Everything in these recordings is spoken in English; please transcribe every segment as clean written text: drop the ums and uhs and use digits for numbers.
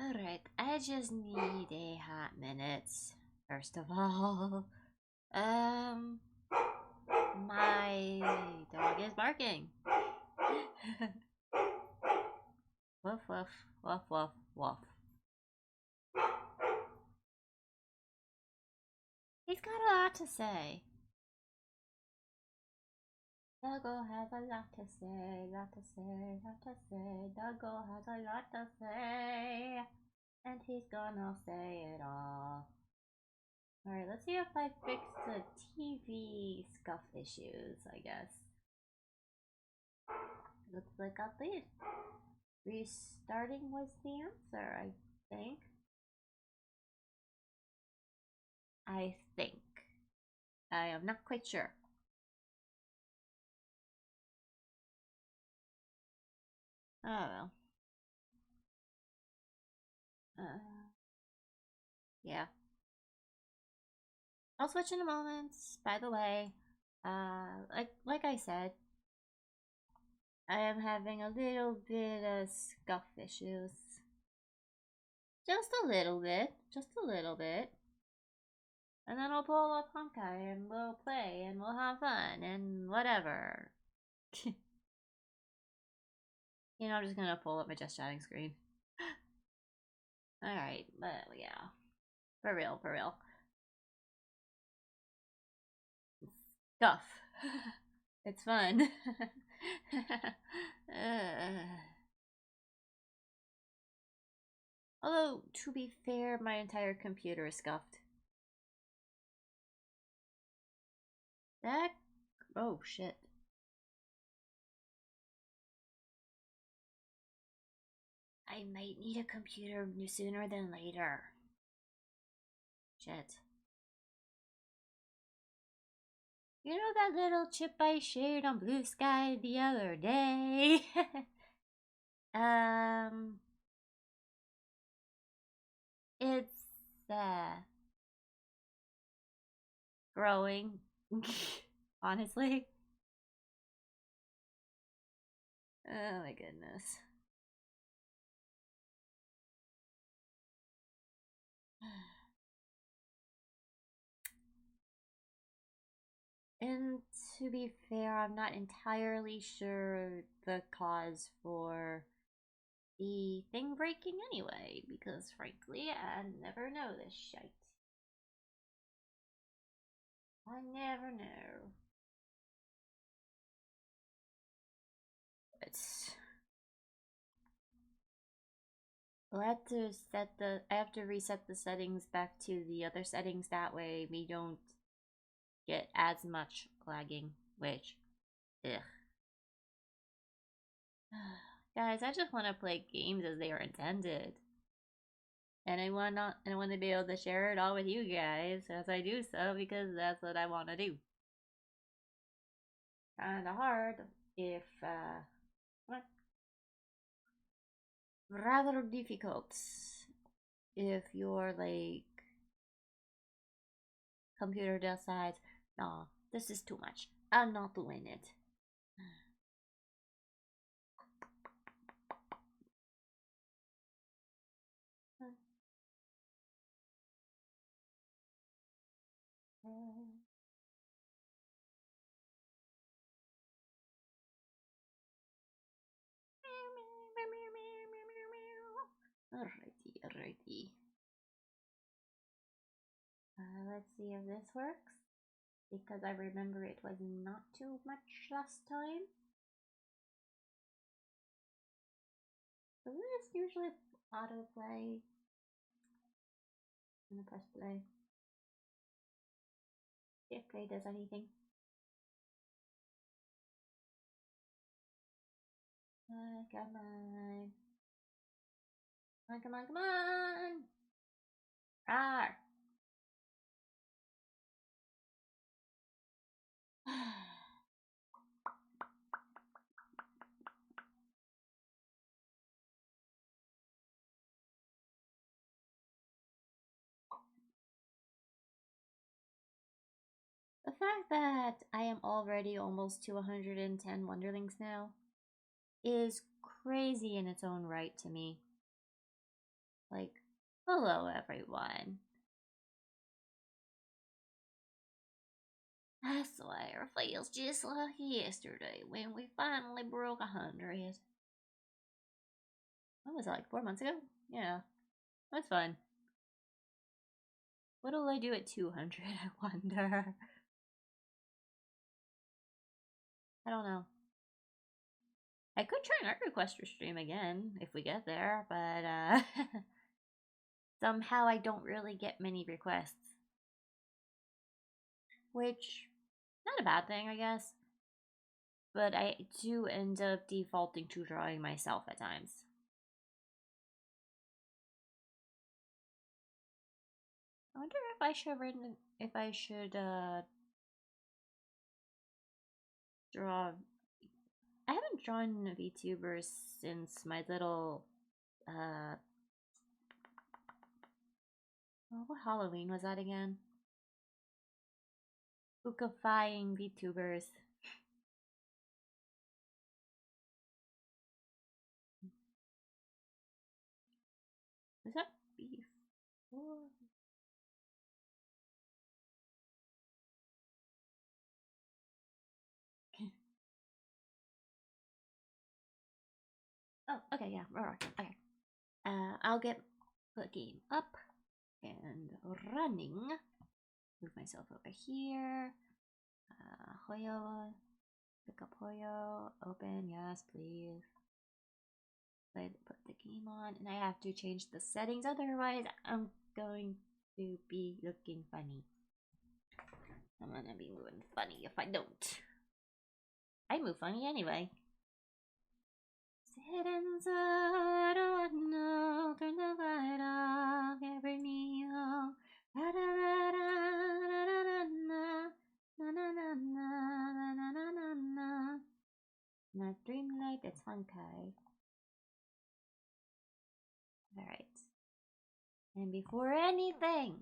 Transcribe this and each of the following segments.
Alright, I just need a hot minute. First of all, my dog is barking. Woof, woof, woof, woof, woof. He's got a lot to say. Doggo has a lot to say, lot to say, lot to say. Doggo has a lot to say, and he's gonna say it all. Alright, let's see if I fix the TV scuff issues, I guess. Looks like I did. Restarting was the answer, I think. I am not quite sure. Oh well. Yeah. I'll switch in a moment. By the way, like I said, I am having a little bit of scuff issues. Just a little bit. Just a little bit. And then I'll pull up Honkai and we'll play and we'll have fun and whatever. You know, I'm just gonna pull up my just chatting screen. Alright, but yeah. For real, for real. Stuff. It's fun. Although, to be fair, my entire computer is scuffed. That... Oh, shit. I might need a computer sooner than later. Shit. You know that little chip I shared on Blue Sky the other day? It's, growing. Honestly. Oh my goodness. And to be fair, I'm not entirely sure the cause for the thing breaking anyway, because frankly, I never know this shite. I never know. I have to reset the settings back to the other settings, that way we don't get as much lagging, which, ugh. Guys, I just want to play games as they are intended. And I want to be able to share it all with you guys as I do so, because that's what I want to do. Kinda hard if, what? Rather difficult if your, like, computer decides, no, this is too much. I'm not doing it. Alrighty. Let's see if this works, because I remember it was not too much last time. Does this usually autoplay? I'm gonna press play. See if play does anything. Come on. Come on, come on, come on! Rawr! The fact that I am already almost to 110 Wonderlings now is crazy in its own right to me. Like, hello everyone. I swear, it feels just like yesterday when we finally broke 100. What was it, like 4 months ago? Yeah, that's fun. What'll I do at 200, I wonder? I don't know. I could try an art requester stream again if we get there, but somehow I don't really get many requests. Which, not a bad thing, I guess. But I do end up defaulting to drawing myself at times. I wonder if I should draw. I haven't drawn VTubers since my little what Halloween was that again? Bookifying VTubers. Was that before? Oh, okay, yeah, alright, okay. I'll get the game up and running. Move myself over here. Huion, pick up Huion, open, yes, please. Put the game on, and I have to change the settings, otherwise I'm going to be looking funny. I'm gonna be moving funny if I don't. I move funny anyway. Sit inside, oh no, turn the light off, every me home. Da da da da da da da na na na na na na na na. Not Dreamlight, it's Honkai. Alright. And before anything,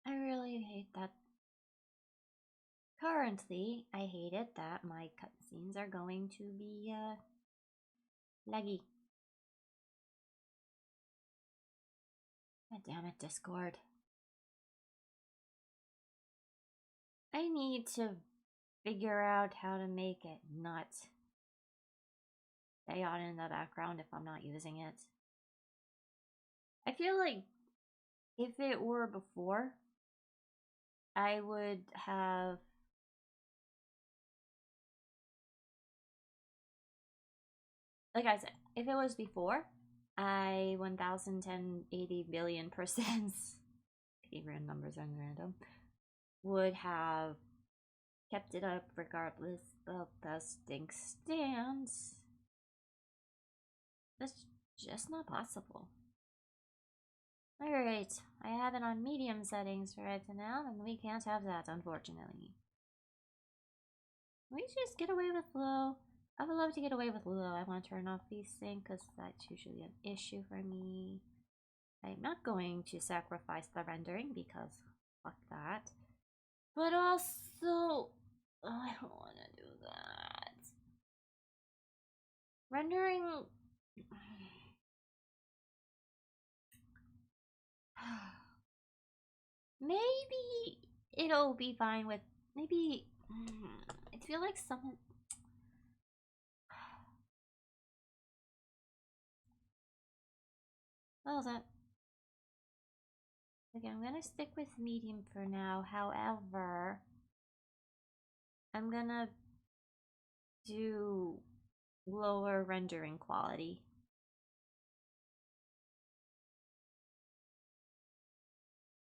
I really hate that. Currently, I hate it that my cutscenes are going to be, laggy. God damn it, Discord. I need to figure out how to make it not stay on in the background if I'm not using it. I feel like if it were before, I would have... Like I said, if it was before, I 1080 billion%, even numbers are random, would have kept it up regardless of the stink stance. That's just not possible. Alright, I have it on medium settings right now, and we can't have that, unfortunately. Can we just get away with low? I would love to get away with low. I want to turn off VSync because that's usually an issue for me. I'm not going to sacrifice the rendering because fuck that. But also, I don't want to do that. Rendering... Maybe it'll be fine with... Maybe... I feel like someone... Well, that... Okay, I'm gonna stick with medium for now. However, I'm gonna do lower rendering quality.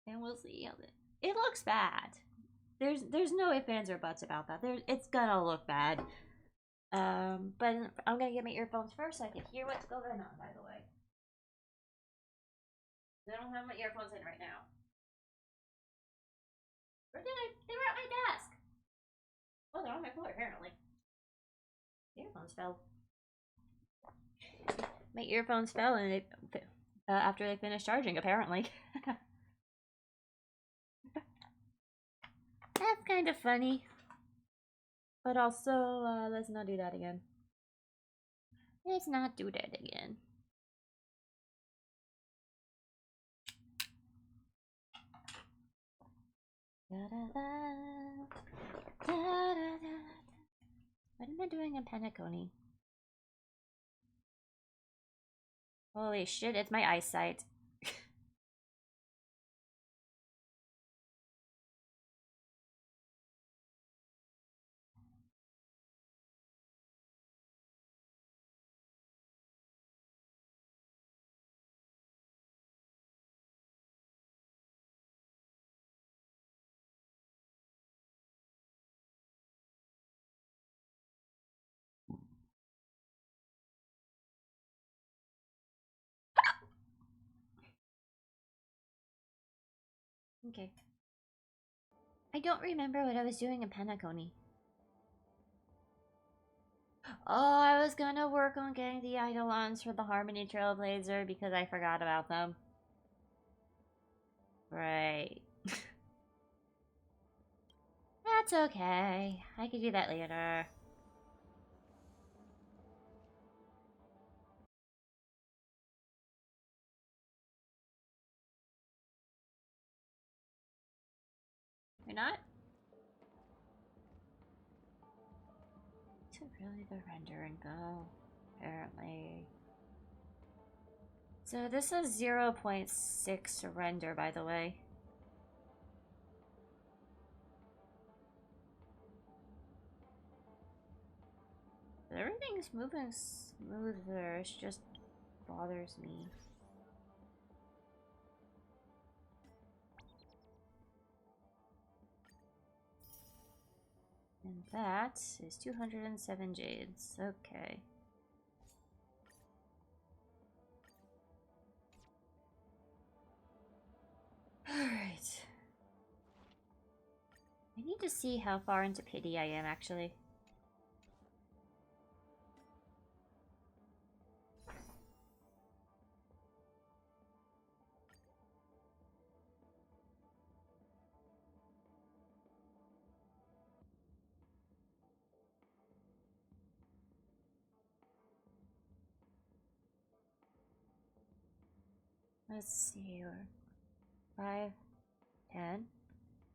And we'll see how it looks bad. There's no ifs, ands, or buts about that. It's gonna look bad. But I'm gonna get my earphones first so I can hear what's going on, by the way. I don't have my earphones in right now. Where did they were at my desk. Oh, they're on my floor, apparently. The earphones fell. My earphones fell and it after they finished charging, apparently. That's kind of funny. But also, let's not do that again. Let's not do that again. Da, da, da. Da, da, da. What am I doing in Penacony? Holy shit, it's my eyesight. Okay. I don't remember what I was doing in Penacony. Oh, I was gonna work on getting the Eidolons for the Harmony Trailblazer because I forgot about them. Right. That's okay. I can do that later. You're not? To really the render and go, apparently. So this is 0.6 render, by the way. Everything's moving smoother, it just bothers me. And that is 207 jades. Okay. Alright. I need to see how far into pity I am, actually. Let's see. 5, 10,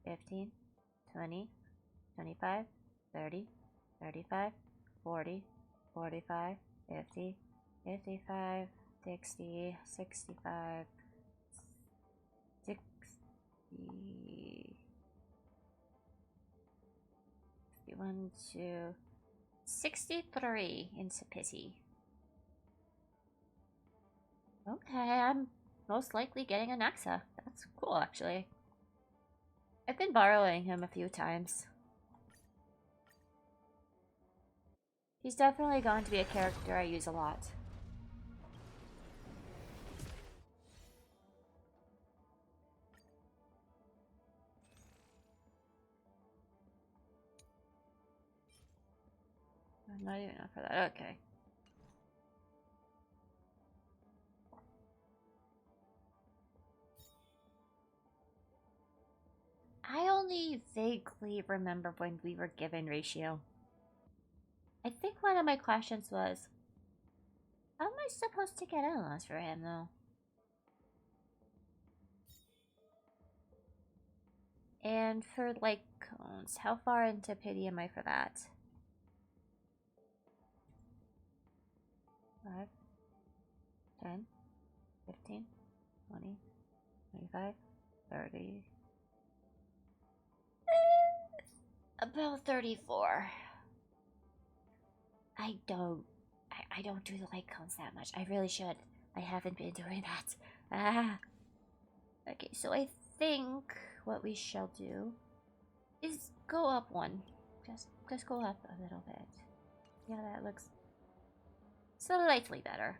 15, 20, 25, 30, 35, 40, 45, 50, 55, 60, 65, 60, 51, 2, 63 into pity. Okay, I'm most likely getting a Naxa. That's cool, actually. I've been borrowing him a few times. He's definitely going to be a character I use a lot. I'm not even up for that. Okay. I only vaguely remember when we were given ratio. I think one of my questions was, how am I supposed to get Elos for him, though? And for, like, cones, how far into pity am I for that? 5, 10, 15, 20, 25, 30. About 34. I don't do the light cones that much. I really should. I haven't been doing that. Ah. Okay, so I think what we shall do is go up one. Just go up a little bit. Yeah, that looks slightly better.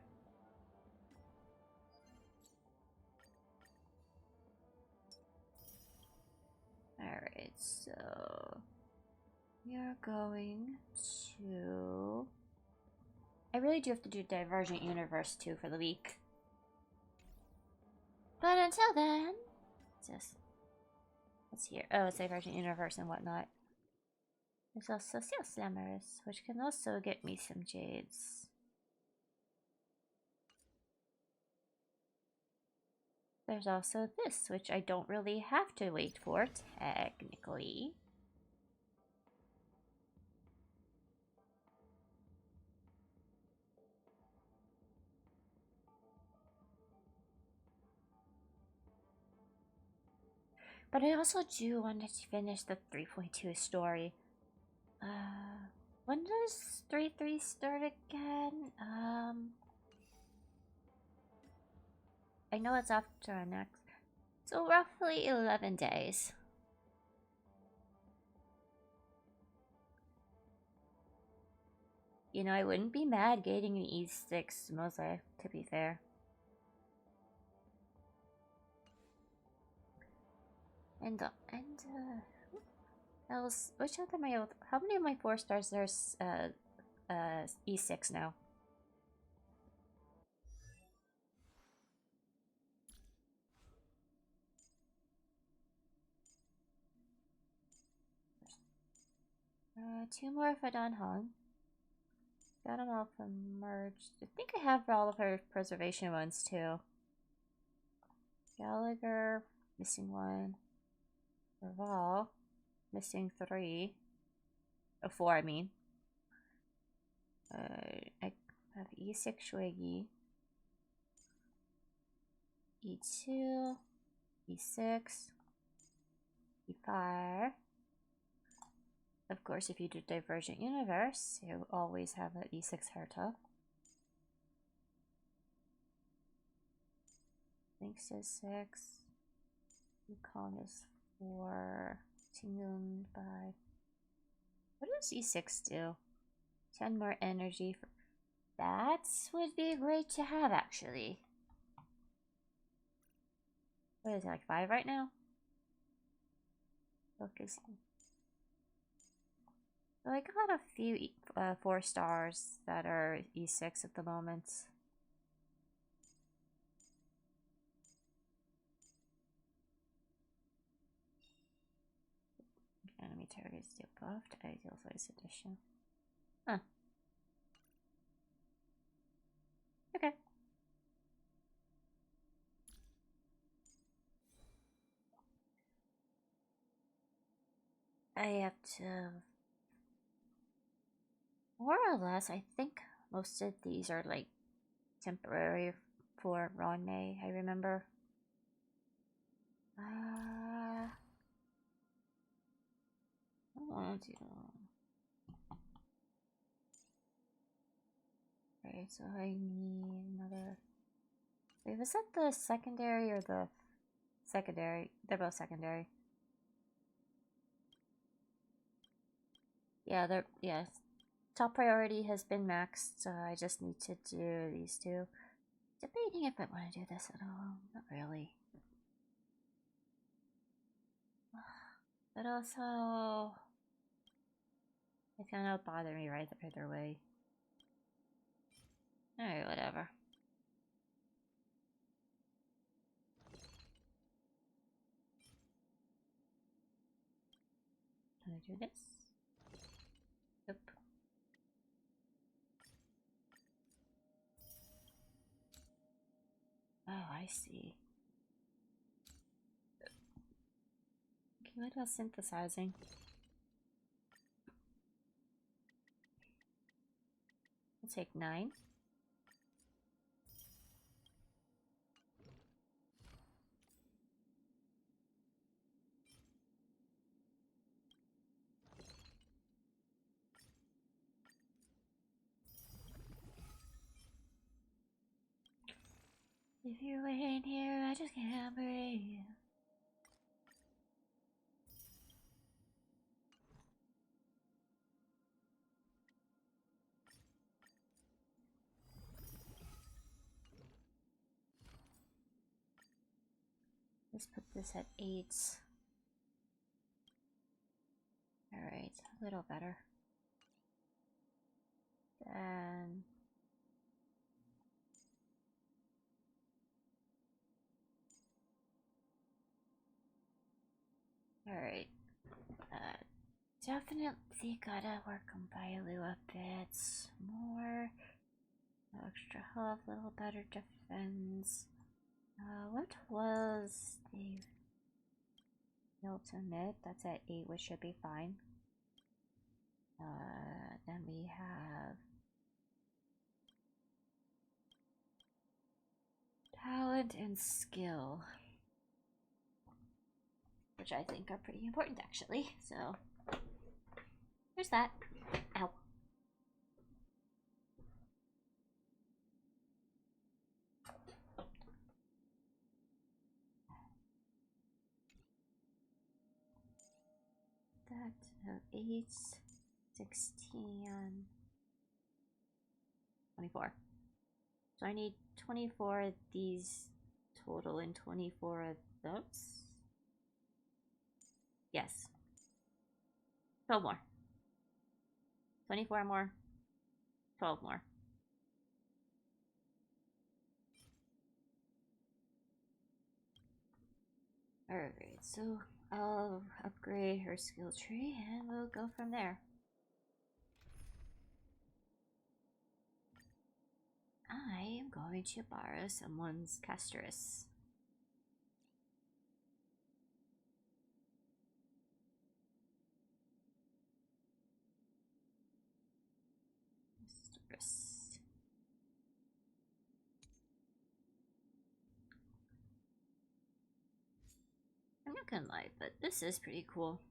Alright, so we are going to... I really do have to do Divergent Universe 2 for the week. But until then, what's here? Oh, it's Divergent Universe and whatnot. There's also Seal Slammers, which can also get me some jades. There's also this, which I don't really have to wait for, technically. But I also do want to finish the 3.2 story. When does 3.3 start again? I know it's after our next. So roughly 11 days. You know, I wouldn't be mad getting an E6 mostly, to be fair. And else, which other my how many of my 4 stars there's E6 now? Two more if I done hung. Got them all from merged. I think I have all of her preservation ones too. Gallagher, missing 1. Raval, missing 3. Oh, 4, I mean. I have E6 Schwaggy. E2, E6, E5. Of course, if you do Divergent Universe, you always have an E6 Herta. Lynx is 6. Yukon is 4. Tingun 5. What does E6 do? 10 more energy. That would be great to have, actually. What is it, like 5 right now? Focusing. So I got a few 4 stars that are E6 at the moment. Enemy targets debuffed. Ideal size edition. Huh. Okay. I have to... More or less, I think most of these are like temporary for Ron May, I remember. I want to... Okay, so I need another... Wait, was that the secondary or the secondary? They're both secondary. Yeah, they're... Yeah. Top priority has been maxed, so I just need to do these two. Debating if I want to do this at all. Not really. But also... It's gonna bother me either way. Alright, whatever. Can I do this? Nope. Oh, I see. Okay, what else synthesizing? I'll take 9. If you ain't here, I just can't breathe. Let's put this at 8. Alright, a little better. Then... Alright. Definitely gotta work on Bailu a bit more. Extra health, a little better defense. What was the ultimate? That's at 8, which should be fine. Then we have talent and skill, which I think are pretty important actually. So there's that. Ow. That 8, 16, 24. So I need 24 of these total and 24 of those. Yes. 12 more. 24 more. 12 more. Alright, so I'll upgrade her skill tree and we'll go from there. I am going to borrow someone's Casterus. I'm not gonna lie, but this is pretty cool.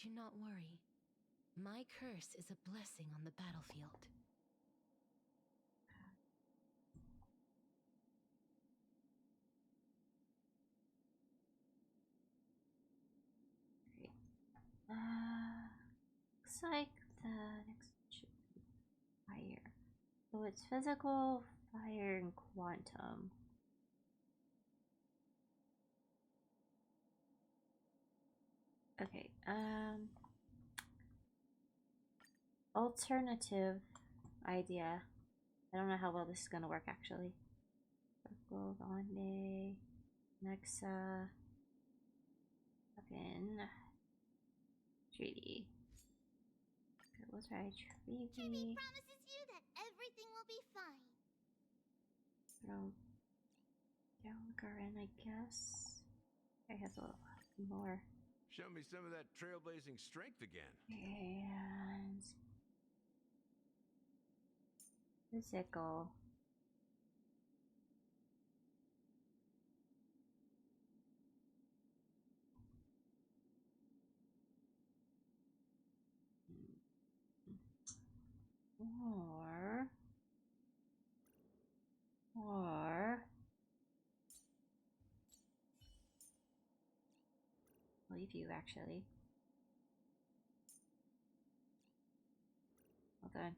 Do not worry. My curse is a blessing on the battlefield. Great. Looks like the next one should be fire. So it's physical, fire, and quantum. Okay, alternative idea. I don't know how well this is gonna work actually. Purple, Grande, Nexa, Weapon, Treaty. Okay, we'll try Treaty. Treaty promises you that everything will be fine. Throw Gallagher in, I guess. I have a little more. Show me some of that trailblazing strength again. And physical. Or I'll leave you actually. Hold on.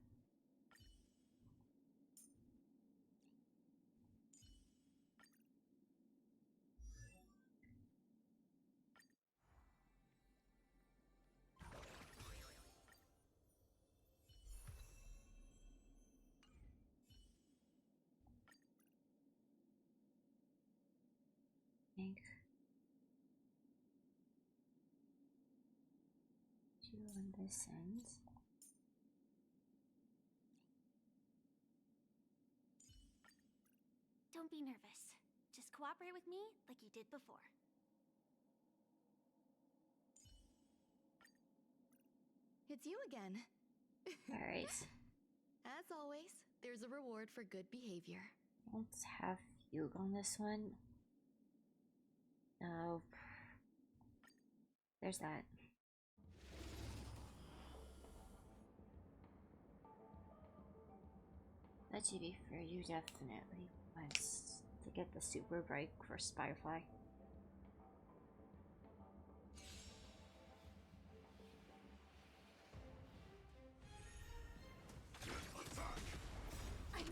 Think two on this end. Don't be nervous. Just cooperate with me like you did before. It's you again. Alright. As always, there's a reward for good behavior. Let's have Fugue on this one. No. There's that. But to be fair, you definitely want to get the super break for Firefly. I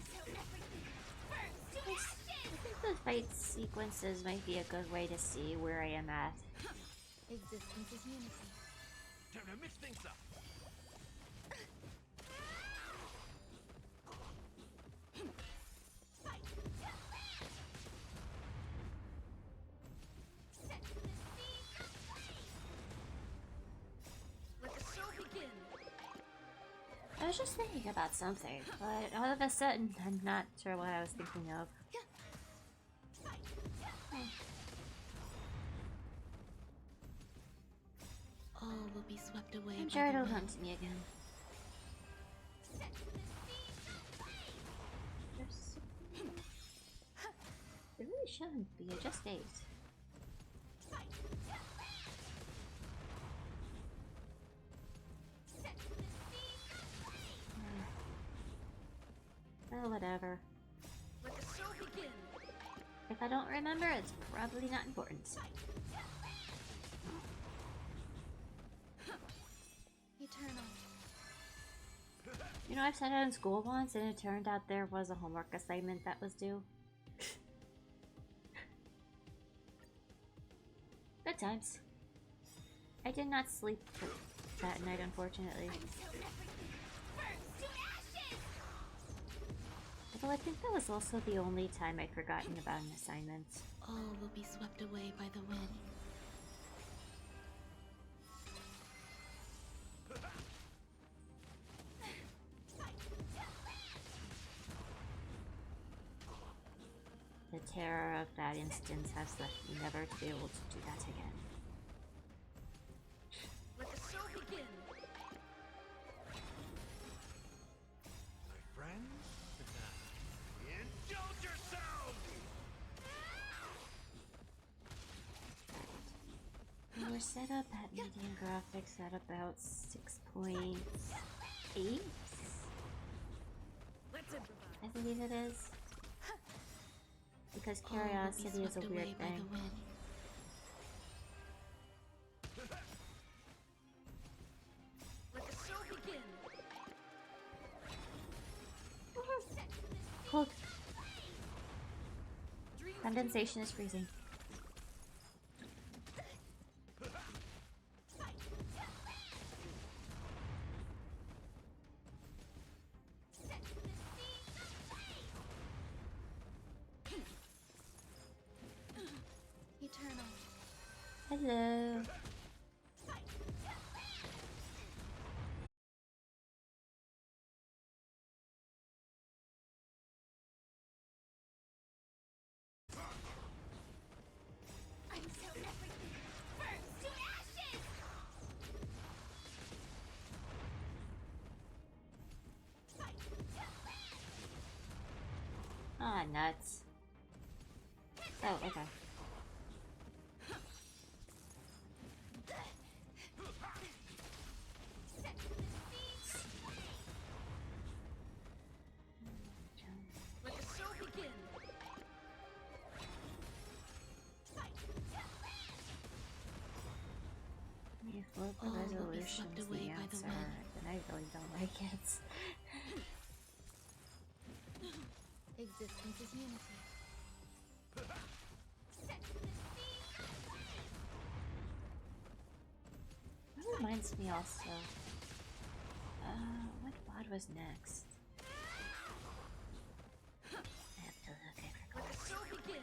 think the fight sequences might be a good way to see where I am at. Existence is unity. Time to mix things up. was just thinking about something, but all of a sudden, I'm not sure what I was thinking of. All will be swept away. I'm by sure the it'll wind. come to me again. It really shouldn't be, I just ate. Well, whatever. Let the show begin. If I don't remember, it's probably not important. Eternal. You know, I've sat out in school once and it turned out there was a homework assignment that was due. Good times. I did not sleep that night, unfortunately. Although I think that was also the only time I'd forgotten about an assignment. All will be swept away by the wind. The terror of that instance has left me never to be able to do that again. Let the show begin. My friends? Indulge yourselves! We were set up at median graphics at about 6.8, Let's improvise. I believe it is. Because All will be curiosity is a swept away weird by thing. the wind. Let the show begin. Cold. Dreams Condensation is freezing. Eternal. Hello. I'm so everything. Burns to ashes. Ah, nuts. Oh, okay. Let the show begin. If local All will be resolution's swept the away by the answer, wind. then I really don't like it. Existence is unity. That reminds me also. What bod was next? I have to look, I Let forgot. the show begin.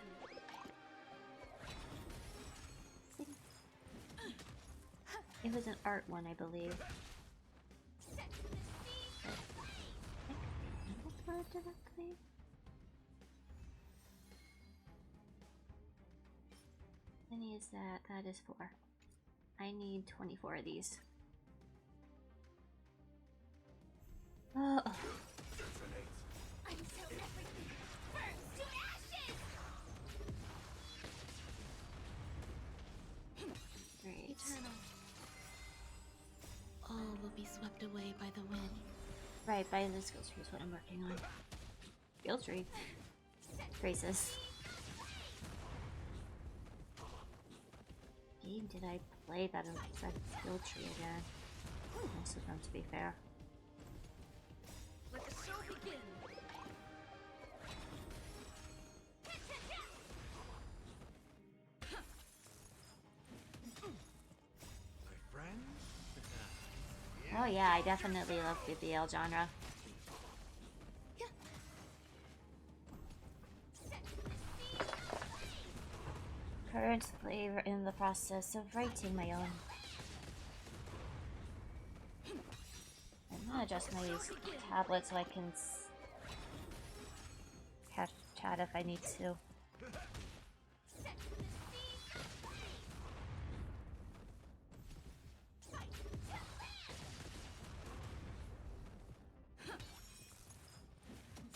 It was an art one, I believe. Directly. How many is that? That is 4. I need 24 of these. Oh, I'm so everything. Burns to ashes. great. Eternal. All will be swept away by the wind. Right, by the skill tree is what I'm working on. Skill tree. Graces. Game did I play that inside skill tree again? Most of them, to be fair. Let the show begin. My friends? Oh yeah, I definitely love the BL genre. Currently in the process of writing my own. And gonna adjust my tablet so I can catch chat if I need to.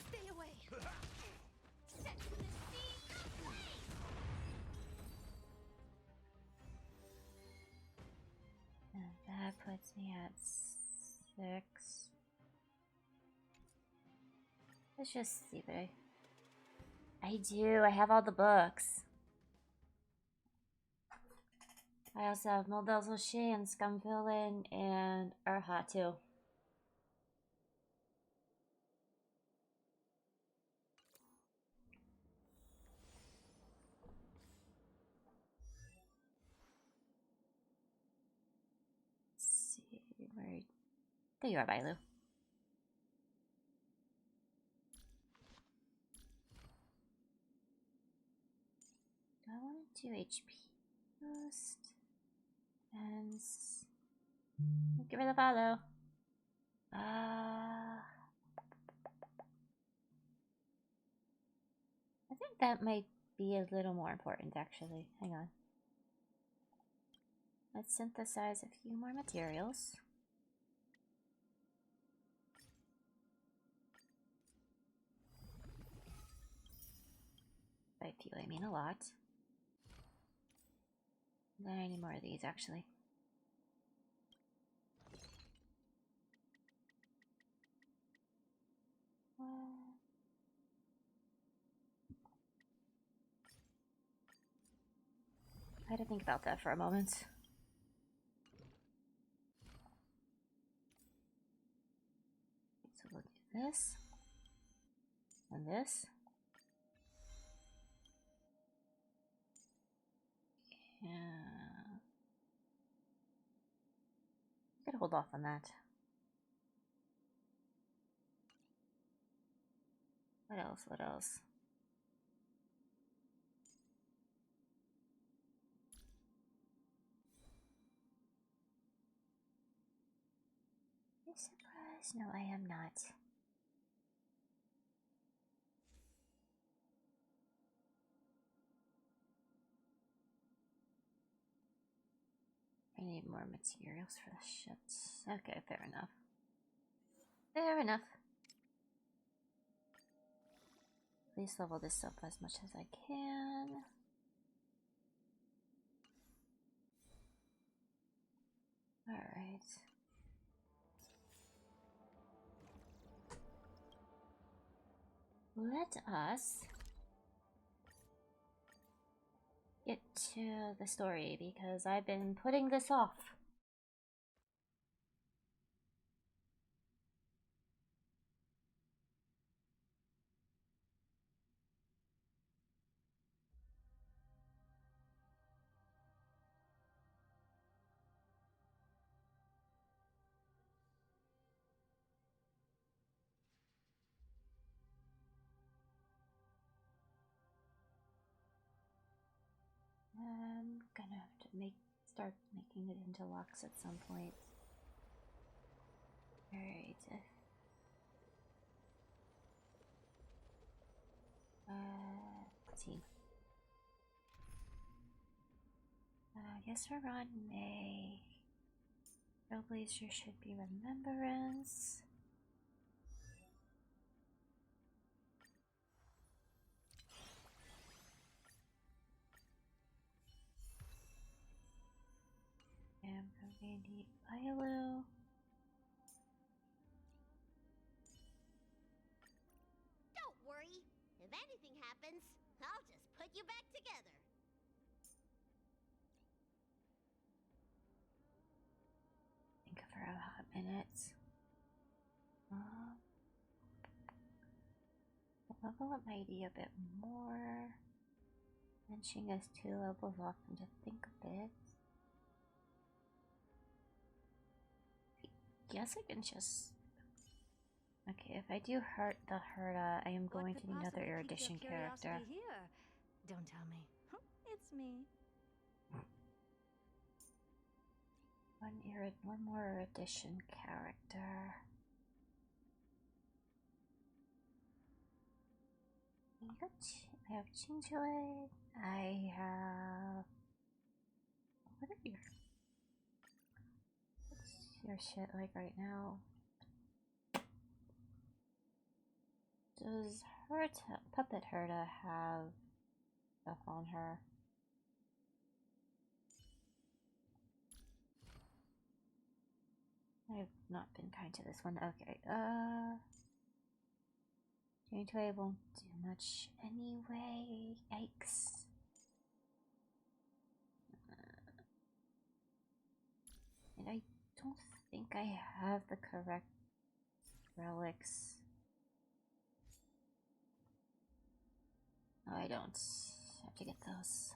Stay away. And that puts me at 6. Let's just see what I do. I have all the books. I also have Models O'Shea and Scumvillain and Urha too. Let's see where. There you are, Bailu. Do I want to do HP boost? And get rid of follow. I think that might be a little more important actually. Hang on. Let's synthesize a few more materials. By few, I mean a lot. Then I need more of these actually. I had to think about that for a moment. So we'll do this and this. Yeah. I'm gonna hold off on that. What else? What else? Are you surprised? No, I am not. I need more materials for the shit. Okay, fair enough. Fair enough. Please level this up as much as I can. Alright. Let us get to the story because I've been putting this off. I'm gonna have to start making it into locks at some point. Alright. Team. I guess we're on May. Trailblazer should be Remembrance. I'm going to need Philo. Don't worry. If anything happens, I'll just put you back together. Think for a hot minute. Level up my ID a bit more. Benching us 2 levels off and to think a bit. I guess I can just. Okay, if I do hurt the Herta, I am going to need another erudition character. Here? Don't tell me. It's me. One more erudition character. I have Chinchullet. I have. What are what's your shit like right now? Does Puppet Herta have stuff on her? I've not been kind to this one. Okay, Toy won't do much anyway. Yikes. And I don't think I have the correct relics. No, I don't. I have to get those.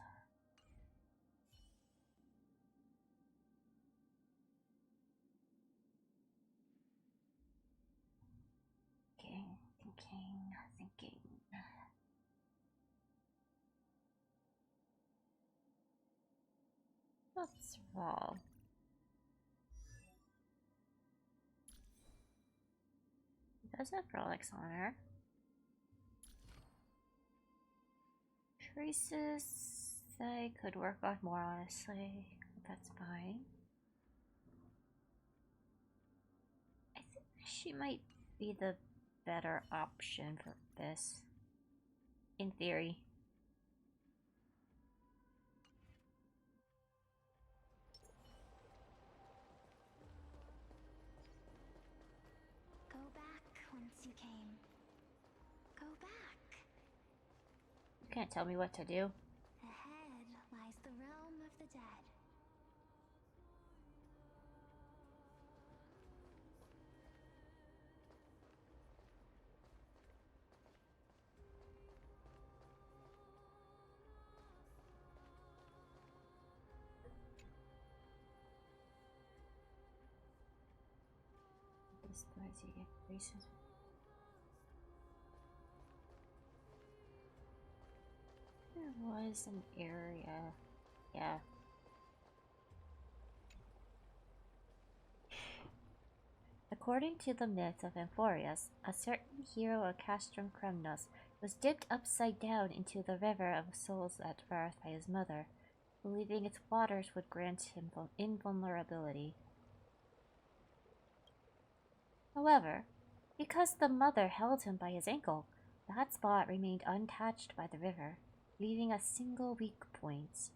Thinking. What's wrong? It does have relics on her. Traces I could work on more, honestly. That's fine. I think she might be the better option for this. In theory. Go back whence you came. Go back. You can't tell me what to do. Ahead lies the realm of the dead. This place you get graces. There was an area. Yeah. According to the myth of Amphorius, a certain hero of Castrum Kremnos was dipped upside down into the river of souls at birth by his mother, believing its waters would grant him invulnerability. However, because the mother held him by his ankle, that spot remained untouched by the river, leaving a single weak point.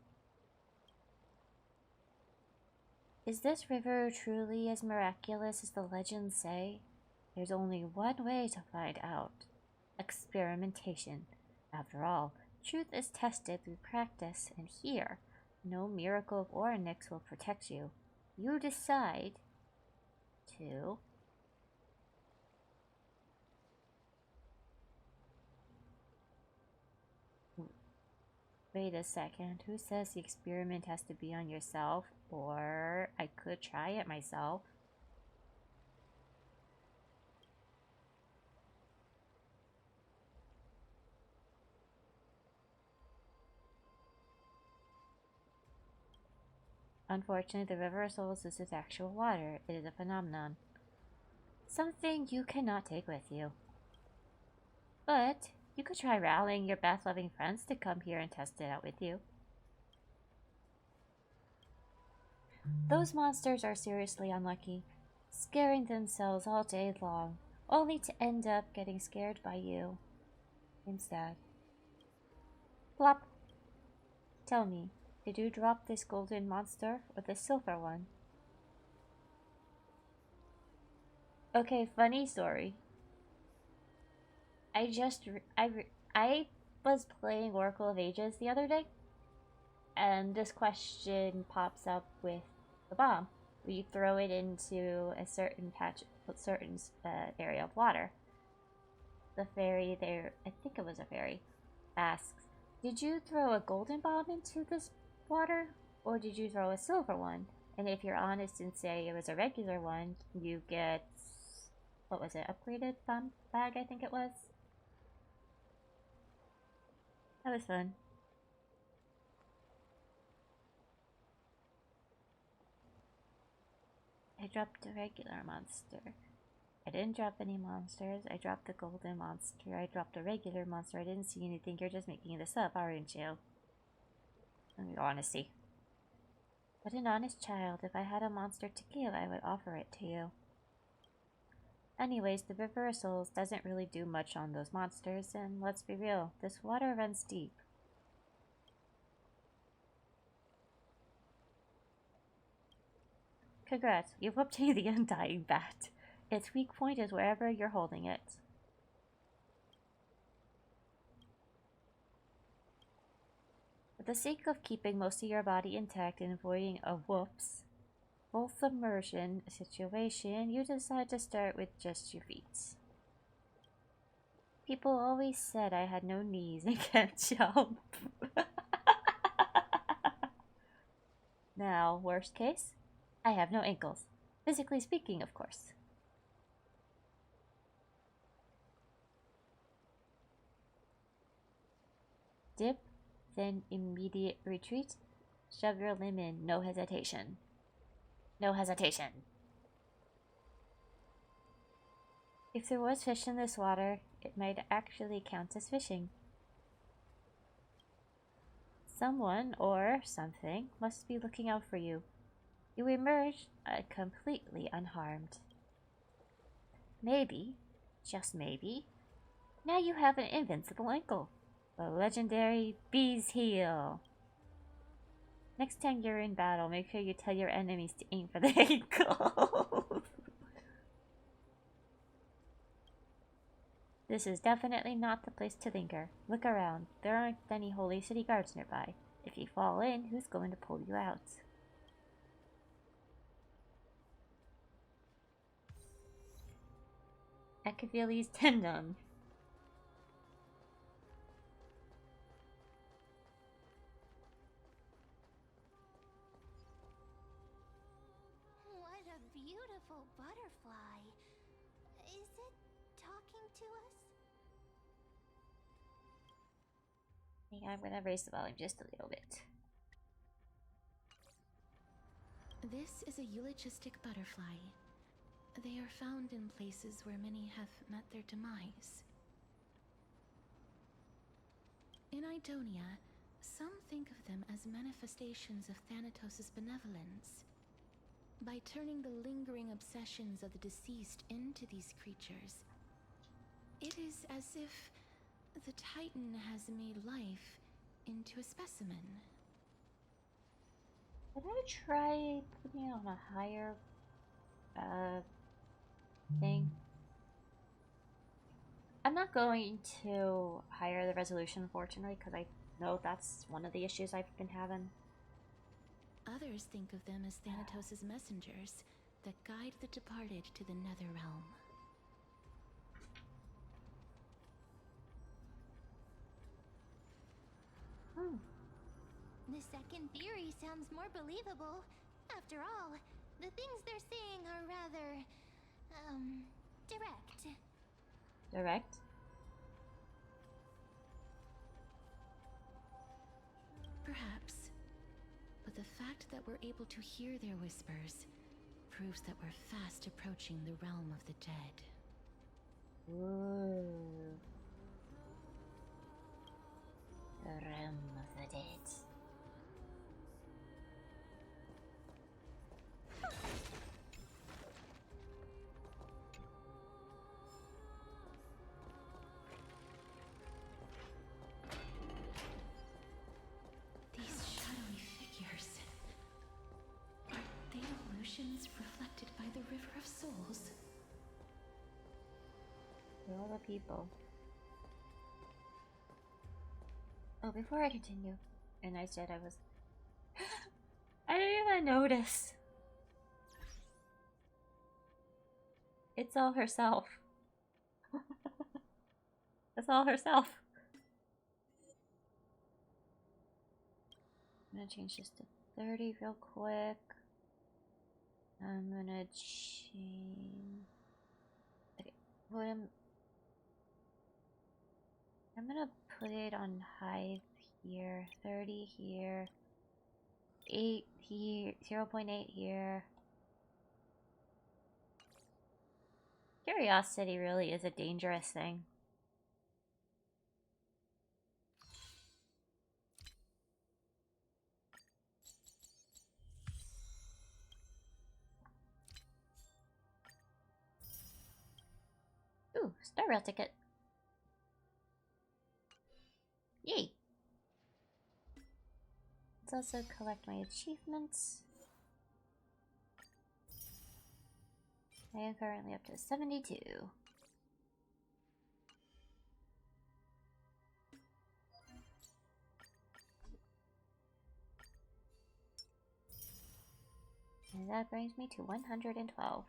Is this river truly as miraculous as the legends say? There's only one way to find out. Experimentation. After all, truth is tested through practice, and here, no miracle of Orynyx will protect you. You decide to... Wait a second, who says the experiment has to be on yourself? Or I could try it myself. Unfortunately, the River of Souls is its actual water. It is a phenomenon. Something you cannot take with you. But you could try rallying your bath-loving friends to come here and test it out with you. Those monsters are seriously unlucky, scaring themselves all day long, only to end up getting scared by you instead. Plop! Tell me, did you drop this golden monster or the silver one? Okay, funny story. I was playing Oracle of Ages the other day, and this question pops up with the bomb. We throw it into a certain area of water. The fairy there, I think it was a fairy, asks, "Did you throw a golden bomb into this water, or did you throw a silver one?" And if you're honest and say it was a regular one, you get, what was it, upgraded bomb bag, I think it was. That was fun. I dropped a regular monster. I didn't drop any monsters. I dropped the golden monster. I dropped a regular monster. I didn't see anything. You're just making this up, aren't you? In all honesty. But an honest child, if I had a monster to give, I would offer it to you. Anyways, the River of Souls doesn't really do much on those monsters, and let's be real, this water runs deep. Congrats, you've obtained the Undying Bat. Its weak point is wherever you're holding it. For the sake of keeping most of your body intact and avoiding a full submersion situation, you decide to start with just your feet. People always said I had no knees and can't jump. Now, worst case, I have no ankles. Physically speaking, of course. Dip, then immediate retreat. Shove your limb in, no hesitation. No hesitation. If there was fish in this water, it might actually count as fishing. Someone, or something, must be looking out for you. You emerge completely unharmed. Maybe, just maybe, now you have an invincible ankle. The legendary Bee's Heel. Next time you're in battle, make sure you tell your enemies to aim for the ankle. This is definitely not the place to linger. Look around. There aren't any Holy City guards nearby. If you fall in, who's going to pull you out? Achilles tendon. What a beautiful butterfly. Is it talking to us? I'm gonna raise the volume just a little bit. This is a eulogistic butterfly. They are found in places where many have met their demise. In Idonia, some think of them as manifestations of Thanatos' benevolence. By turning the lingering obsessions of the deceased into these creatures, it is as if the Titan has made life into a specimen. Could I try putting it on a higher thing? I'm not going to higher the resolution, unfortunately, because I know that's one of the issues I've been having. Others think of them as Thanatos' messengers that guide the departed to the nether realm. The second theory sounds more believable. After all, the things they're saying are rather, direct. Direct? Perhaps. But the fact that we're able to hear their whispers proves that we're fast approaching the realm of the dead. Ooh. The realm of the dead. These shadowy figures. Are they illusions reflected by the River of Souls? They're all the people. Oh, before I continue, and I said I was... I didn't even notice. It's all herself. That's all herself. I'm gonna change this to 30 real quick. I'm gonna change... Okay, what I'm gonna put it on high here, 30 here, 8 here, 0.8 here. Curiosity really is a dangerous thing. Ooh, Star Rail ticket. Yay! Let's also collect my achievements. I am currently up to 72. And that brings me to 112.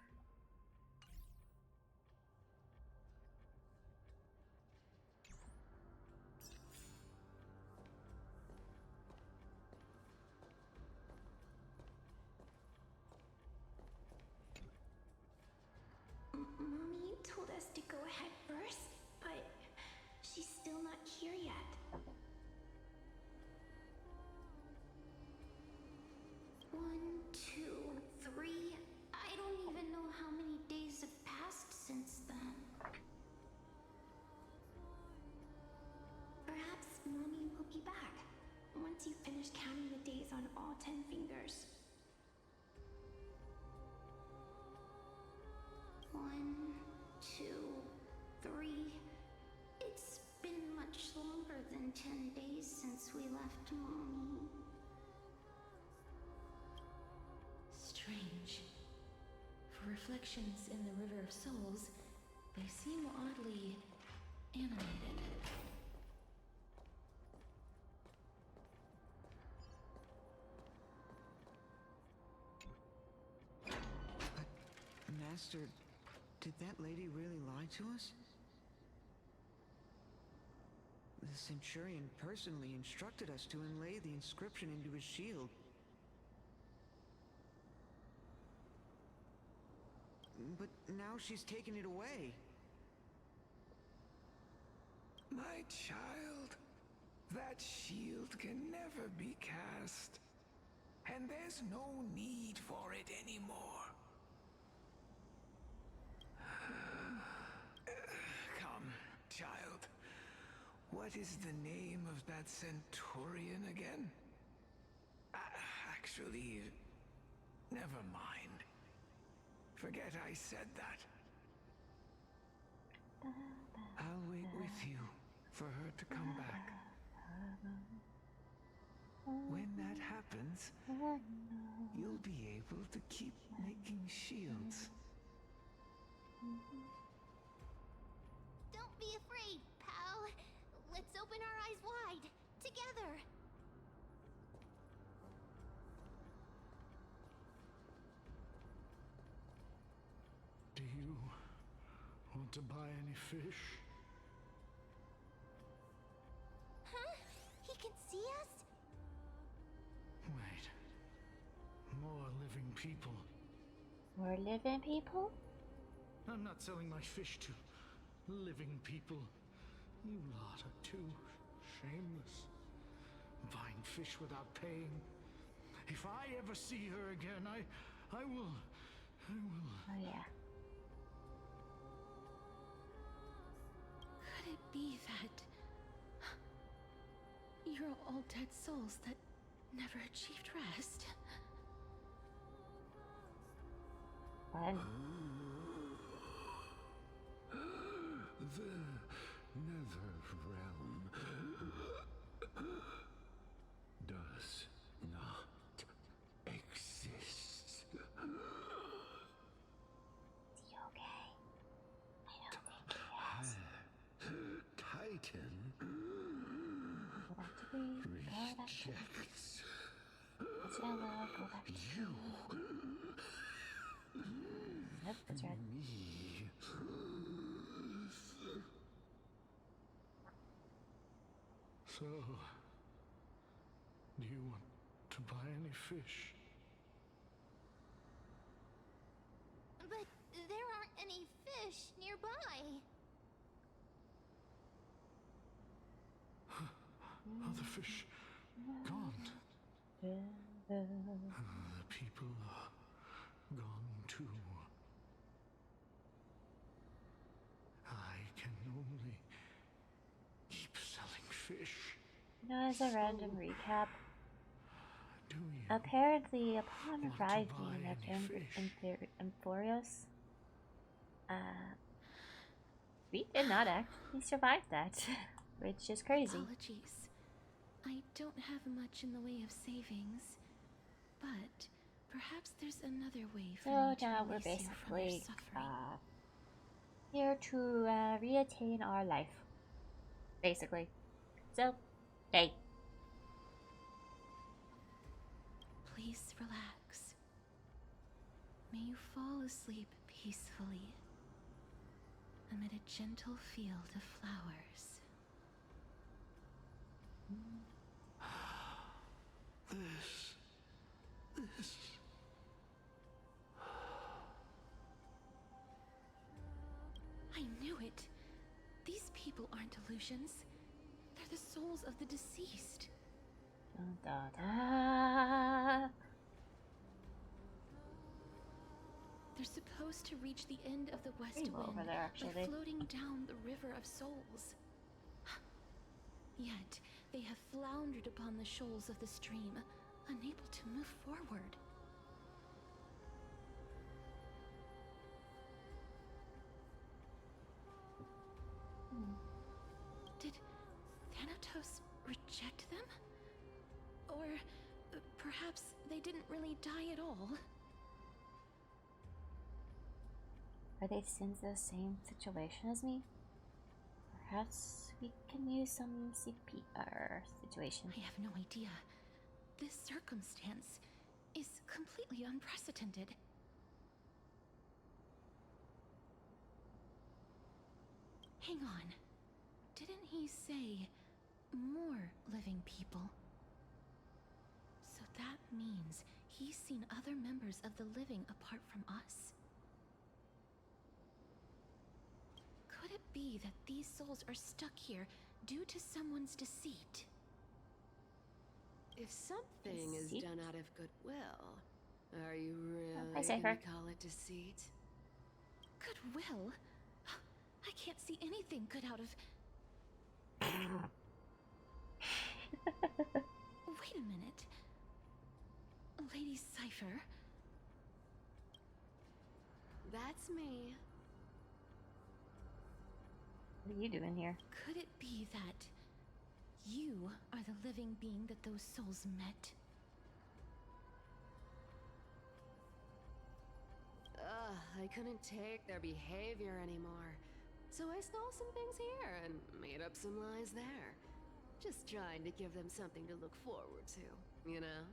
Mommy told us to go ahead first, but she's still not here yet. One, two, three. I don't even know how many days have passed since then. Perhaps Mommy will be back once you finish counting the days on all 10 fingers. 1, 2, 3. It's been much longer than 10 days since we left Mommy. Strange. For reflections in the River of Souls, they seem oddly animated. Master, did that lady really lie to us? The Centurion personally instructed us to inlay the inscription into his shield. But now she's taken it away. My child, that shield can never be cast. And there's no need for it anymore. Come, child. What is the name of that Centurion again? Actually, never mind. Forget I said that. I'll wait with you for her to come back. When that happens, you'll be able to keep making shields. Don't be afraid, pal. Let's open our eyes wide, together. Do you want to buy any fish? Huh? He can see us? Wait. More living people. More living people? I'm not selling my fish to living people. You lot are too shameless. Buying fish without paying. If I ever see her again, I will. Oh yeah. Could it be that you're all dead souls that never achieved rest? What? The Nether Realm does not exist. Is he okay? I don't think he is. Titan Go back to green. Go back to green. rejects That's yellow. Go back to you. Nope, that's red. Me. So, do you want to buy any fish? But there aren't any fish nearby. Are the fish gone? The people are gone too. fish. As a random recap, Do you? apparently upon Want to arriving buy at any fish? Emporios, we did not actually survive that, which is crazy. Apologies. I don't have much in the way of savings, but perhaps there's another way for So me to now we're release you from your basically suffering. here to reattain our life, basically. So, hey. Please relax. May you fall asleep peacefully amid a gentle field of flowers. This. I knew it. These people aren't illusions. They're the souls of the deceased. Dun, dun, dun. They're supposed to reach the end of the West Rainbow Wind over there, actually. by floating down the River of Souls. Yet, they have floundered upon the shoals of the stream, unable to move forward. Did Thanatos reject them? Or perhaps they didn't really die at all? Are they in the same situation as me? Perhaps we can use some CPR situation. I have no idea. This circumstance is completely unprecedented. Hang on. Didn't he say more living people? So that means he's seen other members of the living apart from us? Could it be that these souls are stuck here due to someone's deceit? If something is Deceit? done out of goodwill, are you I really say gonna her. call it deceit? Goodwill? I can't see anything good out of... Wait a minute. Lady Cypher? That's me. What are you doing here? Could it be that you are the living being that those souls met? I couldn't take their behavior anymore. So I stole some things here and made up some lies there. Just trying to give them something to look forward to, you know?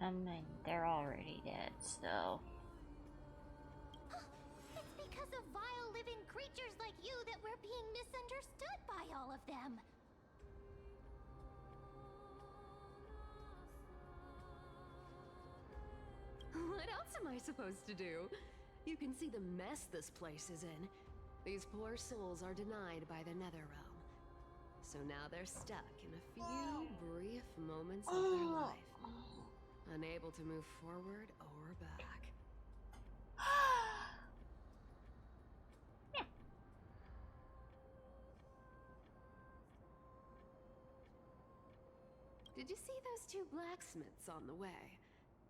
I mean, they're already dead, so... It's because of vile living creatures like you that we're being misunderstood by all of them. What else am I supposed to do? You can see the mess this place is in. These poor souls are denied by the Nether Realm. So now they're stuck in a few brief moments of their life. Unable to move forward or back. Yeah. Did you see those two blacksmiths on the way?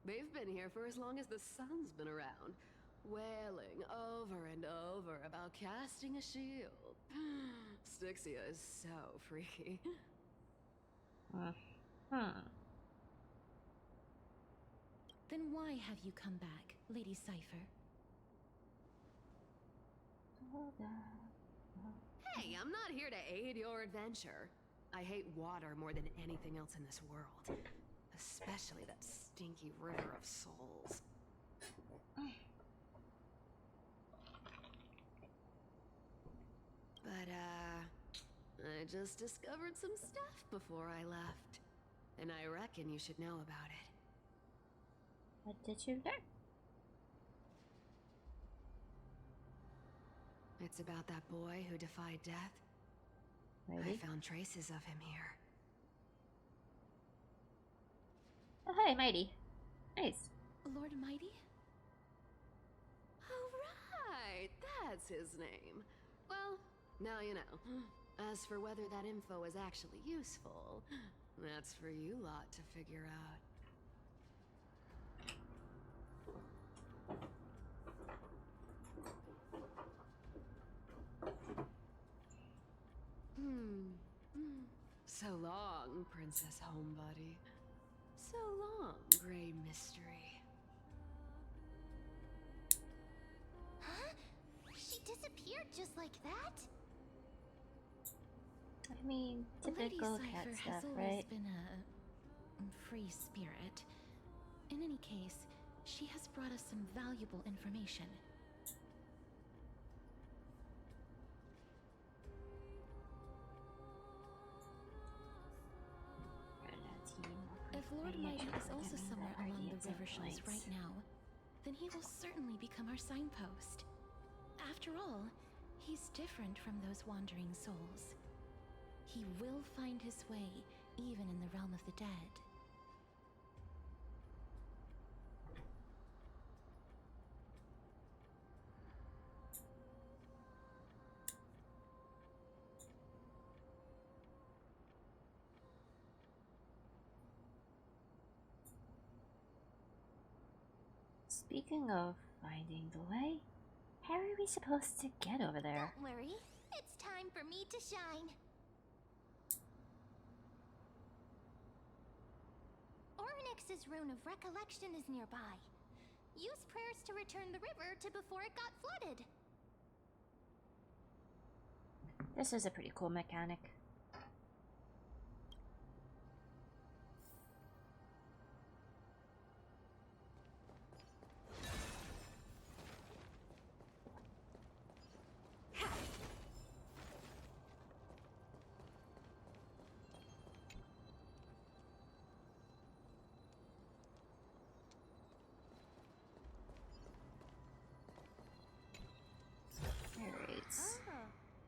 They've been here for as long as the sun's been around, wailing over and over about casting a shield. Styxia is so freaky. Then why have you come back, Lady Cypher? Hey, I'm not here to aid your adventure. I hate water more than anything else in this world. Especially that stinky river of souls. But, I just discovered some stuff before I left. And I reckon you should know about it. What did you learn? It's about that boy who defied death. Maybe. I found traces of him here. Oh, hi, Mighty. Nice. Lord Mighty? Oh, right! That's his name. Well, now you know. As for whether that info is actually useful, that's for you lot to figure out. So long, Princess Homebody. So long, Grey Mystery. Huh? She disappeared just like that? I mean, Lady typical Cypher cat has stuff, always right? been a free spirit. In any case, she has brought us some valuable information. If Lord Mighty is also somewhere along the river shores right now, then he will certainly become our signpost. After all, he's different from those wandering souls. He will find his way, even in the realm of the dead. Speaking of finding the way, how are we supposed to get over there? Don't worry, it's time for me to shine. Ornyx's rune of recollection is nearby. Use prayers to return the river to before it got flooded. This is a pretty cool mechanic.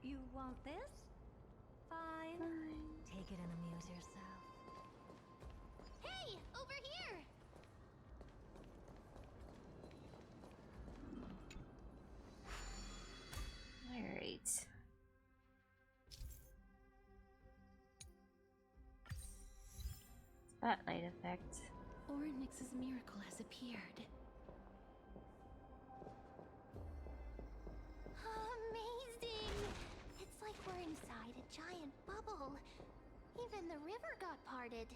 You want this? Fine. Take it and amuse yourself. Hey, over here! Alright. Spotlight effect. Ornyx's miracle has appeared. Amazing! It's like we're inside a giant bubble. Even the river got parted.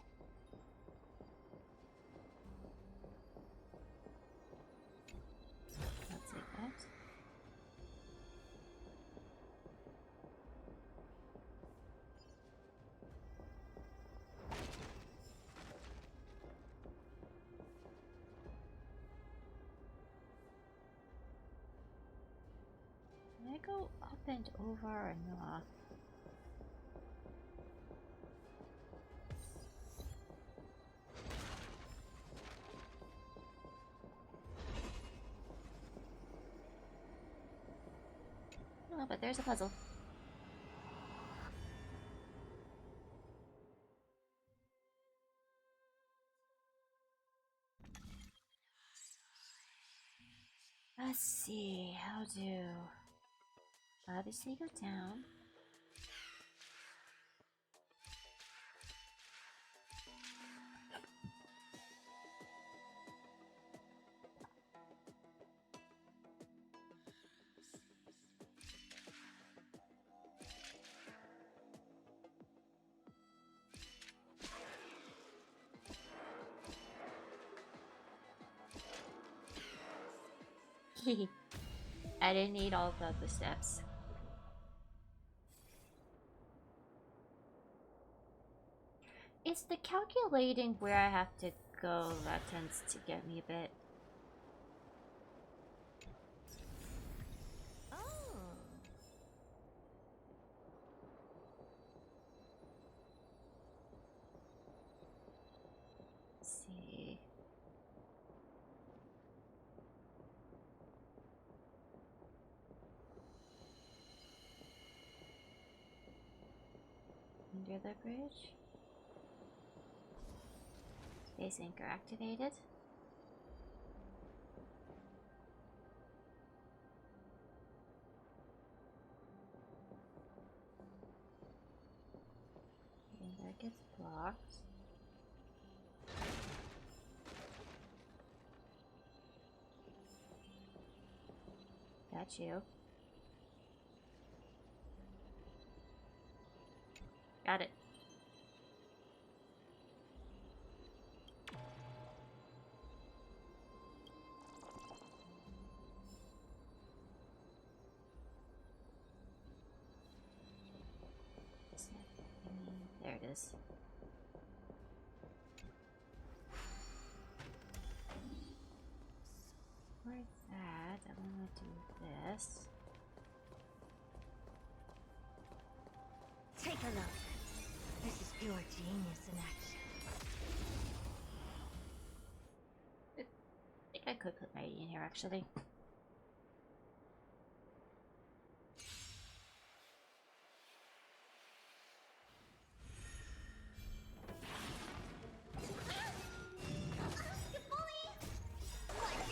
I'll take that. Can I go up and over or not? Oh, but there's a puzzle. Let's see, how do... Obviously go down. I didn't need all of the steps. It's the calculating where I have to go that tends to get me a bit. Oh. Let's see. Under the bridge. Space anchor activated. It's blocked. Got you. Got it. There it is. For that, I'm gonna do this. Take a look. This is pure genius in action. I think I could put Mighty in here actually.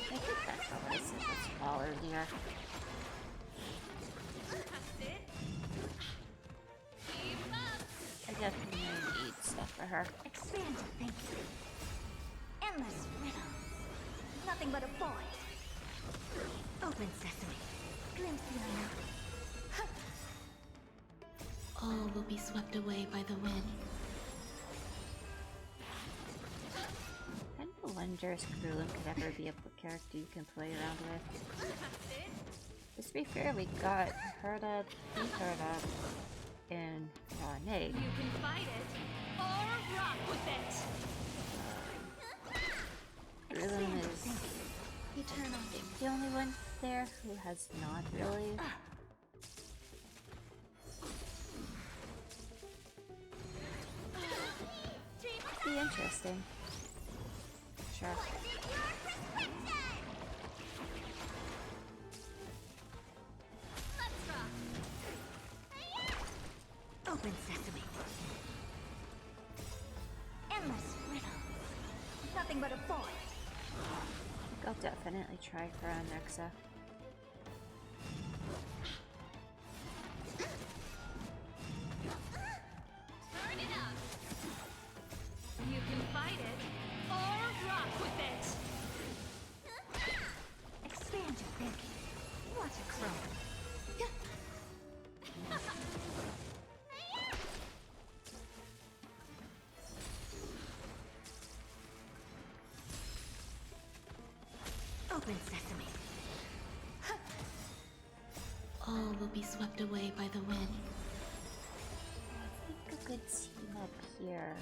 I think that's how I said it's small earlier. I definitely need stuff for her. Expand your thinking. Endless riddles. Nothing but a void. Open sesame. Glimpse the unknown. All will be swept away by the wind. I don't wonder if Krillin could ever be a character you can play around with. Just to be fair, we got Herda, Herda in Raw and Egg. You can fight it or rock with it. Krillin is Eternal. the only one there who has not really. Be interesting. Sure. Open sesame. Endless riddles. Nothing but a void. I'll definitely try for Nexa. Turn it up. You can fight it or rock with it. Expand your thinking. Watch it grow. Open sesame. All will be swept away by the wind. I think a good team up here.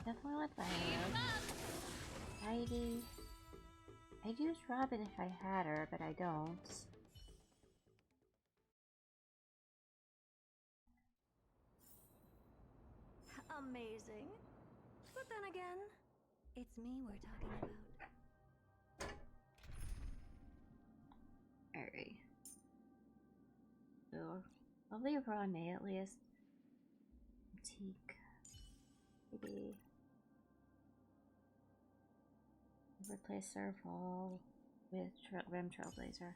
Definitely with Violet. Heidi. I'd use Robin if I had her, but I don't. Amazing. But then again, it's me we're talking about. Alright. So, I'll leave her on May at least. Antique. Maybe. Replace Surfall with Rim Trailblazer.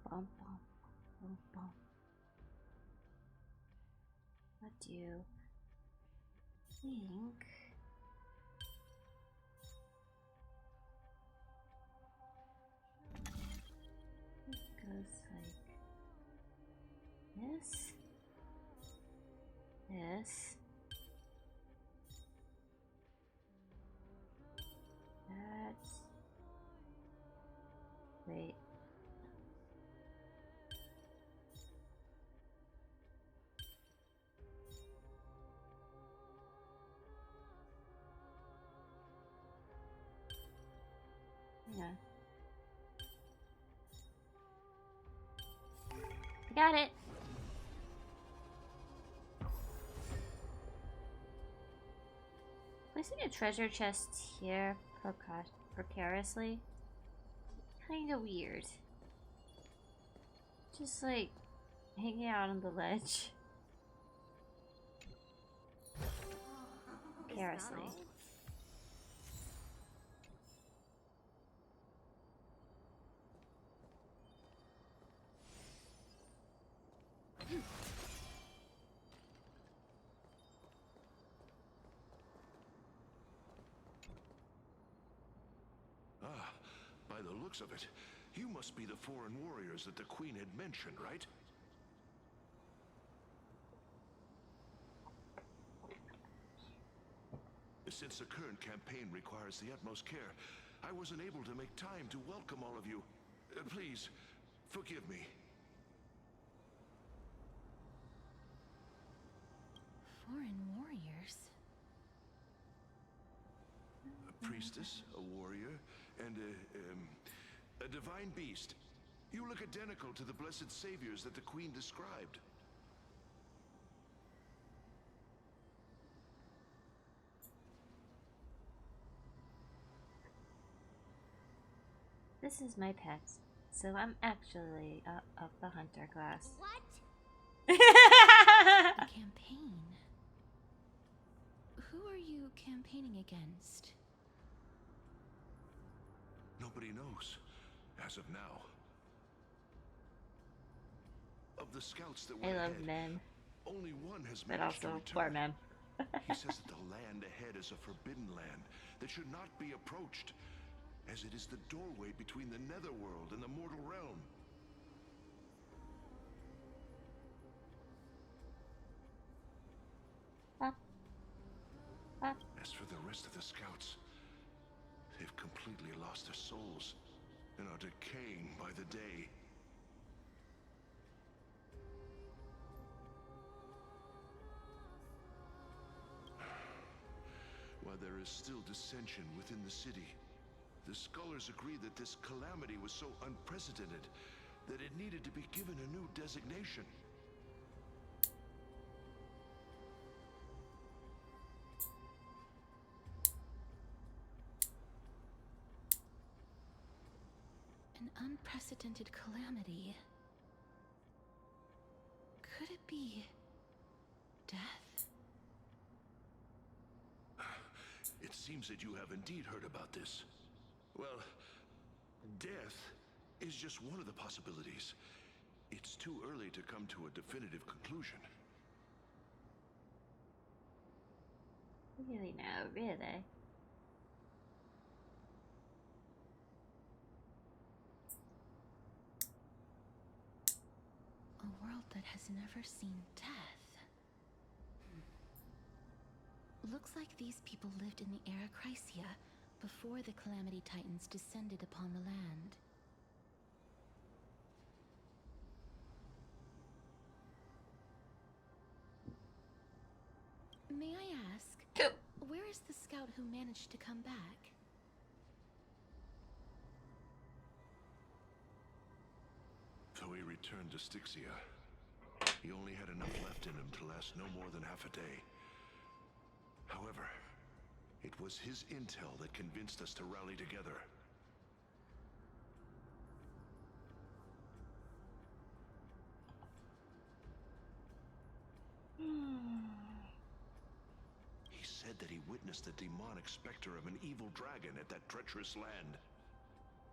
Bum bum bum bum. What do you think? It goes like this, this, that. Wait. Hang on. I got it. Placing a treasure chest here precariously. Kinda weird. Just like Hanging out on the ledge. Carelessly. Ah, by the looks of it, you must be the foreign warriors that the Queen had mentioned, right? Since the current campaign requires the utmost care, I wasn't able to make time to welcome all of you. Please, forgive me. Foreign warriors? A priestess, a warrior, and a divine beast. You look identical to the blessed saviors that the Queen described. This is my pet, so I'm actually of the hunter class. What? A campaign? Who are you campaigning against? Nobody knows, as of now. Of the scouts that were I love ahead, men, only one has but managed to also return. poor men. He says that the land ahead is a forbidden land that should not be approached, as it is the doorway between the netherworld and the mortal realm. As for the rest of the scouts, they've completely lost their souls and are decaying by the day. While there is still dissension within the city, the scholars agree that this calamity was so unprecedented that it needed to be given a new designation. An unprecedented calamity. Could it be death? It seems that you have indeed heard about this. Well, death is just one of the possibilities. It's too early to come to a definitive conclusion. Really? No, really. A world that has never seen death. Looks like these people lived in the era Chrysia before the Calamity Titans descended upon the land. May I ask, where is the scout who managed to come back? Though he returned to Styxia, he only had enough left in him to last no more than half a day. However, it was his intel that convinced us to rally together. He said that he witnessed the demonic specter of an evil dragon at that treacherous land.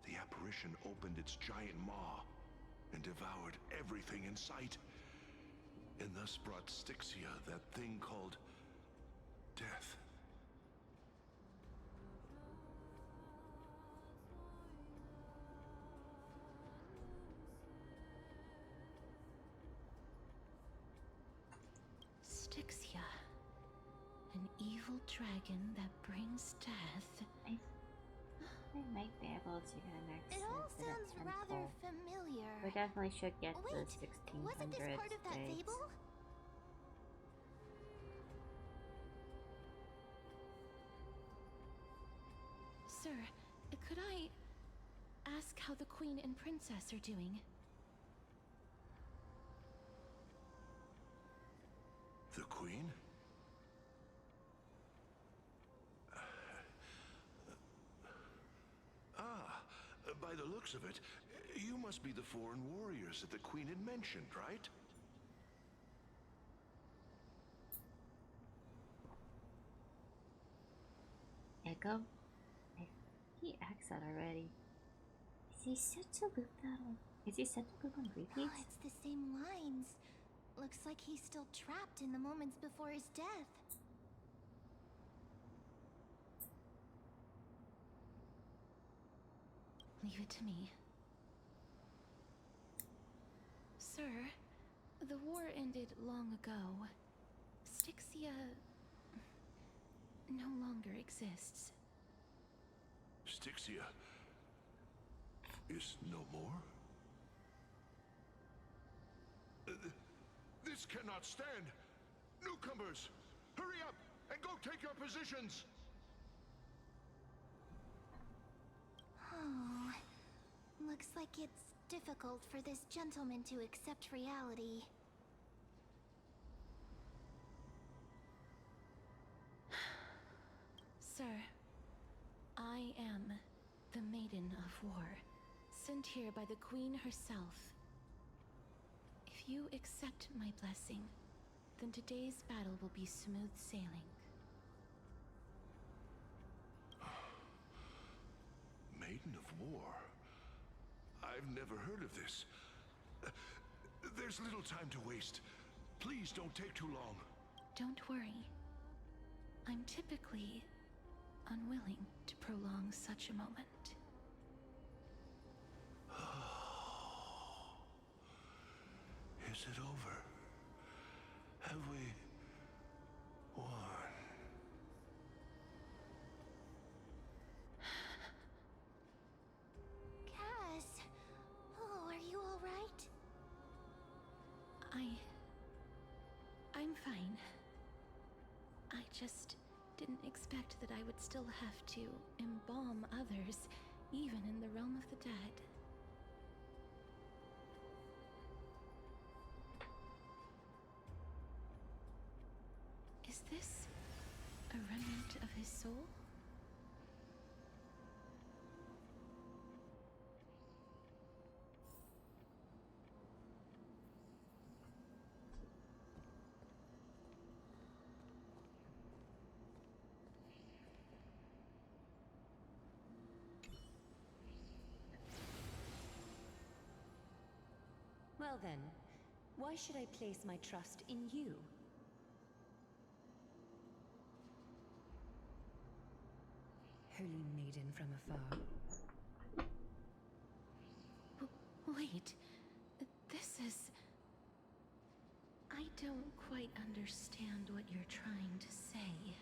The apparition opened its giant maw and devoured everything in sight, and thus brought Styxia that thing called death. Styxia. An evil dragon that brings death. I might be able to connect It all to that sounds rather temple. familiar. We definitely should get Wait, the 1600 wasn't this part of that dates. fable? Sir, could I ask how the Queen and Princess are doing? The Queen? By the looks of it, you must be the foreign warriors that the Queen had mentioned, right? welcome. He acts that already. Is he set to loop that on? Is he set to loop on repeats? Oh, it's the same lines. Looks like he's still trapped in the moments before his death. Leave it to me. Sir, the war ended long ago. Styxia no longer exists. Styxia is no more? This cannot stand! Newcomers, hurry up and go take your positions! Oh, looks like it's difficult for this gentleman to accept reality. Sir, I am the Maiden of War, sent here by the Queen herself. If you accept my blessing, then today's battle will be smooth sailing. Maiden of War? I've never heard of this. There's little time to waste. Please don't take too long. Don't worry. I'm typically unwilling to prolong such a moment. Is it over? Have we won? Cass! Oh, are you alright? I'm fine. I just didn't expect that I would still have to embalm others, even in the realm of the dead. Is this a remnant of his soul? Well then, why should I place my trust in you? Holy maiden from afar. Wait, this is... I don't quite understand what you're trying to say.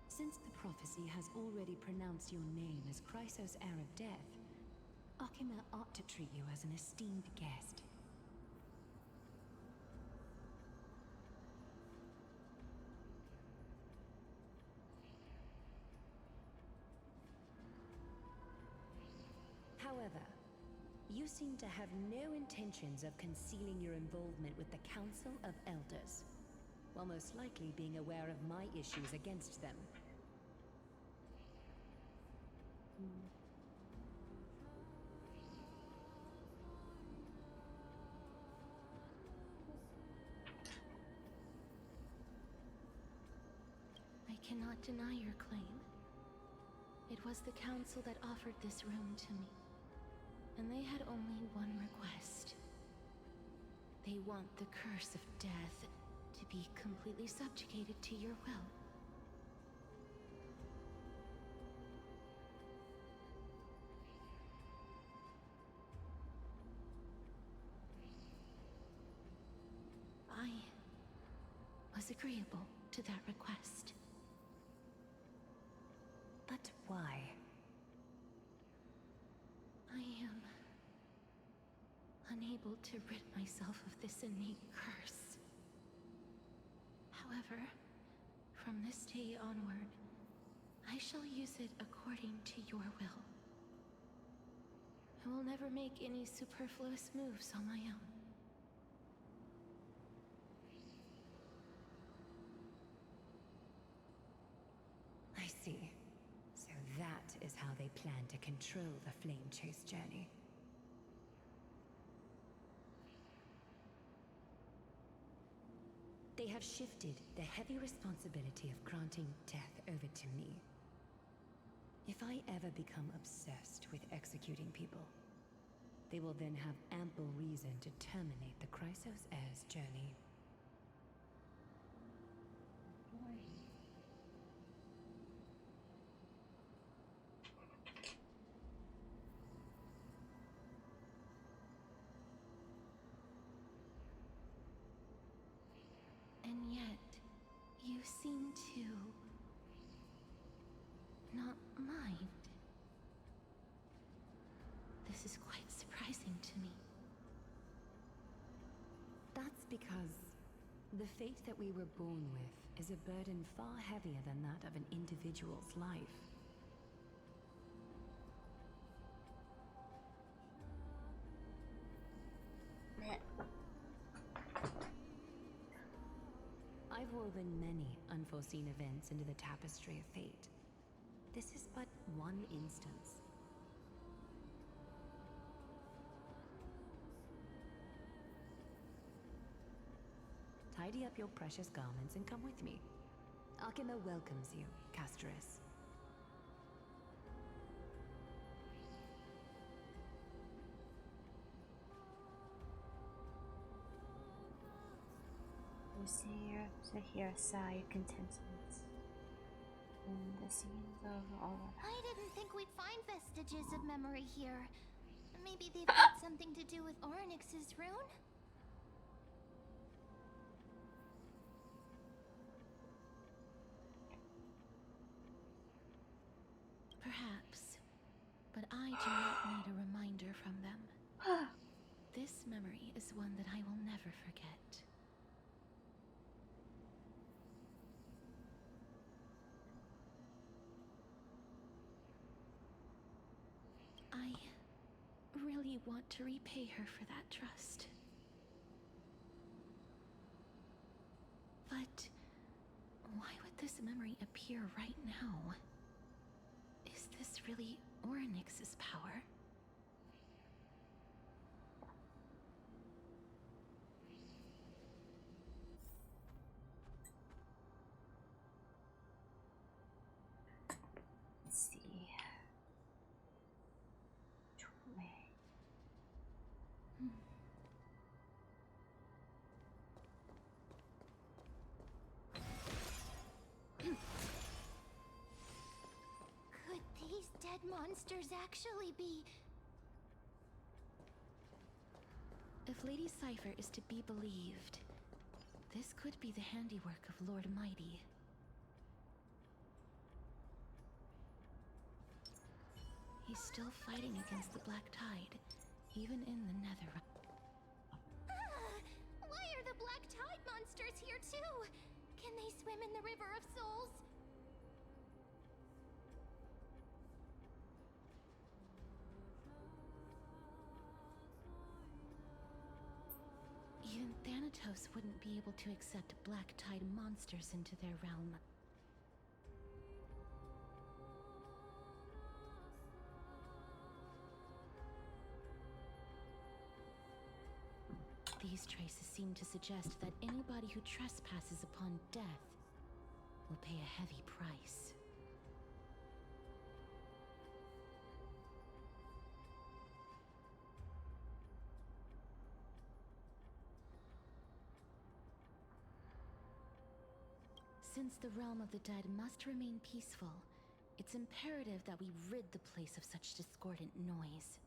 Since the prophecy has already pronounced your name as Chrysos, heir of death, Akima ought to treat you as an esteemed guest. However, you seem to have no intentions of concealing your involvement with the Council of Elders, while most likely being aware of my issues against them. I cannot deny your claim. It was the Council that offered this room to me, and they had only one request. They want the curse of death to be completely subjugated to your will. I was agreeable to that request. But why? I am unable to rid myself of this innate curse. However, from this day onward, I shall use it according to your will. I will never make any superfluous moves on my own. I see. So that is how they plan to control the Flame Chase journey. They have shifted the heavy responsibility of granting death over to me. If I ever become obsessed with executing people, they will then have ample reason to terminate the Chrysos heir's journey. And yet, you seem to not mind. This is quite surprising to me. That's because the fate that we were born with is a burden far heavier than that of an individual's life. I've woven many unforeseen events into the tapestry of fate. This is but one instance. Tidy up your precious garments and come with me. Arkema welcomes you, Casterus. To hear a sigh of contentment in the scenes of all of I didn't think we'd find vestiges of memory here. Maybe they've got something to do with Orynyx's rune? Perhaps, but I do not need a reminder from them. This memory is one that I will never forget. I really want to repay her for that trust. But why would this memory appear right now? Is this really Orynyx's power? Let's see. Could these dead monsters actually be... If Lady Cypher is to be believed, this could be the handiwork of Lord Mighty. He's still fighting against the Black Tide, even in the Nether. Why are the Black Tide monsters here too? Can they swim in the River of Souls? Even Thanatos wouldn't be able to accept Black Tide monsters into their realm. These traces seem to suggest that anybody who trespasses upon death will pay a heavy price. Since the realm of the dead must remain peaceful, it's imperative that we rid the place of such discordant noise.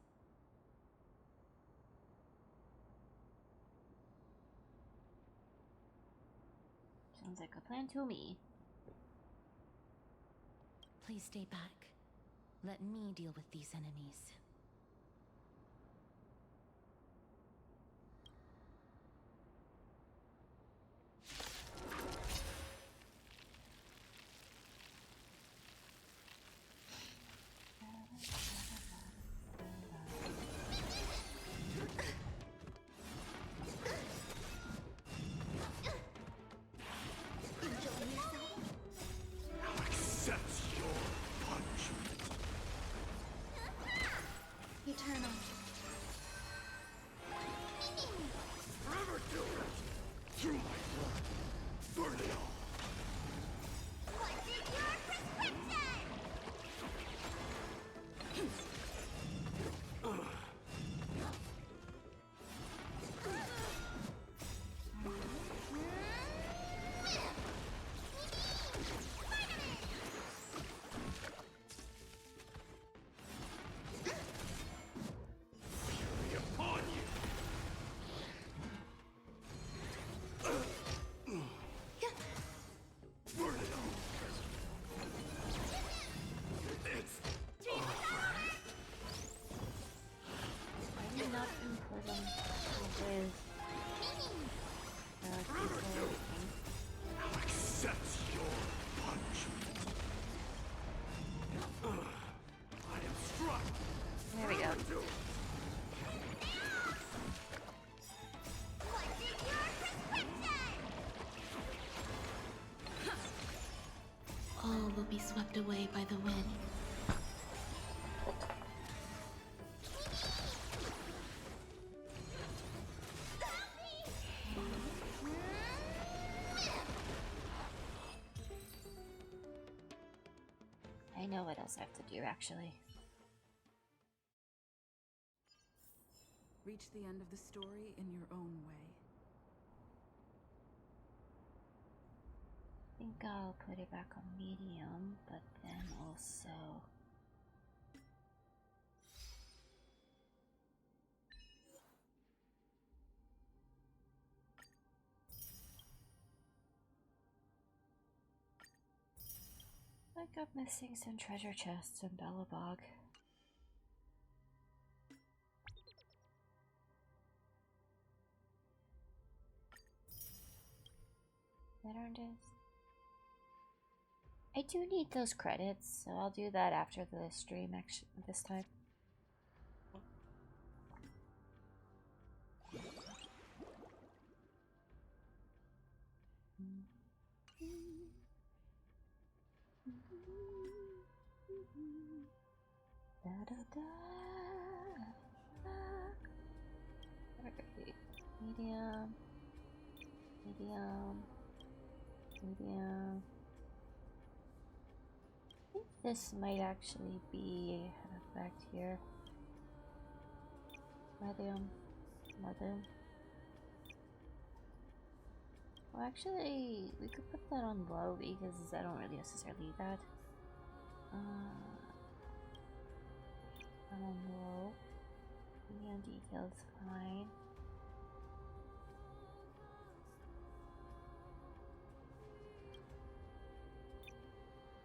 Sounds like a plan to me. Please stay back. Let me deal with these enemies. What's in your prescription? There we go. What's in your prescription? All will be swept away by the wind. I know what else I have to do, actually. Reach the end of the story in your own way. I think I'll put it back on medium, but then also... like I'm missing some treasure chests in Bellabog. I do need those credits, so I'll do that after the stream this time. Da, da, da. Medium. Medium. Medium. I think this might actually be an effect here. Medium. Medium. Well, actually, we could put that on low because I don't really necessarily need that. On low. Medium details fine.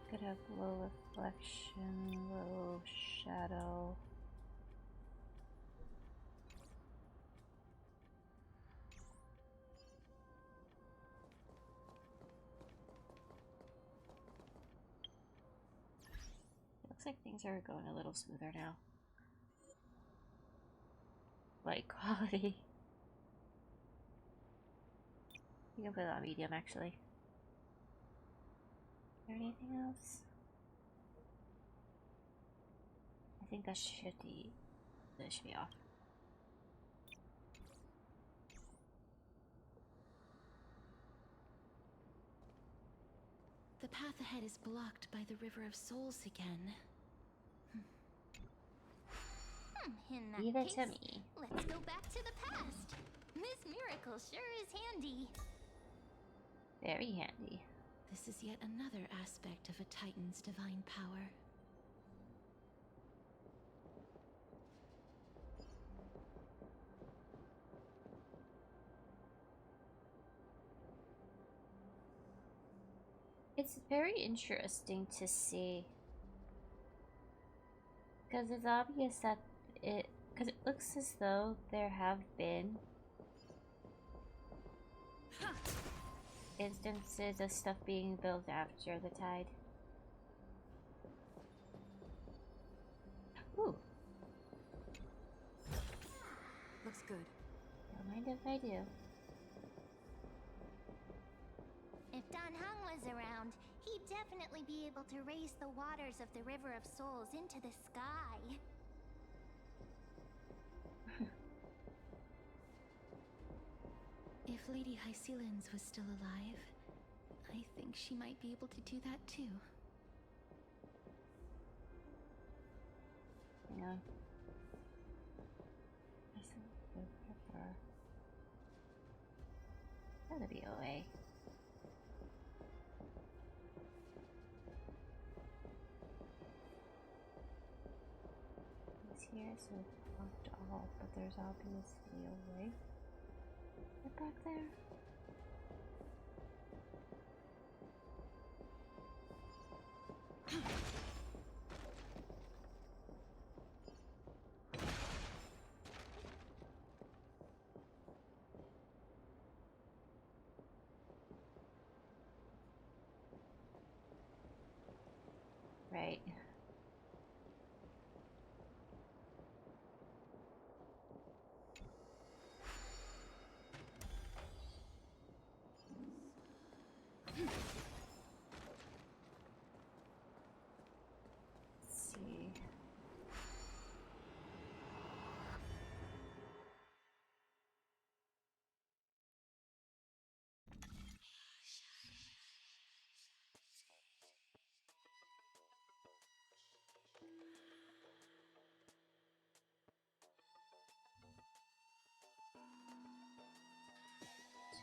Could have low reflection, low shadow. Looks like things are going a little smoother now. Light quality. You can put it on medium actually. Is there anything else? I think that should be off. The path ahead is blocked by the River of Souls again. In that Leave it case, to me. let's go back to the past. This miracle sure is handy. Very handy. This is yet another aspect of a Titan's divine power. It's very interesting to see. Because it's obvious that because it looks as though there have been instances of stuff being built after the tide. Ooh. Looks good. Don't mind if I do. If Don Hung was around, he'd definitely be able to raise the waters of the River of Souls into the sky. If Lady Hycelens was still alive, I think she might be able to do that too. Hang on. I said the pepper. Gotta be a way. He's here, so it's blocked off, but there's obviously a way. Get back there. Right. Let's see. Okay.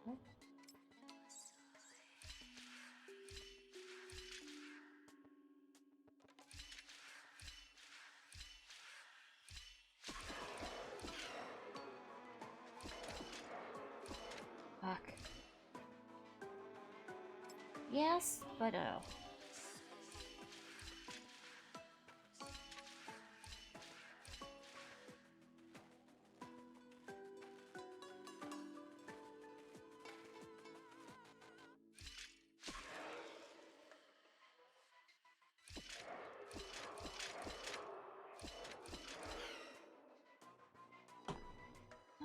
What? Fuck. Yes, but oh.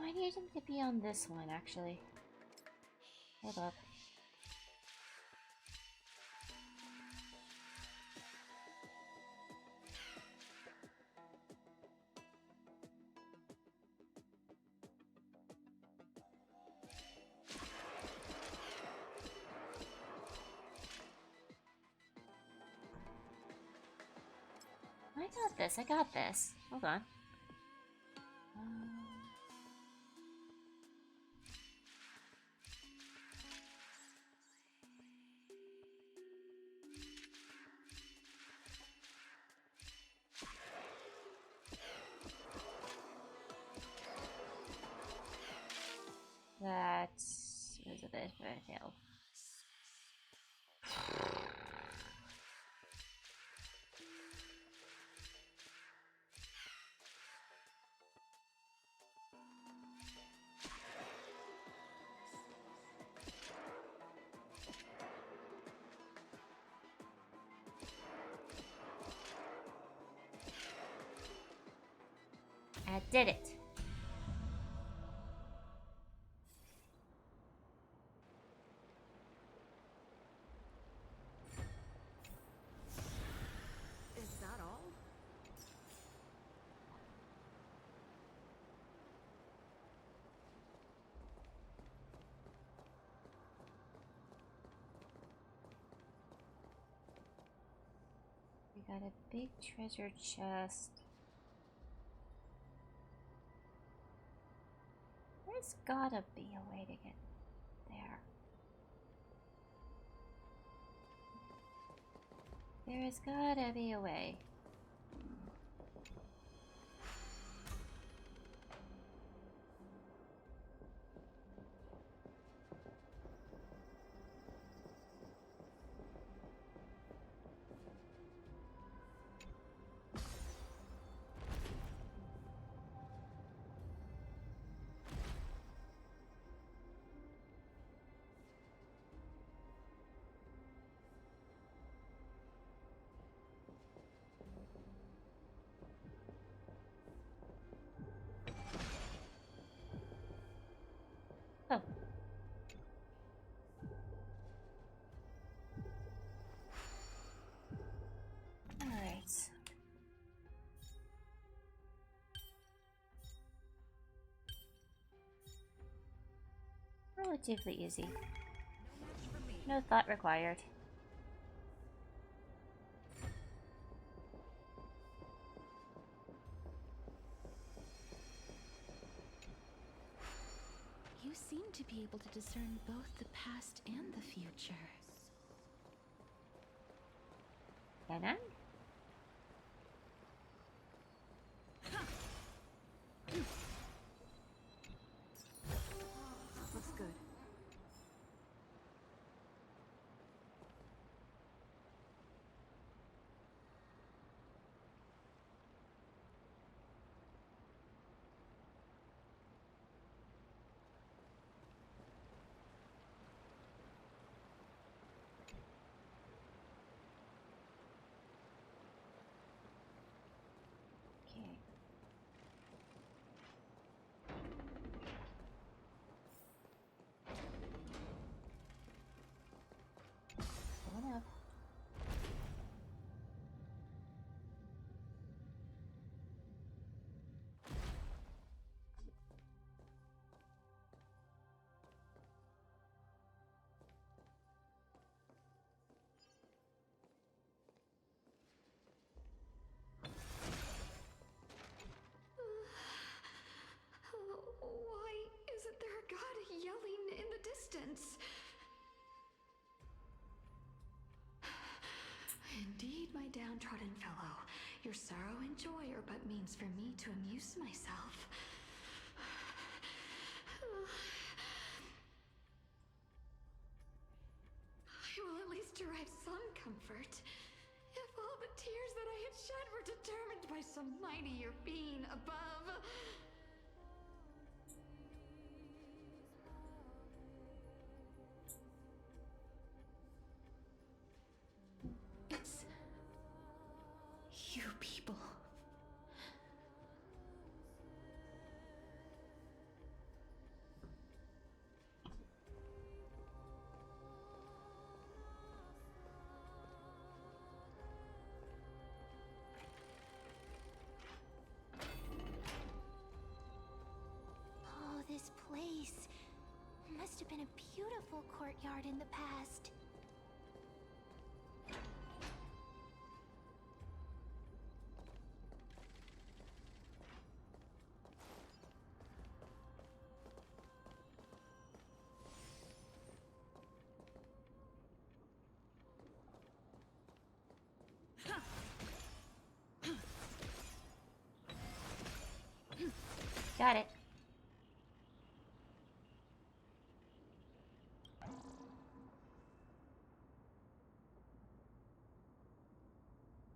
I need him to be on this one, actually. Hold up. I got this, I got this. Hold on. That was a bit of a hill. I did it. Is that all? We got a big treasure chest. There's gotta be a way to get there. There's gotta be a way. relatively easy. No thought required. You seem to be able to discern both the past and the future. Can I? Looks good. Okay. Going up. Why isn't there a god yelling in the distance? Indeed, my downtrodden fellow, your sorrow and joy are but means for me to amuse myself. I will at least derive some comfort. If all the tears that I had shed were determined by some mightier being above. It's you people. Oh, this place must have been a beautiful courtyard in the past. Got it.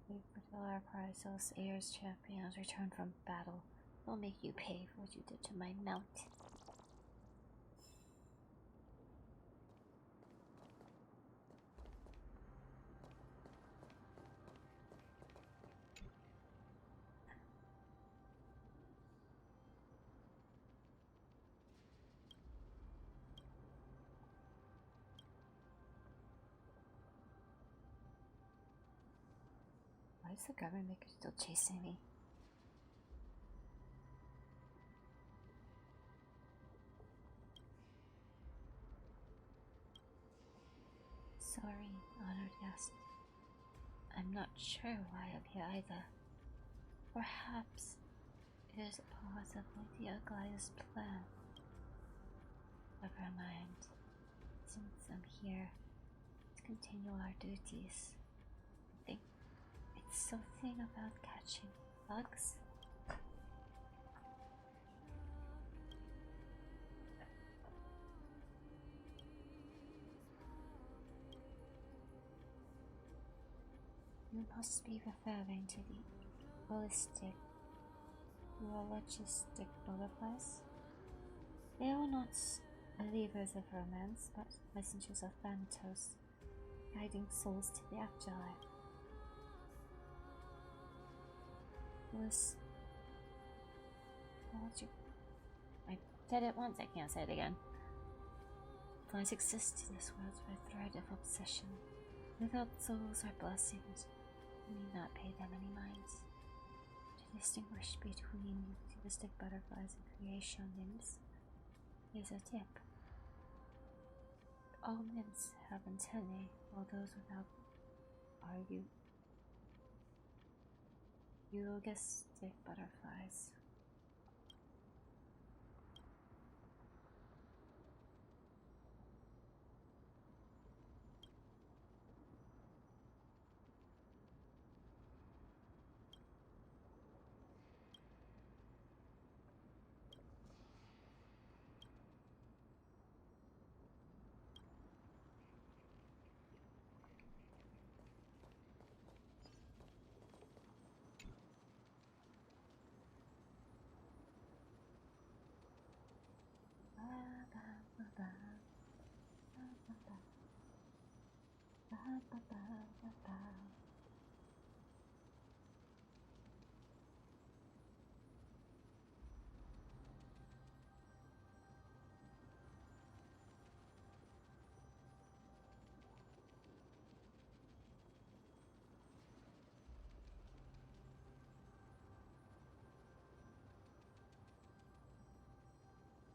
Wait for our prize, those heirs champions return from battle. They'll make you pay for what you did to my mount. Why is the garment maker still chasing me? Sorry, honored guest. I'm not sure why I'm here either. Perhaps it is part of Lady Aglaya's plan. Never mind. Since I'm here to continue our duties, I think it's something about catching bugs. You must be referring to the urologistic butterflies. They are not believers of romance, but messengers of Thanatos, guiding souls to the afterlife. I said it once, I can't say it again. Flies exist in this world by a thread of obsession. Without souls or blessings, we need not pay them any mind. To distinguish between utilistic butterflies and creation nymphs, here's a tip. omens have antennae, while those without are eulogistic butterflies.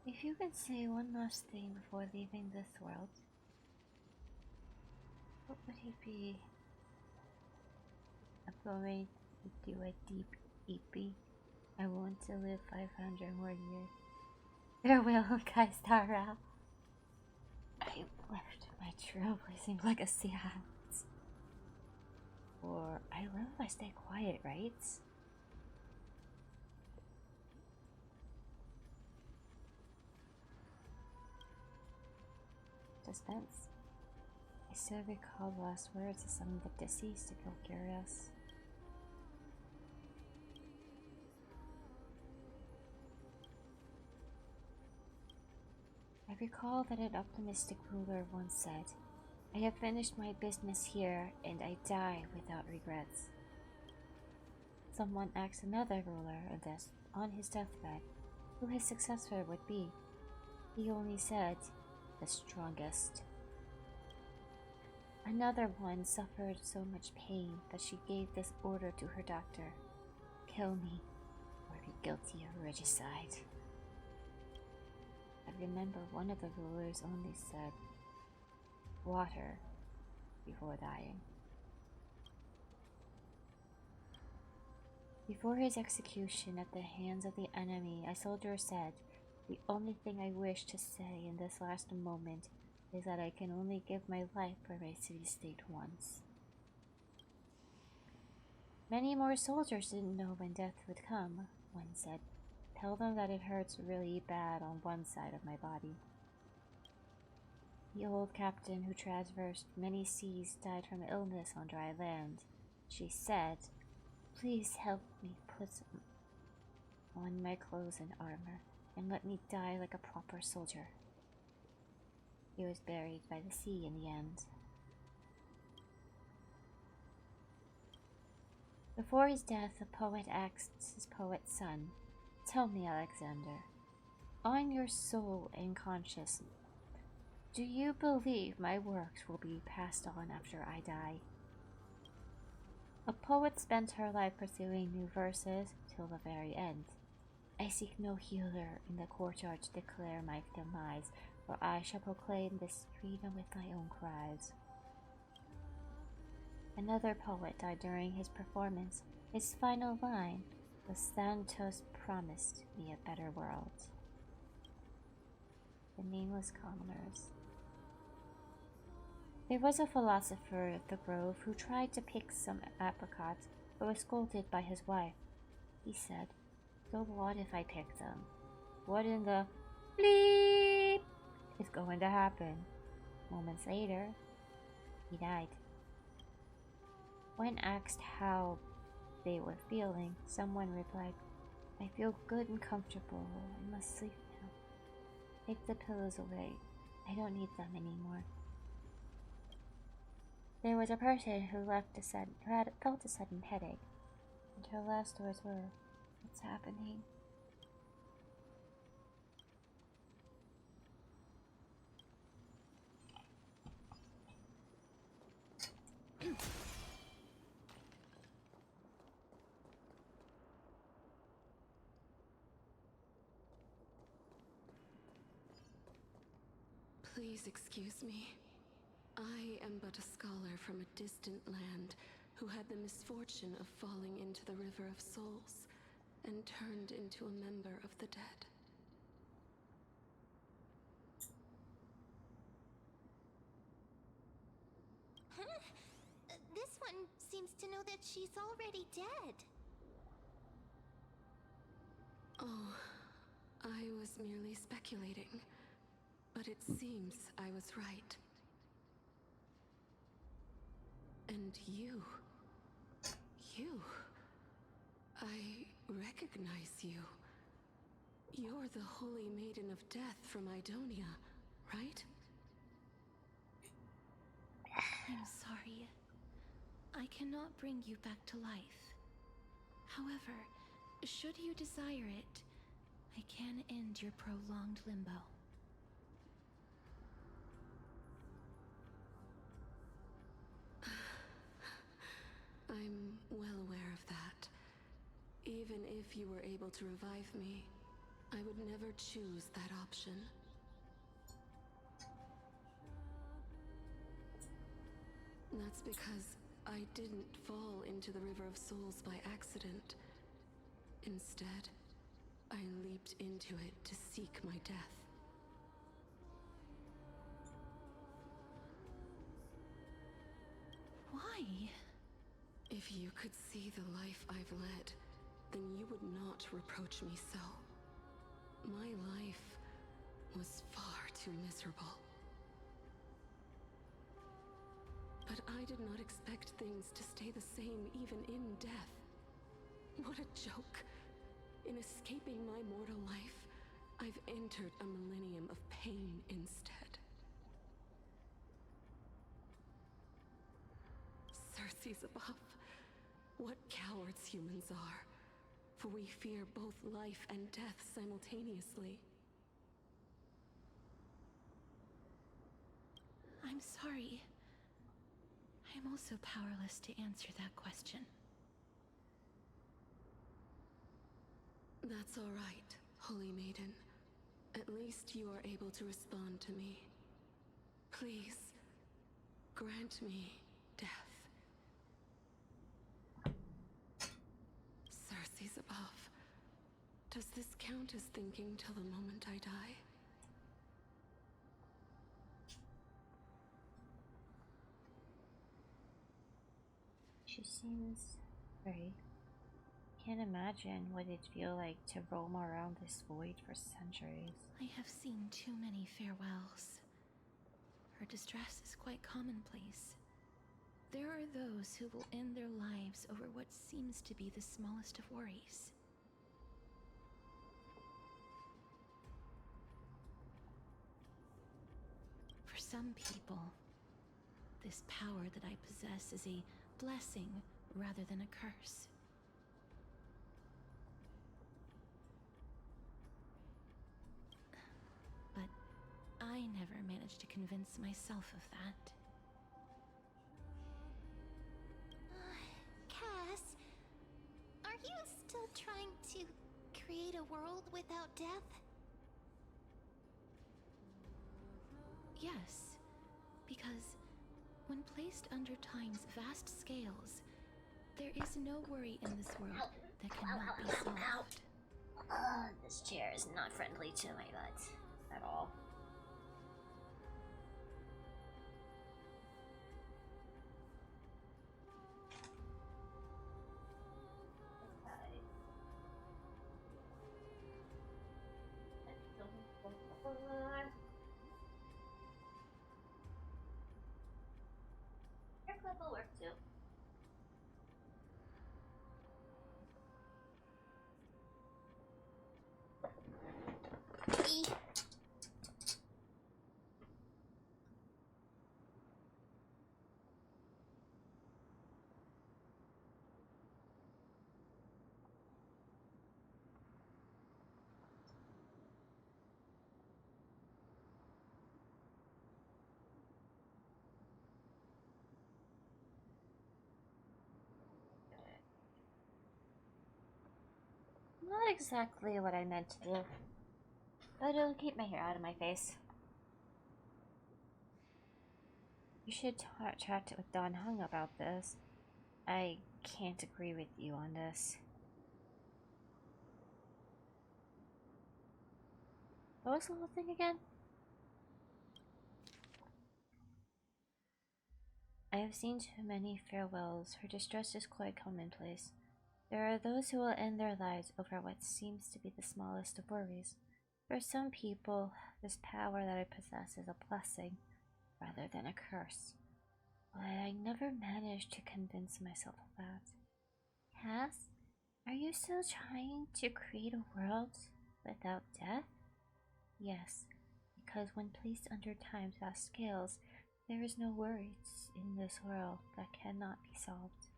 If you could say one last thing before leaving this world, what would it be? I'm going to do a deep EP. I want to live 500 more years. Farewell, Honkai Star out. I left my trailblazing legacy hands. Or I live if I stay quiet, right? Suspense. I still recall the last words of some of the deceased to feel curious. I recall that an optimistic ruler once said, "I have finished my business here and I die without regrets." Someone asked another ruler of this on his deathbed who his successor would be. He only said, "The strongest." Another one suffered so much pain that she gave this order to her doctor: "Kill me, or be guilty of regicide." I remember one of the rulers only said, "Water," before dying. Before his execution at the hands of the enemy, a soldier said, "The only thing I wish to say in this last moment is that I can only give my life for my city-state once." Many more soldiers didn't know when death would come, one said. "Tell them that it hurts really bad on one side of my body." The old captain who traversed many seas died from illness on dry land. She said, "Please help me put on my clothes and armor, and let me die like a proper soldier." He was buried by the sea in the end. Before his death, the poet asked his poet son, "Tell me, Alexander, on your soul and conscience, do you believe my works will be passed on after I die?" A poet spent her life pursuing new verses till the very end. "I seek no healer in the courtyard to declare my demise, for I shall proclaim this freedom with my own cries." Another poet died during his performance. His final line was, "Santos promised me a better world." The nameless commoners. There was a philosopher of the grove who tried to pick some apricots, but was scolded by his wife. He said, "So what if I pick them? What in the bleep is going to happen?" Moments later, he died. When asked how they were feeling, someone replied, "I feel good and comfortable. I must sleep now. Take the pillows away. I don't need them anymore." There was a person who felt a sudden headache, and her last words were, "What's happening?" Please excuse me. I am but a scholar from a distant land who had the misfortune of falling into the River of Souls and turned into a member of the dead. Huh? This one seems to know that she's already dead. Oh, I was merely speculating, but it seems I was right. And you... I recognize you. You're the Holy Maiden of Death from Idonia, right? I'm sorry. I cannot bring you back to life. However, should you desire it, I can end your prolonged limbo. I'm well aware of that. Even if you were able to revive me, I would never choose that option. That's because I didn't fall into the River of Souls by accident. Instead, I leaped into it to seek my death. Why? If you could see the life I've led, then you would not reproach me so. My life was far too miserable. But I did not expect things to stay the same even in death. What a joke. In escaping my mortal life, I've entered a millennium of pain instead. Circe's above. What cowards humans are. For we fear both life and death simultaneously. I'm sorry. I'm also powerless to answer that question. That's all right, Holy Maiden. At least you are able to respond to me. Please, grant me death. Circe's above. Does this count as thinking till the moment I die? She seems very... Can't imagine what it'd feel like to roam around this void for centuries. I have seen too many farewells. Her distress is quite commonplace. There are those who will end their lives over what seems to be the smallest of worries. For some people, this power that I possess is a blessing rather than a curse. But I never managed to convince myself of that. Cass, are you still trying to create a world without death? Yes, because when placed under time's vast scales, there is no worry in this world that cannot be solved. This chair is not friendly to my butt at all. Your clip will work too. Not exactly what I meant to do, but it'll keep my hair out of my face. You should chat with Don Hung about this. I can't agree with you on this. What was the whole thing again? I have seen too many farewells. Her distress is quite commonplace. There are those who will end their lives over what seems to be the smallest of worries. For some people, this power that I possess is a blessing rather than a curse. But I never managed to convince myself of that. Cass, are you still trying to create a world without death? Yes, because when placed under time's vast scales, there is no worries in this world that cannot be solved.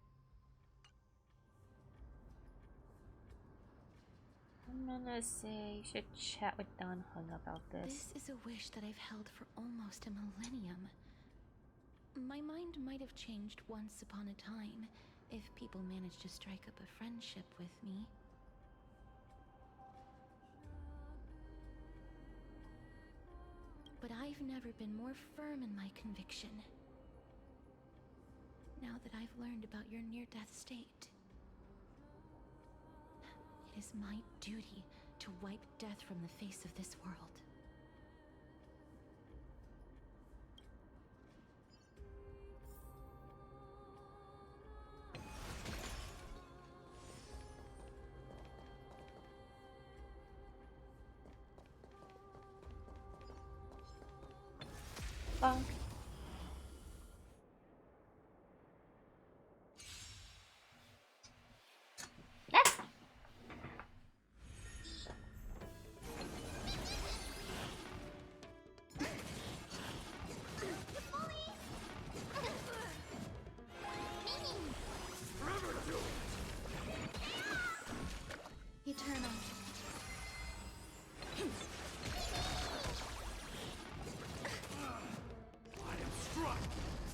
I'm gonna say you should chat with Don Hung about this. This is a wish that I've held for almost a millennium. My mind might have changed once upon a time if people managed to strike up a friendship with me. But I've never been more firm in my conviction. Now that I've learned about your near-death state, it is my duty to wipe death from the face of this world. Bonk. Eternal. I am struck!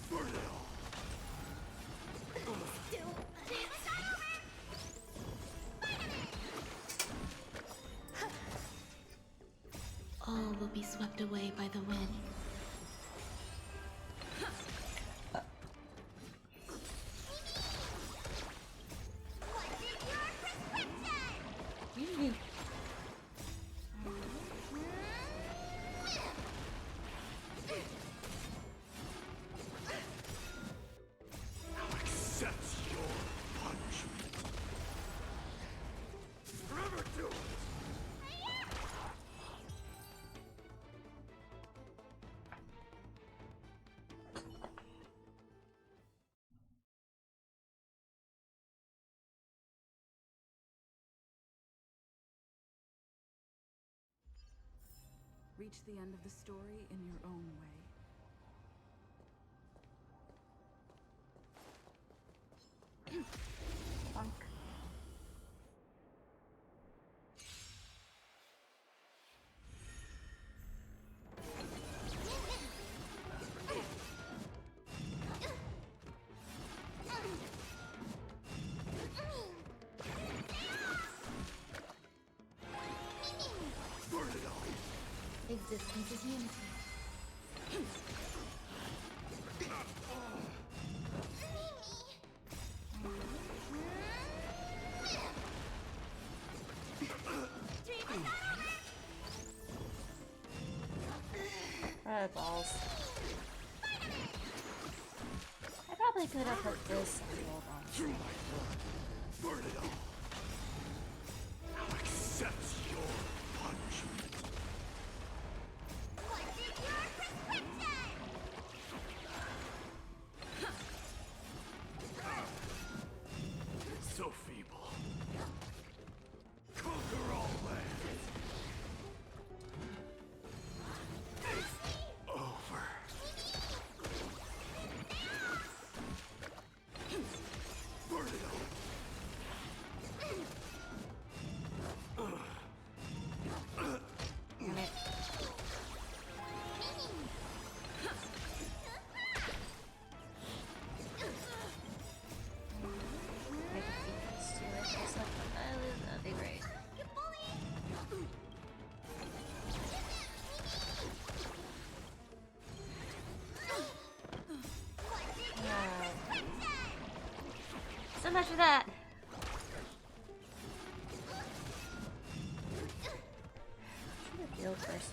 Burn it all! All will be swept away by the wind. Reach the end of the story in your own way. Bonk. Existence is unity. Balls. I probably could have put this on the old one. Through my blood, burn it all! Now accept your punishment! What's in your prescription? So feeble. Conquer all lands! Over. Burn it all! much for that. Should have healed first.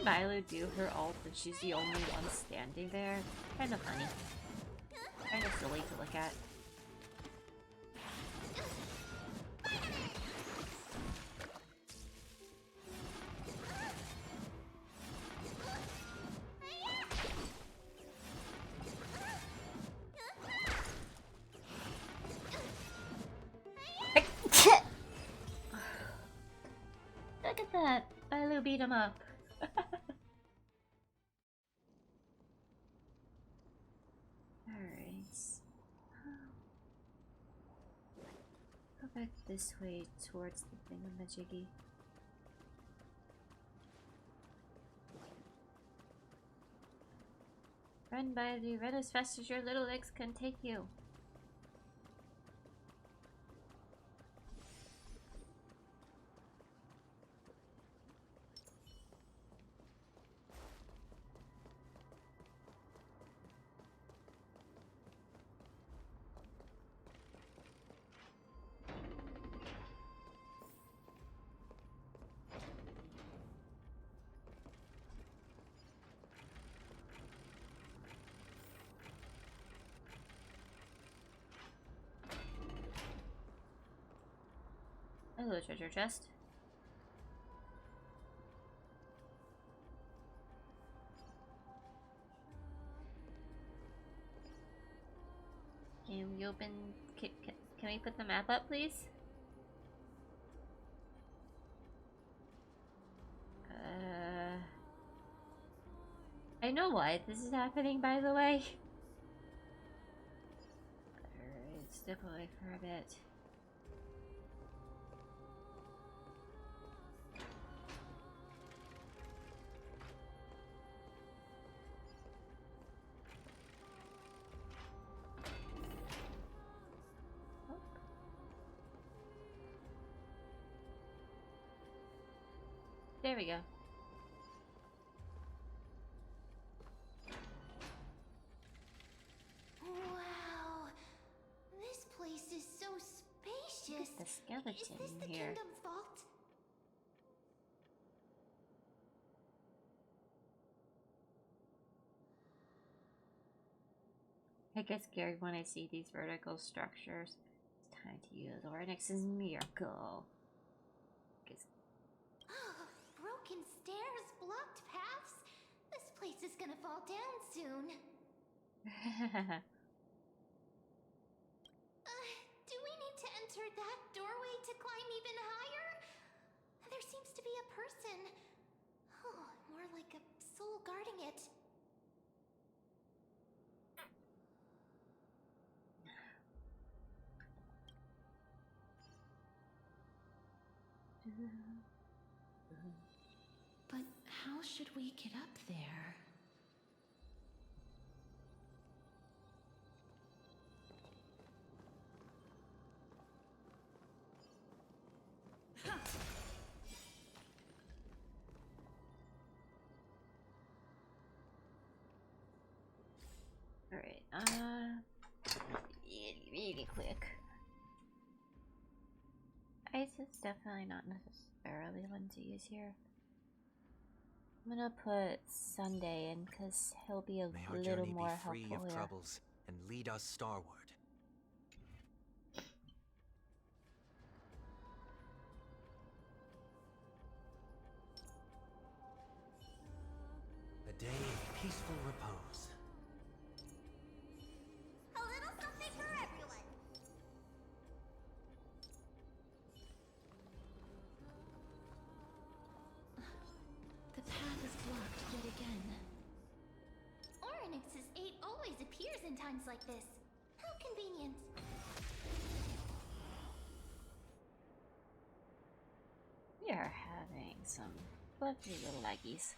Milo do her ult and she's the only one standing there. Kind of funny. Kind of silly to look at. Look at that! Milo beat him up. Back this way towards the thingamajiggy. Run, Biley, run as fast as your little legs can take you. Hello, treasure chest. Can we open... Can we put the map up, please? I know why this is happening, by the way. Alright, step away for a bit. There we go. Wow, this place is so spacious. Look at the skeleton is this the here. kingdom's vault? I get scared when I see these vertical structures. It's time to use Ornyx's miracle. Broken stairs, blocked paths. This place is gonna fall down soon. Do we need to enter that doorway to climb even higher? There seems to be a person. Oh, more like a soul guarding it. But how should we get up there? Alright, really quick. Ice is definitely not necessarily one to use here. I'm gonna put Sunday in because he'll be a little more helpful May our journey be free of here. troubles and lead us starward. A day of peaceful repose. A little something for everyone. The path is blocked yet again. Ornyx's 8 always appears in times like this. How convenient. We are having some lovely little laggies.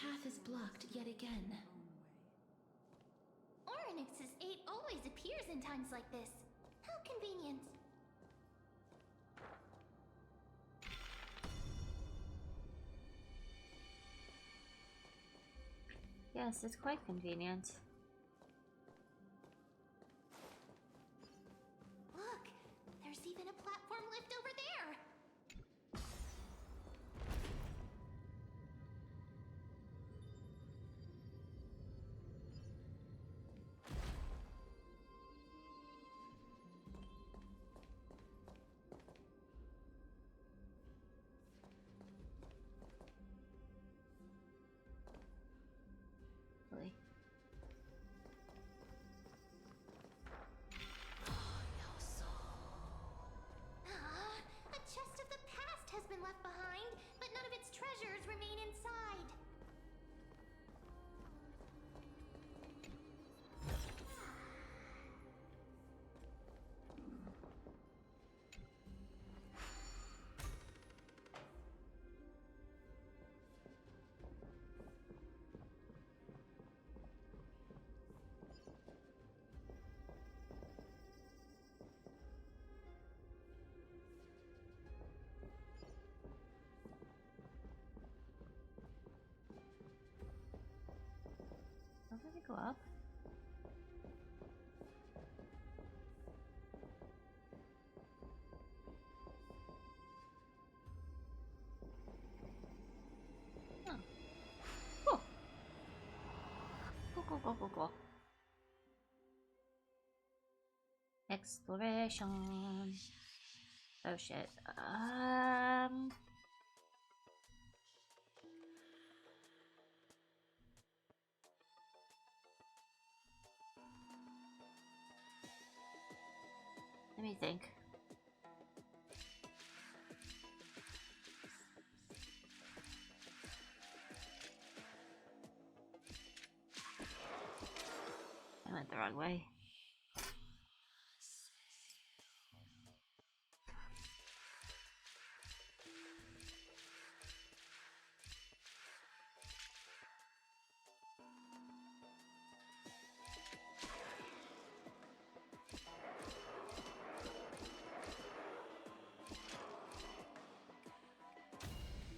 path is blocked yet again. Oryx's 8 always appears in times like this. How convenient. Yes, it's quite convenient. Look, there's even a platform lift over there. Really. A chest of the past has been left behind, but none of its treasures remain inside. How did it go up? Huh. Cool. Cool. Exploration. Oh shit. Let me think. I went the wrong way.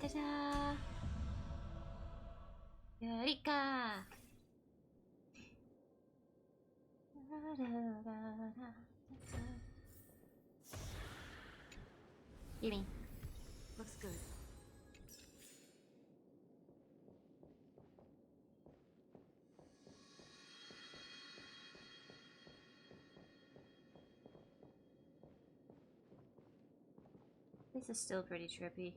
Ta-da! Eureka! Gimme. Looks good. This is still pretty trippy.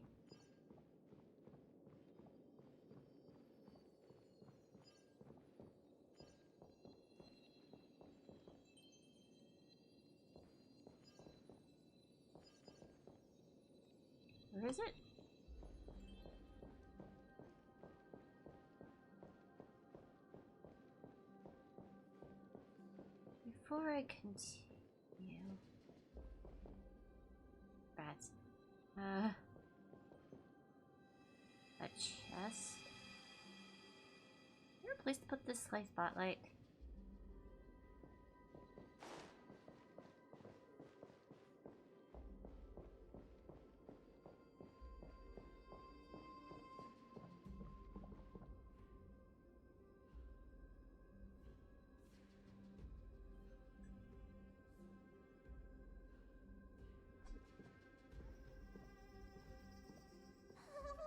Where is it? Before I continue... Rats. A chest? Is there a place to put this light spotlight?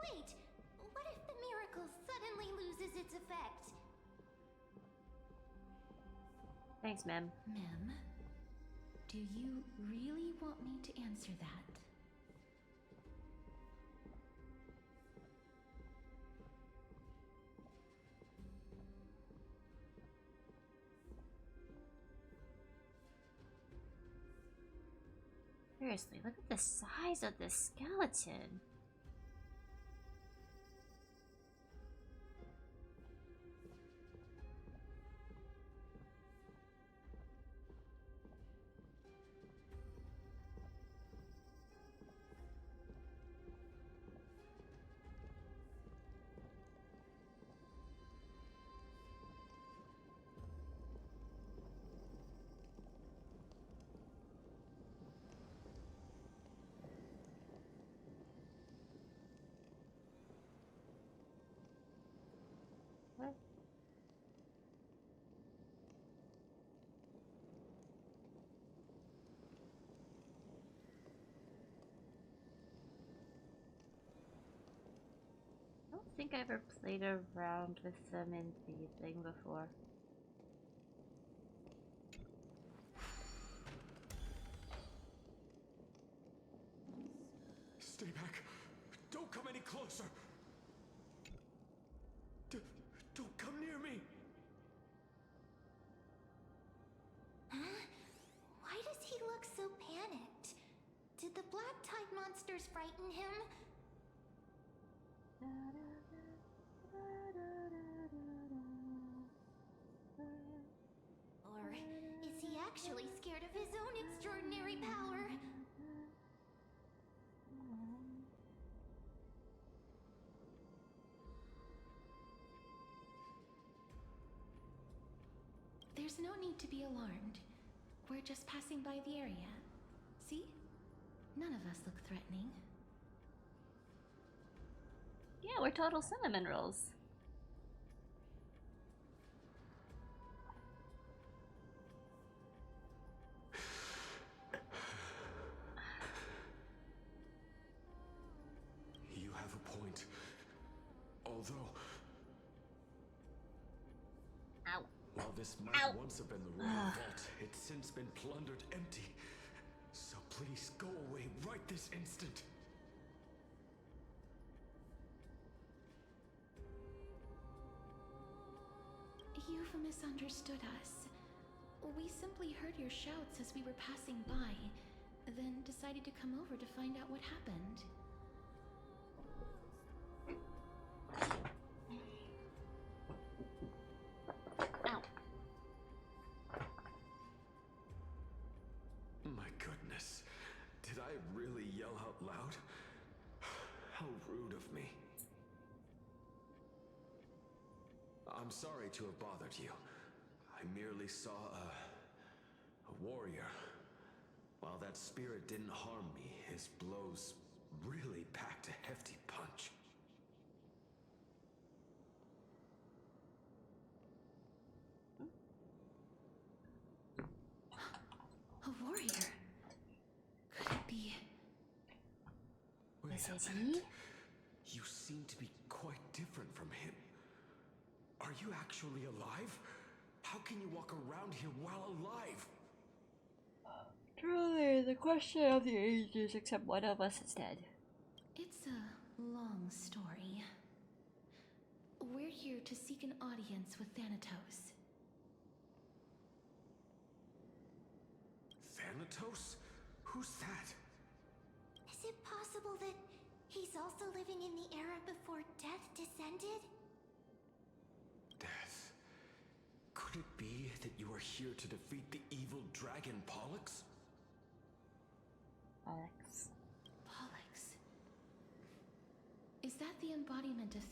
Wait, what if the miracle suddenly loses its effect? Thanks, Mem. Mem, do you really want me to answer that? Seriously, look at the size of this skeleton. think I ever played around with them in the thing before. Stay back. Don't come any closer. Don't come near me. Huh? Why does he look so panicked? Did the black tide monsters frighten him? Or is he actually scared of his own extraordinary power? There's no need to be alarmed. We're just passing by the area. See? None of us look threatening. Yeah, we're total cinnamon rolls. You have a point. Although... Ow. While this might once have been the royal vault, it's since been plundered empty. So please go away right this instant. You've misunderstood us. We simply heard your shouts as we were passing by, then decided to come over to find out what happened. Ow. My goodness. Did I really yell out loud? How rude of me. I'm sorry to have bothered you. I merely saw a warrior. While that spirit didn't harm me, his blows really packed a hefty punch. A warrior? Could it be? Wait Is a it minute. You seem to be quite different from him. Are you actually alive? How can you walk around here while alive? Truly, the question of the ages, except one of us is dead. It's a long story. We're here to seek an audience with Thanatos. Thanatos? Who's that? Is it possible that he's also living in the era before death descended? Death. Could it be that you are here to defeat the evil dragon Pollux? Alex. Pollux. Is that the embodiment of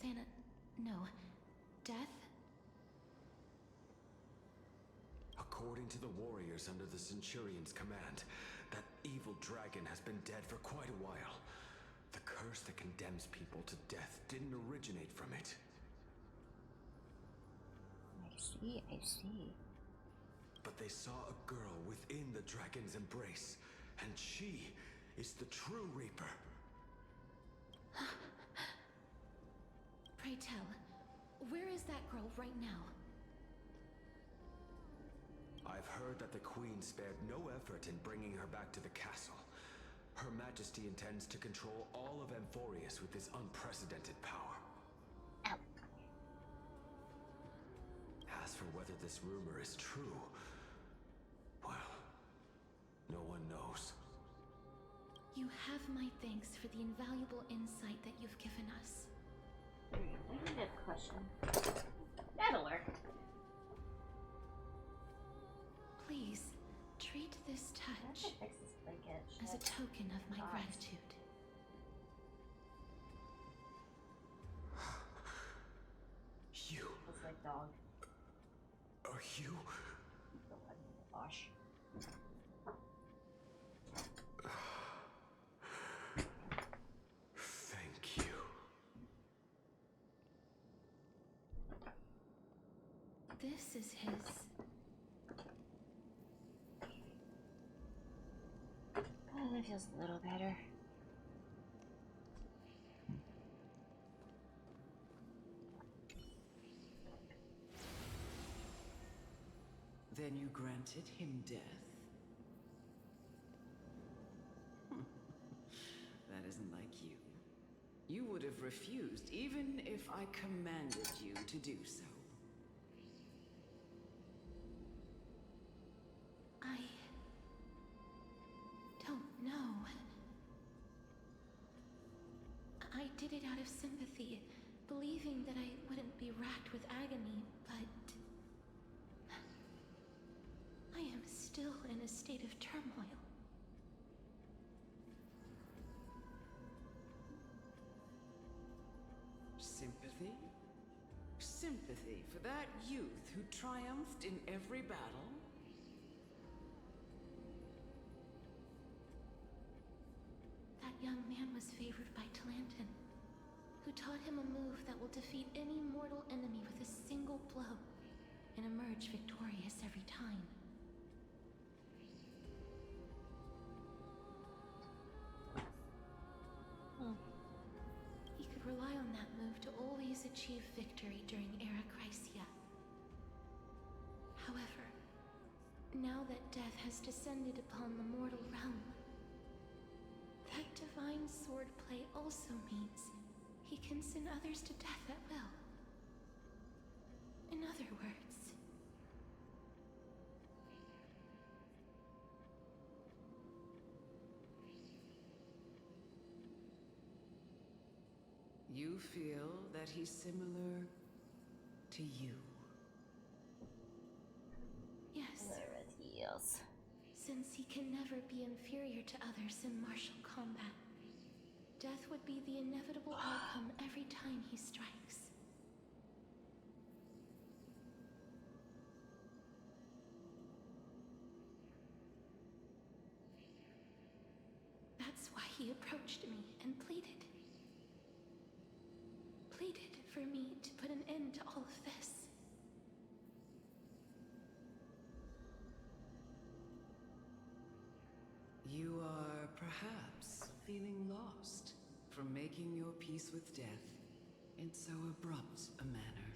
No. Death? According to the warriors under the Centurion's command, that evil dragon has been dead for quite a while. The curse that condemns people to death didn't originate from it. I see. But they saw a girl within the dragon's embrace, and she is the true Reaper. Pray tell, where is that girl right now? I've heard that the Queen spared no effort in bringing her back to the castle. Her Majesty intends to control all of Amphorius with this unprecedented power. Ow. As for whether this rumor is true, well, no one knows. You have my thanks for the invaluable insight that you've given us. I need a question. That'll work. Please, treat this touch Fix this blanket. as a token of my gratitude. You. Looks like dog. Are you? Gosh. Thank you. This is his... Oh, that feels a little better. Then you granted him death? That isn't like you. You would have refused even if I commanded you to do so. I don't know. I did it out of sympathy, believing that I wouldn't be racked with agony, but I am still in a state of turmoil. Sympathy? Sympathy for that youth who triumphed in every battle? That young man was favored by Talantin, who taught him a move that will defeat any mortal enemy with a single blow and emerge victorious every time. He could rely on that move to always achieve victory during Era Chrysia. However, now that death has descended upon the mortal realm, that divine swordplay also means he can send others to death at will. In other words, you feel that he's similar to you? yes. Yes. Since he can never be inferior to others in martial combat, death would be the inevitable outcome every time he strikes. That's why he approached me and pleaded. Pleaded for me to put an end to all of this. You are perhaps feeling lost from making your peace with death in so abrupt a manner.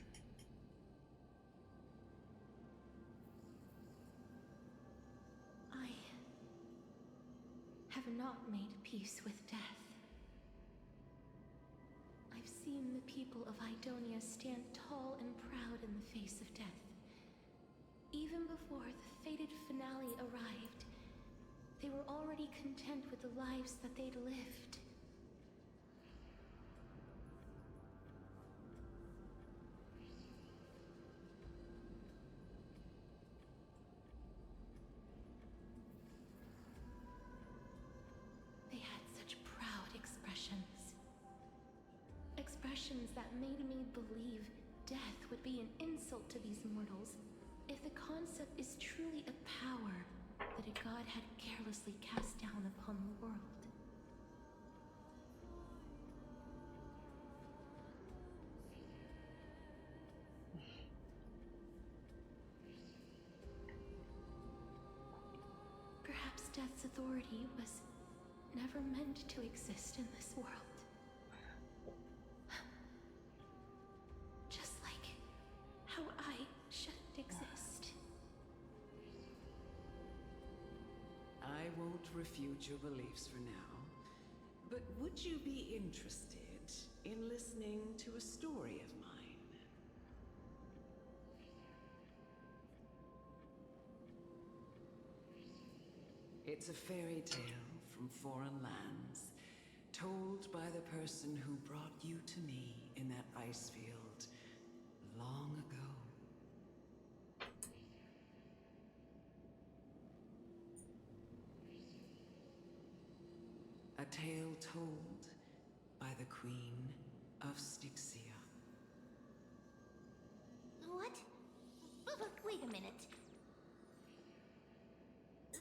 I have not made peace with death. I've seen the people of Idonia stand tall and proud in the face of death. Even before the fated finale arrived, they were already content with the lives that they'd lived. They had such proud expressions. Expressions that made me believe death would be an insult to these mortals if the concept is truly a power that a god had carelessly cast down upon the world. Perhaps death's authority was never meant to exist in this world. Just like how I shouldn't exist. I won't refute your beliefs for now, but would you be interested in listening to a story of mine? It's a fairy tale from foreign lands, told by the person who brought you to me in that ice field long ago. A tale told by the Queen of Styxia. What? Wait a minute.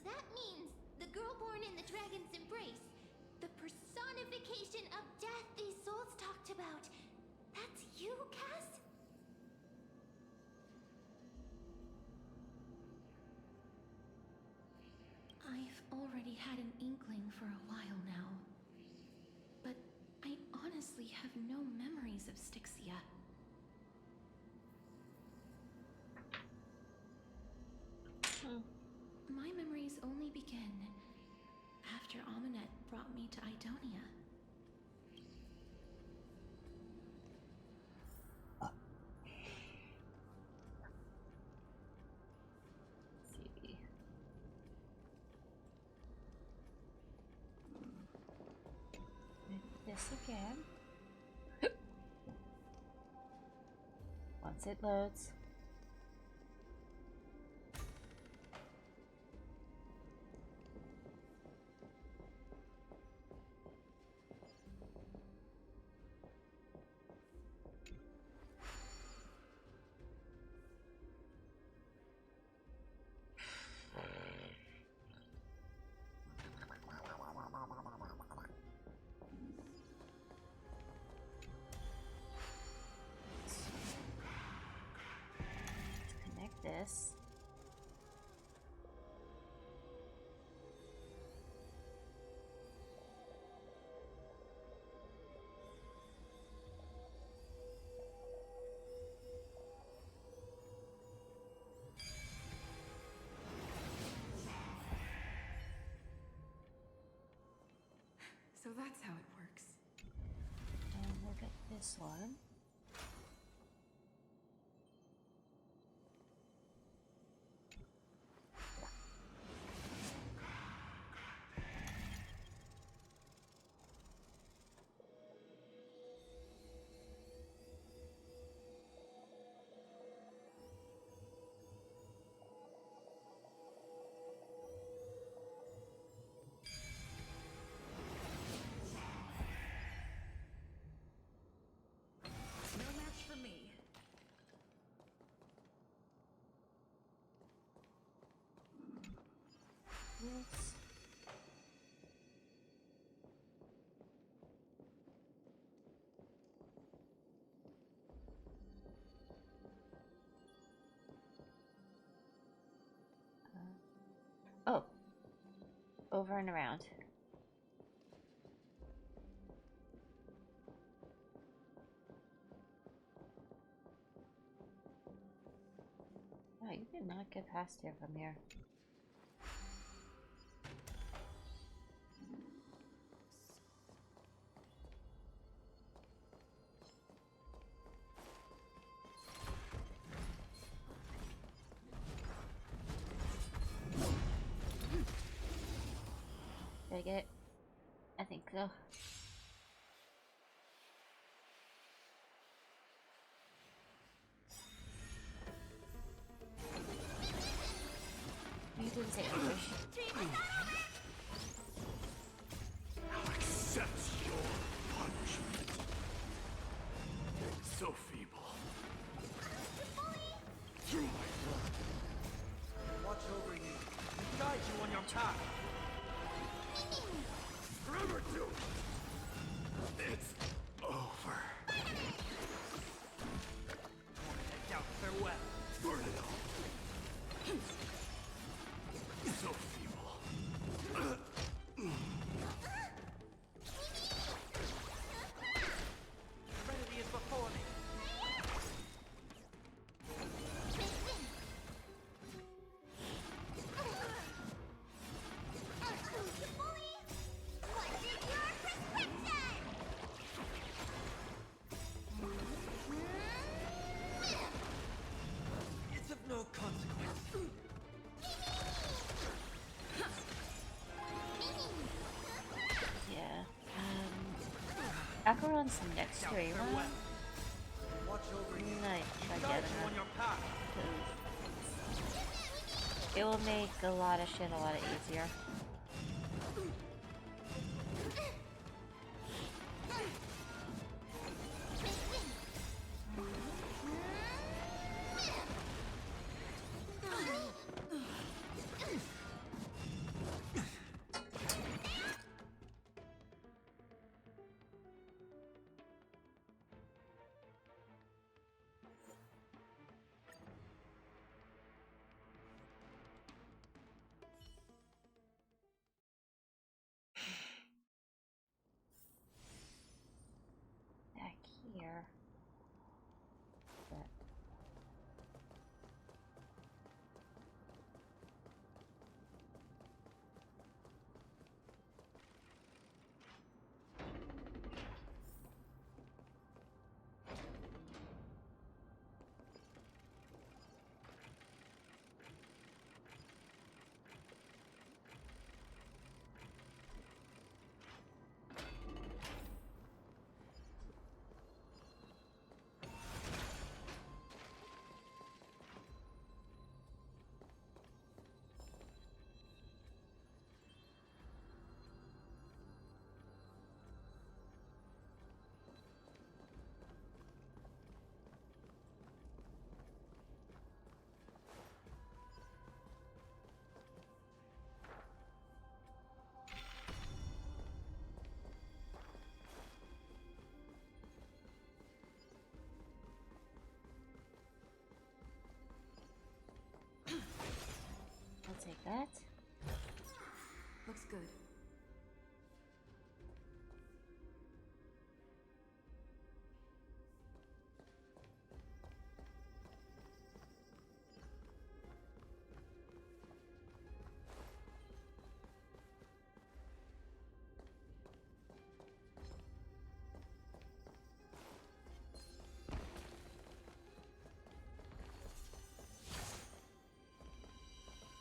That means the girl born in the dragon's embrace, the personification of death these souls talked about. That's you, Cass? I've already had an inkling for a while now, but I honestly have no memories of Styxia. only begin after Aminet brought me to Idonia. See. This again. Once it loads. This. So that's how it works. And we'll get this one. Yes. Oh, over and around. Oh, you did not get past here from here. Did I get it? I think so. You didn't say English. I'll accept your punishment. So feeble. Through my blood. Watch over you. Guide you on your path. Forever do. It's over. Head out, farewell. Burn it all. So feeble. Serenity is before me. It's of no consequence. Yeah. Acheron's next stream. Watch over you. Night. Try Guide getting you on her. your path. It will make a lot of shit a lot easier.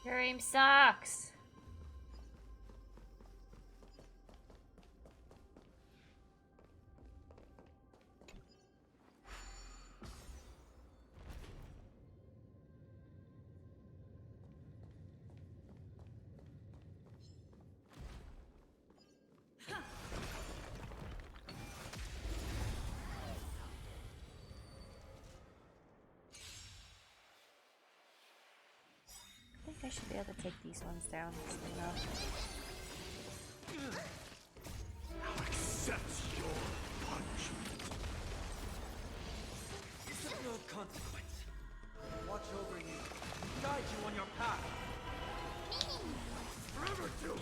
Your aim sucks. I should be able to take these ones down. Now accept your punishment. It's of no consequence. Watch over you. Guide you on your path. Forever do.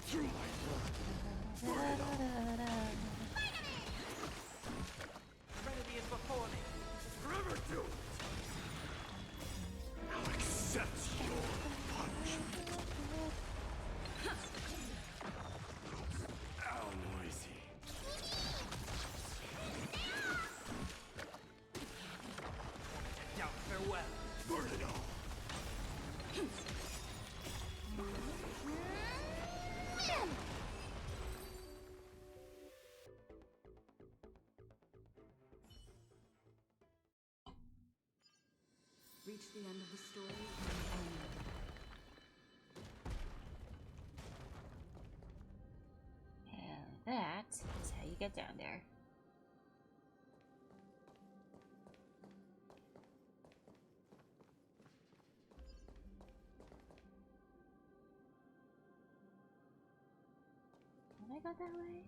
Through my blood. Burn it all. Serenity is before me. Forever do. Now accept your punishment. Ow, noisy. Now farewell. Burn it all. Reach the end of the story and that is how you get down there. Can I go that way?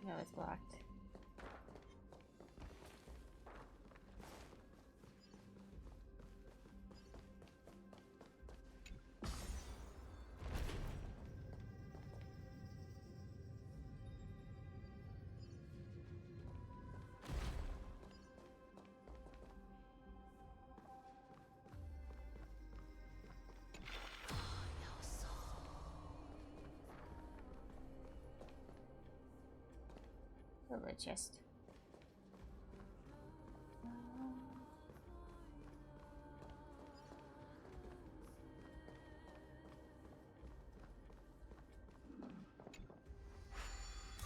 No, it's blocked. The chest.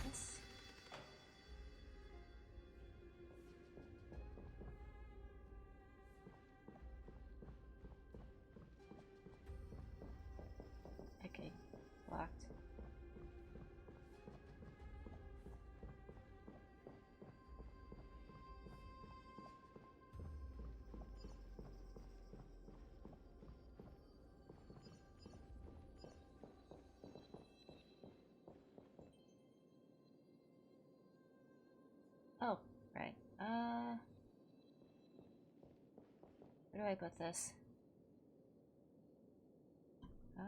Yes. Okay, locked. Oh, right. Where do I put this? No.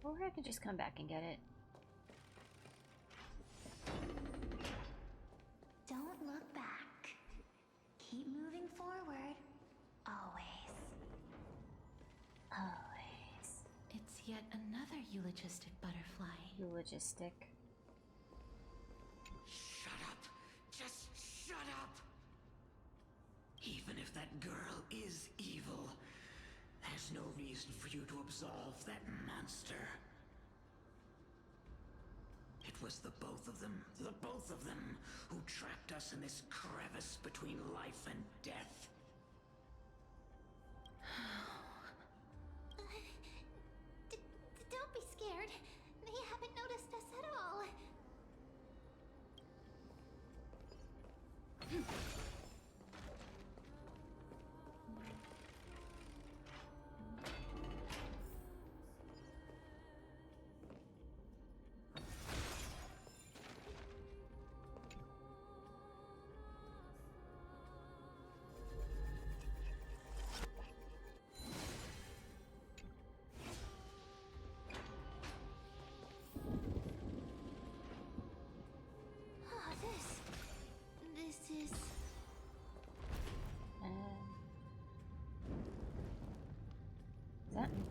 Or I could just come back and get it. Don't look back. Keep moving forward. Always. Always. It's yet another eulogistic butterfly. Eulogistic. Shut up. Just shut up. Even if that girl is evil, there's no reason for you to absolve that monster. It was the both of them, who trapped us in this crevice between life and death. Don't be scared. They haven't hunting.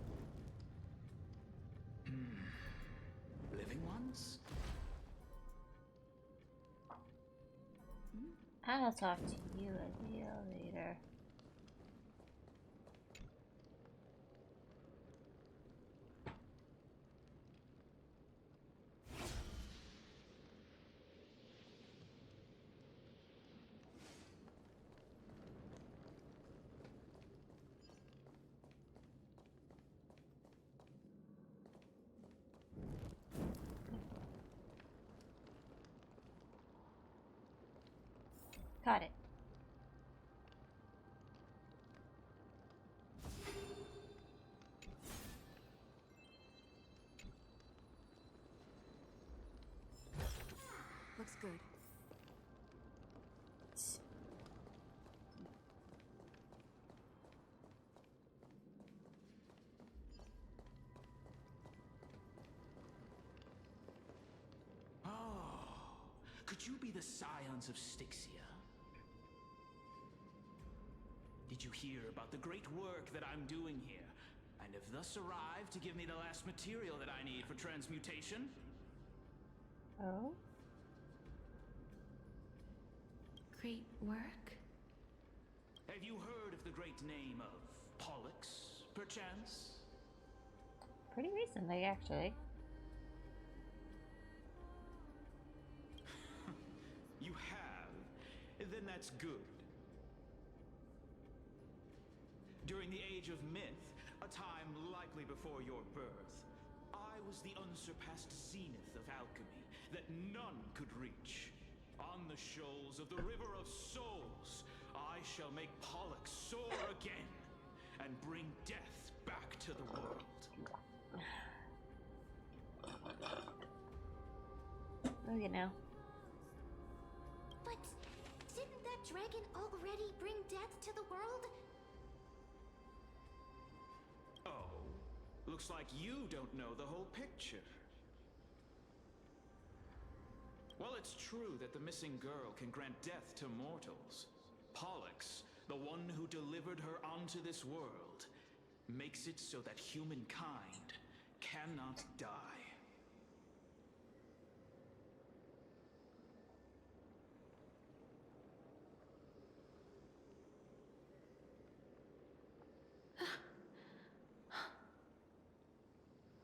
Living ones? I'll talk to you a little later. Got it. Looks good. Oh, could you be the scions of Styxia? Did you hear about the great work that I'm doing here? And have thus arrived to give me the last material that I need for transmutation? Oh? Great work? Have you heard of the great name of Pollux, perchance? Pretty recently, actually. You have? Then that's good. During the Age of Myth, a time likely before your birth, I was the unsurpassed zenith of alchemy that none could reach. On the shoals of the River of Souls, I shall make Pollux soar again and bring death back to the world. Oh, you know. But didn't that dragon already bring death to the world? Oh, looks like you don't know the whole picture. Well, it's true that the missing girl can grant death to mortals. Pollux, the one who delivered her onto this world, makes it so that humankind cannot die.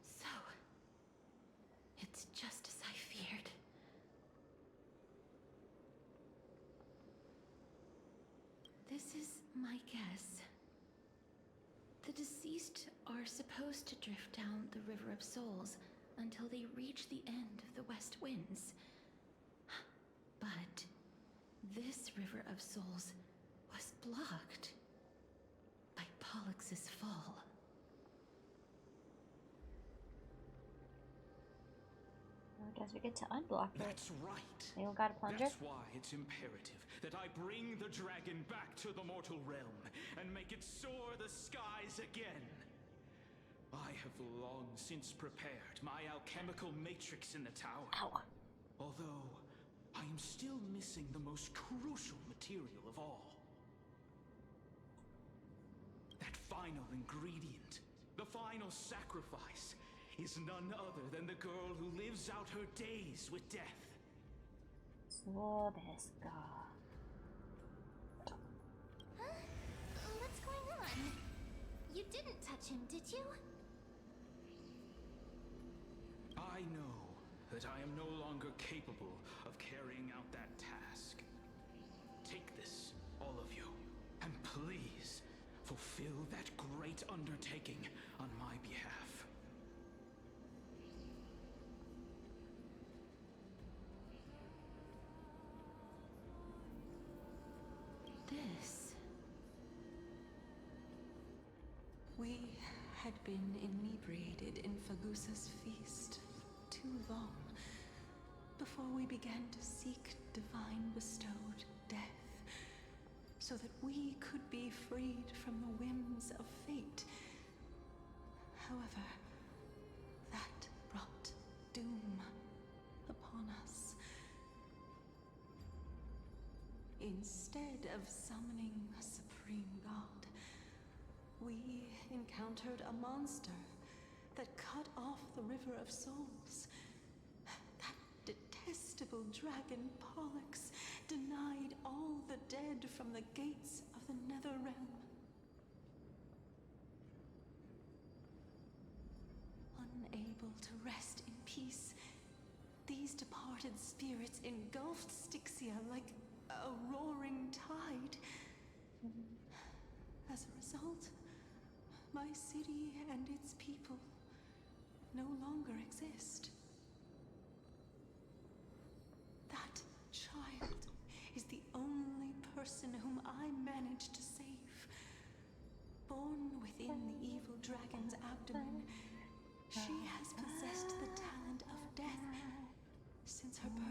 So, it's just as I feared. This is my guess. The deceased are supposed to drift down the River of Souls until they reach the end of the West Winds. But this River of Souls was blocked by Pollux's fall. I guess we get to unblock it. That's right. They all got a plunger? That's why it's imperative that I bring the dragon back to the mortal realm and make it soar the skies again. I have long since prepared my alchemical matrix in the tower. Ow. Although, I am still missing the most crucial material of all. That final ingredient, the final sacrifice, is none other than the girl who lives out her days with death. Słobeska. Huh? What's going on? You didn't touch him, did you? I know that I am no longer capable of carrying out that task. Take this, all of you, and please fulfill that great undertaking on my behalf. This. We had been inebriated in Fagusa's feast for too long before we began to seek divine bestowed death, so that we could be freed from the whims of fate. However, that brought doom upon us. Instead of summoning a supreme god, we encountered a monster that cut off the River of Souls. That detestable dragon Pollux denied all the dead from the gates of the Nether Realm. Unable to rest in peace, these departed spirits engulfed Styxia like a roaring tide. As a result, my city and its people no longer exist. That child is the only person whom I managed to save. Born within the evil dragon's abdomen, she has possessed the talent of death since her birth.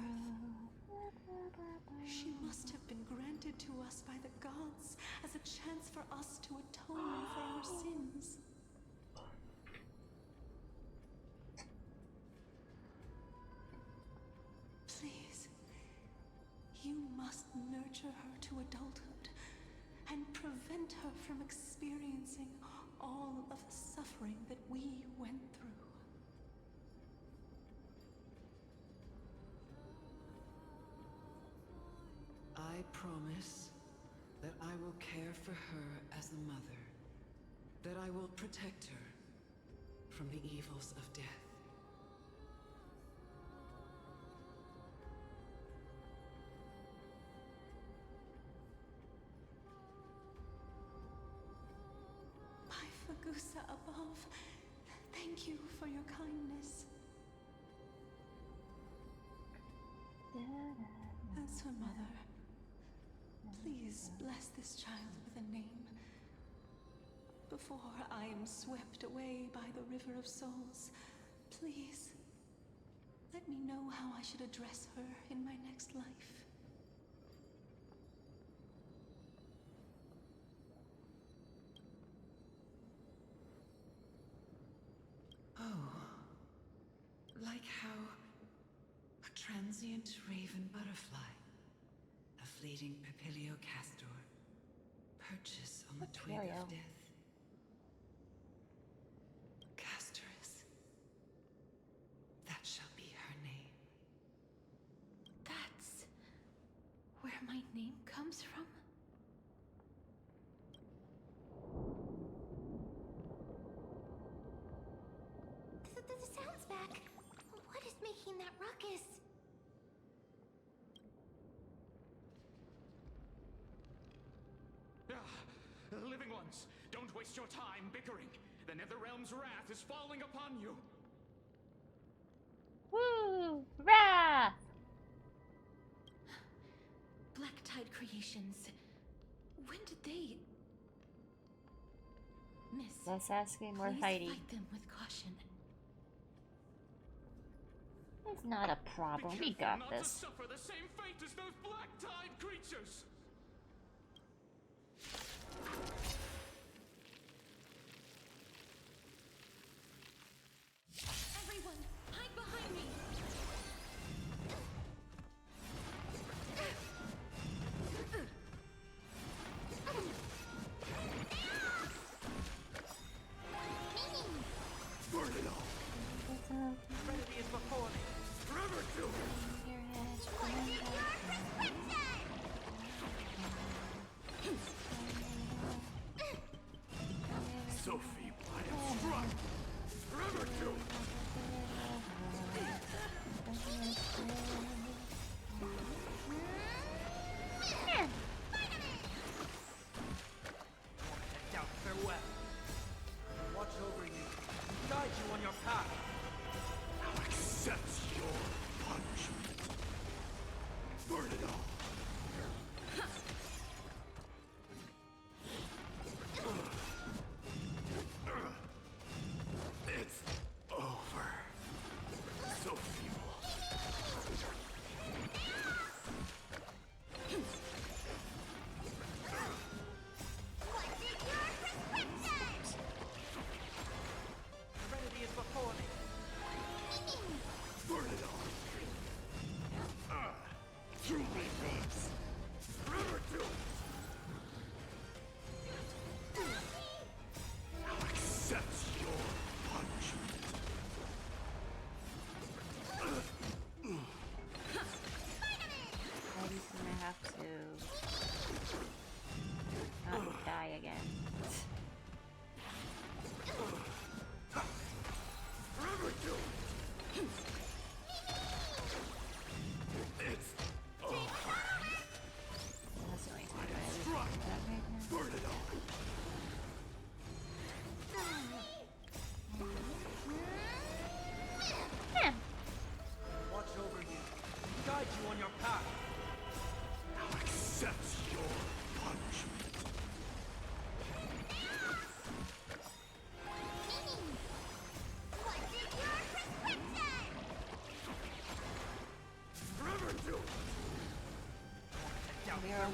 She must have been granted to us by the gods as a chance for us to atone for our sins. Please, you must nurture her to adulthood and prevent her from experiencing all of the suffering that we went through. I promise that I will care for her as a mother, that I will protect her from the evils of death. Ifagusa above, thank you for your kindness. As her mother, please bless this child with a name. Before I am swept away by the River of Souls, please let me know how I should address her in my next life. Oh, like how a transient raven butterfly, a fleeting papilio castor, perches on the twig of death. Castorus. That shall be her name. That's where my name comes from? The sound's back. What is making that ruckus? Living ones, don't waste your time bickering. The Netherrealm's wrath is falling upon you. Woo! Wrath! Black Tide Creations. When did they... Miss, Less asking, more please fighting. fight them with caution. It's not a problem. We got Not this. to suffer the same fate as those Black Tide creatures. Everyone, hide behind me! Burn it all! Trinity is before me. Forever to it! So feeble, I am struck! Forever to it! Out, farewell. Watch over you. Guide you on your path. Now accept your punishment. Burn it all! It's over. So feeble. Trinity is before me.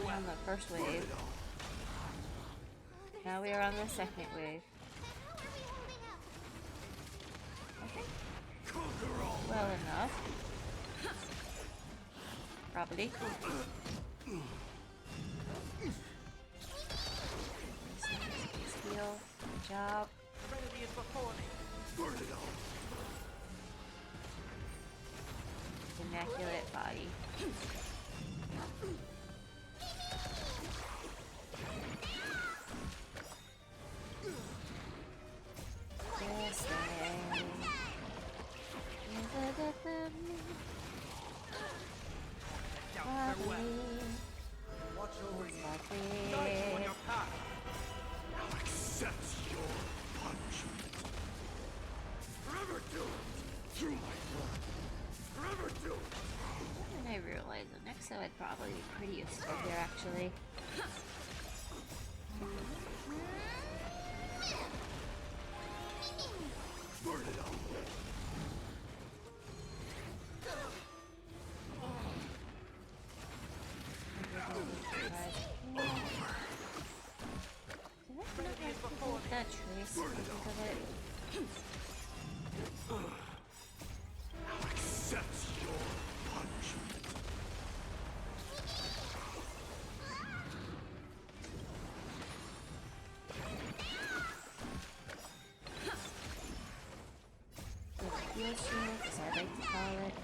only on the first wave. Now we are on the second wave. Okay. Well enough. Probably. Heal. Good job. Trinity is before me. Burn it all. Immaculate body. This way. Watch over you. Guide you on your path. Now accept your punishment. Forever do it. Through my blood. Forever do it. And I realized the next would probably be pretty useful here, actually. Burn it all. That trace because of it. Now accept your punishment. The heal shield, as I like to call it.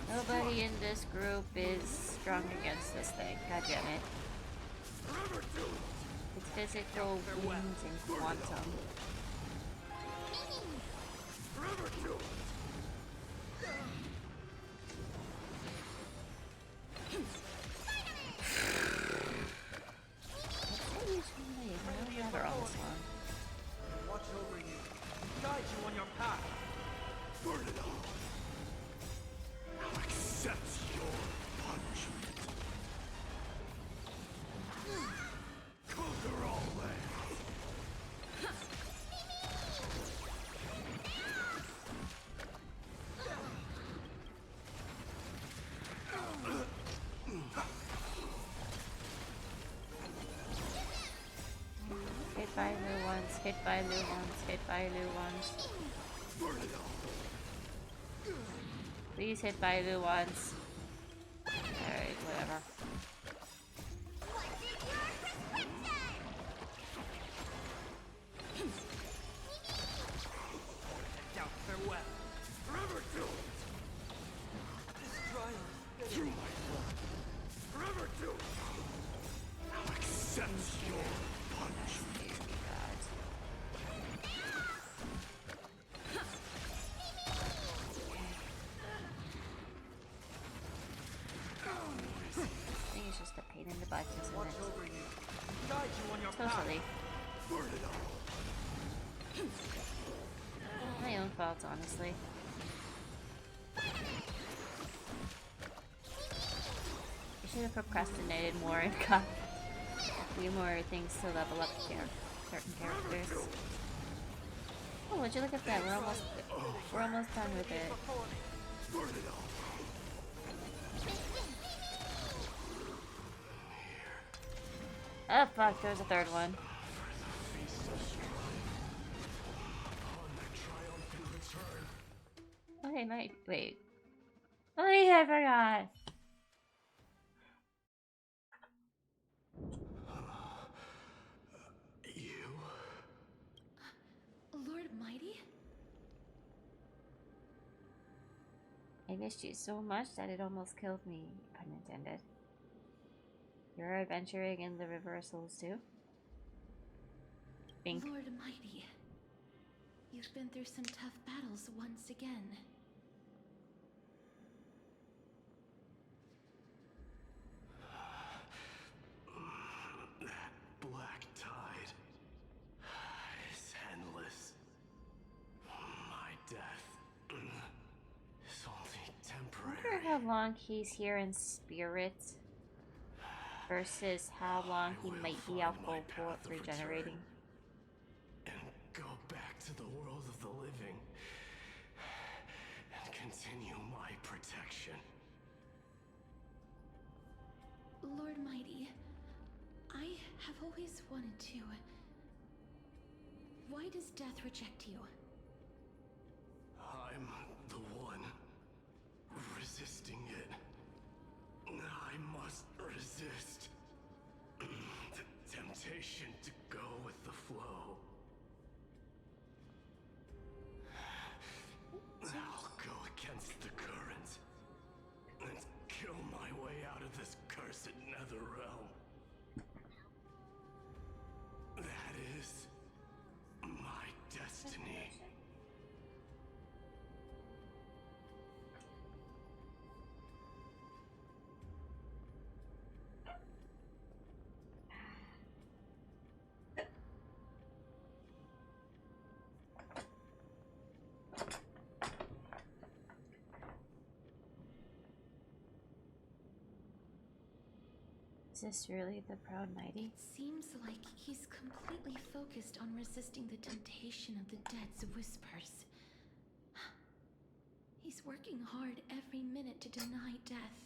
Nobody in this group is strong against this thing. God damn it. It's physical wounds and quantum. Watch over you. Guide you on your path. Burn it all. Now accept your punishment. Conquer all lands. Hit by new ones, hit by new ones, hit by new ones. Burn it all. Please hit by new ones. Alright, whatever. Now farewell. Forever do it. This trial Through my blood. Forever do it. Now accept your punishment. I think it's just a pain in the butt, isn't Watch it? over you. Guide you on your path. Totally. Burn it all. My own fault, honestly. I should have procrastinated more and got a few more things to level up certain characters. Oh, would you look at that? We're almost done with it. Burn it all. Oh fuck, there's a third one. Okay, night. Wait. Oh yeah, I forgot. Lord Mighty? I missed you so much that it almost killed me, pun intended. You're adventuring in the River of Souls too? Bink. Lord Mighty, you've been through some tough battles once again. Black tide. It's endless. My death is only I temporary. wonder how long he's here in spirit versus how long he might be out cold for regenerating. And go back to the world of the living and continue Lord Mighty, I have always wanted to. Why does death reject you? I'm the one resisting it. I must resist the temptation to go with the flow. I'll go against the current and kill my way out of this cursed nether realm. That is my destiny. Is this really the Proud Mighty? It seems like he's completely focused on resisting the temptation of the Dead's whispers. He's working hard every minute to deny death.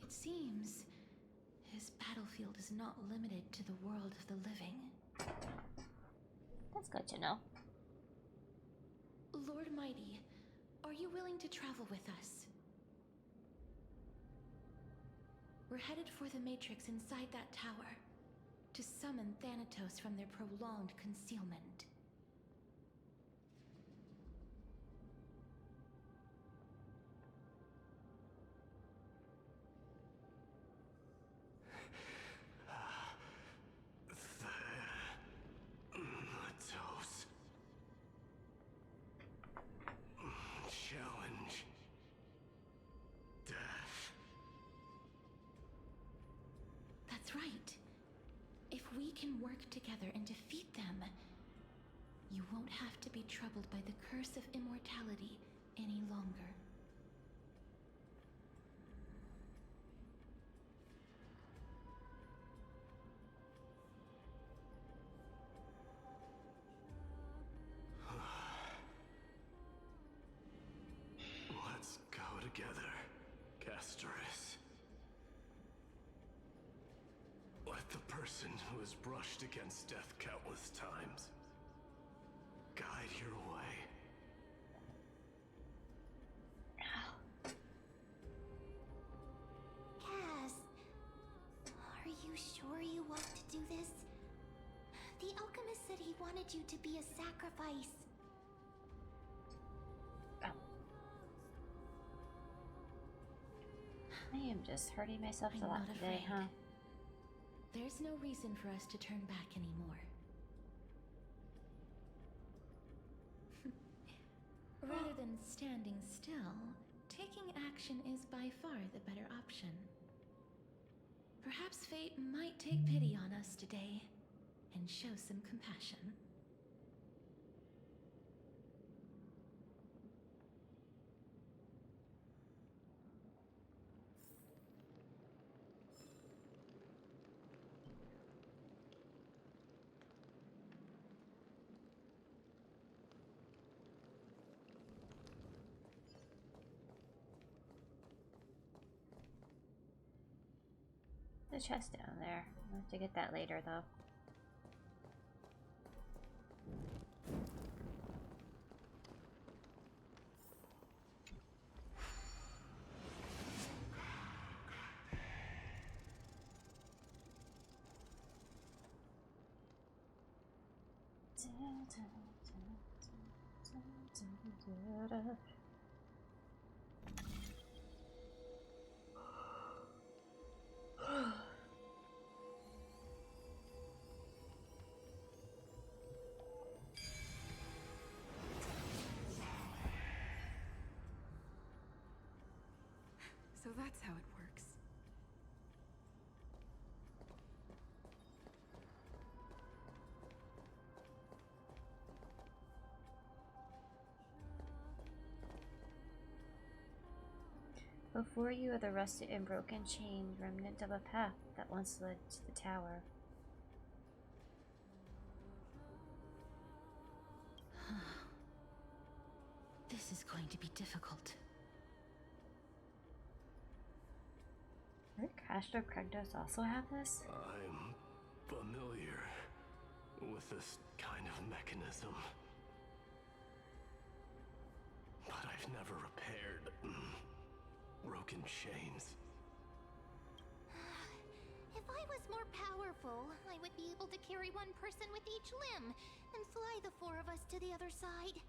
It seems his battlefield is not limited to the world of the living. That's good to know. Lord Mighty, are you willing to travel with us? We're headed for the Matrix inside that tower, to summon Thanatos from their prolonged concealment. Thanatos. Challenge. Death. That's right. If we can work together and defeat them, you won't have to be troubled by the curse of immortality any longer. Let's go together, Castoris. Let the person who has brushed against death countless times guide your way. Cass, are you sure you want to do this? The alchemist said he wanted you to be a sacrifice. I am just hurting myself a I'm lot not today, afraid. huh? There's no reason for us to turn back anymore. Rather than standing still, taking action is by far the better option. Perhaps fate might take pity on us today and show some compassion. The chest down there. I'll have to get that later, though. So that's how it works. Before you are the rusted and broken chain remnant of a path that once led to the tower. Astro Kragdos also have this? I'm familiar with this kind of mechanism. But I've never repaired broken chains. If I was more powerful, I would be able to carry one person with each limb and fly the four of us to the other side.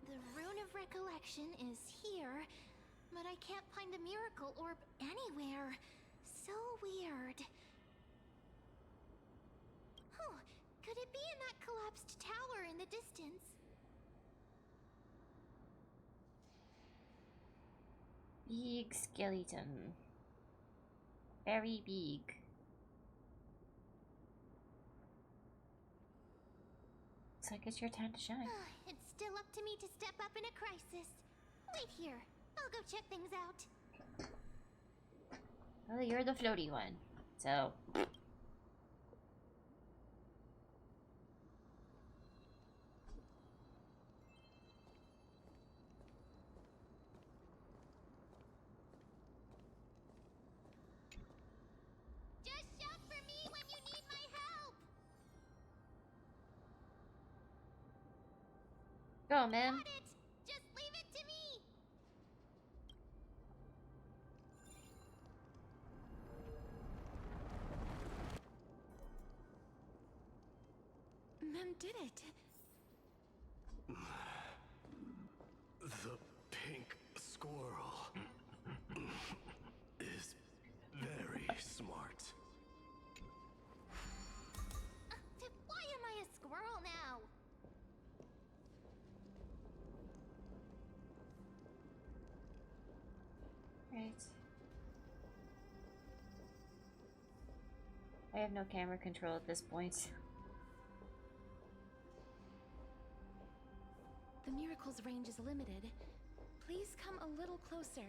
The Rune of Recollection is here, but I can't find the miracle orb anywhere. So weird. Oh, could it be in that collapsed tower in the distance? Big skeleton. Very big. Looks like it's your time to shine. It's still up to me to step up in a crisis. Wait here. I'll go check things out. Well, you're the floaty one, so... Just shout for me when you need my help! Go, man. Got it! Just leave it to me! Mem did it. The pink squirrel is very smart. Why am I a squirrel now? Right. I have no camera control at this point. The miracle's range is limited. Please come a little closer.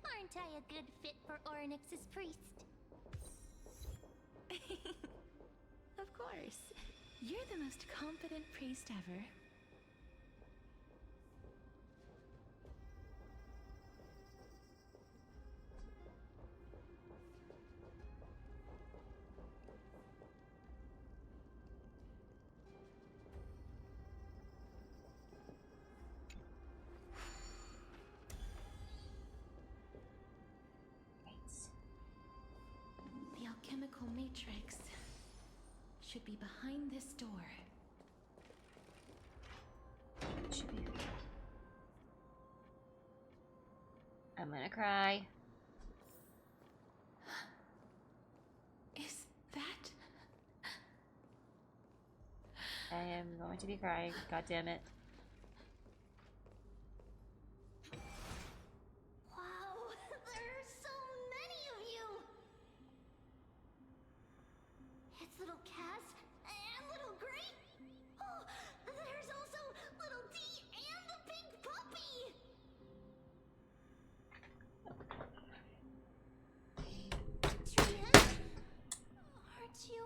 Aren't I a good fit for Ornyx's priest? Of course. You're the most competent priest ever. The alchemical matrix should be behind this door. Should be. I'm gonna cry. Is that? I am going to be crying. God damn it. Wow, there are so many of you! It's little Cass and little Grape. Oh, there's also little D and the pink puppy! Tria? Aren't you...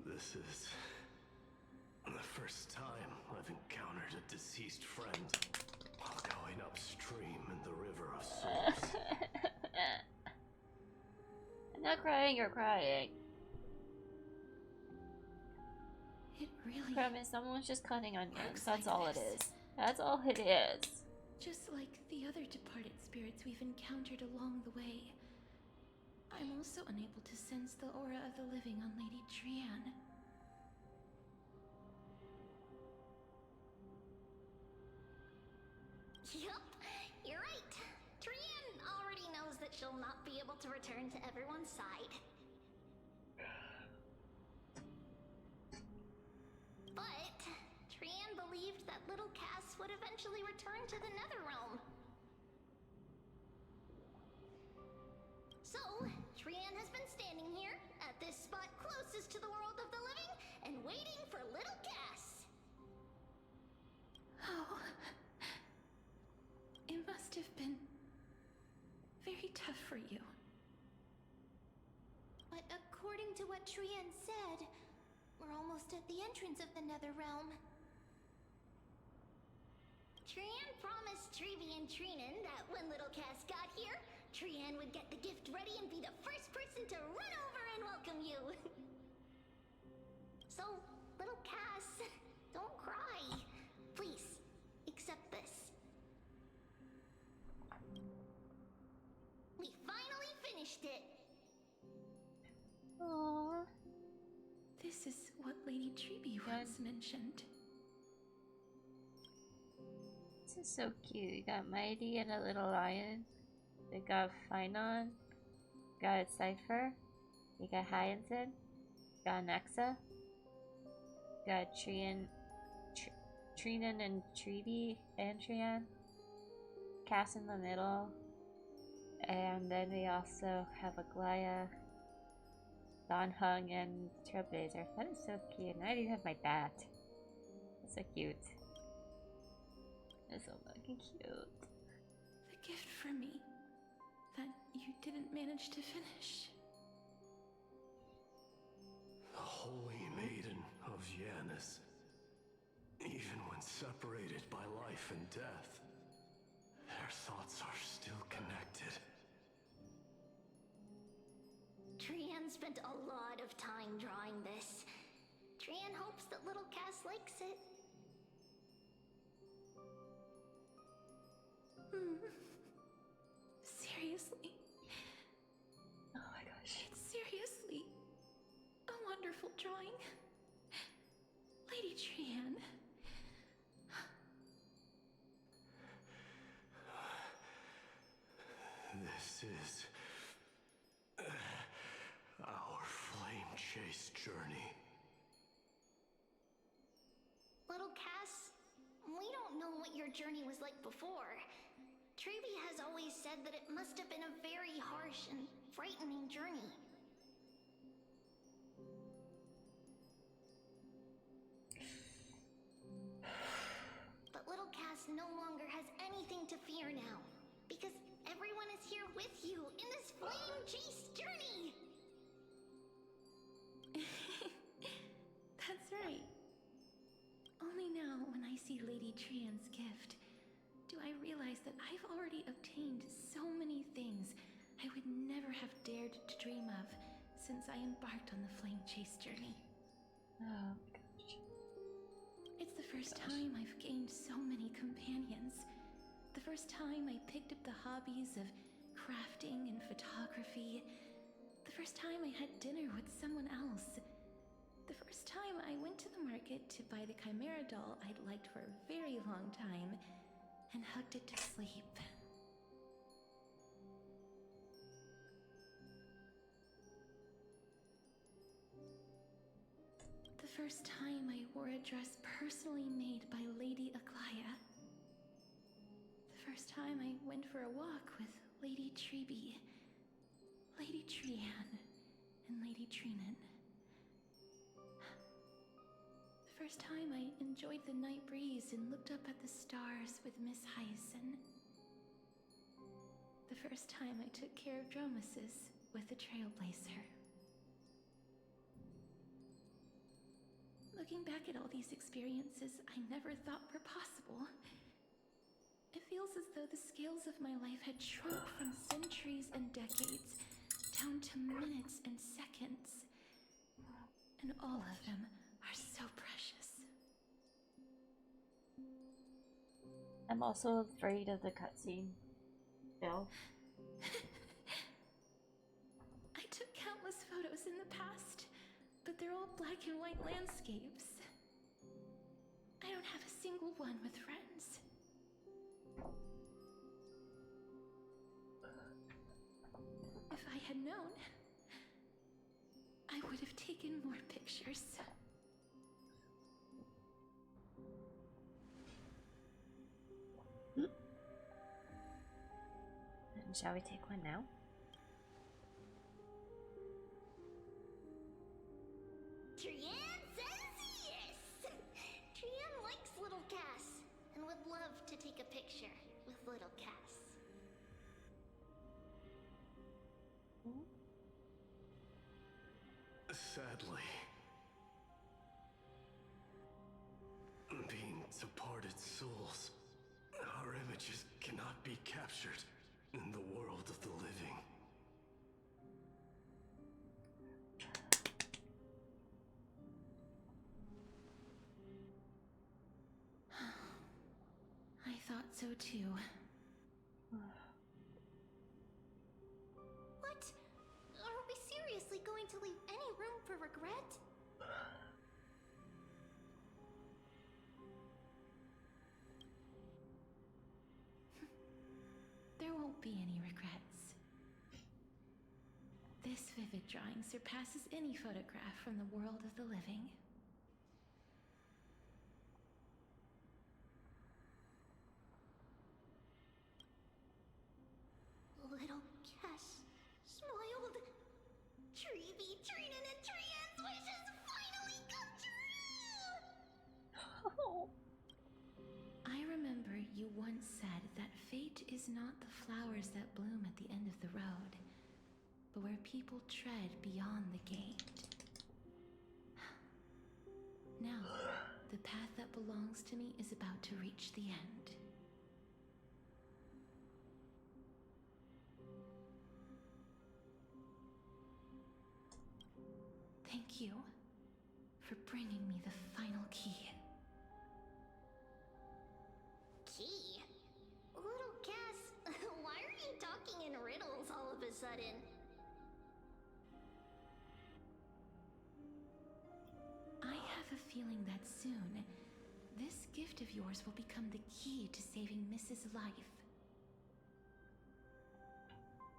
This is the first time I've encountered a deceased friend while going upstream in the River of Souls. I'm not crying, you're crying. It really... Promise, someone's just cutting onions. That's all it is. That's all it is. Just like the other departed spirits we've encountered along the way. I'm also unable to sense the aura of the living on Lady Trian. Yup, you're right. Trian already knows that she'll not be able to return to everyone's side. But Trian believed that little Cass would eventually return to the Netherrealm. So, Trian has been standing here, at this spot closest to the world of the living, and waiting for little Cass. Oh. It must have been very tough for you. But according to what Trian said, we're almost at the entrance of the Nether Realm. Trian promised Trevi and Trinan that when little Cass got here, Trian would get the gift ready and be the first person to run over and welcome you. So, little Cass, don't cry. Please, accept this. We finally finished it. Aww. This is what Lady Trebi once mentioned. This is so cute. You got Mighty and a little lion. You got Huion. You got Cypher. You got Hyacinth. You got Nexa. You got Trinan and Trebi and Trian. Cass in the middle. And then we also have Aglaya, Don Hung, and Trailblazer. That is so cute. And I even have my bat. That's so cute. That's so fucking cute. The gift for me that you didn't manage to finish. The Holy Maiden of Yanis. Even when separated by life and death, their thoughts are still connected. Trian spent a lot of time drawing this. Trian hopes that little Cass likes it. Seriously? Oh my gosh. It's seriously a wonderful drawing. Lady Trian. This is our flame chase journey. Little Cass, we don't know what your journey was like before. Trevi has always said that it must have been a very harsh and frightening journey. But little Cass no longer has anything to fear now, because everyone is here with you in this flame chase journey! That's right. Only now, when I see Lady Trian's gift, do I realize that I've already obtained so many things I would never have dared to dream of since I embarked on the flame chase journey. Oh my gosh. It's the first time I've gained so many companions. The first time I picked up the hobbies of crafting and photography. The first time I had dinner with someone else. The first time I went to the market to buy the Chimera doll I'd liked for a very long time and hugged it to sleep. The first time I wore a dress personally made by Lady Aglaya. The first time I went for a walk with Lady Trebi, Lady Trian, and Lady Trinan. The first time I enjoyed the night breeze and looked up at the stars with Miss Hyacinth. The first time I took care of Dromasis with the Trailblazer. Looking back at all these experiences I never thought were possible, it feels as though the scales of my life had shrunk from centuries and decades down to minutes and seconds. And all of them are so precious. I'm also afraid of the cutscene. Bill. I took countless photos in the past, but they're all black and white landscapes. I don't have a single one with friends. If I had known, I would have taken more pictures. And shall we take one now? Trian says yes! take a picture with little Cass. Sadly, being departed souls, our images cannot be captured in the world of the living. I thought so too. What? Are we seriously going to leave any room for regret? There won't be any regrets. This vivid drawing surpasses any photograph from the world of the living. Little Cass smiled. Treevee, Trinan, and Trian's wishes finally come true! I remember you once said that fate is not the flowers that bloom at the end of the road, but where people tread beyond the gate. Now, the path that belongs to me is about to reach the end. Thank you for bringing me the final key. Key? Little Cass, why are you talking in riddles all of a sudden? I have a feeling that soon, this gift of yours will become the key to saving Mrs. Life.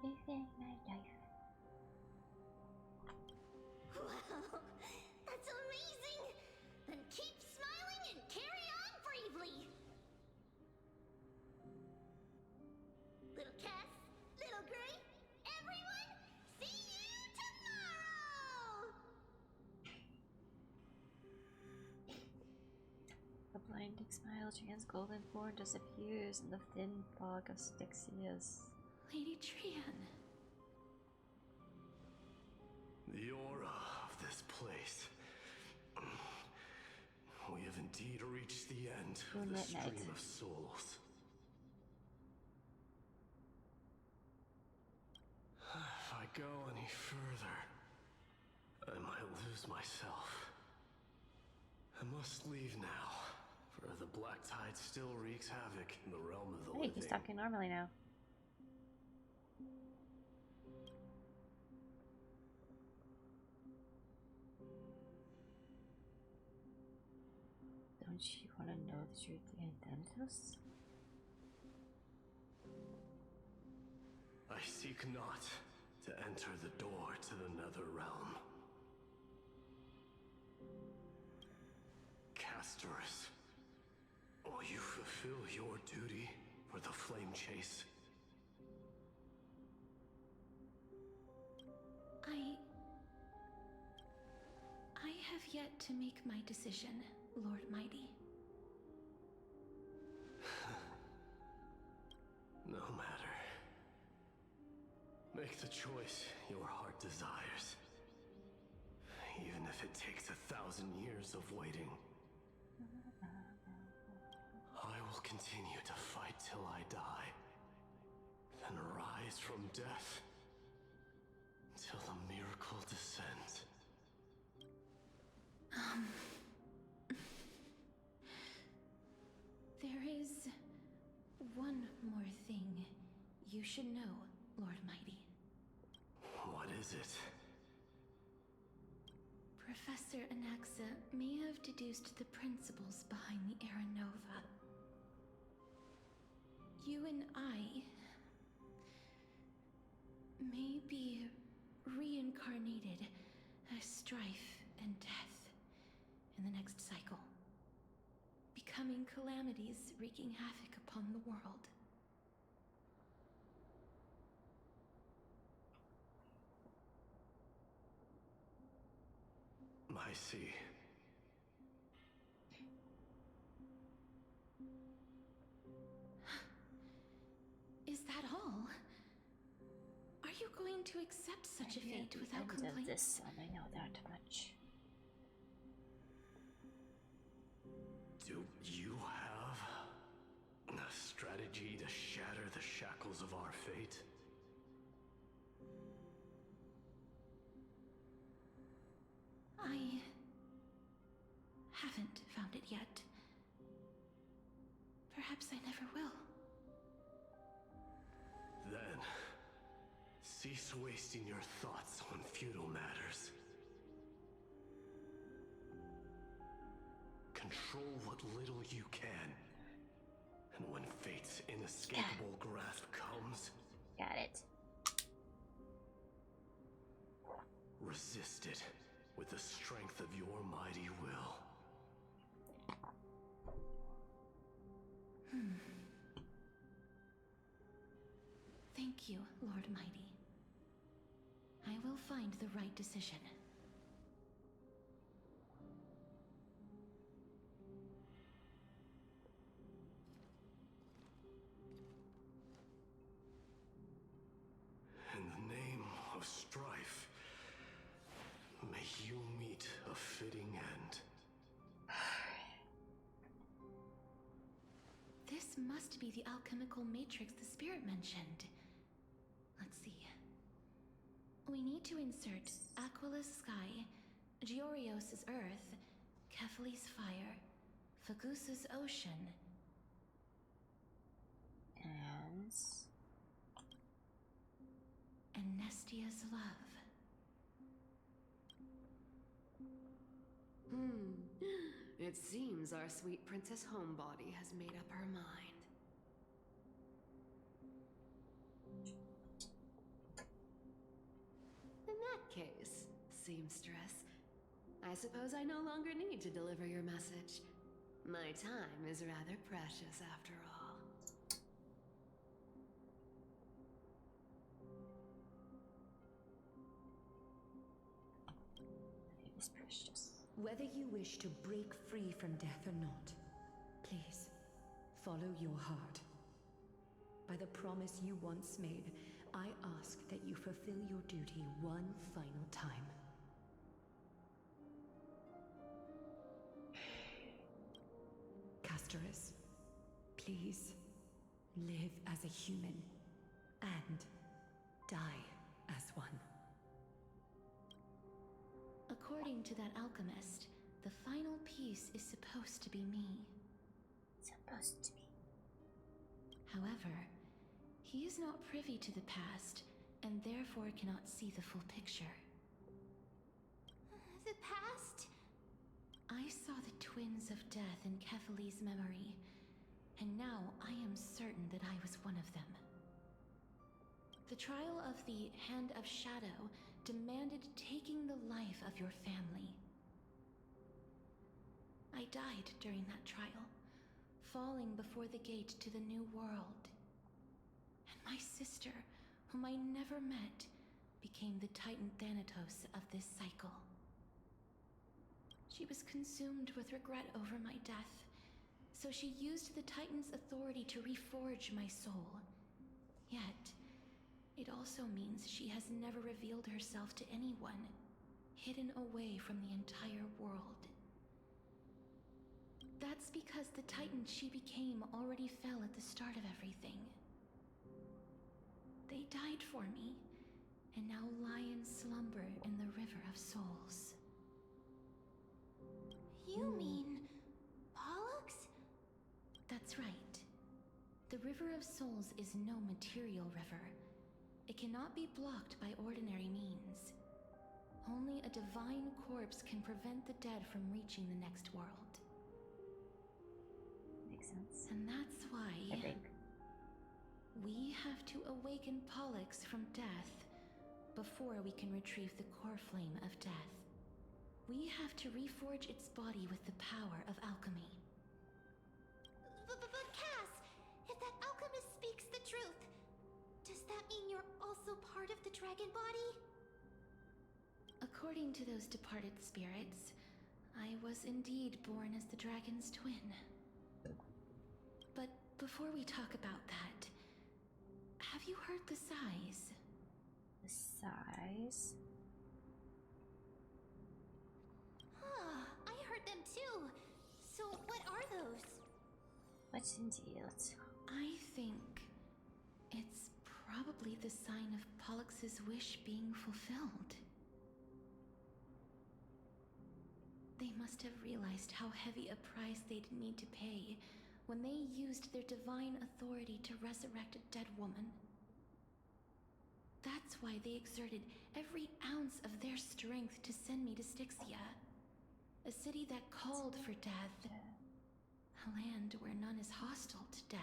Saving my life. Wow, that's amazing! Then keep smiling and carry on bravely! Little Cass, Little Gray, everyone, see you tomorrow! A blinding smile, Trian's golden form disappears in the thin fog of Styxia's. Lady Trian. The aura of this place. We have indeed reached the end of the stream of souls. If I go any further, I might lose myself. I must leave now, for the black tide still wreaks havoc in the realm of the living. Hey, he's talking normally now. Don't you want to know the truth again, Thanatos? I seek not to enter the door to the nether realm. Castorus, will you fulfill your duty for the flame chase? I have yet to make my decision, Lord Mighty. No matter. Make the choice your heart desires. Even if it takes 1,000 years of waiting. I will continue to fight till I die. Then rise from death. Till the miracle descends. There is one more thing you should know, Lord Mighty. What is it? Professor Anaxa may have deduced the principles behind the Era Nova. You and I may be reincarnated as strife and death in the next cycle, becoming calamities wreaking havoc upon the world. I see. willing to accept such a fate without complaint. This one, I know that much. Do you have a strategy to shatter the shackles of our fate? I haven't found it yet. Perhaps I never will. Then, cease wasting your thoughts on futile matters. Control what little you can. And when fate's inescapable grasp comes... Got it. Resist it with the strength of your mighty will. Thank you, Lord Mighty. I will find the right decision. In the name of strife, may you meet a fitting end. This must be the alchemical matrix the spirit mentioned. Let's see. We need to insert Aquila's sky, Georios' earth, Kefali's fire, Fagusa's ocean, and Nestia's love. It seems our sweet Princess Homebody has made up her mind. In that case, seamstress, I suppose I no longer need to deliver your message. My time is rather precious after all. It is precious. Whether you wish to break free from death or not, please, follow your heart. By the promise you once made, I ask that you fulfill your duty one final time. Castorus, please, live as a human, and die as one. According to that alchemist, the final piece is supposed to be me. Supposed to be. However, he is not privy to the past, and therefore cannot see the full picture. The past? I saw the twins of death in Kefali's memory, and now I am certain that I was one of them. The trial of the Hand of Shadow demanded taking the life of your family. I died during that trial, falling before the gate to the new world. And my sister, whom I never met, became the Titan Thanatos of this cycle. She was consumed with regret over my death, so she used the Titan's authority to reforge my soul. Yet, it also means she has never revealed herself to anyone, hidden away from the entire world. That's because the Titan she became already fell at the start of everything. They died for me, and now lie in slumber in the River of Souls. You mean... Pollux? That's right. The River of Souls is no material river. It cannot be blocked by ordinary means. Only a divine corpse can prevent the dead from reaching the next world. Makes sense. And that's why... I think. We have to awaken Pollux from death before we can retrieve the core flame of death. We have to reforge its body with the power of alchemy. But Cass, if that alchemist speaks the truth, does that mean you're also part of the dragon body? According to those departed spirits, I was indeed born as the dragon's twin. But before we talk about that, have you heard the sighs? The ears. Ah, I heard them too. So what are those? What's indeed? I think it's probably the sign of Pollux's wish being fulfilled. They must have realized how heavy a price they'd need to pay when they used their divine authority to resurrect a dead woman. That's why they exerted every ounce of their strength to send me to Styxia, a city that called for death, a land where none is hostile to death.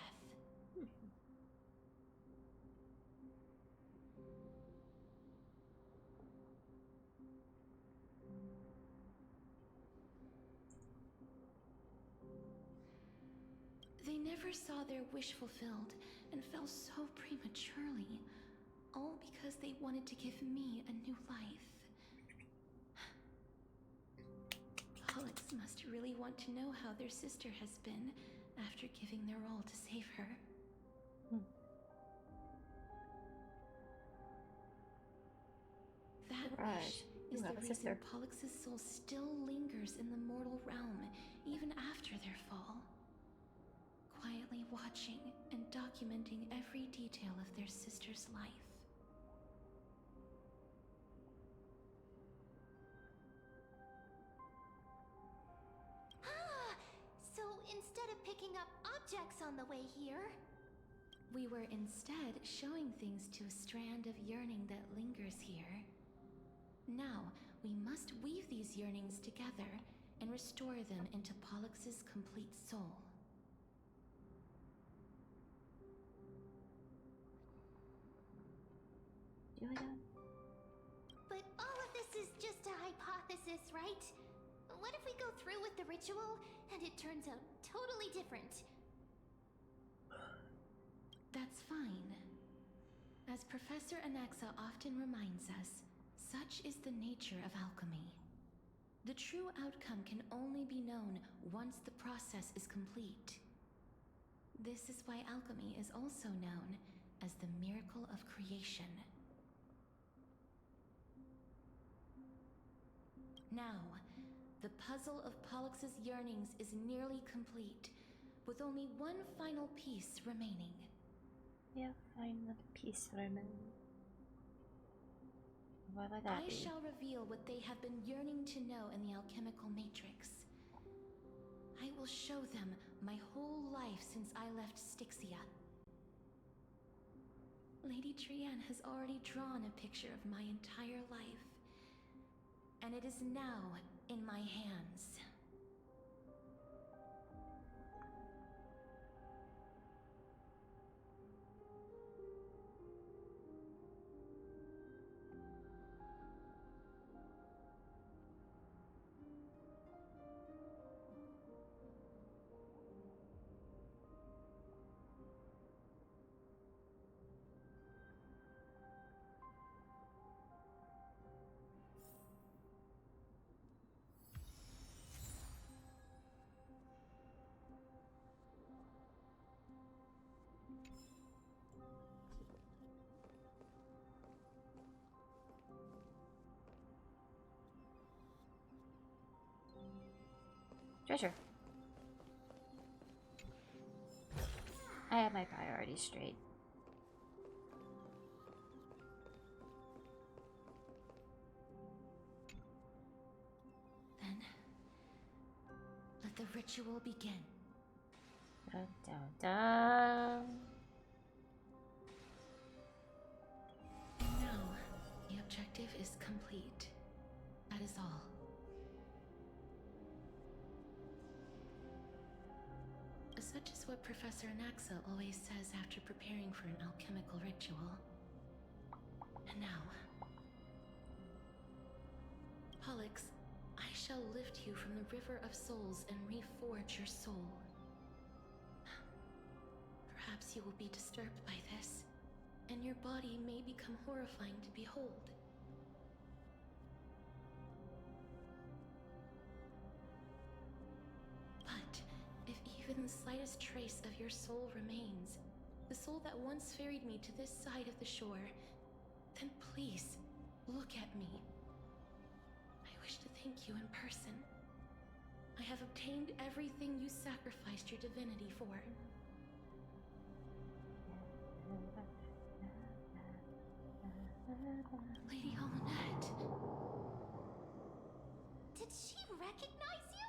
They never saw their wish fulfilled and fell so prematurely, all because they wanted to give me a new life. Pollux must really want to know how their sister has been after giving their all to save her. That wish is the reason Pollux's soul still lingers in the mortal realm even after their fall, quietly watching and documenting every detail of their sister's life. Ah! So instead of picking up objects on the way here, we were instead showing things to a strand of yearning that lingers here. Now, we must weave these yearnings together and restore them into Pollux's complete soul. But all of this is just a hypothesis, right? What if we go through with the ritual and it turns out totally different? That's fine. As Professor Anaxa often reminds us, such is the nature of alchemy. The true outcome can only be known once the process is complete. This is why alchemy is also known as the miracle of creation. Now, the puzzle of Pollux's yearnings is nearly complete, with only one final piece remaining. Yeah, final piece remaining. What would that I be? shall reveal what they have been yearning to know in the alchemical matrix. I will show them my whole life since I left Styxia. Lady Trianne has already drawn a picture of my entire life, and it is now in my hands. Treasure. I have my priorities straight. Then, let the ritual begin. Dun, dun, dun. And now, the objective is complete. That is all. Such is what Professor Anaxa always says after preparing for an alchemical ritual. And now, Pollux, I shall lift you from the river of souls and reforge your soul. Perhaps you will be disturbed by this, and your body may become horrifying to behold. But if even the slightest trace of your soul remains, the soul that once ferried me to this side of the shore, then please, look look at me. I wish to thank you in person. I have obtained everything you sacrificed your divinity for. Lady Almanette. Did she recognize you?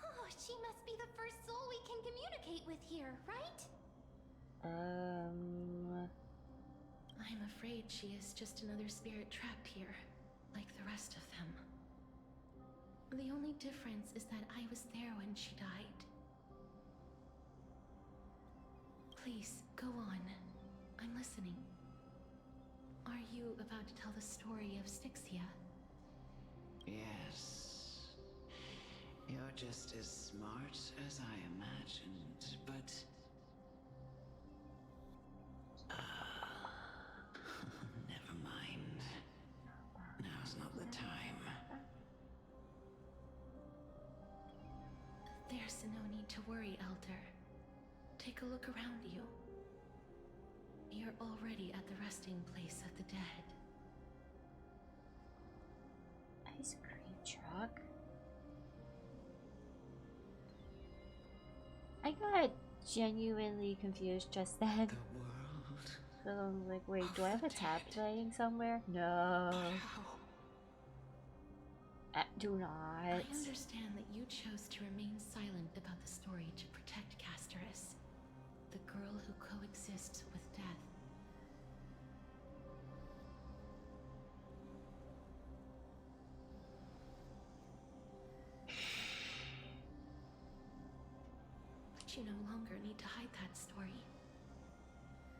Oh, she must be the first soul we can communicate with here, right? I'm afraid she is just another spirit trapped here, like the rest of them. The only difference is that I was there when she died. Please, go on. I'm listening. Are you about to tell the story of Styxia? Yes. You're just as smart as I imagined, but... never mind. Now's not the time. There's no need to worry, Elder. Take a look around you. You're already at the resting place of the dead. Ice cream truck? I got genuinely confused just then. The world. So I'm like, wait, do I have a tab playing somewhere? No. Do not. I understand that you chose to remain silent about the story to protect Casterus, the girl who coexists with death. But you no longer need to hide that story.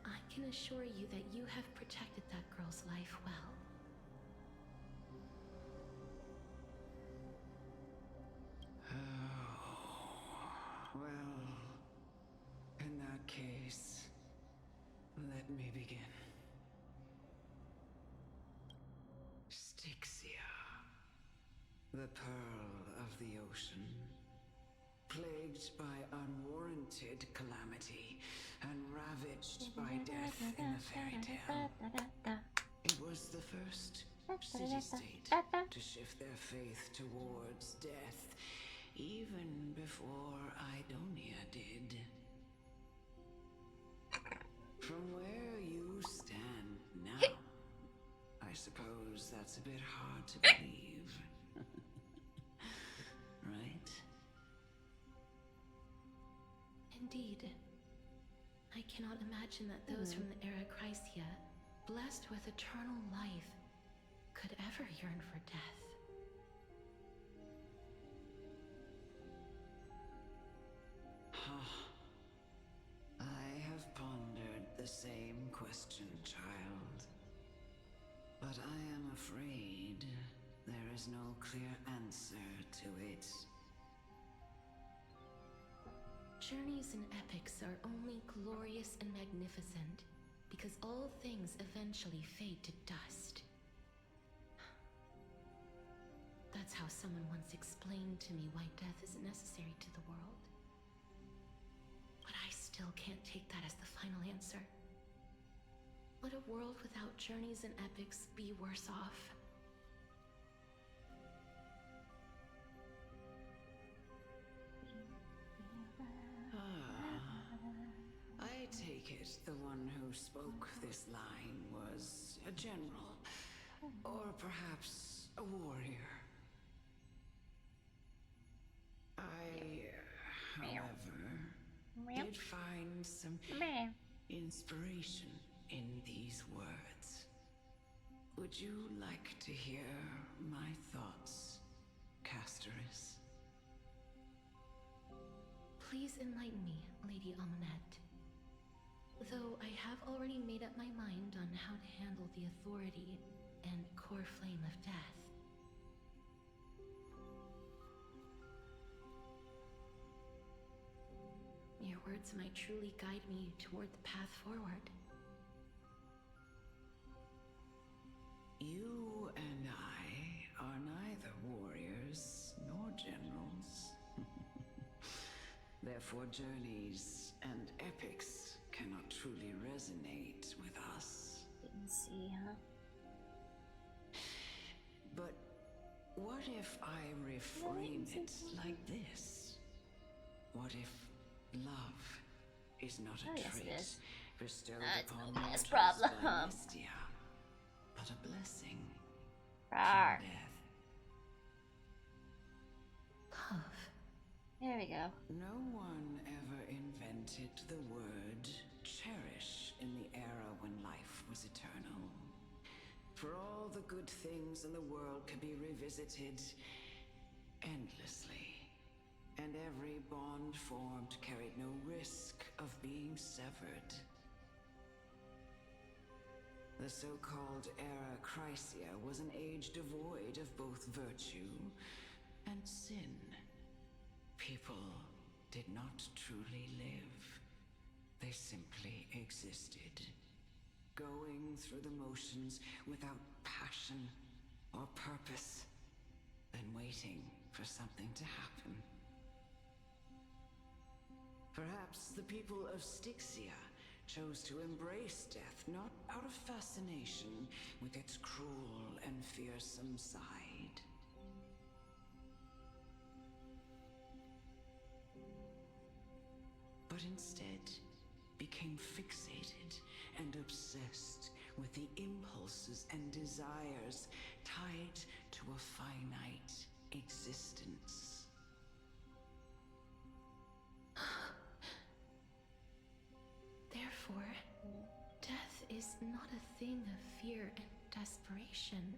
I can assure you that you have protected that girl's life well. Well, in that case, let me begin. Styxia, the pearl of the ocean, plagued by unwarranted calamity and ravaged by death in the fairy tale. It was the first city-state to shift their faith towards death, even before Idonia did. From where you stand now, I suppose that's a bit hard to believe. Right? Indeed. I cannot imagine that those from the era Chrysia, blessed with eternal life, could ever yearn for death. I have pondered the same question, child. But I am afraid there is no clear answer to it. Journeys and epics are only glorious and magnificent because all things eventually fade to dust. That's how someone once explained to me why death is necessary to the world. But I still can't take that as the final answer. Would a world without journeys and epics be worse off? I take it the one who spoke this line was a general, or perhaps a warrior. I, however, did find some inspiration in these words. Would you like to hear my thoughts, Casterus? Please enlighten me, Lady Almanette. Though I have already made up my mind on how to handle the authority and core flame of death. Your words might truly guide me toward the path forward. You and I are neither warriors nor generals. Therefore, journeys and epics cannot truly resonate with us. Didn't see, huh? What if I reframe it like this? What if love is not a yes, it trait is. bestowed That's upon my biggest mortals by problem. Mystia, but a blessing Rawr. from death? Love. There we go. No one ever invented the word cherish in the era when life was eternal. For all the good things in the world could be revisited endlessly, and every bond formed carried no risk of being severed. The so-called Era Chrysia was an age devoid of both virtue and sin. People did not truly live. They simply existed, going through the motions without passion or purpose, then waiting for something to happen. Perhaps the people of Styxia chose to embrace death not out of fascination with its cruel and fearsome side. But instead became fixated and obsessed with the impulses and desires tied to a finite existence. Therefore, death is not a thing of fear and desperation,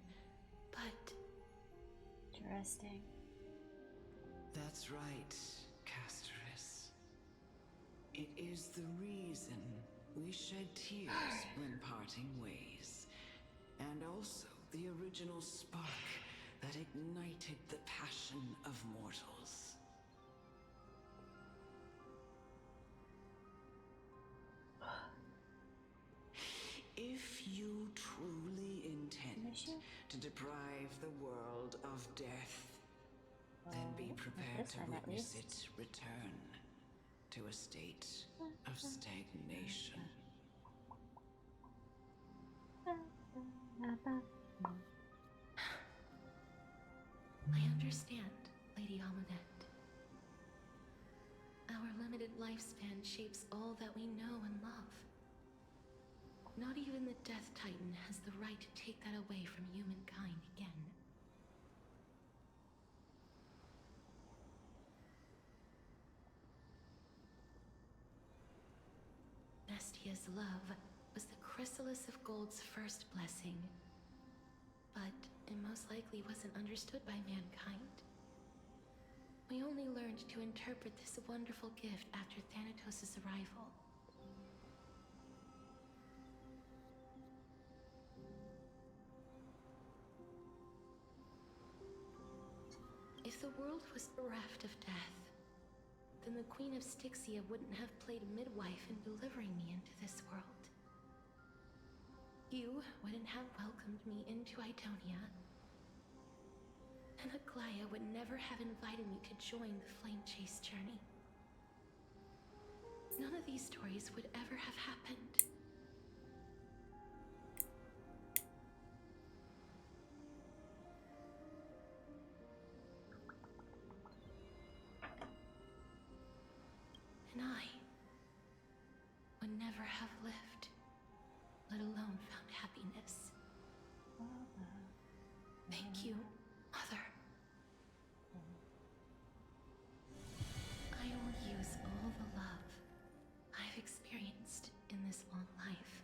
but... Interesting. That's right, Casterus. It is the reason we shed tears when parting ways, and also the original spark that ignited the passion of mortals. If you truly intend to deprive the world of death, then be prepared to witness it return to a state of stagnation. I understand, Lady Amunet. Our limited lifespan shapes all that we know and love. Not even the Death Titan has the right to take that away from humankind again. Nestia's love was the chrysalis of Gold's first blessing, but it most likely wasn't understood by mankind. We only learned to interpret this wonderful gift after Thanatos' arrival. If the world was bereft of death, then the Queen of Styxia wouldn't have played midwife in delivering me into this world. You wouldn't have welcomed me into Idonia, and Aglaya would never have invited me to join the Flame Chase journey. None of these stories would ever have happened. And I would never have lived, let alone found happiness. Thank you, Mother. I will use all the love I've experienced in this long life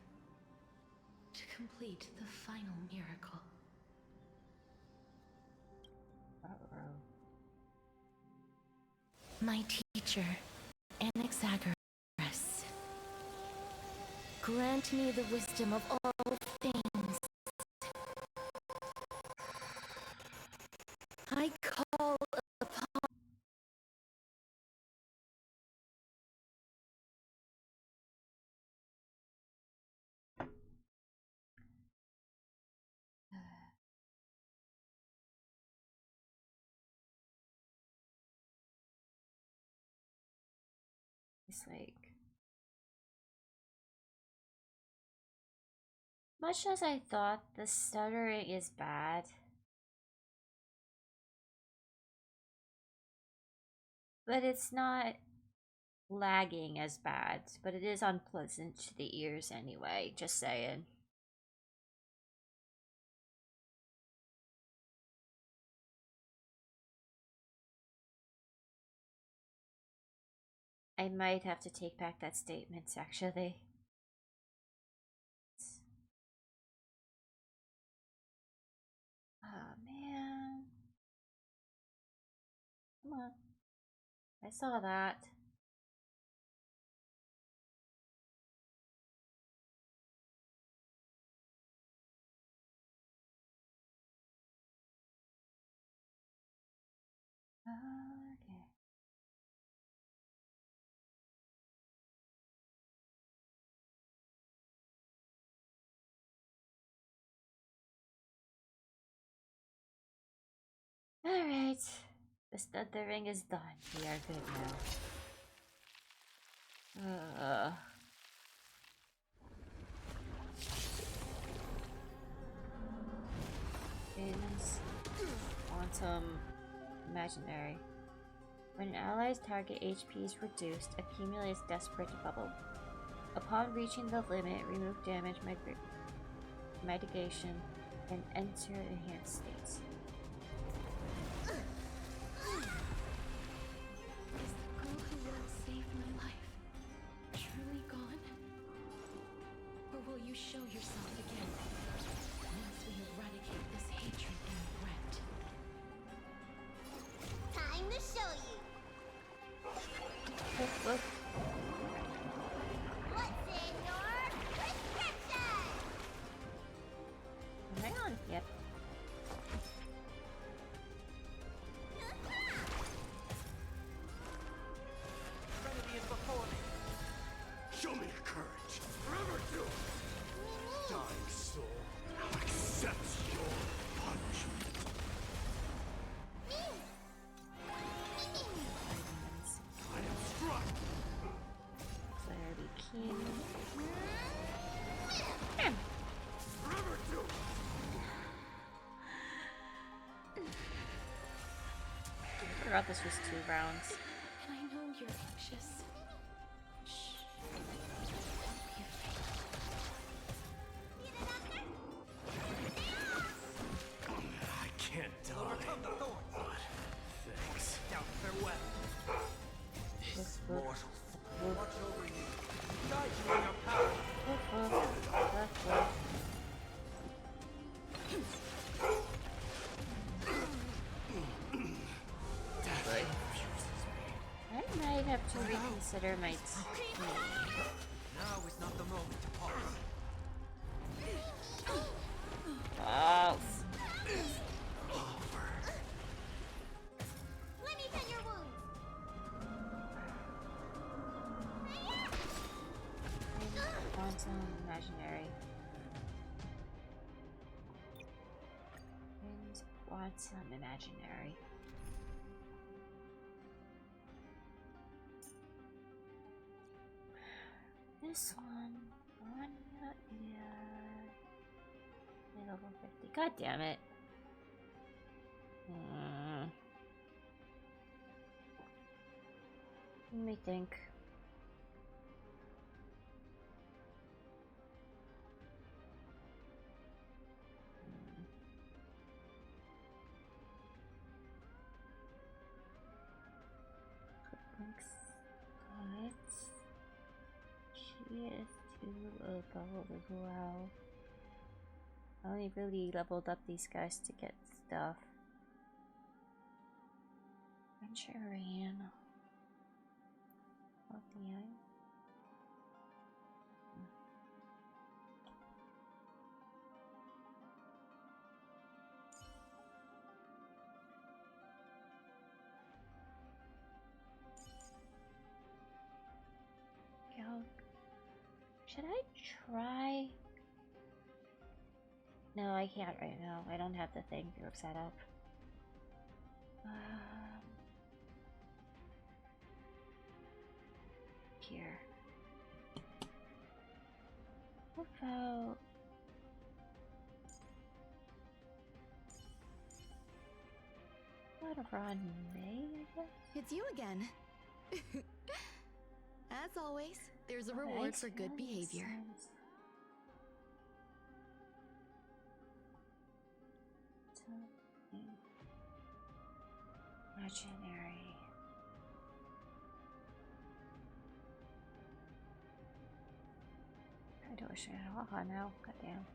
to complete the final miracle. My teacher, Anaxagoras, grant me the wisdom of all things. I call upon... It's like, much as I thought the stuttering is bad, but it's not lagging as bad, but it is unpleasant to the ears anyway, just saying. I might have to take back that statement, actually. Oh, man. Come on. I saw that. Okay. Alright. The ring is done. We are good now. Cadence. Quantum. Imaginary. When an ally's target HP is reduced, accumulates Desperate Bubble. Upon reaching the limit, remove damage mitigation and enter enhanced states. Is the girl who once saved my life truly gone? Or will you show yourself again once we eradicate this hatred and regret? Time to show you. Look. What's in your prescription? Hang on. Yep. Serenity is before me. Show me your courage. Forever do it. Dying soul now accepts your punishment. I am struck. Clarity King. Forever do it. I forgot this was 2 rounds. And I know you're anxious. Shh. I can't die. Overcome the thorns. But thanks. Down farewell. This mortal will watch over you, guide you on your path. I might have to reconsider my team. Now is not the moment to pause. False. Let me tend your wounds. Quantum Imaginary. And Quantum Imaginary. This one, level 50. God damn it. Let me think. She is 2 leveled as well. I only really leveled up these guys to get stuff. Venturing. What the heck? Should I try? No, I can't right now. I don't have the thing set up. Here. What about... What Around May, I guess? It's you again. As always, there's a reward for good behavior. Mercenary. I do wish I had Haha now. Goddamn.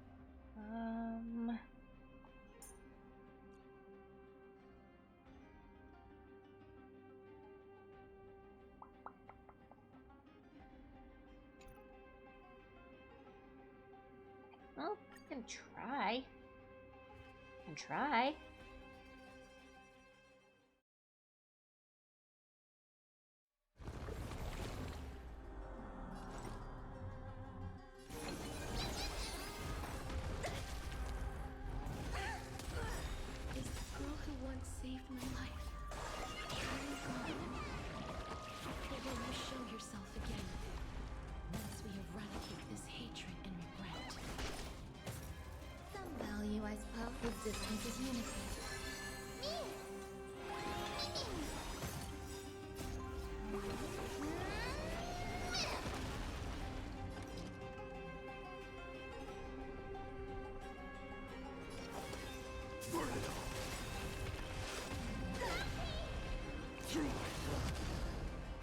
Well, I can try. I can try. Is the girl who once saved my life truly gone? Or will you show yourself again once we eradicate this hatred and regret? Some value, I suppose. Existence is unity. Burn it all. Through my blood.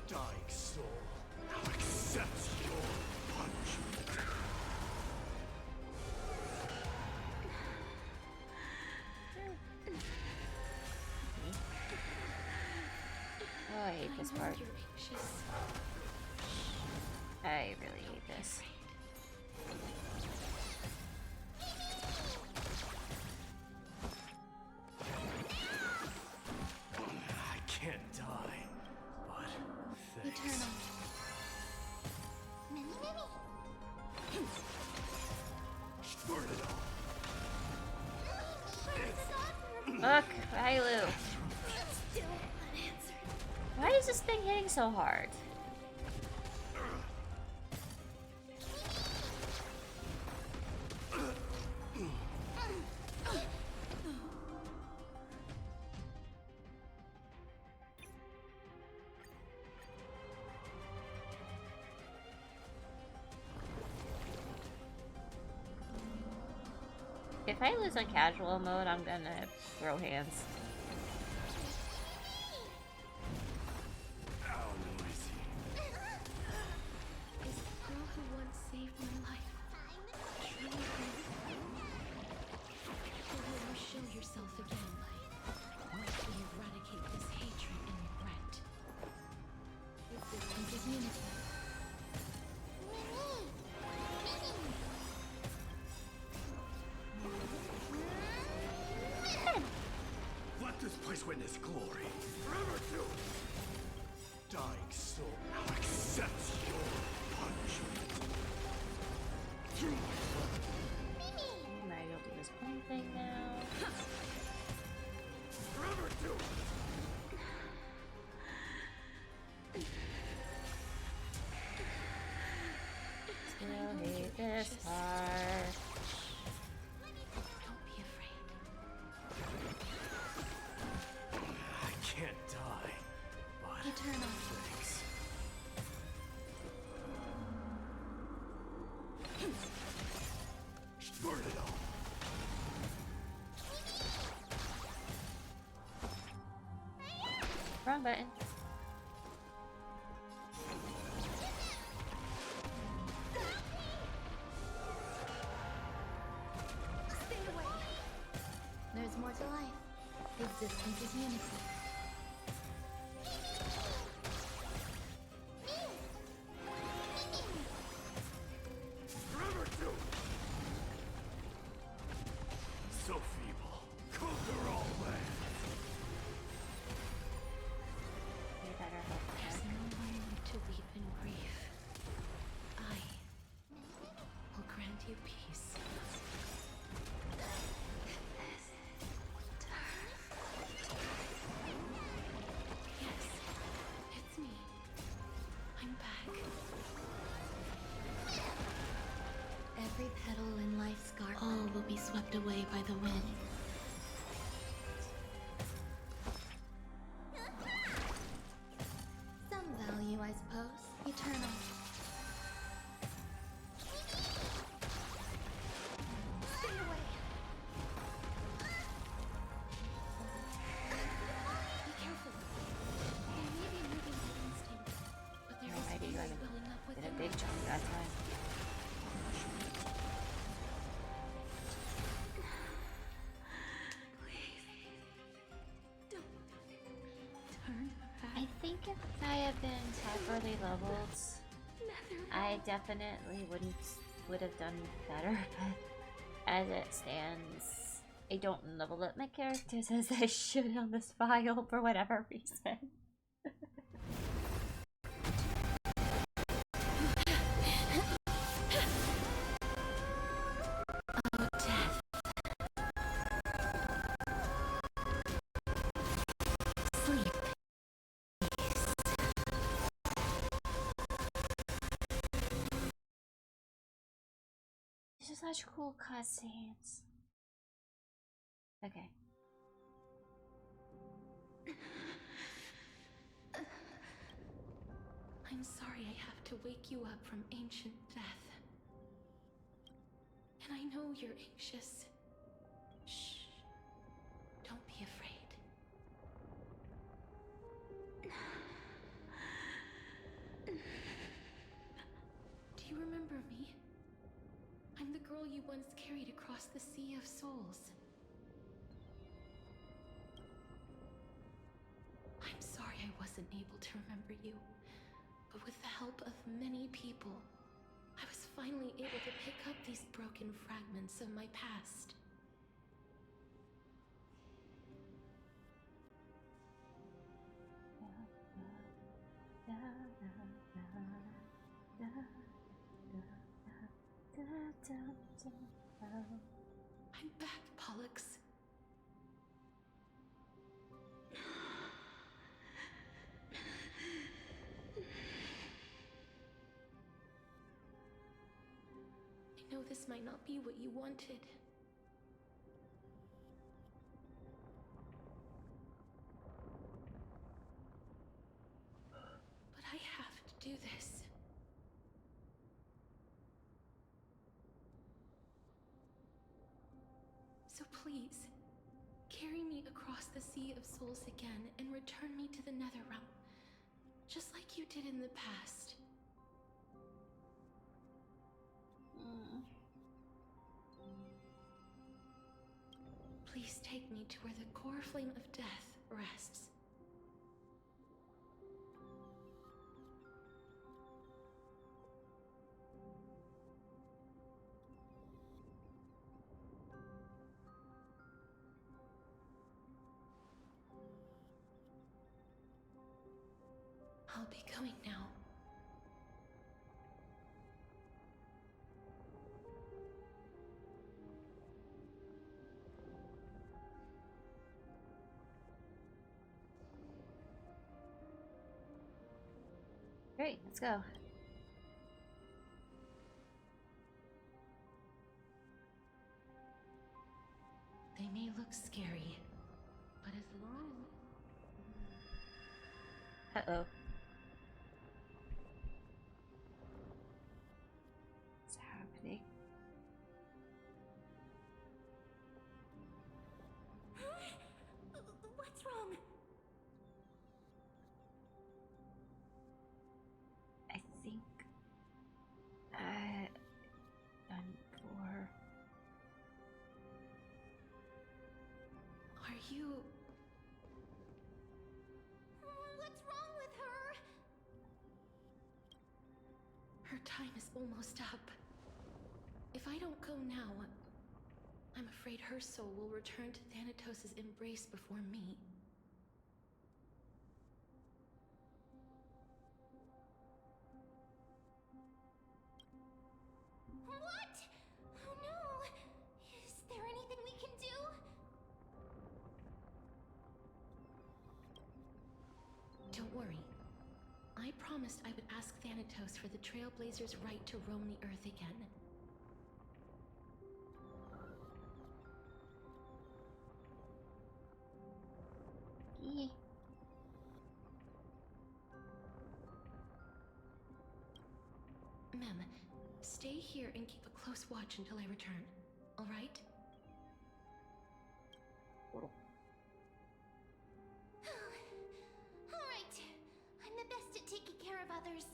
Dying soul now accepts your punishment. Oh, I hate this part. I really hate this. I can't die, but thanks. Eternal. Many, many. Burn it all. Look, Hylu. Why is this thing hitting so hard? If I lose on casual mode, I'm gonna throw hands. Is the girl who once saved my life truly gone? Or will you show yourself again once we eradicate this hatred and regret? Existence is unity. Let this place witness glory. Forever do. Dying soul now accepts your punishment. Through my blood. Maybe I'll do this one thing now. Forever do. Still hate this part. Don't be afraid. I can't die, but Eternal. thanks. Burn it all. Wrong button. Stay away. There's more to life. Existence is unity. Forever do. So feeble. Conquer all land. You better hope There's that. no one to weep in grief. I will grant you peace. Yes, it's me. I'm back. Every petal in life's garden, all will be swept away by the wind. I have been properly leveled, I definitely would have done better, but as it stands, I don't level up my characters as I should on this file for whatever reason. These are such cool cutscenes. Okay. I'm sorry I have to wake you up from ancient death. And I know you're anxious. Shh. Don't be afraid. Do you remember me? I'm the girl you once carried across the Sea of Souls. I'm sorry I wasn't able to remember you, but with the help of many people, I was finally able to pick up these broken fragments of my past. I'm back, Pollux. I know this might not be what you wanted. But I have to do this. So please, carry me across the Sea of Souls again and return me to the Netherrealm, just like you did in the past. Please take me to where the core flame of death rests. I'll be going now. Great, let's go. They may look scary, but as long as... Uh-oh. What's happening? What's wrong? I think done for. Are you... What's wrong with her? Her time is almost up. If I don't go now, I'm afraid her soul will return to Thanatos' embrace before me. What? Oh no! Is there anything we can do? Don't worry. I promised I would ask Thanatos for the Trailblazers' right to roam the Earth again. Mem, stay here and keep a close watch until I return, all right? Alright. I'm the best at taking care of others.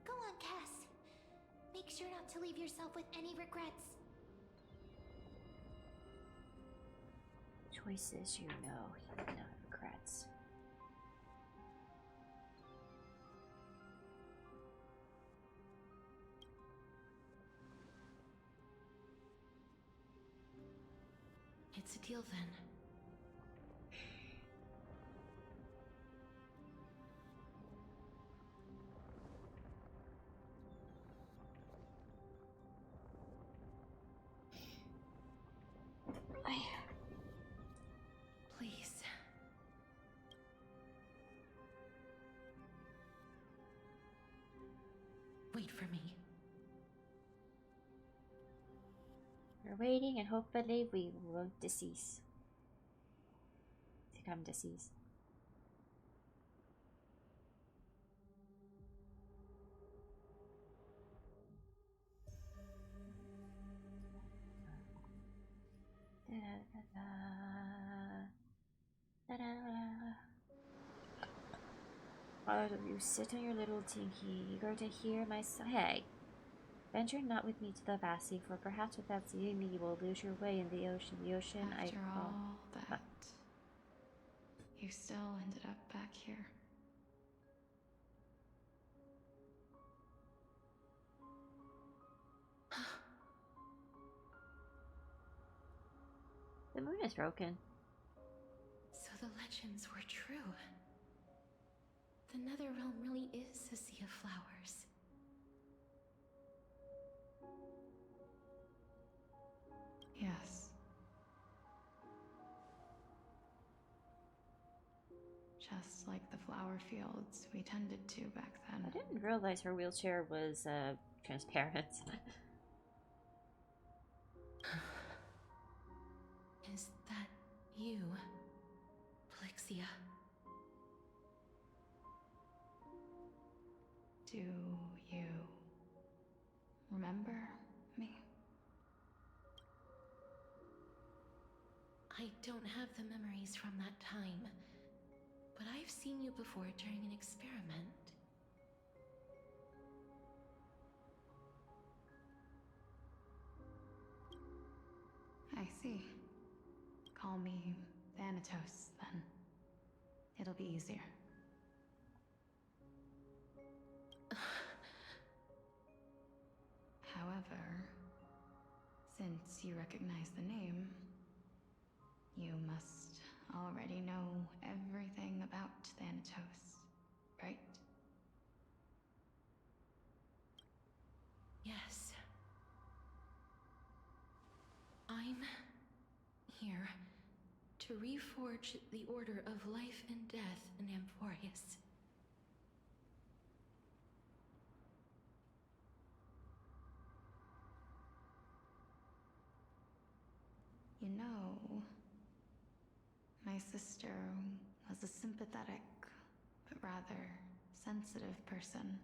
Go on, Cass. Make sure not to leave yourself with any regrets. Choices you know, you have no regrets. the deal then? Please. Wait for me. We're waiting and hopefully we won't decease. Become deceased. All of you sit on your little tinky, eager to hear my hey. Venture not with me to the vast sea, for perhaps without seeing me you will lose your way in the ocean. The ocean After all that, you still ended up back here. The moon is broken. So the legends were true. The Netherrealm really is a sea of flowers. Yes. Just like the flower fields we tended to back then. I didn't realize her wheelchair was transparent. Is that you, Plixia? Do you remember me? I don't have the memories from that time, but I've seen you before during an experiment. I see. Call me Thanatos, then. It'll be easier. However, since you recognize the name, you must already know everything about Thanatos, right? Yes. I'm here to reforge the order of life and death in Amphorius. You know, my sister was a sympathetic, but rather sensitive person.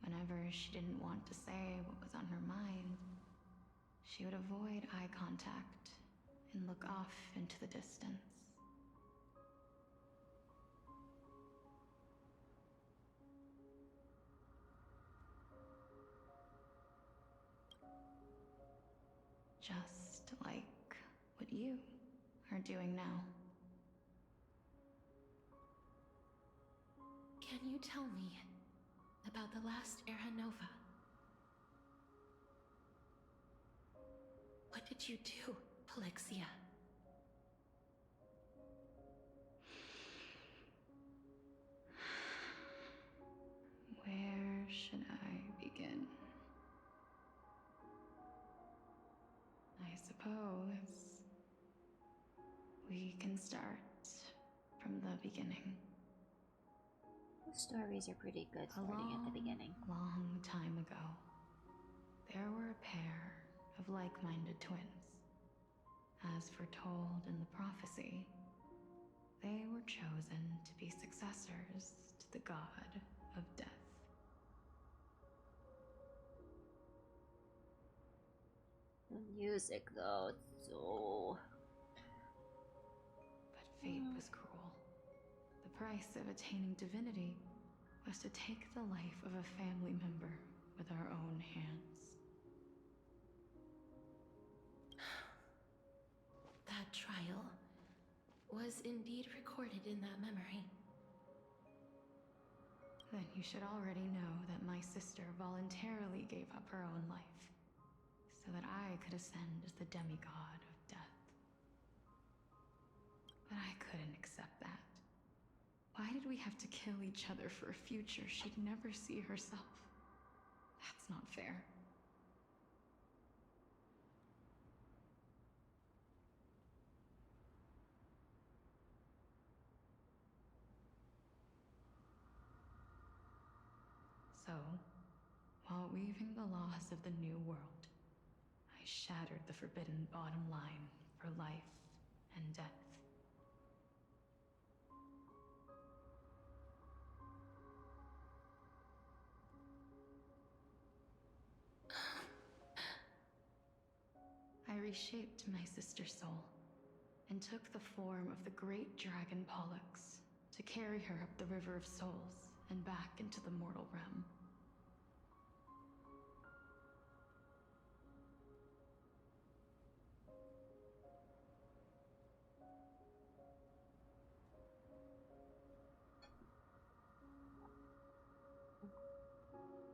Whenever she didn't want to say what was on her mind, she would avoid eye contact and look off into the distance. Just like what you are doing now. Can you tell me about the last Era Nova? What did you do, Plixia? Where should I begin? I suppose we can start from the beginning. The stories are pretty good starting at the beginning. Long time ago, there were a pair of like-minded twins. As foretold in the prophecy, they were chosen to be successors to the god of death. The music, though, it's so... But fate was cruel. The price of attaining divinity was to take the life of a family member with our own hands. That trial was indeed recorded in that memory. Then you should already know that my sister voluntarily gave up her own life, so that I could ascend as the demigod of death. we have to kill each other for a future she'd never see herself? That's not fair. So, while weaving the laws of the new world, I shattered the forbidden bottom line for life and death. I reshaped my sister's soul and took the form of the great dragon Pollux to carry her up the River of Souls and back into the mortal realm.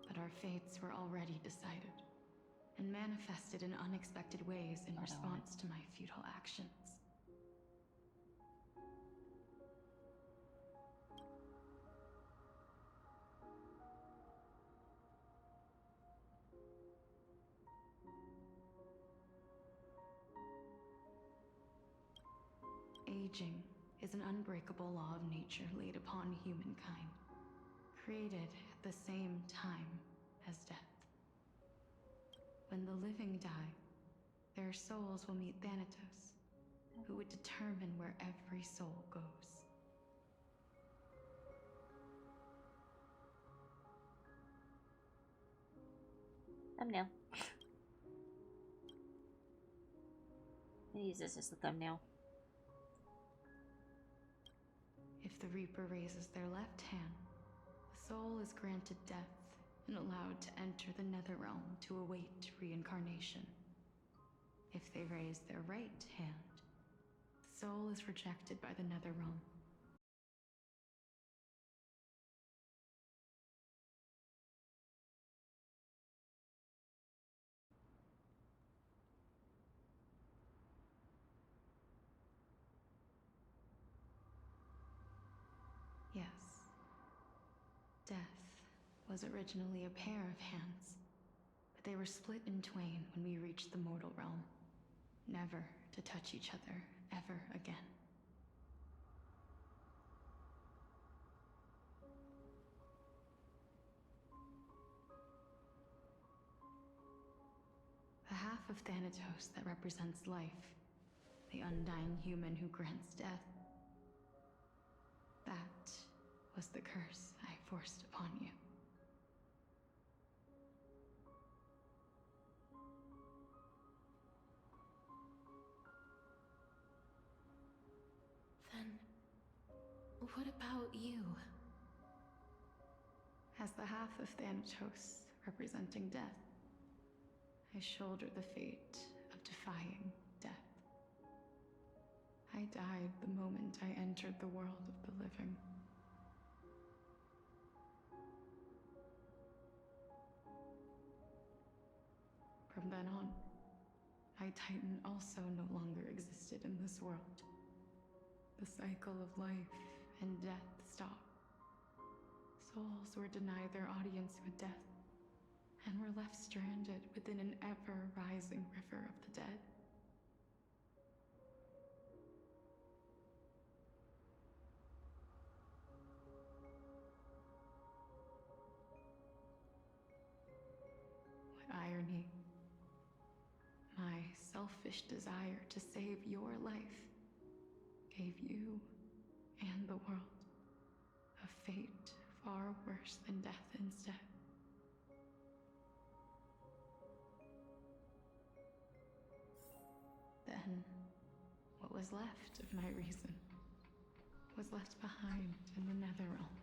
But our fates were already decided, and manifested in unexpected ways in response to my futile actions. Aging is an unbreakable law of nature laid upon humankind, created at the same time as death. When the living die, their souls will meet Thanatos, who would determine where every soul goes. Thumbnail. I use this as the thumbnail. If the Reaper raises their left hand, the soul is granted death and allowed to enter the Netherrealm to await reincarnation. If they raise their right hand, the soul is rejected by the Netherrealm. Yes. Death was originally a pair of hands, but they were split in twain when we reached the mortal realm, never to touch each other ever again. The half of Thanatos that represents life, the undying human who grants death, that was the curse I forced upon you. Then, what about you? As the half of Thanatos representing death, I shoulder the fate of defying death. I died the moment I entered the world of the living. From then on, my Titan also no longer existed in this world. The cycle of life and death stopped. Souls were denied their audience with death, and were left stranded within an ever-rising river of the dead. What irony. My selfish desire to save your life gave you and the world a fate far worse than death instead. Then, what was left of my reason was left behind in the Netherrealm,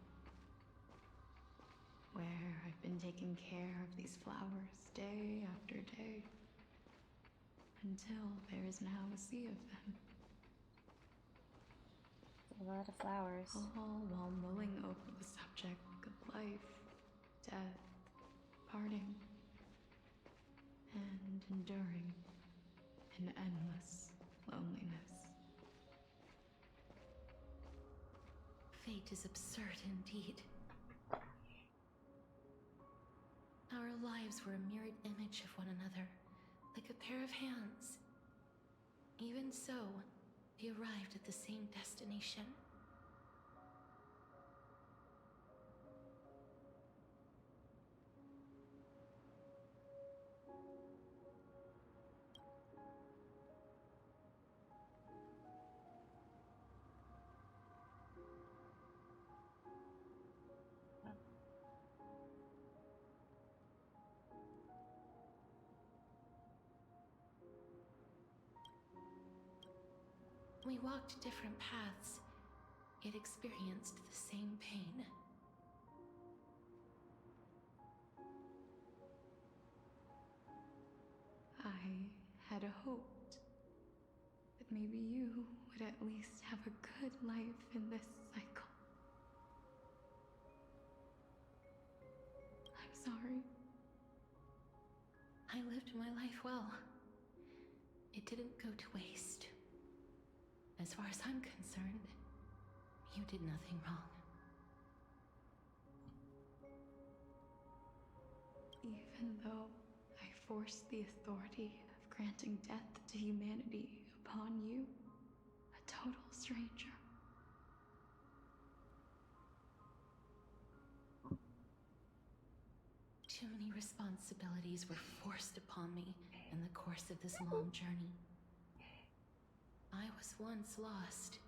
where I've been taking care of these flowers day after day, until there is now a sea of them. A lot of flowers. All while mulling over the subject of life, death, parting, and enduring an endless loneliness. Fate fate is absurd indeed. Our lives were a mirrored image of one another, like a pair of hands. Even so, we arrived at the same destination. We walked different paths, yet experienced the same pain. I had hoped that maybe you would at least have a good life in this cycle. I'm sorry. I lived my life well. It didn't go to waste. As far as I'm concerned, you did nothing wrong. Even though I forced the authority of granting death to humanity upon you, a total stranger. Too many responsibilities were forced upon me in the course of this long journey. I was once lost,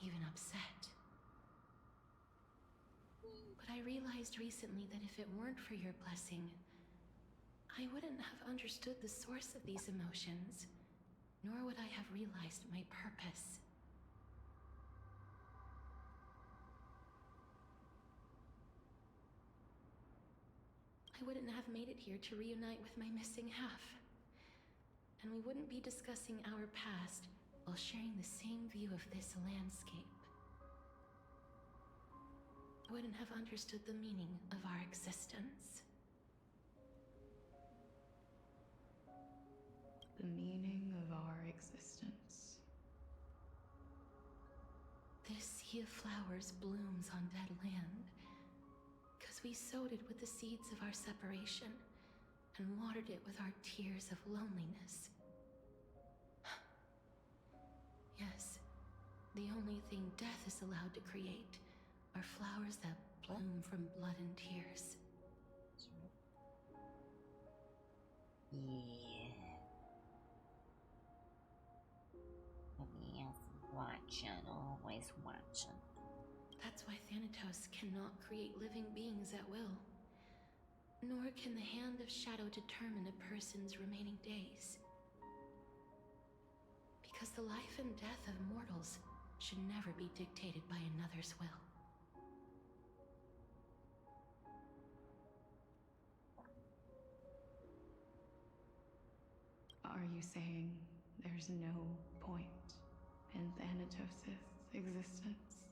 even upset. But I realized recently that if it weren't for your blessing, I wouldn't have understood the source of these emotions, nor would I have realized my purpose. I wouldn't have made it here to reunite with my missing half. And we wouldn't be discussing our past while sharing the same view of this landscape. I wouldn't have understood the meaning of our existence. The meaning of our existence. This sea of flowers blooms on dead land, because we sowed it with the seeds of our separation and watered it with our tears of loneliness. Yes, the only thing death is allowed to create are flowers that bloom from blood and tears. Yeah. Yes, watching, always watching. That's why Thanatos cannot create living beings at will. Nor can the Hand of Shadow determine a person's remaining days. Because the life and death of mortals should never be dictated by another's will. Are you saying there's no point in Thanatos' existence?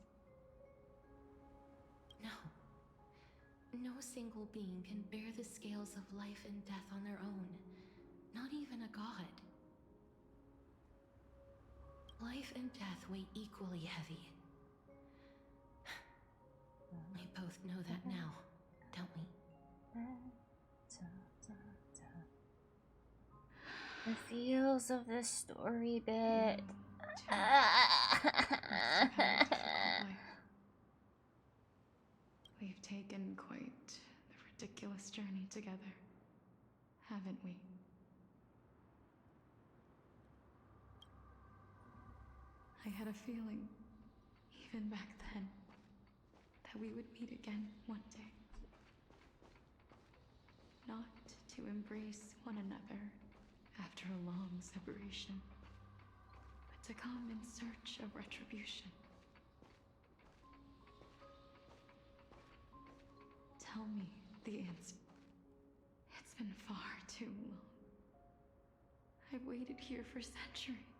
No. No single being can bear the scales of life and death on their own. Not even a god. Life and death weigh equally heavy. We both know that now, don't we? The feels of the story bit. We've taken quite the ridiculous journey together, haven't we? I had a feeling, even back then, that we would meet again one day. Not to embrace one another after a long separation, but to come in search of retribution. Tell me the answer. It's been far too long. I've waited here for centuries,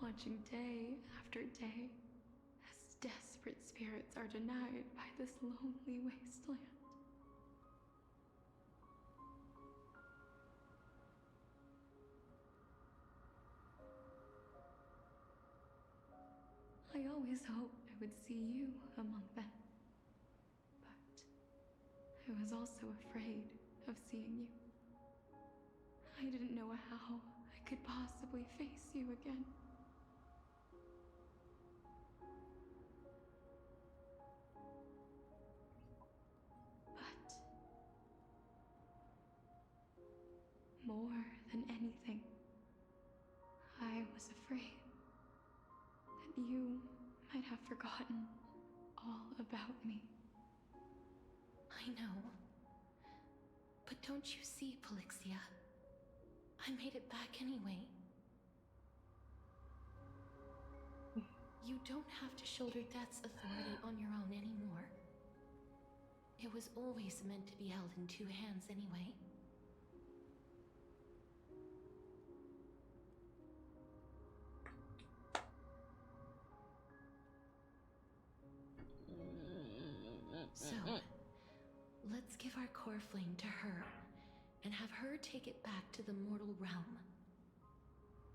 watching day after day as desperate spirits are denied by this lonely wasteland. I always hoped I would see you among them. But I was also afraid of seeing you. I didn't know how I could possibly face you again. But more than anything, I was afraid that you might have forgotten all about me. I know. But don't you see, Polixia? I made it back anyway. You don't have to shoulder Death's authority on your own anymore. It was always meant to be held in two hands anyway. So, let's give our core flame to her, and have her take it back to the mortal realm.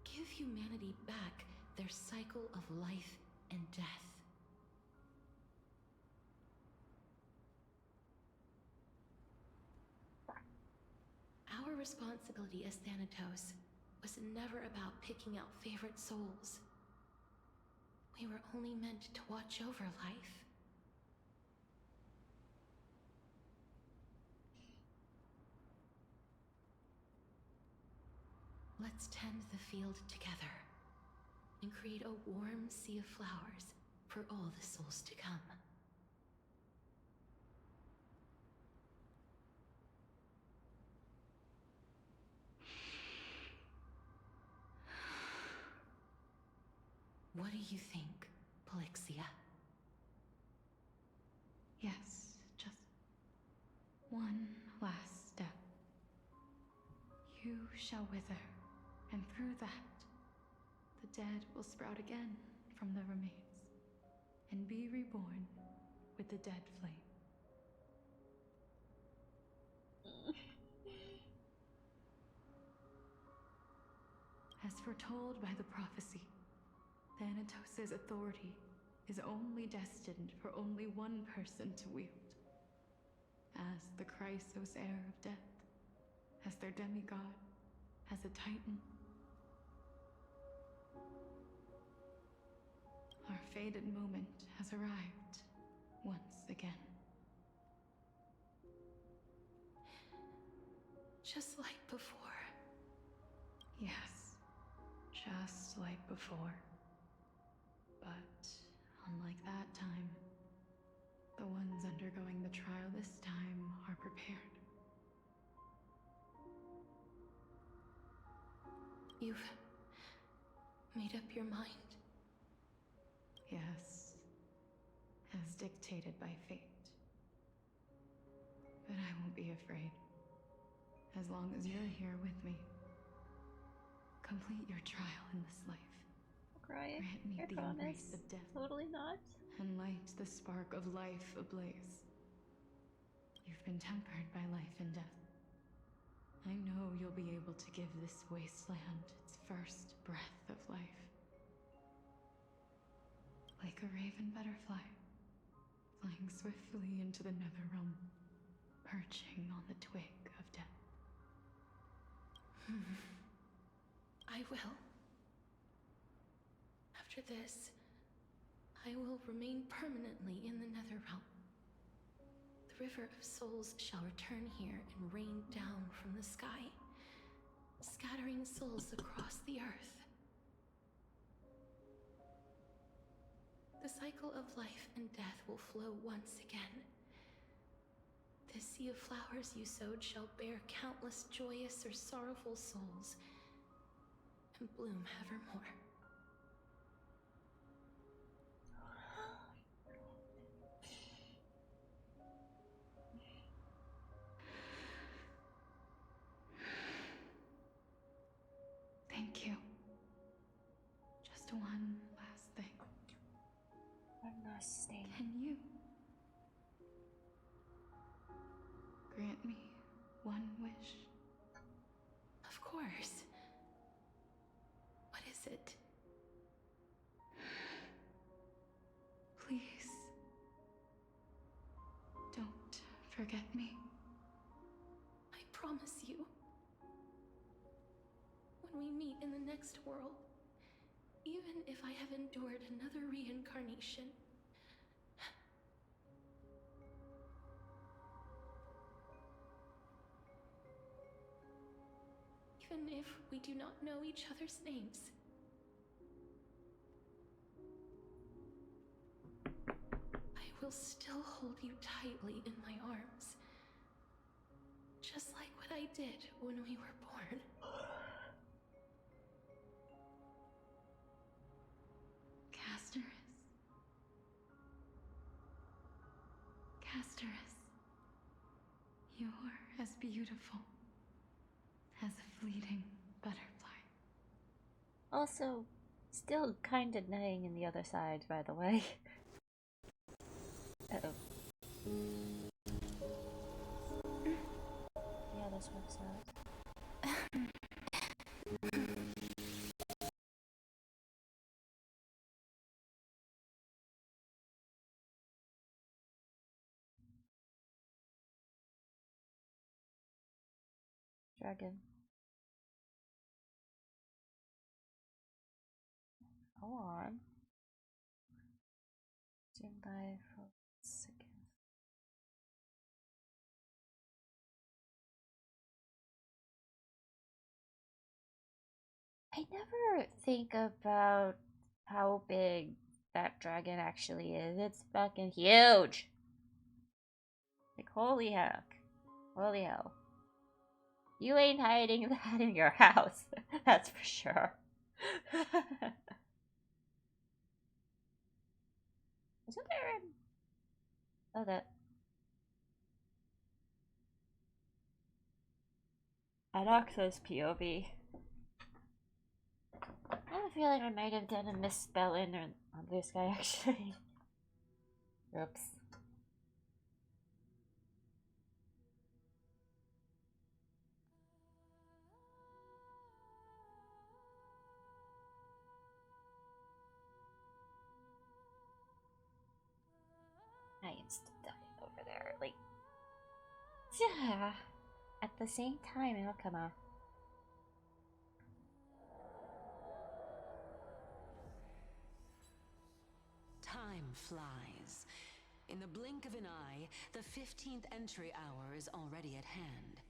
Give humanity back their cycle of life and death. Our responsibility as Thanatos was never about picking out favorite souls. We were only meant to watch over life. Let's tend the field together and create a warm sea of flowers for all the souls to come. What do you think, Polixia? Yes, just one last step. You shall wither, and through that, the dead will sprout again from the remains, and be reborn with the dead flame. As foretold by the prophecy, Thanatos' authority is only destined for only one person to wield. As the Chrysos heir of death, as their demigod, as a titan. Our fated moment has arrived once again. Just like before. Yes, just like before. But unlike that time, the ones undergoing the trial this time are prepared. You've made up your mind? Yes, as dictated by fate. But I won't be afraid. As long as you're here with me. Complete your trial in this life. Crying. Grant me I the promise. embrace of death. Totally not. And light the spark of life ablaze. You've been tempered by life and death. I know you'll be able to give this wasteland its first breath of life. Like a raven butterfly, flying swiftly into the netherrealm, perching on the twig of death. I will. After this, I will remain permanently in the netherrealm. The river of souls shall return here and rain down from the sky, scattering souls across the earth. The cycle of life and death will flow once again. The sea of flowers you sowed shall bear countless joyous or sorrowful souls, and bloom evermore. Thank you. Just one last thing. One last thing. Can you grant me one wish? Of course. What is it? Please forget me. I promise you. When we meet in the next world, even if I have endured another reincarnation, even if we do not know each other's names, I will still hold you tightly in my arms. Just like what I did when we were born. Casterus, you're as beautiful as a fleeting butterfly. Also, still kind of nutting in the other side, by the way. Uh-oh. Yeah, this works out. Dragon. Go on. Stand by for a second. I never think about how big that dragon actually is. It's fucking huge. Like, holy heck. Holy hell. You ain't hiding that in your house. That's for sure. Isn't there an... Oh, that... An access POV. I have a feeling I might have done a misspelling on this guy, actually. Oops. I am still dying over there, like... Yeah. At the same time, it'll come off. Time flies. In the blink of an eye, the 15th entry hour is already at hand.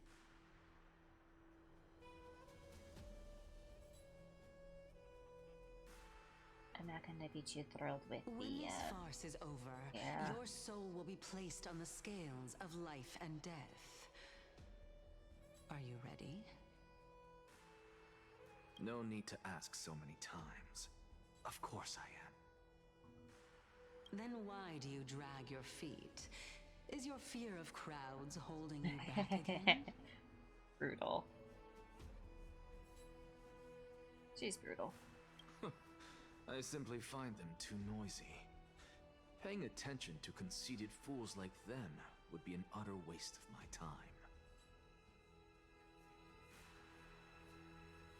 I'm not gonna be too thrilled with when this farce is over, your soul will be placed on the scales of life and death. Are you ready? No need to ask so many times. Of course I am. Then why do you drag your feet? Is your fear of crowds holding you back again? Brutal. She's brutal. I simply find them too noisy. Paying attention to conceited fools like them would be an utter waste of my time.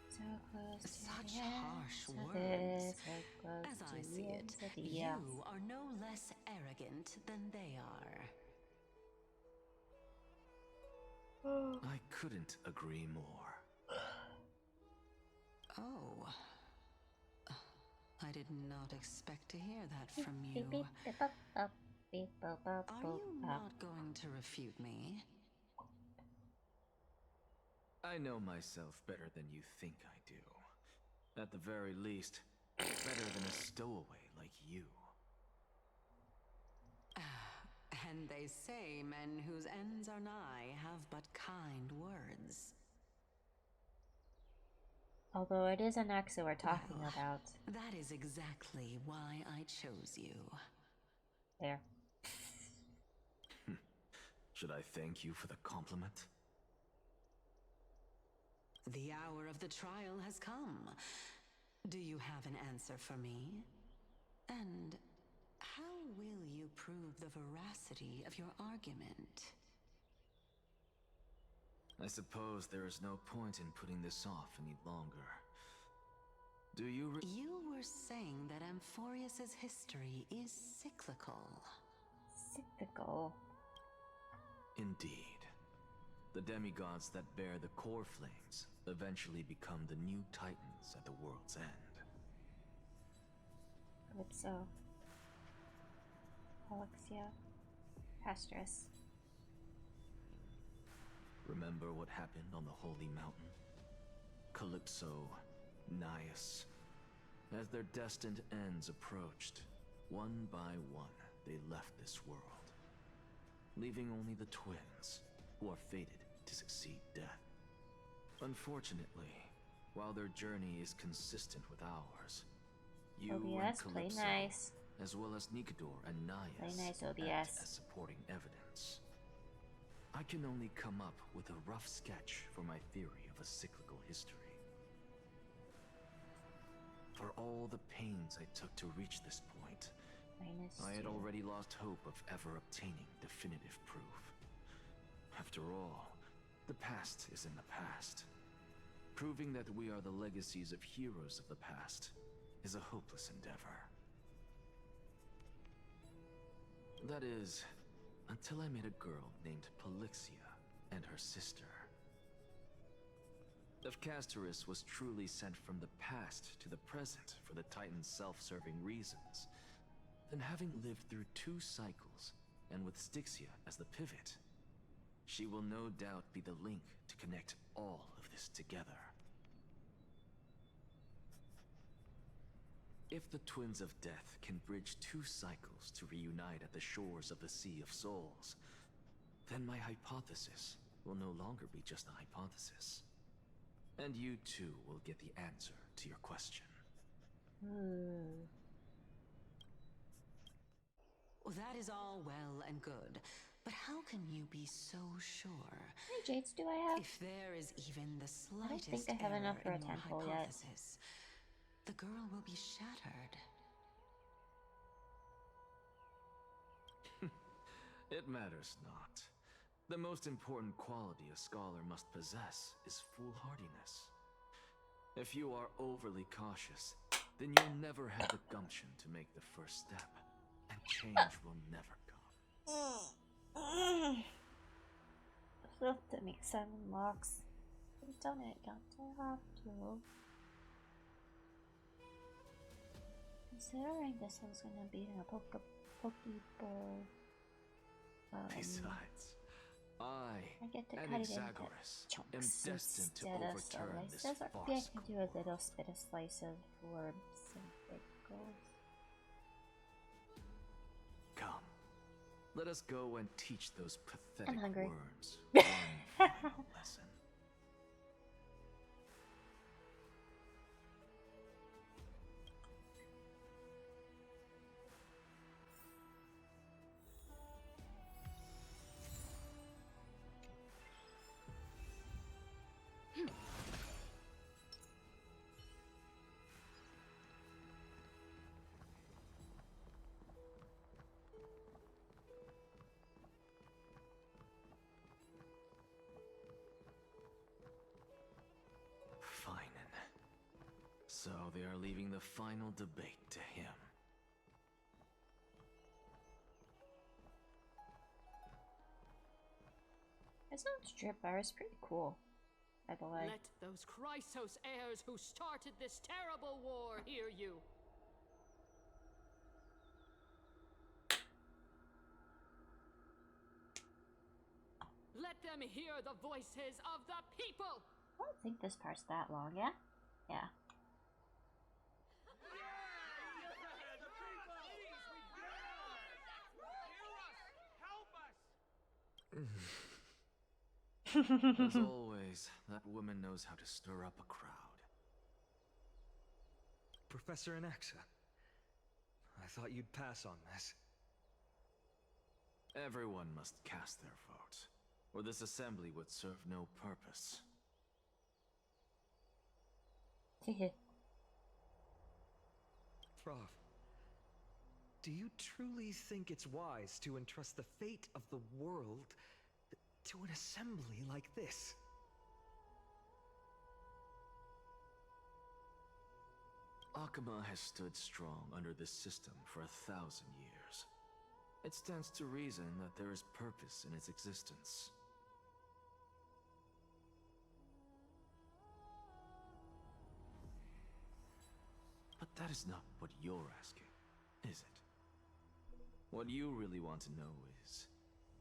So close to Such the harsh end of words. this, so close As to I the see end it, of the you are no less arrogant than they are. I couldn't agree more. Oh. I did not expect to hear that from you. Are you not going to refute me? I know myself better than you think I do. At the very least, better than a stowaway like you. And they say men whose ends are nigh have but kind words. Although it is an Axa we're talking about. That is exactly why I chose you. There. Should I thank you for the compliment? The hour of the trial has come. Do you have an answer for me? And how will you prove the veracity of your argument? I suppose there is no point in putting this off any longer. Do you You were saying that Amphorius's history is cyclical. Cyclical? Indeed. The demigods that bear the core flames eventually become the new titans at the world's end. Calypso. Alexia. Pastress. Remember what happened on the Holy Mountain? Calypso, Naias. As their destined ends approached, one by one, they left this world, leaving only the twins, who are fated to succeed death. Unfortunately, while their journey is consistent with ours, you and OBS, play Calypso, nice. as well as Nikador and Naias, Play nice, act OBS. as supporting evidence. I can only come up with a rough sketch for my theory of a cyclical history. For all the pains I took to reach this point, I had already lost hope of ever obtaining definitive proof. After all, the past is in the past. Proving that we are the legacies of heroes of the past is a hopeless endeavor. That is, until I met a girl named Polixia and her sister. If Castoris was truly sent from the past to the present for the Titan's self-serving reasons, then having lived through 2 cycles, and with Styxia as the pivot, she will no doubt be the link to connect all of this together. If the Twins of Death can bridge 2 cycles to reunite at the shores of the Sea of Souls, then my hypothesis will no longer be just a hypothesis. And you too will get the answer to your question. Well, that is all well and good, but how can you be so sure? How many jades do I have? If there is even the I don't slightest think I have error enough for a in your temple yet. hypothesis, the girl will be shattered. It matters not. The most important quality a scholar must possess is foolhardiness. If you are overly cautious, then you'll never have the gumption to make the first step, and change will never come. I have to make 7 locks. I've done it, don't I have to? Considering this one's gonna be in a Pokeball. Besides, I get to and cut it into Exagoras am chunks destined to instead of overturn this slices. Or maybe I farce. can do a little bit of slice of orbs and pickles. Come, let us go and teach those pathetic I'm hungry. worms one final lesson. So they are leaving the final debate to him. This old strip bar is pretty cool, by the way. Let those Chrysos heirs who started this terrible war hear you. Let them hear the voices of the people! I don't think this part's that long, yeah? Yeah. As always, that woman knows how to stir up a crowd. Professor Anaxa, I thought you'd pass on this. Everyone must cast their vote, or this assembly would serve no purpose. Prof, do you truly think it's wise to entrust the fate of the world to an assembly like this? Akama has stood strong under this system for 1,000 years. it stands to reason that there is purpose in its existence. But that is not what you're asking, is it? What you really want to know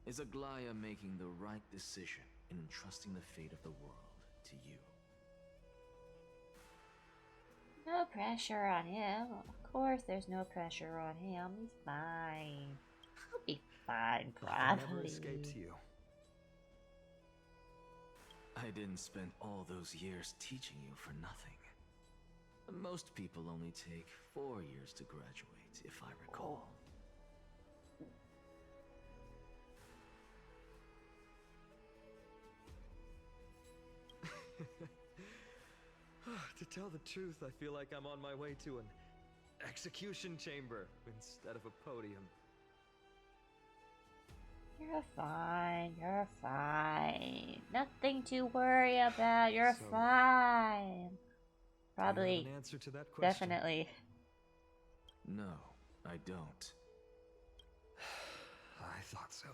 is Aglaya making the right decision in entrusting the fate of the world to you? No pressure on him. Of course there's no pressure on him. He's fine. He'll be fine, probably. Never escapes you. I didn't spend all those years teaching you for nothing. Most people only take 4 years to graduate, if I recall. To tell the truth, I feel like I'm on my way to an execution chamber instead of a podium. You're fine. You're fine. Nothing to worry about. You're fine. Probably. Do you have an answer to that question? Definitely. No, I don't. I thought so.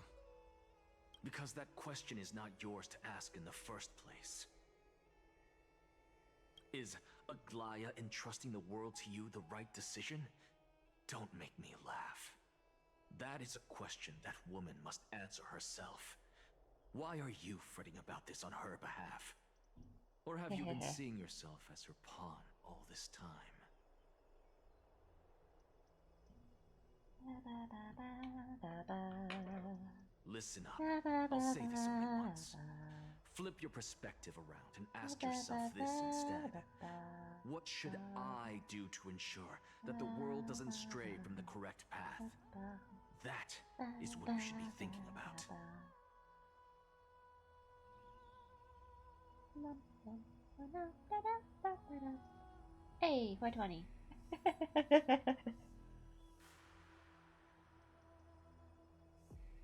Because that question is not yours to ask in the first place. Is Aglaya entrusting the world to you the right decision? Don't make me laugh. That is a question that woman must answer herself. Why are you fretting about this on her behalf? Or have you been seeing yourself as her pawn all this time? Listen up. I'll say this only once. Flip your perspective around and ask yourself this instead. What should I do to ensure that the world doesn't stray from the correct path? That is what you should be thinking about. Hey, 420.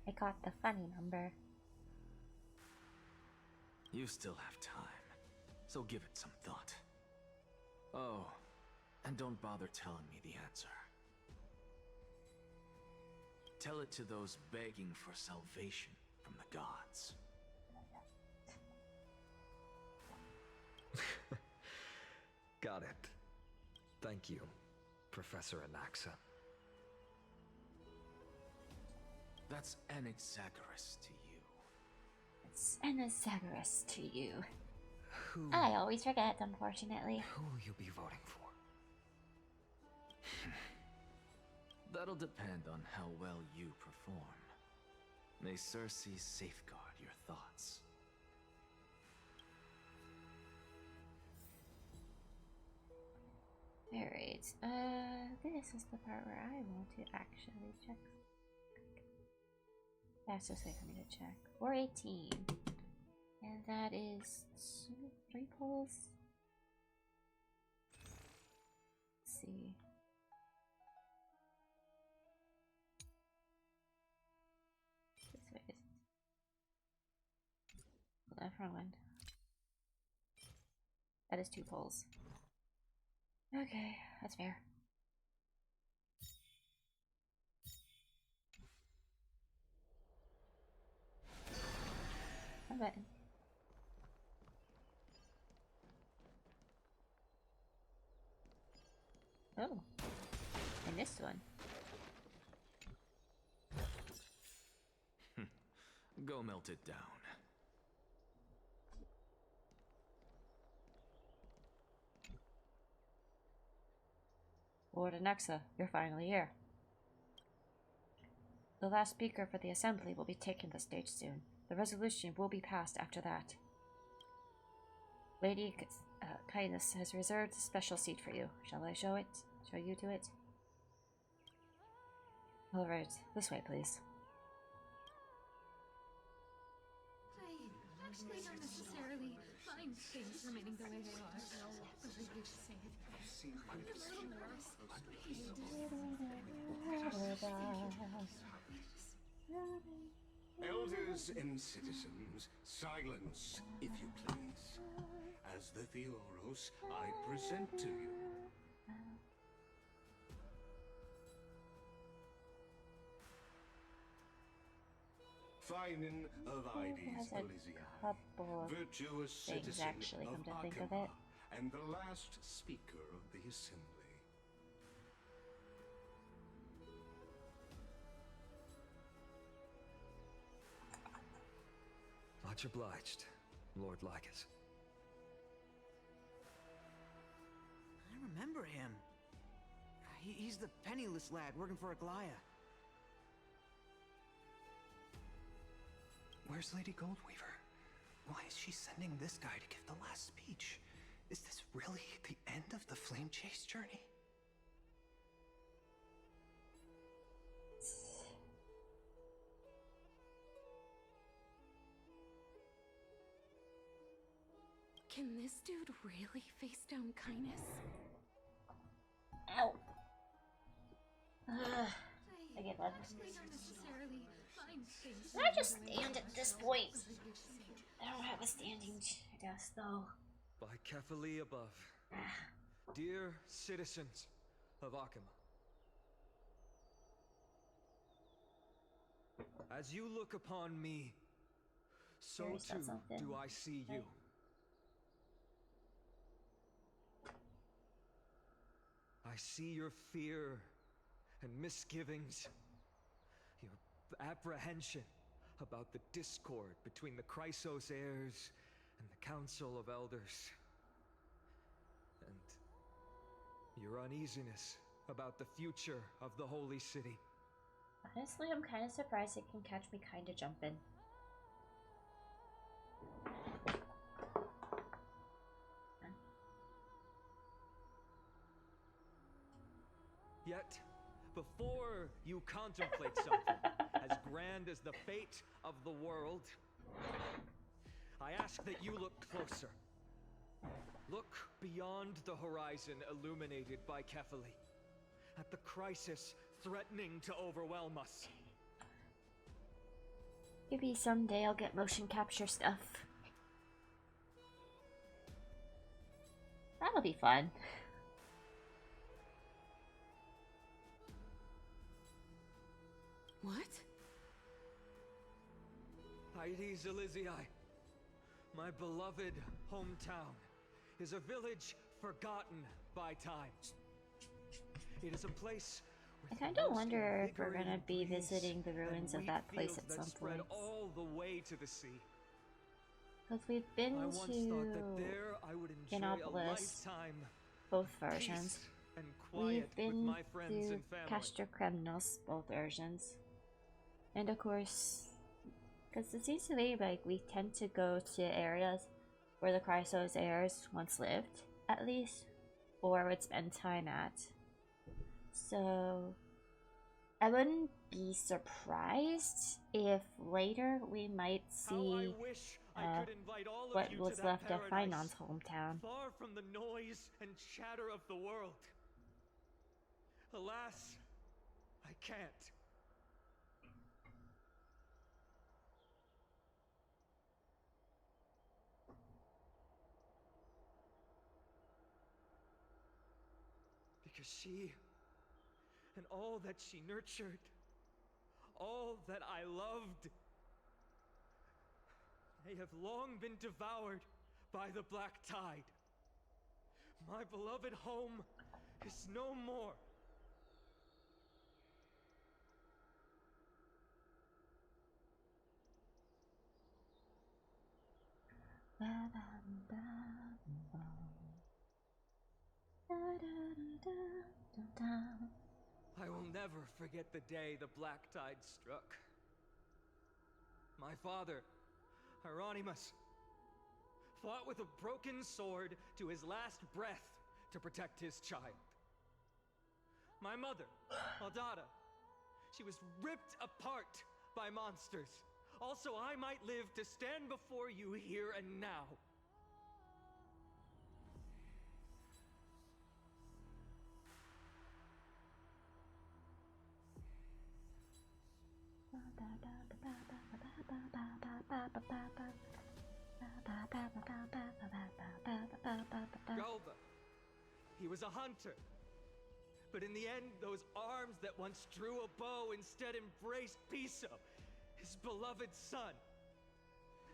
I caught the funny number. You still have time, so give it some thought. Oh, and don't bother telling me the answer. Tell it to those begging for salvation from the gods. Got it. Thank you, Professor Anaxa. That's Anaxagoras to you. It's Anaxagoras to you. Who? I always forget, unfortunately. Who will you be voting for? That'll depend on how well you perform. May Circe safeguard your thoughts. Alright, this is the part where I want to actually check. That's just way for me to check. 418. And that is 3 pulls. Let's see. This way is. Hold on, wrong one. That is 2 pulls. Okay, that's fair. One button. Oh, I missed one. Go melt it down. Lord Anaxa, you're finally here. The last speaker for the assembly will be taking the stage soon. The resolution will be passed after that. Lady Kindness has reserved a special seat for you. Shall I show it? Show you to it? Alright, this way, please. I actually don't necessarily mind things remaining the way they are. But I hate to say it. I'm a little nervous. Elders and citizens, silence, if you please. As the Theoros, I present to you. Finin of Ides Elysiae, virtuous citizen actually, of come to think of it. and the last speaker of the assembly. Much obliged, Lord Lycus. I remember him. He's the penniless lad working for Aglaya. Where's Lady Goldweaver? Why is she sending this guy to give the last speech? Is this really the end of the Flame Chase journey? Can this dude really face down kindness? Ow. I give up. Can I just stand at this point? I don't have a standing desk though. By Kefali above, dear citizens of Akima, as you look upon me, so too do I see you. I see your fear and misgivings, your apprehension about the discord between the Chrysos heirs and the Council of Elders, and your uneasiness about the future of the Holy City. Honestly, I'm kind of surprised it can catch me kind of jumping. Yet, before you contemplate something as grand as the fate of the world, I ask that you look closer. Look beyond the horizon illuminated by Kefali, at the crisis threatening to overwhelm us. Maybe someday I'll get motion capture stuff. That'll be fun. What? Ides Elysiae, my beloved hometown, is a village forgotten by time. It is a place I kind of wonder if we're gonna be visiting the ruins of that place at some point. All the way to the sea. Because we've been to Ganopolis, both versions. We've been to Castor Kremnos, both versions. And of course, because it seems to me like we tend to go to areas where the Chrysos heirs once lived, at least, or would spend time at. So, I wouldn't be surprised if later we might see what was left of Huion's hometown. Far from the noise and chatter of the world. Alas, I can't. Because she and all that she nurtured, all that I loved, they have long been devoured by the black tide. My beloved home is no more. I will never forget the day the black tide struck. My father, Hieronymus, fought with a broken sword to his last breath to protect his child. My mother, Aldada, she was ripped apart by monsters. Also, I might live to stand before you here and now. Galba, he was a hunter. But in the end, those arms that once drew a bow instead embraced Piso. his beloved son,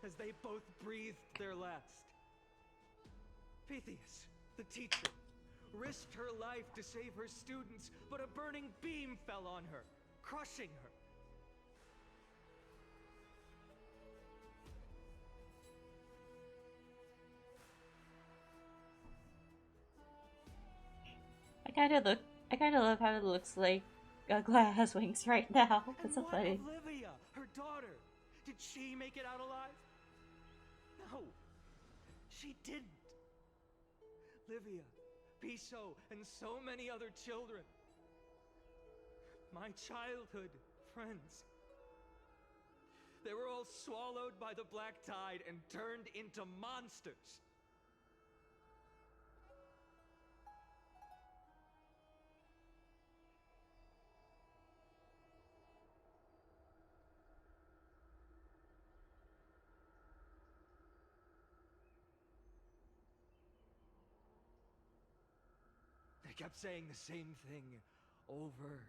as they both breathed their last. Pythias, the teacher, risked her life to save her students, but a burning beam fell on her, crushing her. I kind of love how it looks like Glad has wings right now. That's so funny. And what of Livia, her daughter? Did she make it out alive? No, she didn't. Livia, Piso, and so many other children. My childhood friends. They were all swallowed by the black tide and turned into monsters. They kept saying the same thing over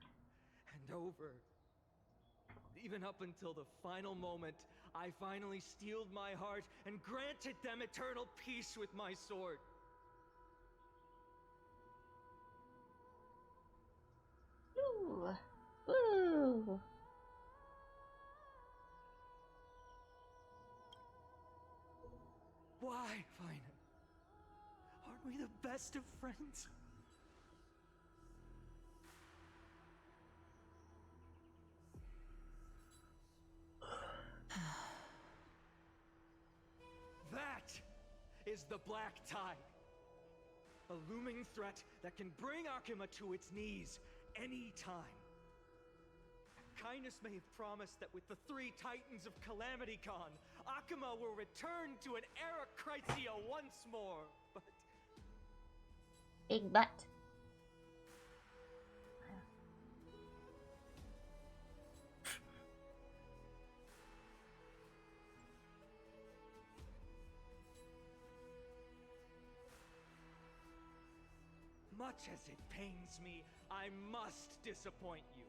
and over. Even up until the final moment, I finally steeled my heart and granted them eternal peace with my sword. Ooh. Ooh. Why, Fina? Aren't we the best of friends? That is the Black Tide. A looming threat that can bring Akuma to its knees any time. Kindness may have promised that with the 3 Titans of Calamity Con, Akuma will return to an era Chrysia once more, but... Big butt. Much as it pains me, I must disappoint you.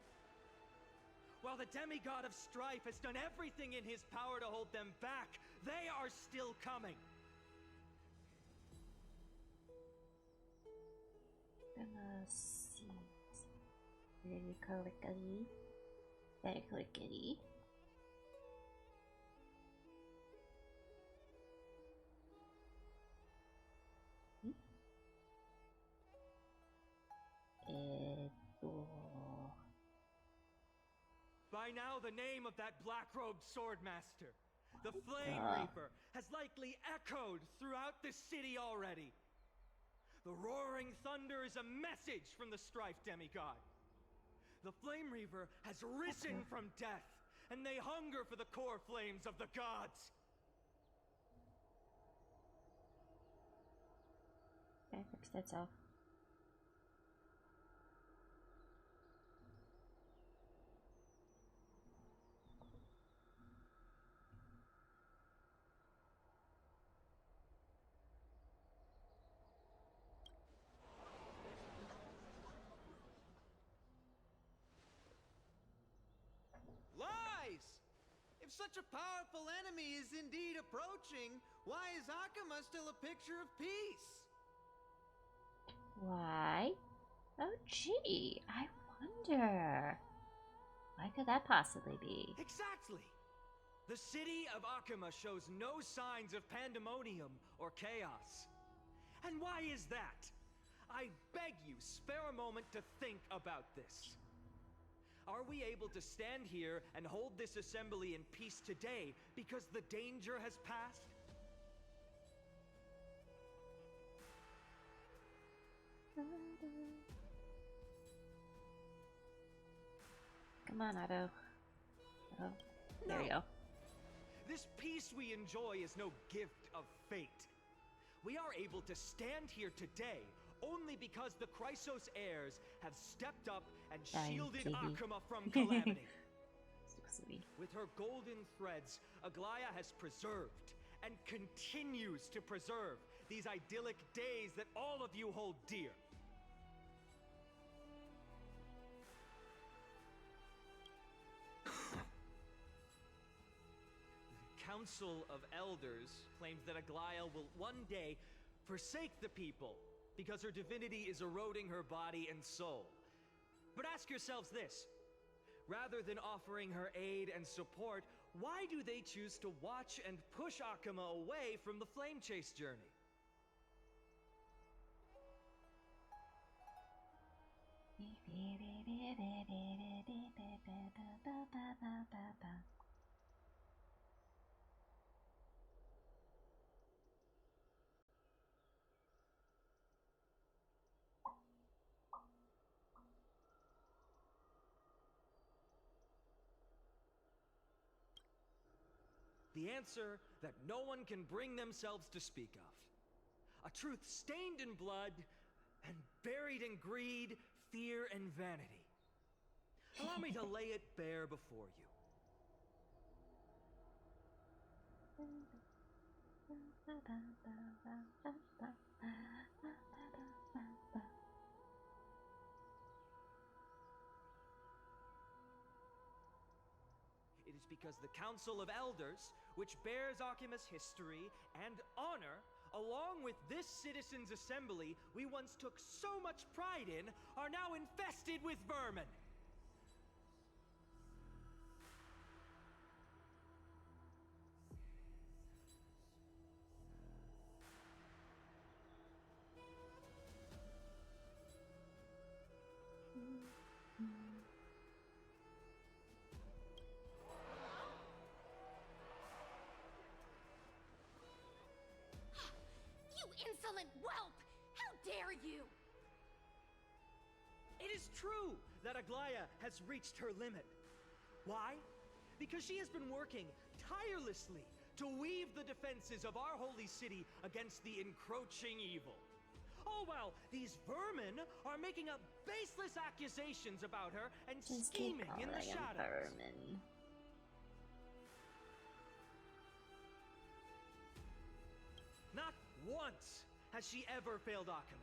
While the demigod of strife has done everything in his power to hold them back, they are still coming. Gonna see. Very clickety. Very clickety. By now, the name of that black-robed swordmaster, the Flame Reaper, has likely echoed throughout the city already. The roaring thunder is a message from the Strife demigod. The Flame Reaper has risen from death, and they hunger for the core flames of the gods. Okay, fix that off. Lies! If such a powerful enemy is indeed approaching, why is Akuma still a picture of peace? Why? Oh gee, I wonder. Why could that possibly be? Exactly! The city of Akuma shows no signs of pandemonium or chaos. And why is that? I beg you, spare a moment to think about this. Are we able to stand here and hold this assembly in peace today because the danger has passed? Come on, Otto. Oh, there you go. This peace we enjoy is no gift of fate. We are able to stand here today only because the Chrysos heirs have stepped up and shielded Akuma from calamity. With her golden threads, Aglaya has preserved and continues to preserve these idyllic days that all of you hold dear. Council of Elders claims that Aglaya will one day forsake the people because her divinity is eroding her body and soul. But ask yourselves this. Rather than offering her aid and support, why do they choose to watch and push Akuma away from the flame chase journey? The answer that no one can bring themselves to speak of. A truth stained in blood and buried in greed, fear, and vanity. Allow me to lay it bare before you. It is because the Council of Elders, which bears Akima's history and honor, along with this citizens' assembly we once took so much pride in, are now infested with vermin. Insolent whelp! How dare you! It is true that Aglaya has reached her limit. Why? Because she has been working tirelessly to weave the defenses of our holy city against the encroaching evil. All while these vermin are making up baseless accusations about her and scheming in the shadows. Vermin. Not once has she ever failed Akuma.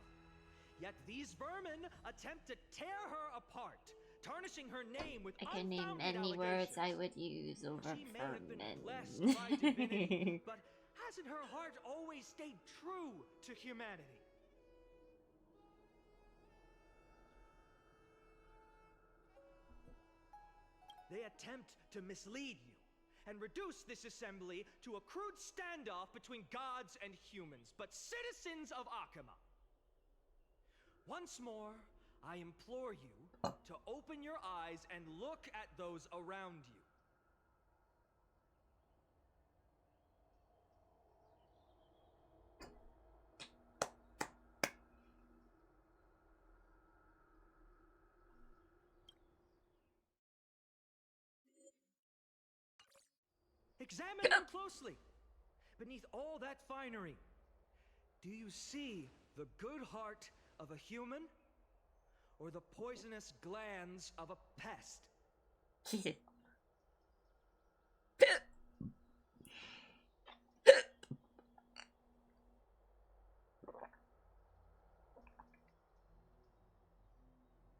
Yet these vermin attempt to tear her apart, tarnishing her name with I can name unfounded any words I allegations. would use over She may have been blessed vermin. by divinity, but hasn't her heart always stayed true to humanity? They attempt to mislead you and reduce this assembly to a crude standoff between gods and humans, but citizens of Akuma. Once more, I implore you to open your eyes and look at those around you. Examine them closely. Beneath all that finery, do you see the good heart of a human or the poisonous glands of a pest?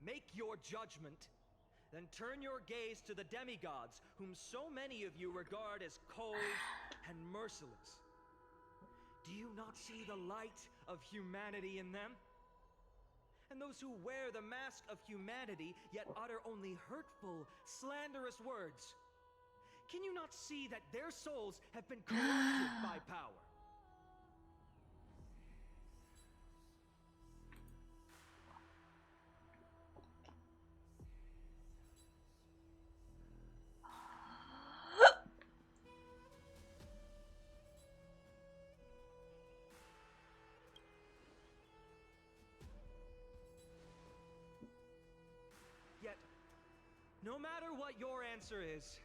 Make your judgment, then turn your gaze to the demigods, whom so many of you regard as cold and merciless. Do you not see the light of humanity in them? And those who wear the mask of humanity, yet utter only hurtful, slanderous words. Can you not see that their souls have been corrupted by power? Yet, no matter what your answer is,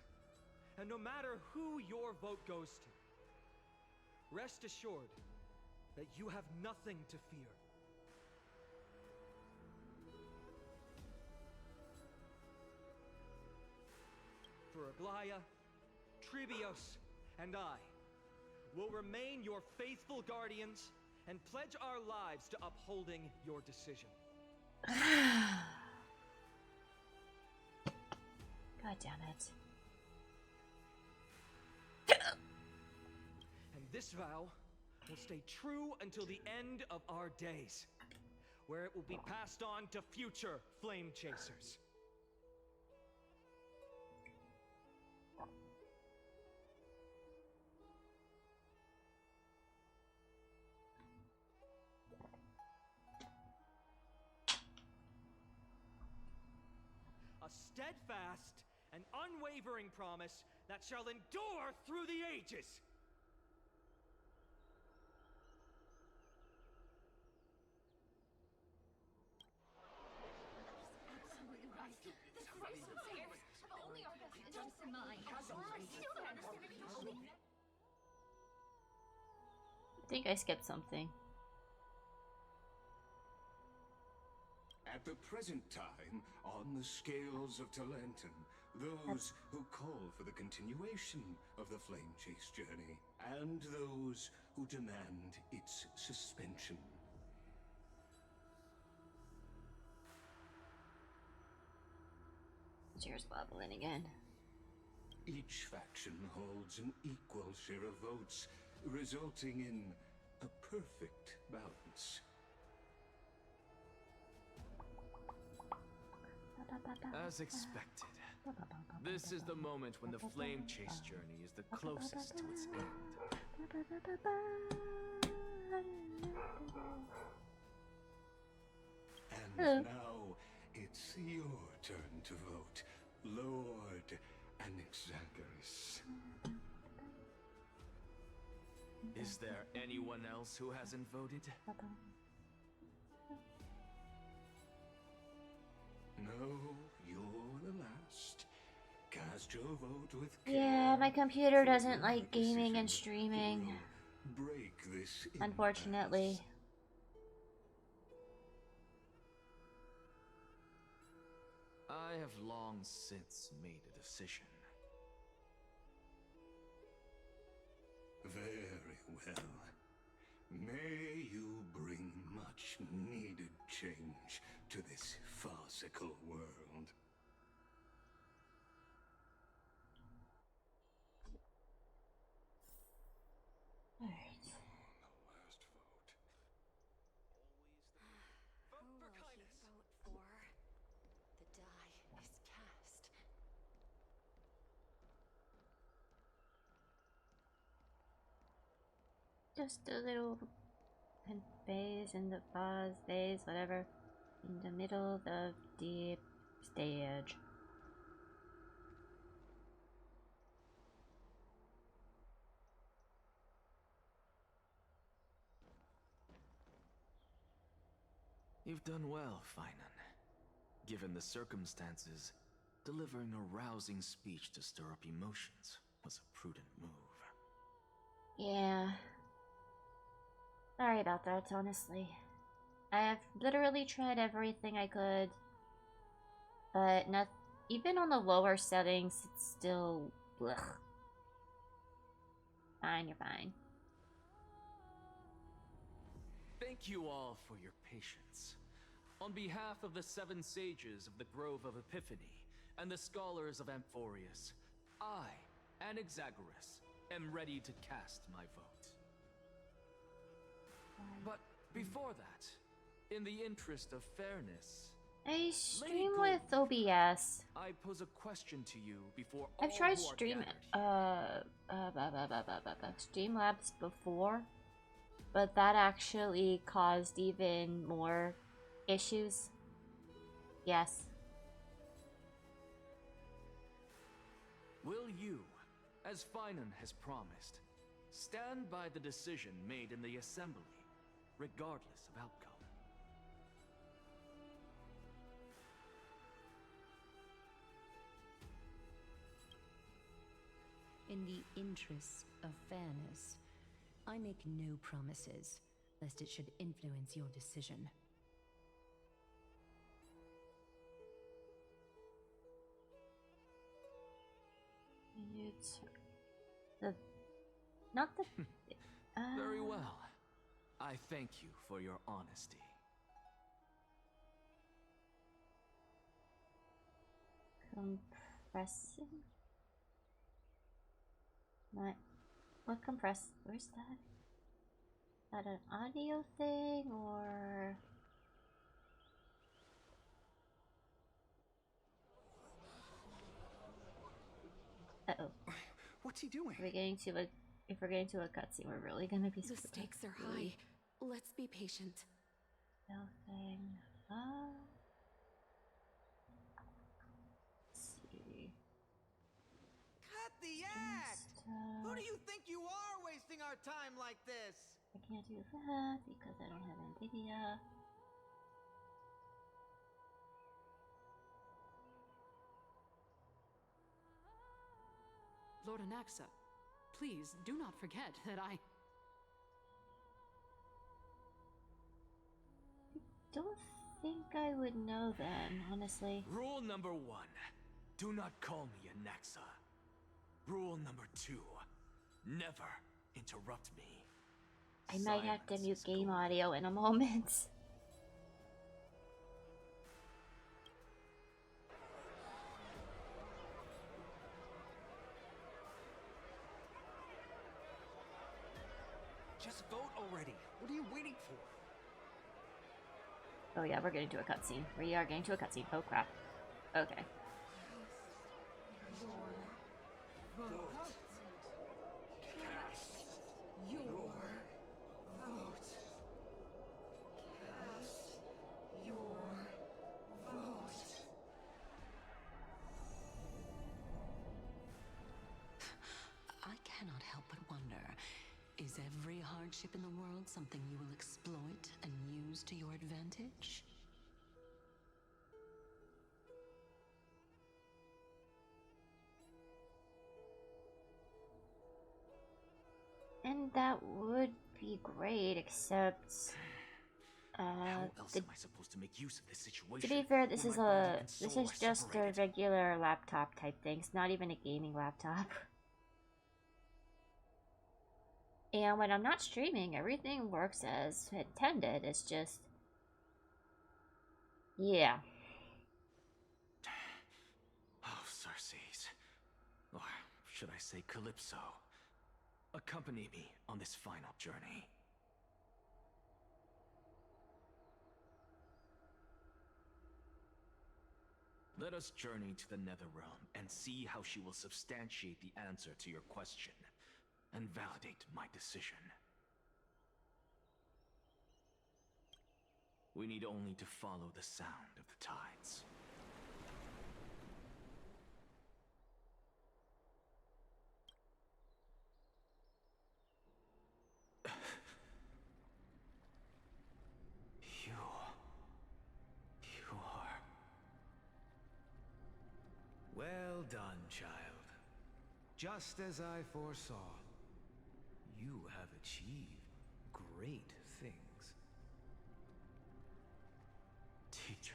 and no matter who your vote goes to, rest assured that you have nothing to fear. For Aglaya, Tribios, and I will remain your faithful guardians and pledge our lives to upholding your decision. God damn it. this vow will stay true until the end of our days, where it will be passed on to future flame chasers. A steadfast and unwavering promise that shall endure through the ages. Absolutely right. This race of theirs have only our best interests in mind. I still don't understand it totally. I think I skipped something. At the present time, on the scales of Talentum, those who call for the continuation of the Flame Chase journey, and those who demand its suspension. Chair's wobbling again. Each faction holds an equal share of votes, resulting in a perfect balance. As expected. This is the moment when the Flame Chase journey is the closest to its end. And now, it's your turn to vote, Lord Anaxagoras. Is there anyone else who hasn't voted? No, you're the last. Cast your vote with care. Yeah, my computer doesn't like gaming and streaming. Break this Unfortunately. I have long since made a decision. Very well. May you bring much needed change to this farcical world. All right. Who will he vote for? The die is cast. Just a little phase in the pause phase, whatever, in the middle of the stage. You've done well, Finan. Given the circumstances, delivering a rousing speech to stir up emotions was a prudent move. Yeah. Sorry about that, honestly. I have literally tried everything I could, but not even on the lower settings, it's still blech. Fine, you're fine. Thank you all for your patience. On behalf of the 7 sages of the Grove of Epiphany and the scholars of Amphorius, I, Anaxagoras, am ready to cast my vote. But before that, in the interest of fairness, I stream with OBS. I pose a question to you before I've all tried who are Streamlabs before, but that actually caused even more issues. Yes. Will you, as Finan has promised, stand by the decision made in the Assembly, regardless of outcome? In the interests of fairness, I make no promises, lest it should influence your decision. It's not the Very well. I thank you for your honesty. compressing. What compress? Where's that? Is that an audio thing or? Uh-oh. What's he doing? If we're getting to a cutscene, we're really gonna be The stakes are high. Let's be patient. Nothing. Let's see. Cut the act! Who do you think you are wasting our time like this? I can't do that because I don't have Nvidia. Lord Anaxa, please do not forget that I don't think I would know then, honestly. Rule number 1. Do not call me Anaxa. Rule number 2. Never interrupt me. I might have to mute game audio in a moment. Just vote already. What are you waiting for? Oh yeah, we're getting to a cutscene. We are getting to a cutscene. Oh crap. Okay. I cannot help but wonder, is every hardship in the world something you will exploit and use to your advantage? And that would be great, except How else am I supposed to make use of this situation? to be fair, this when is my body a and soul this is are just a separated? regular laptop type thing. It's not even a gaming laptop. And when I'm not streaming, everything works as intended. It's just, yeah. Oh, Circes. Or should I say Calypso? Accompany me on this final journey. Let us journey to the Netherrealm and see how she will substantiate the answer to your question and validate my decision. We need only to follow the sound of the tides. You are... Well done, child. Just as I foresaw, you have achieved great things. Teacher.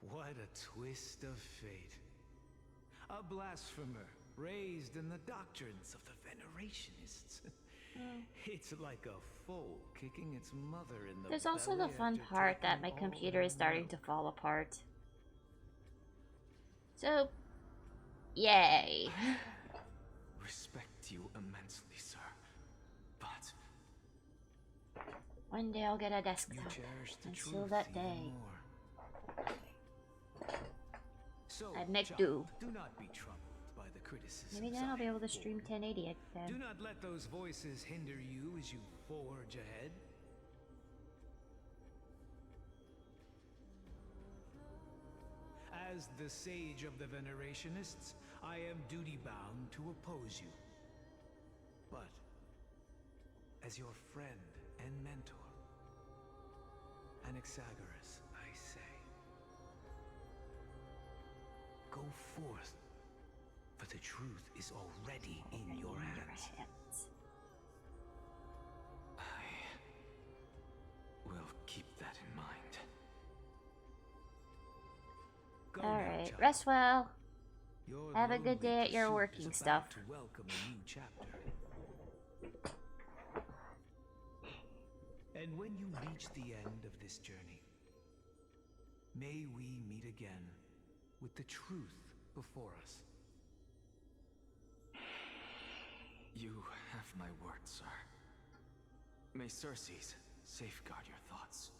What a twist of fate. A blasphemer raised in the doctrines of the Venerationists. It's like a foal kicking its mother in the There's also the belly fun after part that my taking all computer her is starting milk. to fall apart. So, yay. Respect you immensely, sir. But One day I'll get a desktop. Until that day, So, I make child, do. do not be troubled by the criticisms. Maybe then I'll be able to I stream 1080 again. Do not let those voices hinder you as you forge ahead. As the sage of the Venerationists, I am duty-bound to oppose you. But, as your friend and mentor, Anaxagoras, I say, go forth, for the truth is already in your hands. we'll keep that in mind. Alright, rest well. Your Have a good day at your pursuit working is stuff. about to welcome a new chapter. And when you reach the end of this journey, may we meet again with the truth before us. You have my word, sir. May Circes safeguard your thoughts.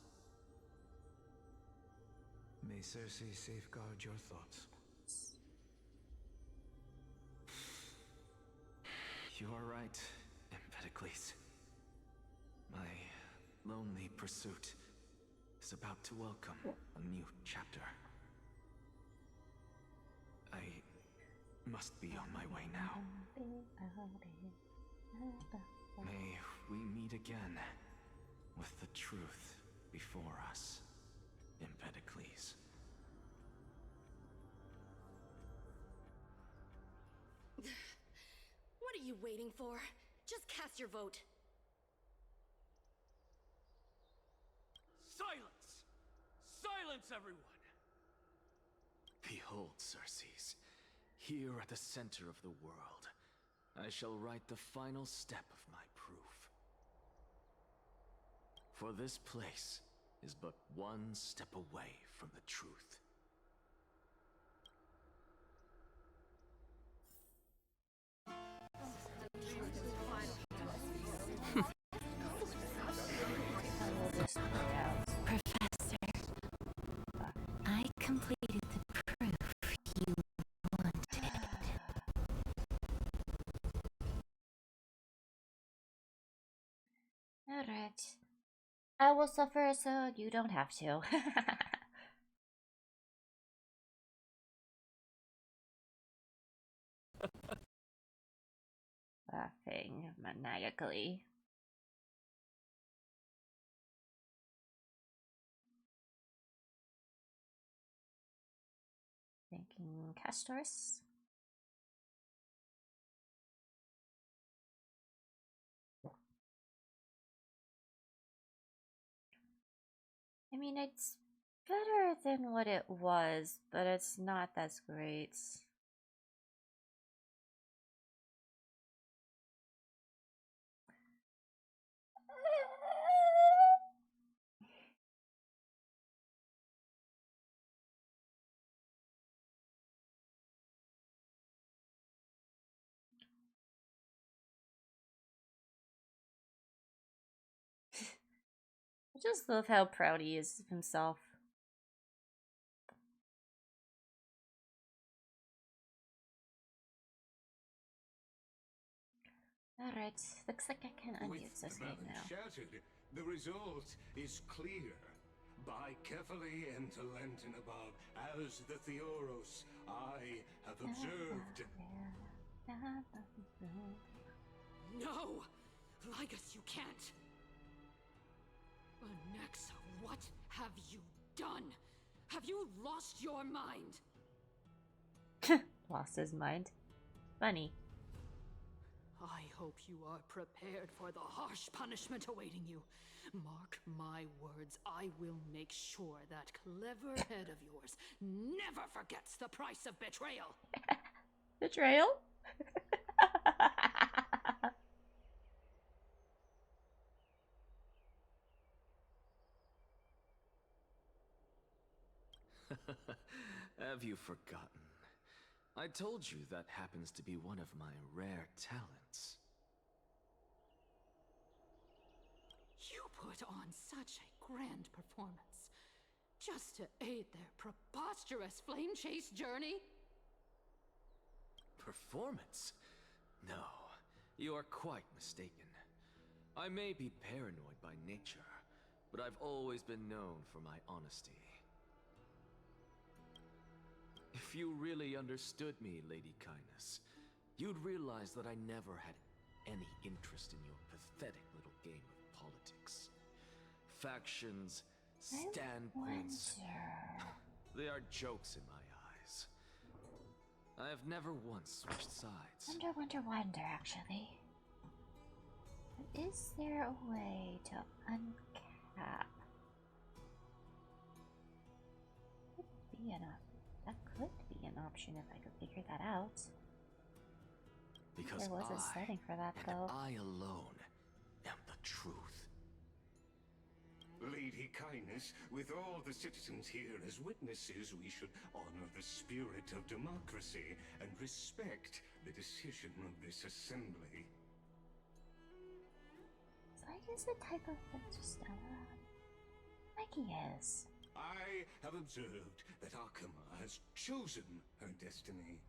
May Circes safeguard your thoughts. You are right, Empedocles. My lonely pursuit is about to welcome a new chapter. I must be on my way now. May we meet again with the truth before us, Empedocles. What are you waiting for? Just cast your vote. Silence! Silence, everyone! Behold, Circes, here at the center of the world, I shall write the final step of my proof. For this place is but one step away from the truth. Professor, I completed the proof you wanted. Alright. I will suffer so you don't have to. Laughing maniacally. Thinking castors. I mean, it's better than what it was, but it's not as great. I just love how proud he is of himself. Alright, looks like I can unmute this right now. Shattered, the result is clear. By carefully enter Lenten above, as the Theoros I have observed. No! Ligus, you can't! Onyxa, what have you done? Have you lost your mind? Lost his mind. Funny. I hope you are prepared for the harsh punishment awaiting you. Mark my words, I will make sure that clever head of yours never forgets the price of betrayal. Betrayal? Have you forgotten? I told you that happens to be one of my rare talents. You put on such a grand performance just to aid their preposterous flame chase journey. Performance? No, you are quite mistaken. I may be paranoid by nature, but I've always been known for my honesty. If you really understood me, Lady Kindness, you'd realize that I never had any interest in your pathetic little game of politics. Factions, standpoints, they are jokes in my eyes. I have never once switched sides. Wonder, actually. But is there a way to uncap? That could be an option if I could figure that out. Because there was a setting for that, though. I alone am the truth. Lady Kindness, with all the citizens here as witnesses, we should honor the spirit of democracy and respect the decision of this assembly. What is the type of interstellar? Like he is. I have observed that Akama has chosen her destiny.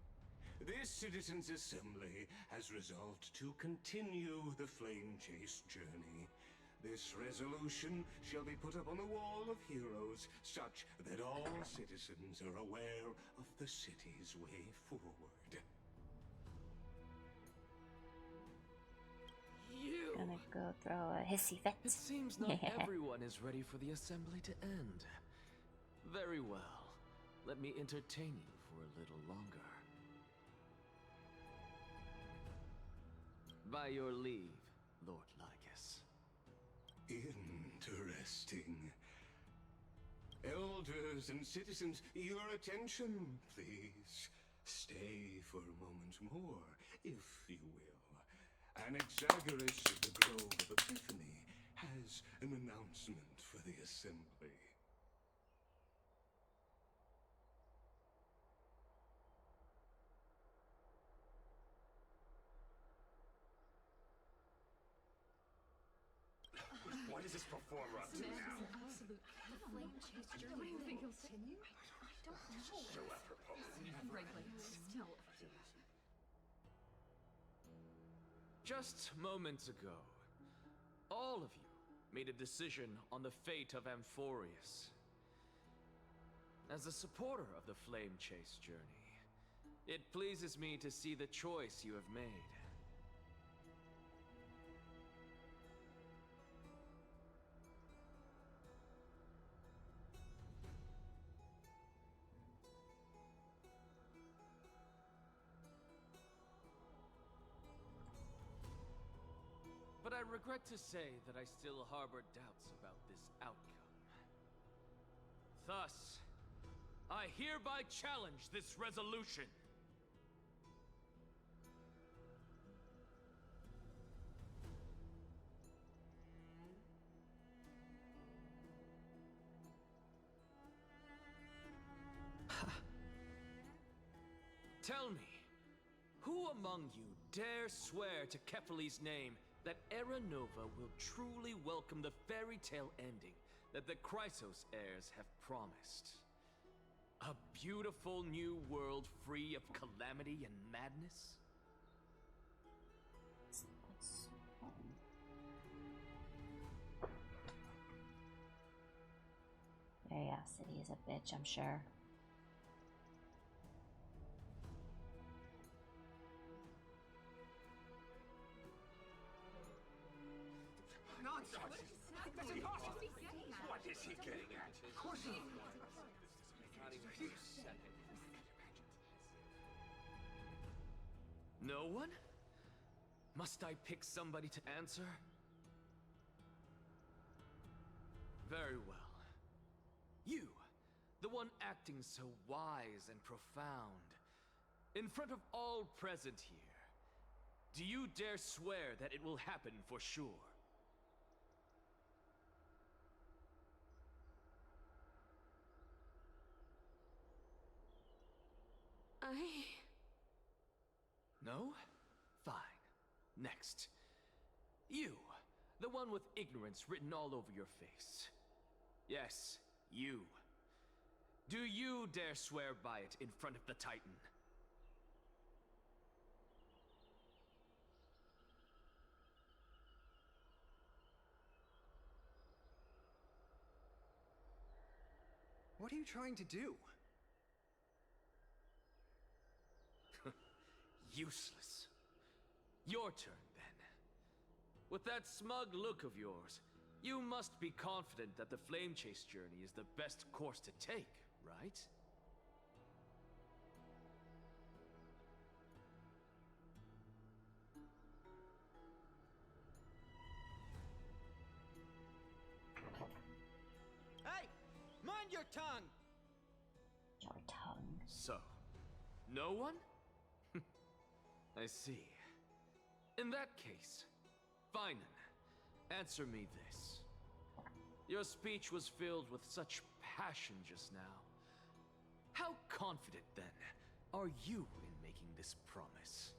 This citizens' assembly has resolved to continue the flame chase journey. This resolution shall be put up on the wall of heroes, such that all citizens are aware of the city's way forward. You! Gonna go throw a hissy fit. It seems not everyone is ready for the assembly to end. Very well. Let me entertain you for a little longer. By your leave, Lord Lycus. Interesting. Elders and citizens, your attention, please. Stay for a moment more, if you will. Anaxagoras of the Grove of Epiphany has an announcement for the assembly. What is this performer up to now? Absolute flame chase journey. What do you think he'll continue? I don't know. So apropos. Frankly, still. Just moments ago, all of you made a decision on the fate of Amphorius. As a supporter of the Flame Chase journey, it pleases me to see the choice you have made. But I regret to say that I still harbor doubts about this outcome. Thus, I hereby challenge this resolution. Tell me, who among you dare swear to Kefali's name that Era Nova will truly welcome the fairy tale ending that the Chrysos heirs have promised? A beautiful new world free of calamity and madness? Curiosity is a bitch, I'm sure. Nonsense! That's impossible! What is he getting at? No one? Must I pick somebody to answer? Very well. You, the one acting so wise and profound, in front of all present here, do you dare swear that it will happen for sure? No? Fine. Next. You, the one with ignorance written all over your face. Yes, you. Do you dare swear by it in front of the Titan? What are you trying to do? Useless. Your turn, then. With that smug look of yours, you must be confident that the Flame Chase journey is the best course to take, right? Hey! Mind your tongue! Your tongue. So, no one? I see. In that case, Finan, answer me this. Your speech was filled with such passion just now. How confident, then, are you in making this promise?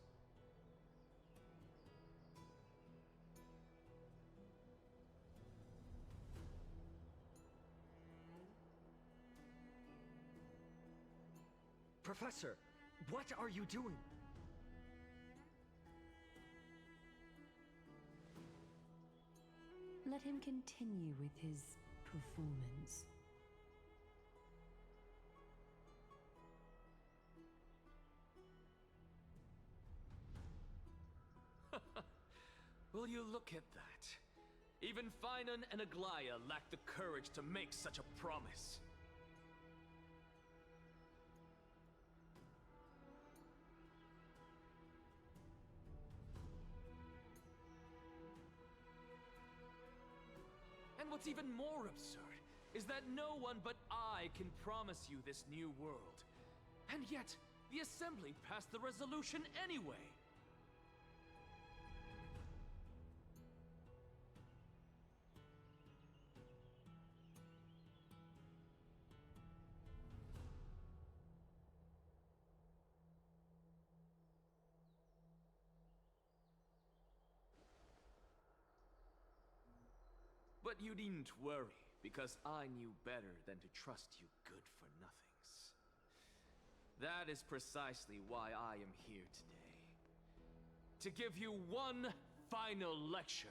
Professor, what are you doing? Let him continue with his performance. Will you look at that? Even Finan and Aglaya lack the courage to make such a promise. And what's even more absurd is that no one but I can promise you this new world. And yet, the Assembly passed the resolution anyway. But you needn't worry, because I knew better than to trust you good-for-nothings. That is precisely why I am here today. To give you one final lecture.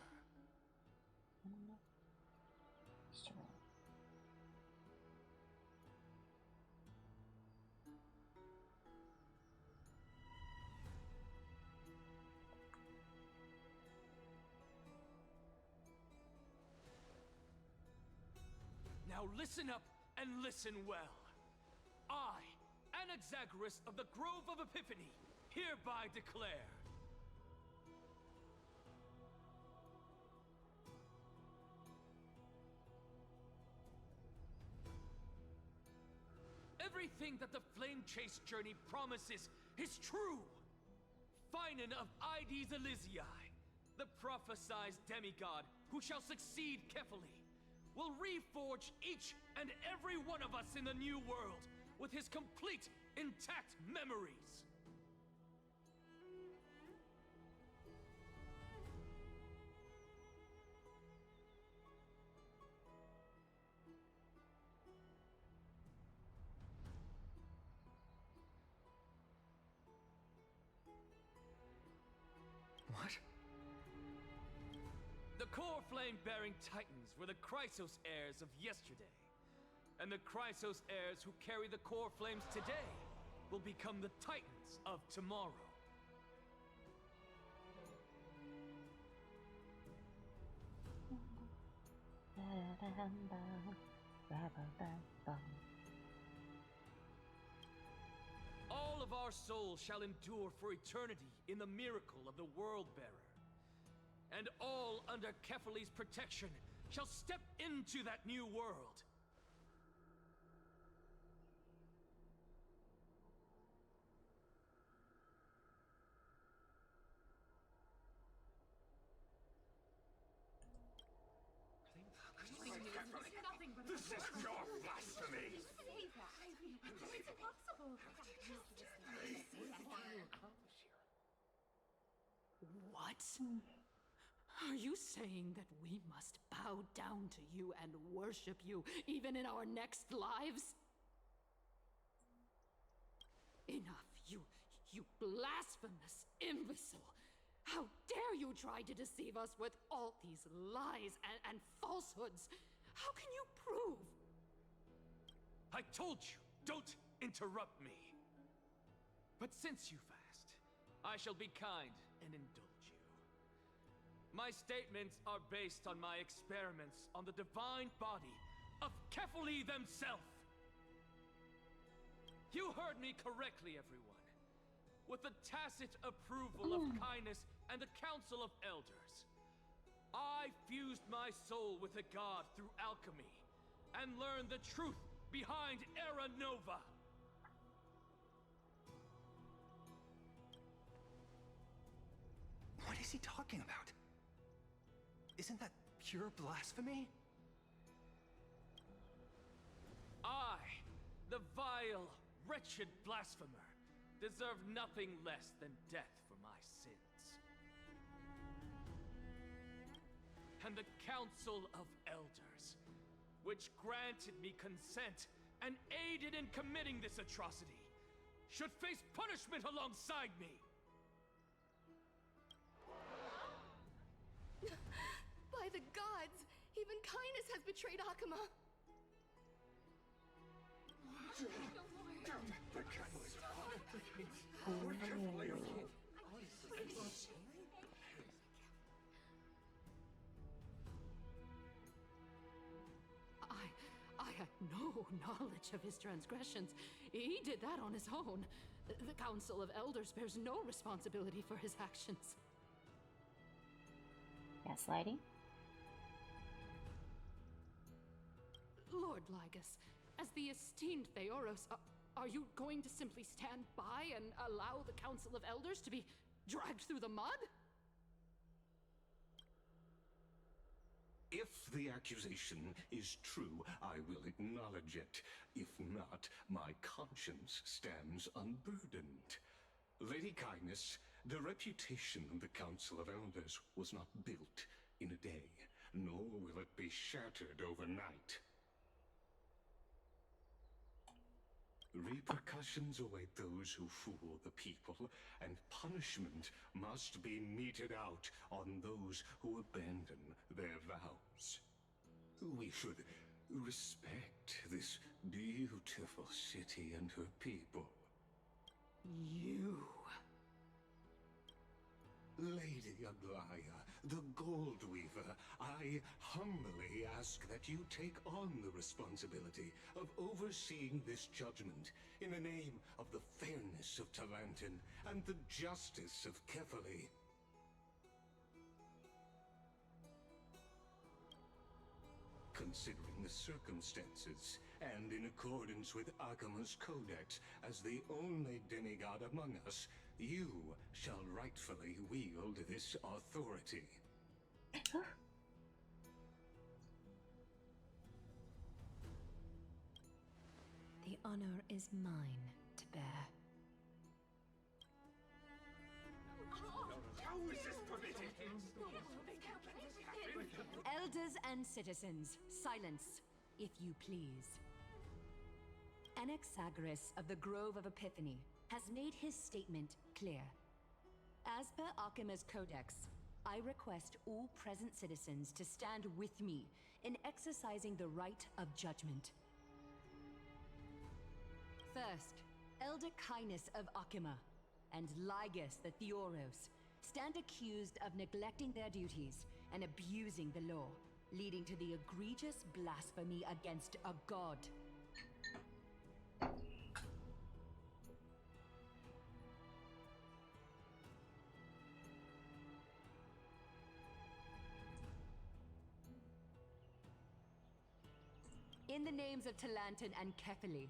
Now listen up and listen well. I, Anaxagoras of the Grove of Epiphany, hereby declare everything that the Flame Chase journey promises is true. Finan of Ides Elysiae, the prophesized demigod who shall succeed Kefali, will reforge each and every one of us in the new world with his complete, intact memories. What? The core flame-bearing titans were the Chrysos heirs of yesterday. And the Chrysos heirs who carry the core flames today will become the titans of tomorrow. All of our souls shall endure for eternity in the miracle of the World Bearer. And all under Kefali's protection shall step into that new world. This is your blasphemy! It's impossible. What? Are you saying that we must bow down to you and worship you even in our next lives? Enough, you blasphemous imbecile! How dare you try to deceive us with all these lies and falsehoods? How can you prove? I told you, don't interrupt me. But since you've asked, I shall be kind and indulge you. My statements are based on my experiments on the divine body of Kefali themselves. You heard me correctly, everyone. With the tacit approval of kindness and the Council of Elders, I fused my soul with a god through alchemy and learned the truth behind Era Nova. What is he talking about? Isn't that pure blasphemy? I, the vile, wretched blasphemer, deserve nothing less than death for my sins. And the Council of Elders, which granted me consent and aided in committing this atrocity, should face punishment alongside me! By the gods! Even kindness has betrayed Akuma! I had no knowledge of his transgressions. He did that on his own. The Council of Elders bears no responsibility for his actions. Gaslighting? Lord Lygus, as the esteemed Theoros, are you going to simply stand by and allow the Council of Elders to be dragged through the mud? If the accusation is true, I will acknowledge it. If not, my conscience stands unburdened. Lady Kindness, the reputation of the Council of Elders was not built in a day, nor will it be shattered overnight. Repercussions await those who fool the people, and punishment must be meted out on those who abandon their vows. We should respect this beautiful city and her people. You... Lady Aglaya, the Gold Weaver, I humbly ask that you take on the responsibility of overseeing this judgment in the name of the fairness of Talantin and the justice of Kefali. Considering the circumstances, and in accordance with Akuma's codex, as the only demigod among us, you shall rightfully wield this authority. The honor is mine to bear. How is this permitted? Elders and citizens, silence, if you please. Anaxagoras of the Grove of Epiphany has made his statement clear. As per Akuma's codex, I request all present citizens to stand with me in exercising the right of judgment. First, Elder Kindness of Akuma and Lygus the Theoros stand accused of neglecting their duties and abusing the law, leading to the egregious blasphemy against a god. In the names of Talantin and Kefali,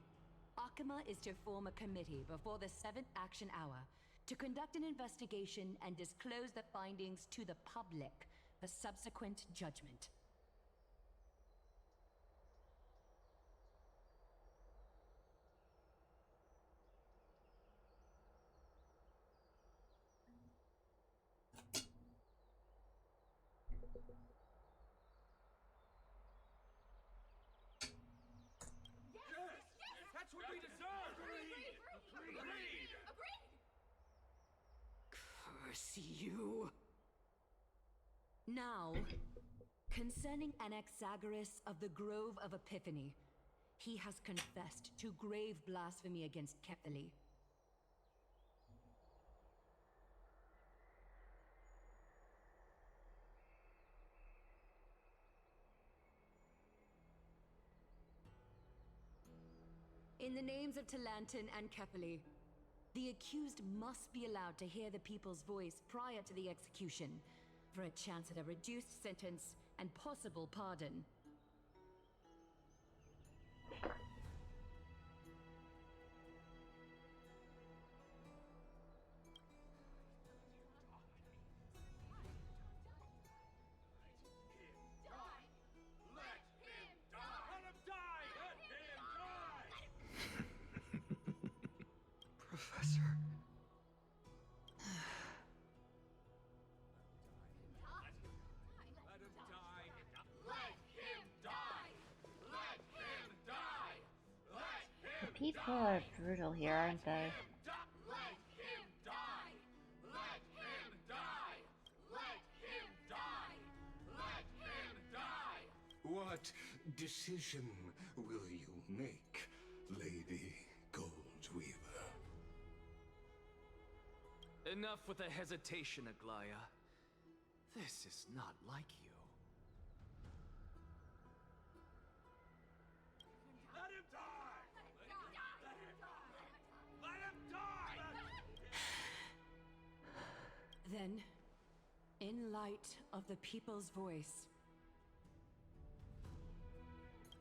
Akuma is to form a committee before the 7th Action Hour to conduct an investigation and disclose the findings to the public for subsequent judgment. That's what we deserve! Agreed! Curse you! Now, concerning Anaxagoras of the Grove of Epiphany, he has confessed to grave blasphemy against Kefali. In the names of Talantin and Kefali, the accused must be allowed to hear the people's voice prior to the execution, for a chance at a reduced sentence and possible pardon. Professor. The people are brutal here, aren't they? decision will you make, Lady Goldweaver? Enough with the hesitation, Aglaya. This is not like you. Let him die! Let him die! Let him die! Then, in light of the people's voice,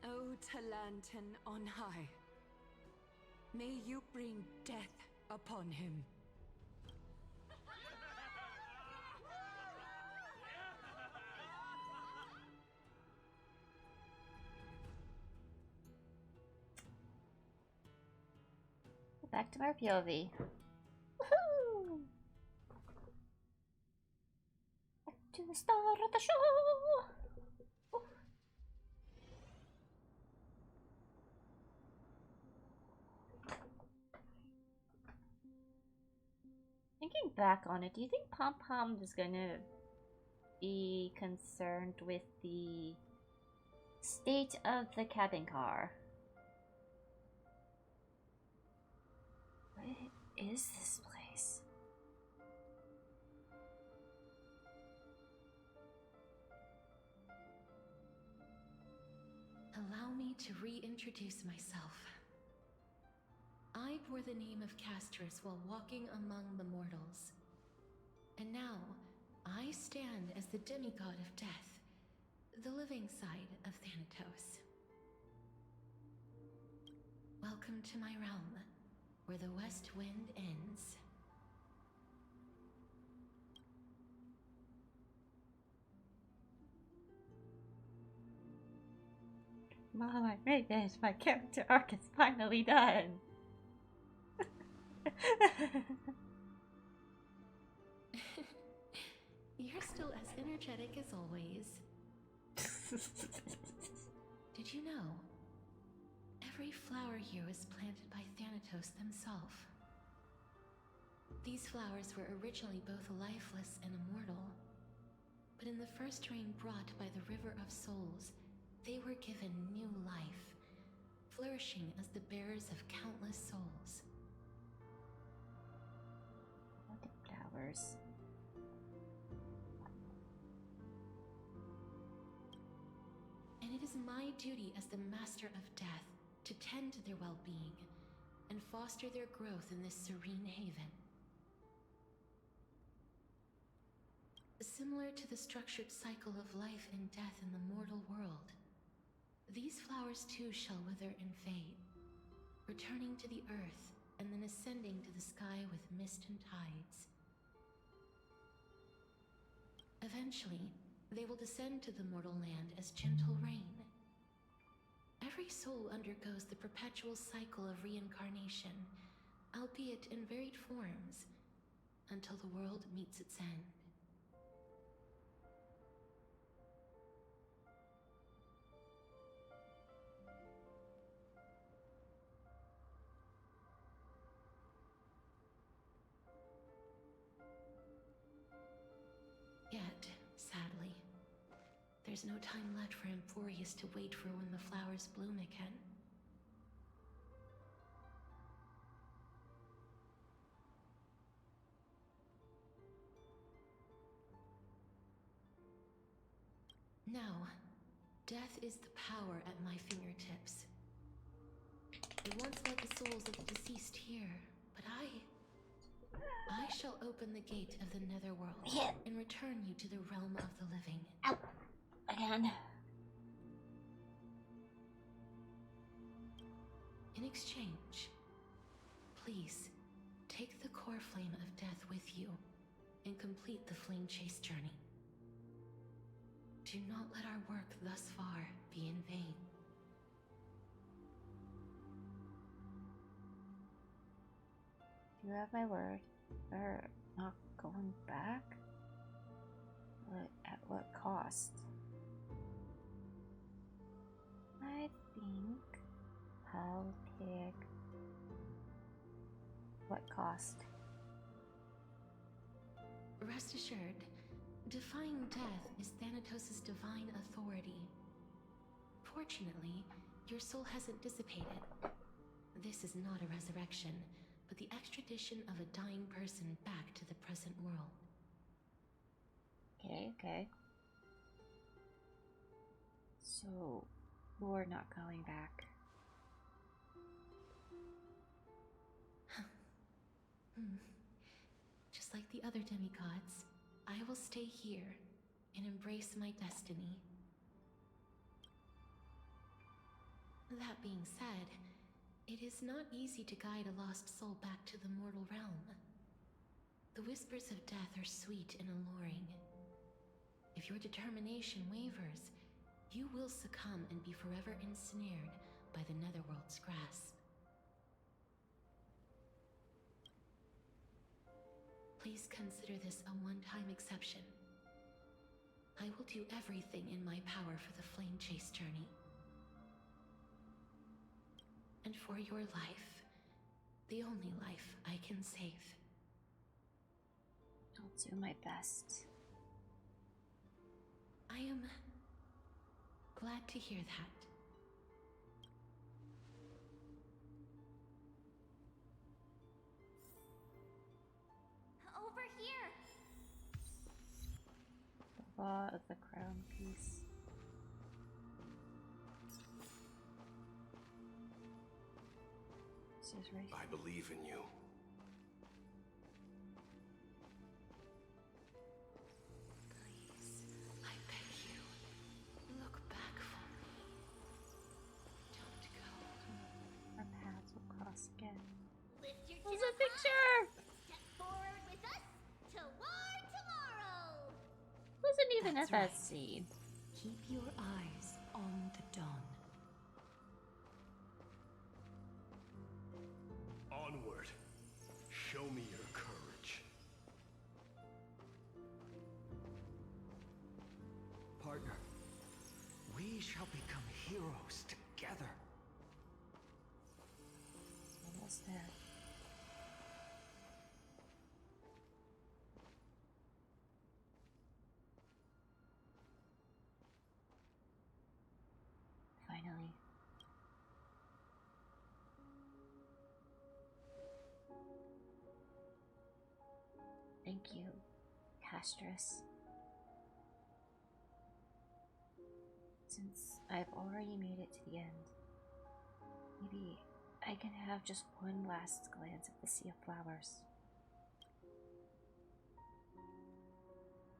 O Talantan on high, may you bring death upon him. Back to our POV. Woohoo! Back to the start of the show! Thinking back on it, do you think Pom Pom is gonna be concerned with the state of the cabin car? What is this place? Allow me to reintroduce myself. I bore the name of Castrus while walking among the mortals. And now, I stand as the demigod of death, the living side of Thanatos. Welcome to my realm, where the west wind ends. Mom, I made this. My character arc is finally done. You're still as energetic as always. Did you know? Every flower here was planted by Thanatos themselves. These flowers were originally both lifeless and immortal, but in the first rain brought by the River of Souls, they were given new life, flourishing as the bearers of countless souls. What the flowers? And it is my duty as the Master of Death to tend to their well-being and foster their growth in this serene haven. Similar to the structured cycle of life and death in the mortal world, these flowers too shall wither and fade, returning to the earth and then ascending to the sky with mist and tides. Eventually, they will descend to the mortal land as gentle rain. Every soul undergoes the perpetual cycle of reincarnation, albeit in varied forms, until the world meets its end. Yet, sadly, there's no time left for Amphorius to wait for when the flowers bloom again. Now, death is the power at my fingertips. It once led the souls of the deceased here, but I shall open the gate of the netherworld and return you to the realm of the living. Ow! Again. In exchange, please take the core flame of death with you and complete the flame chase journey. Do not let our work thus far be in vain. You have my word. We're not going back? But at what cost? I think I'll pick... What cost? Rest assured, defying death is Thanatos' divine authority. Fortunately, your soul hasn't dissipated. This is not a resurrection, but the extradition of a dying person back to the present world. Okay. So, you're not going back. Just like the other demigods, I will stay here and embrace my destiny. That being said, it is not easy to guide a lost soul back to the mortal realm. The whispers of death are sweet and alluring. If your determination wavers, you will succumb and be forever ensnared by the Netherworld's grasp. Please consider this a one-time exception. I will do everything in my power for the Flame Chase journey. And for your life, the only life I can save. I'll do my best. I am glad to hear that. Over here! The law of the crown piece. This is right. I believe in you. Please, I beg you, look back for me. Don't go. Our paths will cross again. Lift your There's chin a picture! Step forward with us toward tomorrow! Wasn't even That's at that right. scene. Keep your eyes on the dawn. Onward. Show me your courage. Partner, we shall become heroes together. Almost there. Finally. Thank you, Castress. Since I've already made it to the end, maybe I can have just one last glance at the Sea of Flowers.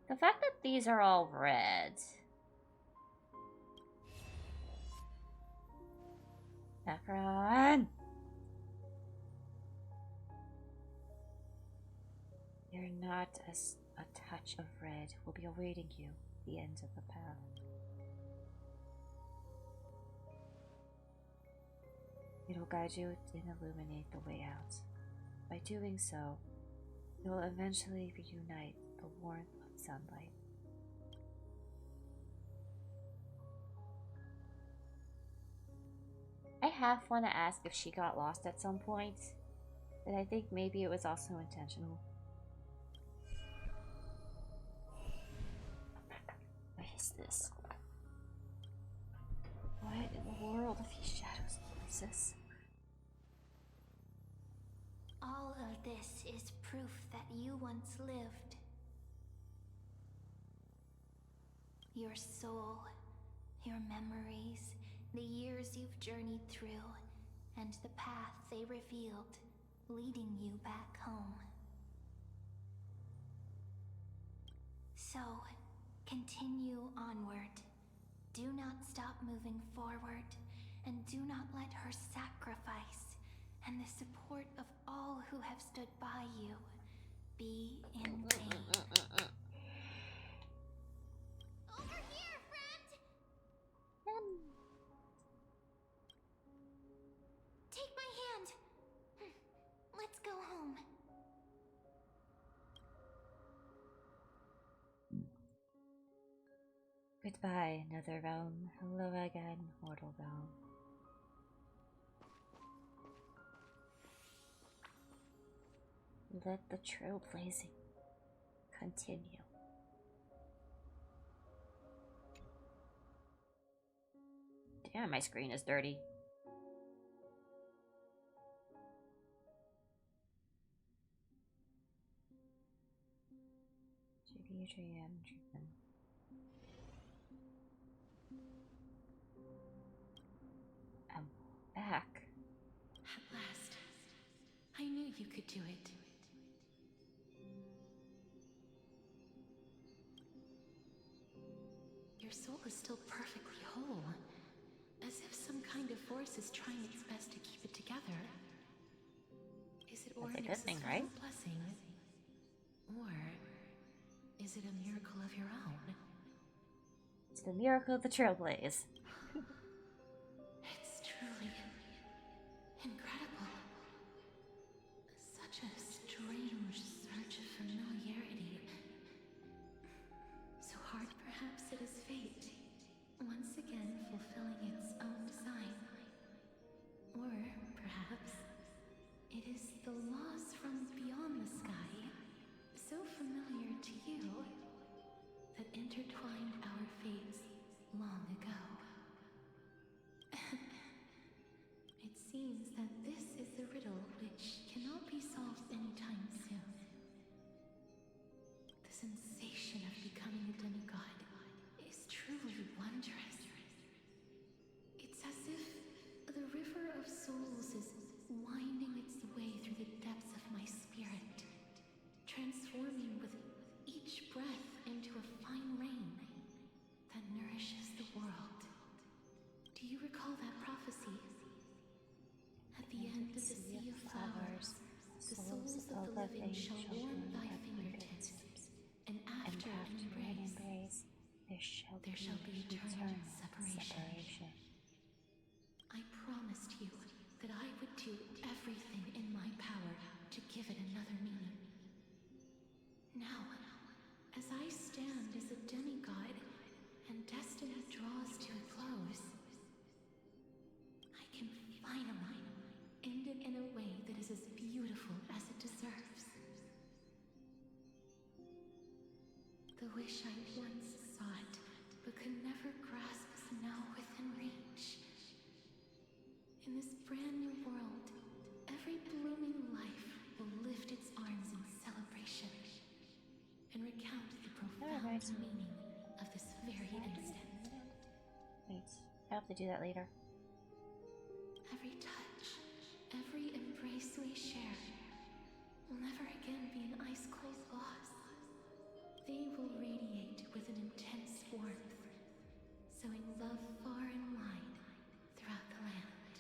The fact that these are all red. Saffron! You're not as a touch of red will be awaiting you at the end of the path. It'll guide you and illuminate the way out. By doing so, you'll eventually reunite the warmth of sunlight. I half want to ask if she got lost at some point, but I think maybe it was also intentional. What is this? What in the world are these shadows and voices? All of this is proof that you once lived. Your soul, your memories, the years you've journeyed through, and the path they revealed, leading you back home. So, continue onward. Do not stop moving forward, and do not let her sacrifice and the support of all who have stood by you be in vain. Over here, friend! Take my hand. Let's go home. Goodbye, Nether Realm. Hello again, Mortal Realm. Let the trailblazing continue. Damn, my screen is dirty. I'm back. At last. I knew you could do it. Your soul is still perfectly whole. As if some kind of force is trying its best to keep it together. Is it That's a good thing, right? blessing? Or is it a miracle of your own? It's the miracle of the Trailblaze. It's truly incredible. Such a strange surge of familiarity. So hard perhaps it is fate, once again fulfilling its own design. Or perhaps it is the laws from beyond the sky, so familiar to you, that intertwined our fates long ago. It seems that this is the riddle which cannot be solved anytime soon. The sensation of becoming a demigod is truly wondrous. It's as if the river of souls is winding its way through the depths of my spirit, transforming with each breath into a fine rain that nourishes the world. Do you recall that prophecy? At the end of the sea of flowers, the souls of the living shall warm thy fingertips, and after an embrace, there shall be eternal separation. I promised you that I would do everything in my power to give it another meaning. Now, as I stand as a demigod and destiny draws to a close, I can finally end it in a way that is as beautiful as it deserves. The wish I once sought, but could never grasp, is now within reach. In this brand new world, every blooming life will lift its arms in celebration and recount the profound meaning of this very instant. Wait, I have to do that later. Every touch, every embrace we share will never again be an ice-cold loss. They will radiate with an intense warmth, sowing love far and wide throughout the land.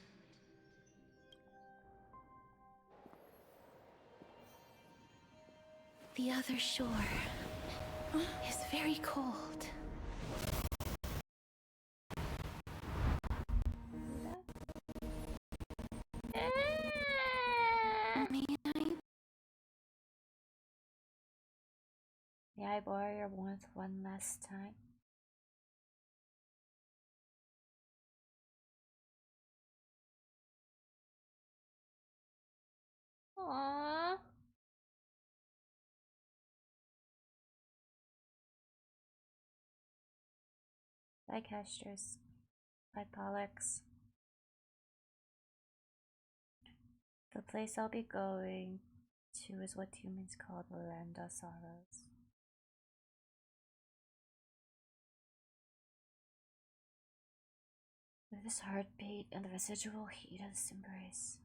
The other shore is very cold. May I borrow your warmth one last time? Aww. Bye, Casters. Bye, Pollux. The place I'll be going to is what humans call the Land of Sorrows. With this heartbeat and the residual heat of this embrace,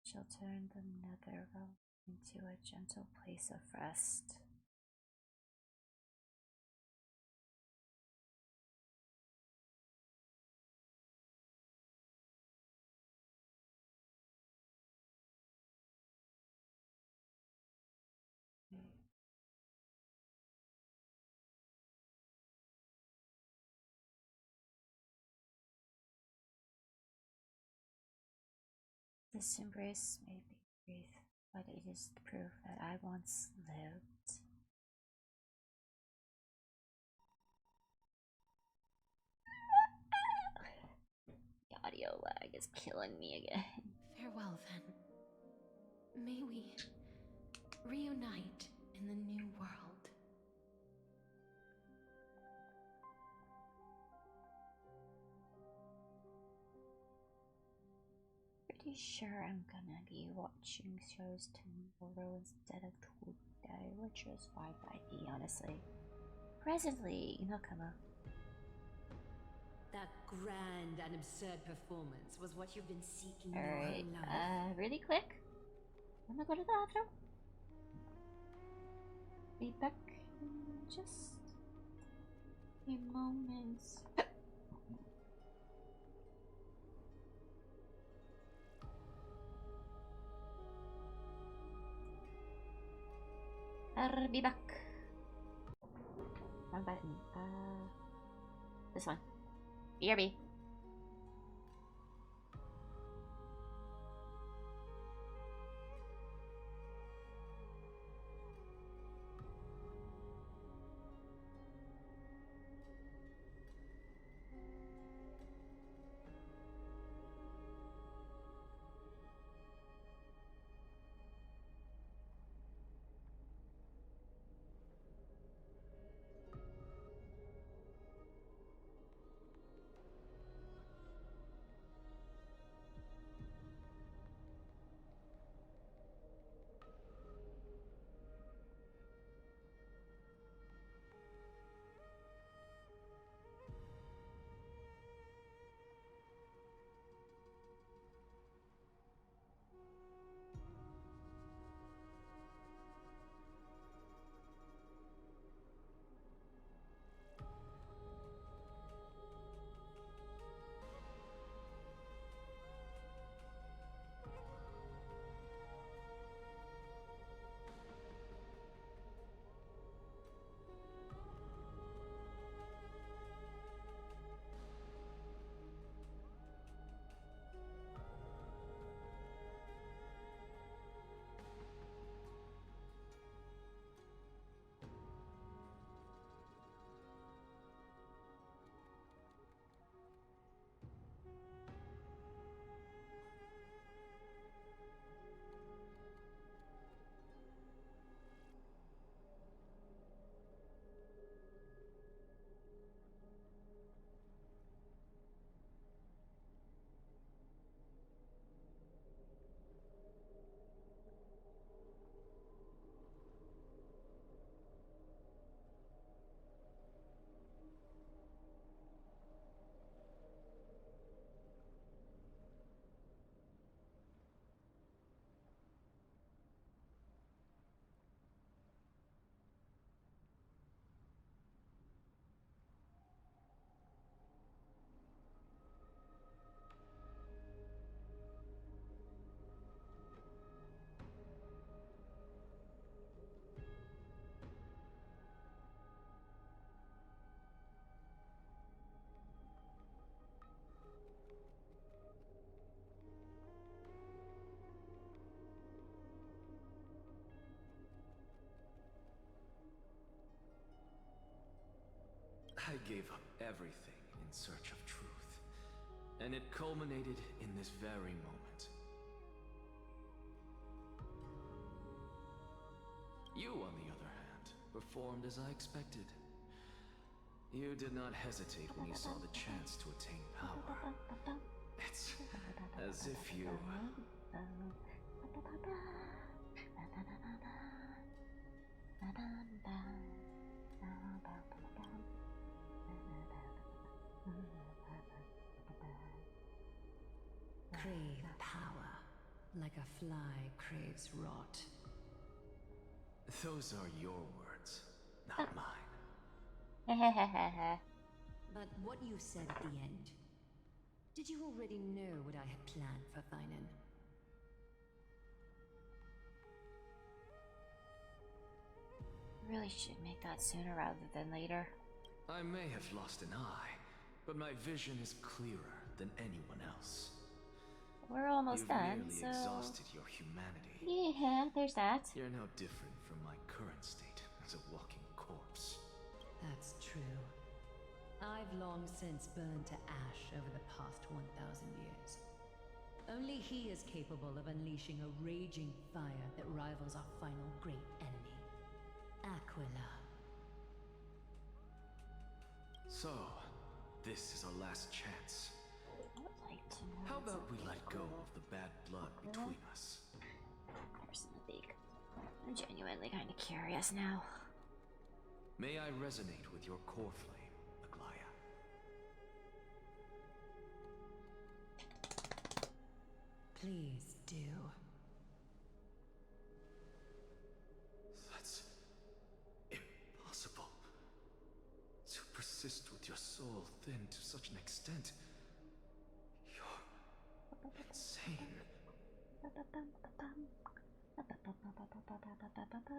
shall turn the nether realm into a gentle place of rest. This embrace may be brief, but it is the proof that I once lived. The audio lag is killing me again. Farewell, then. May we reunite in the new world. pretty sure I'm gonna be watching shows tomorrow instead of today, which is fine by me, honestly. Presently, Nakama. That grand and absurd performance was what you've been seeking Alright, your whole life. really quick. I'm gonna go to the bathroom. Be back in just a moment. I'll be back. Wrong button. This one. BRB. I gave up everything in search of truth, and it culminated in this very moment. You, on the other hand, performed as I expected. You did not hesitate when you saw the chance to attain power. It's as if you... Crave power, like a fly craves rot. Those are your words, not mine. But what you said at the end, did you already know what I had planned for Huion? Really should make that sooner rather than later. I may have lost an eye, but my vision is clearer than anyone else. We're almost done, You've so... nearly exhausted your humanity. Yeah, there's that. You're no different from my current state as a walking corpse. That's true. I've long since burned to ash over the past 1,000 years. Only he is capable of unleashing a raging fire that rivals our final great enemy, Aquila. So, this is our last chance. I would like to know How about we let go of the bad I'm genuinely kind of curious now. May I resonate with your core flame, Aglaya? Please do. That's impossible. To persist with your soul thin to such an extent. You're insane.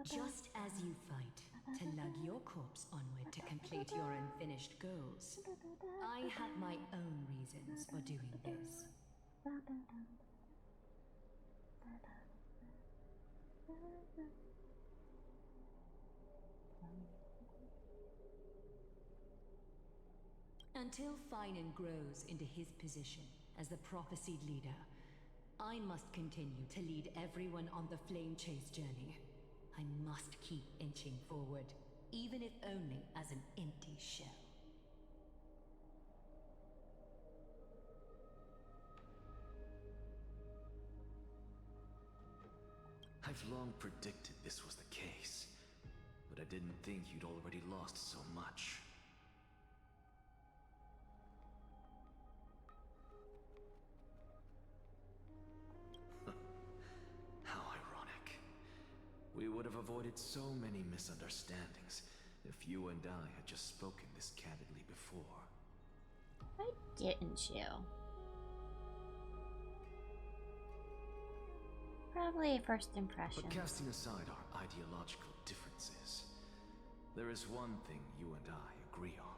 Just as you fight to lug your corpse onward to complete your unfinished goals, I have my own reasons for doing this. Until Finan grows into his position as the prophesied leader, I must continue to lead everyone on the flame chase journey. I must keep inching forward, even if only as an empty shell. I've long predicted this was the case, but I didn't think you'd already lost so much. How ironic. We would have avoided so many misunderstandings if you and I had just spoken this candidly before. Why didn't you? Probably a first impression. But casting aside our ideological differences, there is one thing you and I agree on.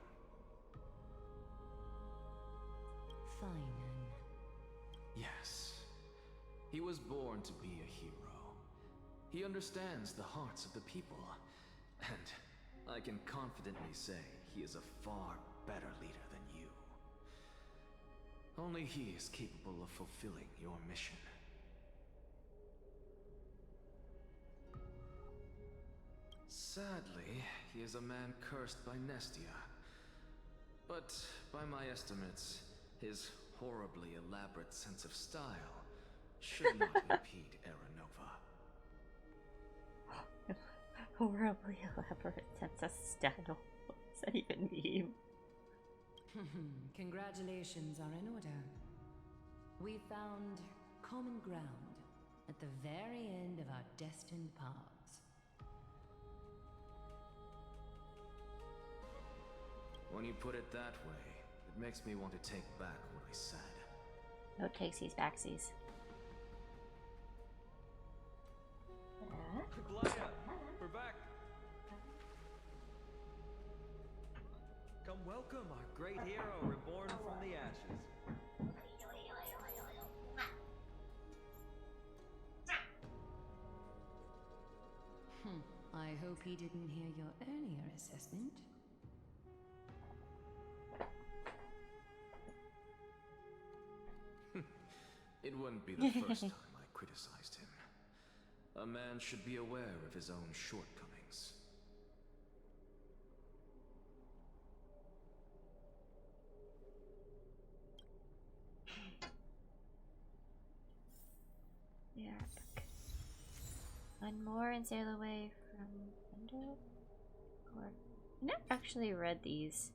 Finan. Yes. He was born to be a hero. He understands the hearts of the people, and I can confidently say he is a far better leader than you. Only he is capable of fulfilling your mission. Sadly, he is a man cursed by Nestia. But by my estimates, his horribly elaborate sense of style should not impede Aranova. Horribly elaborate sense of style. What does that even mean? Congratulations are in order. We found common ground at the very end of our destined paths. When you put it that way, it makes me want to take back what I said. No takesies backsies. Aglaya, we're back. Come welcome our great hero reborn from the ashes. I hope he didn't hear your earlier assessment. It wouldn't be the first time I criticized him. A man should be aware of his own shortcomings. Yeah. One more and sail away from window? Or I never actually read these.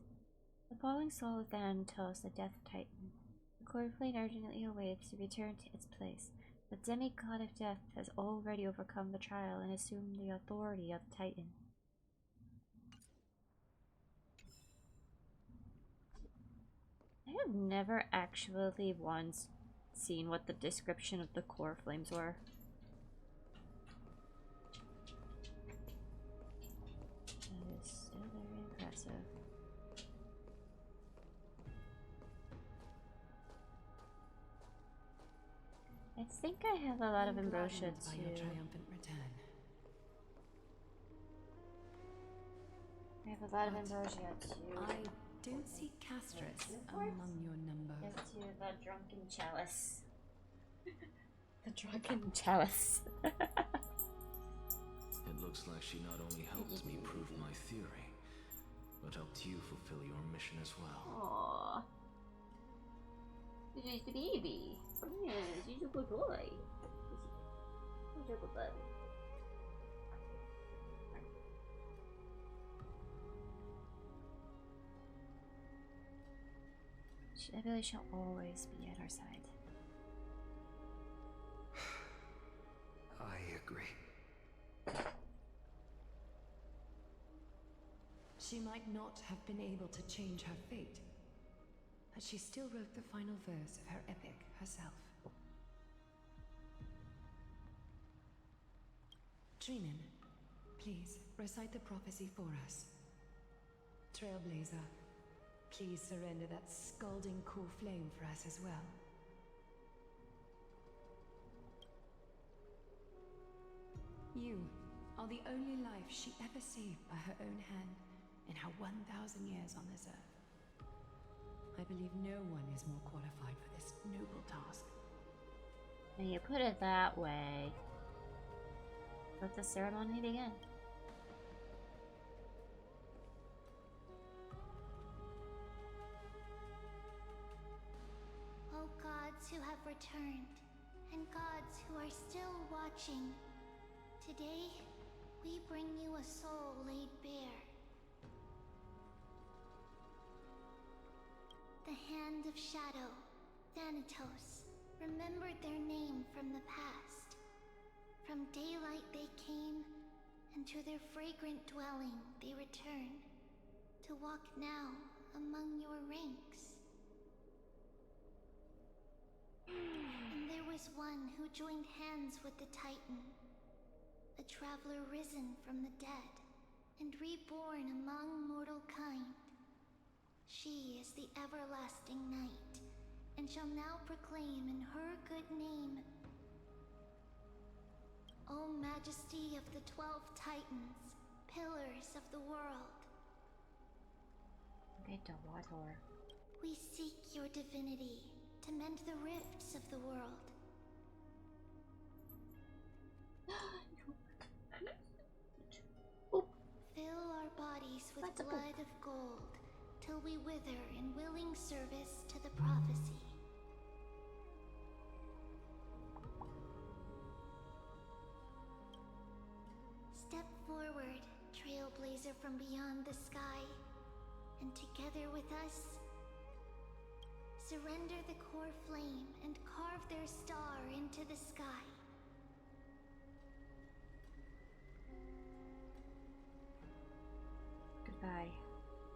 The falling soul of Thanatos, the Death Titan. The cord flame urgently awaits to return to its place. The demigod of death has already overcome the trial and assumed the authority of the Titan. I have never actually once seen what the description of the core flames were. That is still very impressive. I think I have a lot of ambrosia by your triumphant return. I have a lot of ambrosia too. I don't see Castris among your number. Give to the drunken chalice. The drunken chalice. It looks like she not only helped me prove my theory, but helped you fulfill your mission as well. Aww. This is the baby. Yes, he's a good boy. He's a good boy. I really shall always be at our side. I agree. She might not have been able to change her fate, but she still wrote the final verse of her epic herself. Trinin, please recite the prophecy for us. Trailblazer, please surrender that scalding cool flame for us as well. You are the only life she ever saved by her own hand in her 1,000 years on this earth. I believe no one is more qualified for this noble task. When you put it that way, let the ceremony begin. O gods who have returned, and gods who are still watching, today we bring you a soul laid bare. The Hand of Shadow, Thanatos, remembered their name from the past. From daylight they came, and to their fragrant dwelling they return, to walk now among your ranks. And there was one who joined hands with the Titan, a traveler risen from the dead, and reborn among mortal kind. She is the everlasting night, and shall now proclaim in her good name, O Majesty of the 12 Titans, pillars of the world. We seek your divinity to mend the rifts of the world. Fill our bodies with blood of gold, till we wither in willing service to the prophecy. Step forward, trailblazer from beyond the sky, and together with us, surrender the core flame and carve their star into the sky. Goodbye,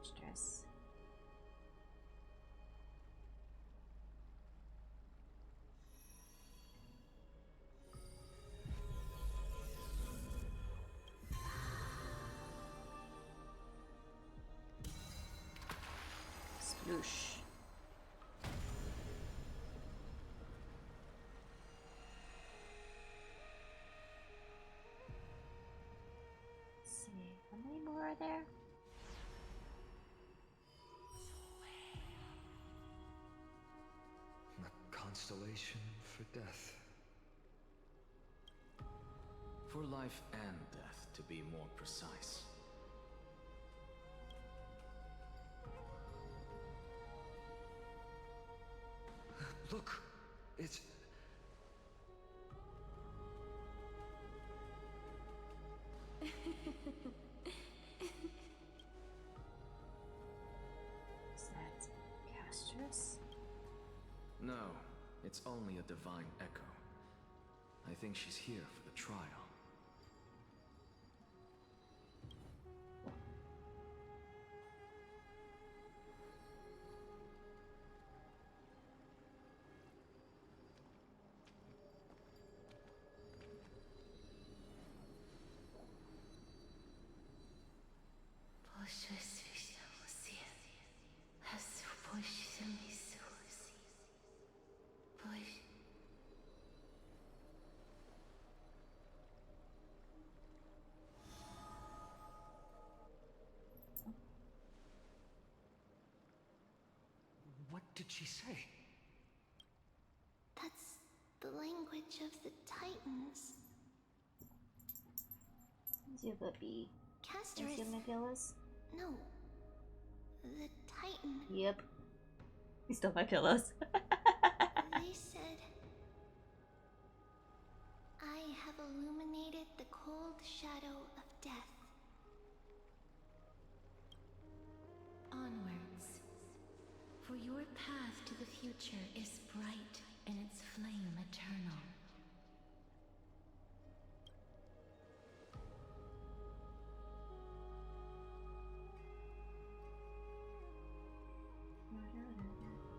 stress. Sploosh. Let's see, how many more are there? A constellation for death. For life and death, to be more precise. Look, it's... Is that Castrus? No, it's only a divine echo. I think she's here for the trial. What did she say? That's the language of the Titans. Zibabi. Casterus. No. The Titan. Yep. He stole my pillows. They said, I have illuminated the cold shadow of death. Onwards. For your path future is bright and its flame eternal.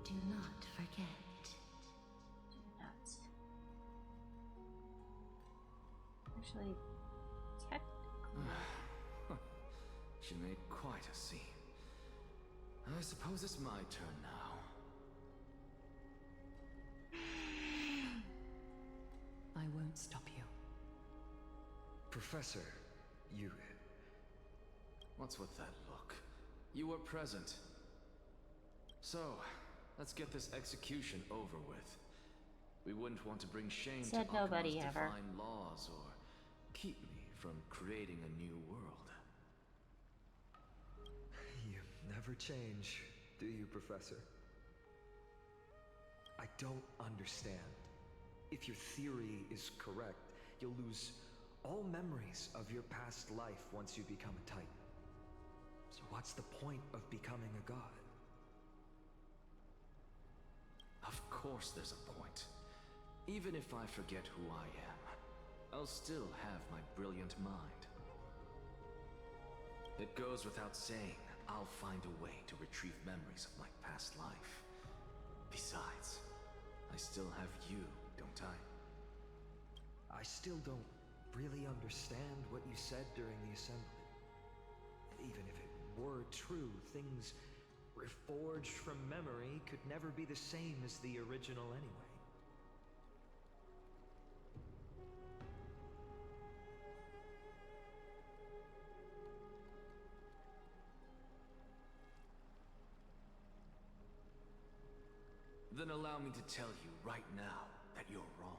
Do not forget. Do not. Actually, technically. She made quite a scene. I suppose it's my turn now. I won't stop you. Professor, you... What's with that look? You were present. So, let's get this execution over with. We wouldn't want to bring shame Said to nobody Akuma's ever. divine laws or keep me from creating a new world. You never change, do you, Professor? I don't understand. If your theory is correct, you'll lose all memories of your past life once you become a Titan. So what's the point of becoming a god? Of course there's a point. Even if I forget who I am, I'll still have my brilliant mind. It goes without saying, I'll find a way to retrieve memories of my past life. Besides, I still have you, don't I? I still don't really understand what you said during the assembly. Even if it were true, things reforged from memory could never be the same as the original anyway. Then allow me to tell you right now that you're wrong.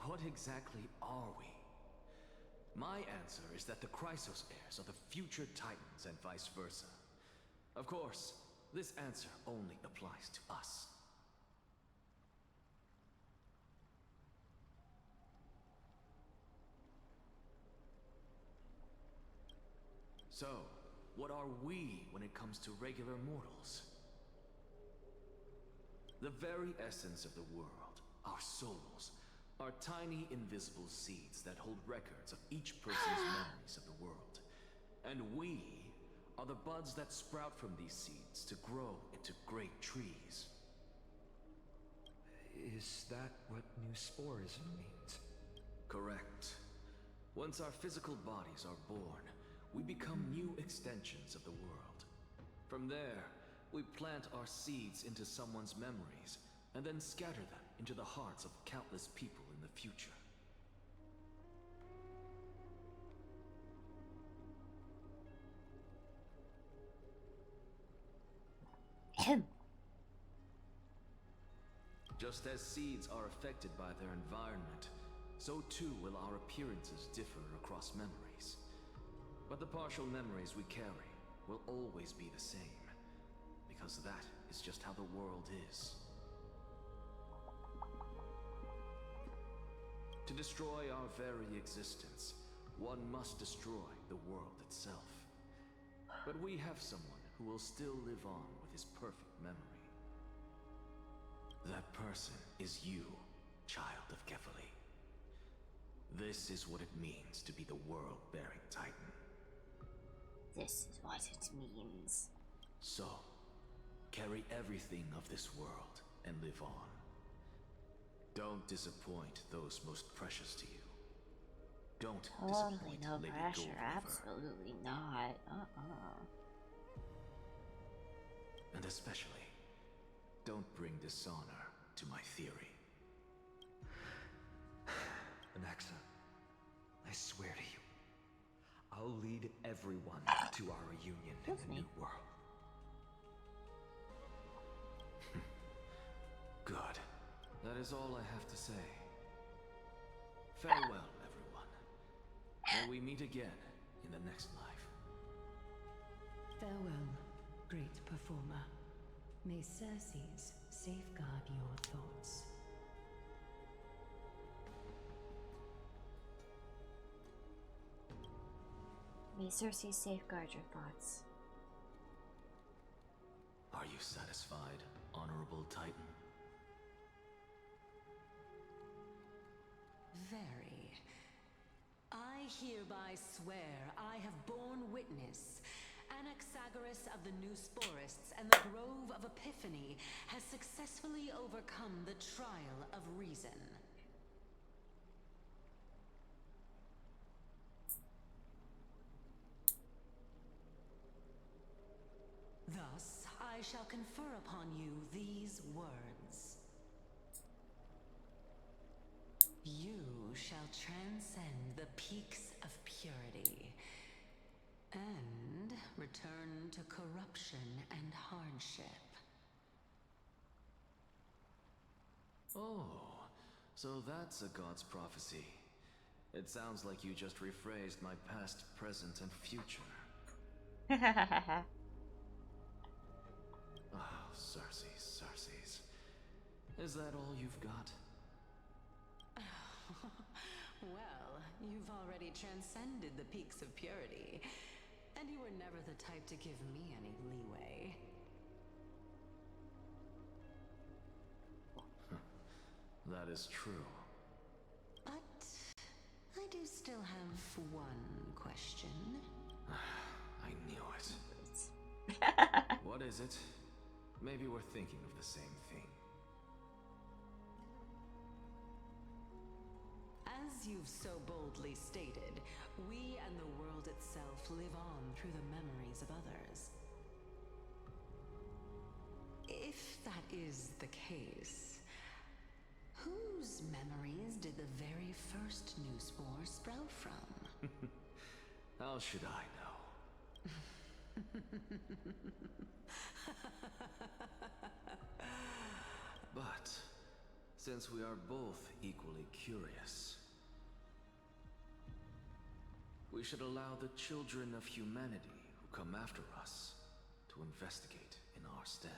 What exactly are we? My answer is that the Chrysos heirs are the future Titans and vice versa. Of course, this answer only applies to us. So, what are we when it comes to regular mortals? The very essence of the world, our souls, are tiny invisible seeds that hold records of each person's memories of the world. And we are the buds that sprout from these seeds to grow into great trees. Is that what new sporism means? Correct. Once our physical bodies are born, we become new extensions of the world. From there, we plant our seeds into someone's memories, and then scatter them into the hearts of countless people in the future. Just as seeds are affected by their environment, so too will our appearances differ across memories. But the partial memories we carry will always be the same, because that is just how the world is. To destroy our very existence, one must destroy the world itself. But we have someone who will still live on with his perfect memory. That person is you, child of Kefali. This is what it means to be the world-bearing Titan. This is what it means. So, carry everything of this world and live on. Don't disappoint those most precious to you. Don't Totally disappoint no Lady pressure, Goldriver. absolutely not. And especially, don't bring dishonor to my theory. Anaxa, I swear to you, I'll lead everyone to our reunion in the new world. Good. That is all I have to say. Farewell, everyone. May we meet again in the next life. Farewell, great performer. May Circes safeguard your thoughts. May Cersei safeguard your thoughts. Are you satisfied, Honorable Titan? Very. I hereby swear I have borne witness. Anaxagoras of the New Sporists and the Grove of Epiphany has successfully overcome the trial of reason. Thus, I shall confer upon you these words. You shall transcend the peaks of purity and return to corruption and hardship. Oh, so that's a god's prophecy. It sounds like you just rephrased my past, present, and future. Oh, Cersei's. Is that all you've got? Well, you've already transcended the peaks of purity, and you were never the type to give me any leeway. That is true. But I do still have one question. I knew it. What is it? Maybe we're thinking of the same thing. As you've so boldly stated, we and the world itself live on through the memories of others. If that is the case, whose memories did the very first new spore sprout from? How should I know? But since we are both equally curious, we should allow the children of humanity who come after us to investigate in our stead.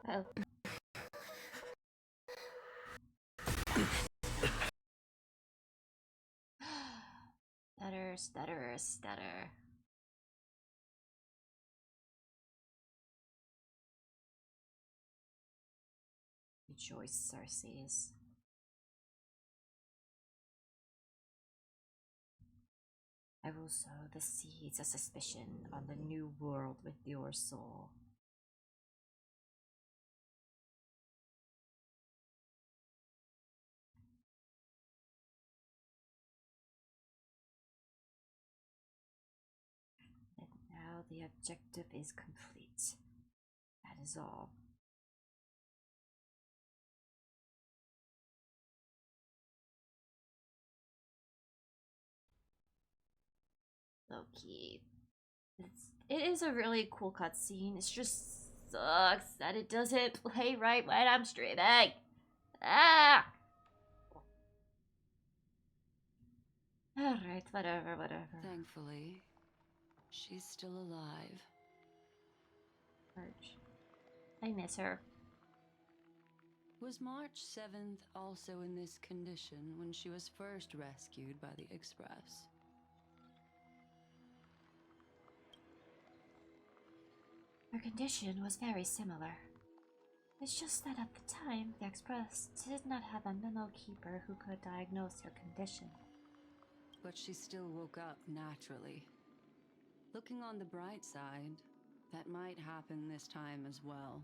Oh. Stutter. Rejoice, Cersei's. I will sow the seeds of suspicion on the new world with your soul. And now the objective is complete. That is all. Low-key. It is a really cool cutscene. It just sucks that it doesn't play right when I'm streaming. Ah! Alright, whatever. Thankfully, she's still alive. March. I miss her. Was March 7th also in this condition when she was first rescued by the Express? Her condition was very similar. It's just that at the time, the Express did not have a memo keeper who could diagnose her condition. But she still woke up naturally. Looking on the bright side, that might happen this time as well.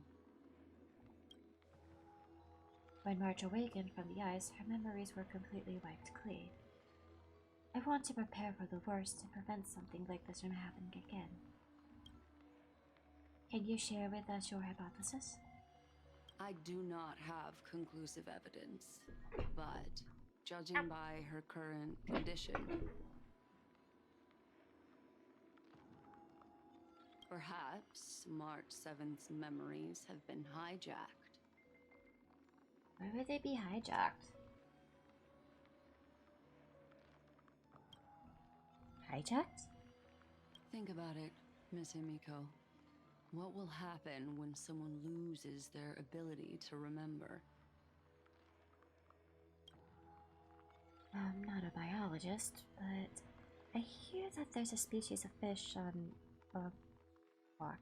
When March awakened from the ice, her memories were completely wiped clean. I want to prepare for the worst to prevent something like this from happening again. Can you share with us your hypothesis? I do not have conclusive evidence, but judging by her current condition, perhaps March 7th's memories have been hijacked. Why would they be hijacked? Hijacked? Think about it. Miss Himiko, what will happen when someone loses their ability to remember? I'm not a biologist, but I hear that there's a species of fish on Rock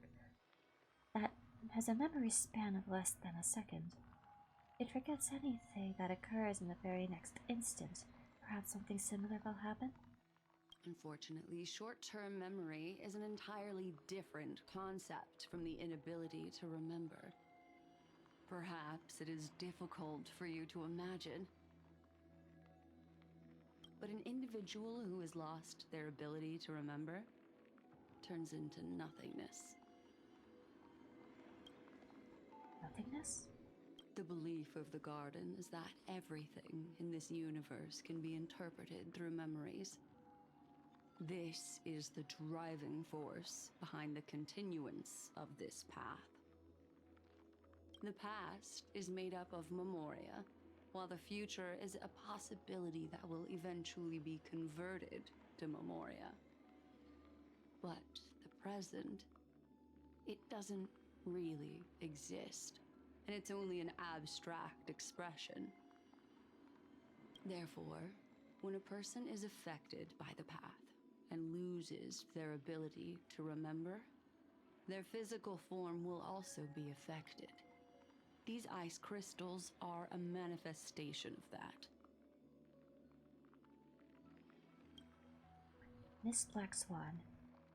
that has a memory span of less than a second. It forgets anything that occurs in the very next instant. Perhaps something similar will happen? Unfortunately, short-term memory is an entirely different concept from the inability to remember. Perhaps it is difficult for you to imagine. But an individual who has lost their ability to remember turns into nothingness. Nothingness? The belief of the Garden is that everything in this universe can be interpreted through memories. This is the driving force behind the continuance of this path. The past is made up of memoria, while the future is a possibility that will eventually be converted to memoria. But the present, it doesn't really exist, and it's only an abstract expression. Therefore, when a person is affected by the path and loses their ability to remember, their physical form will also be affected. These ice crystals are a manifestation of that. Miss Black Swan,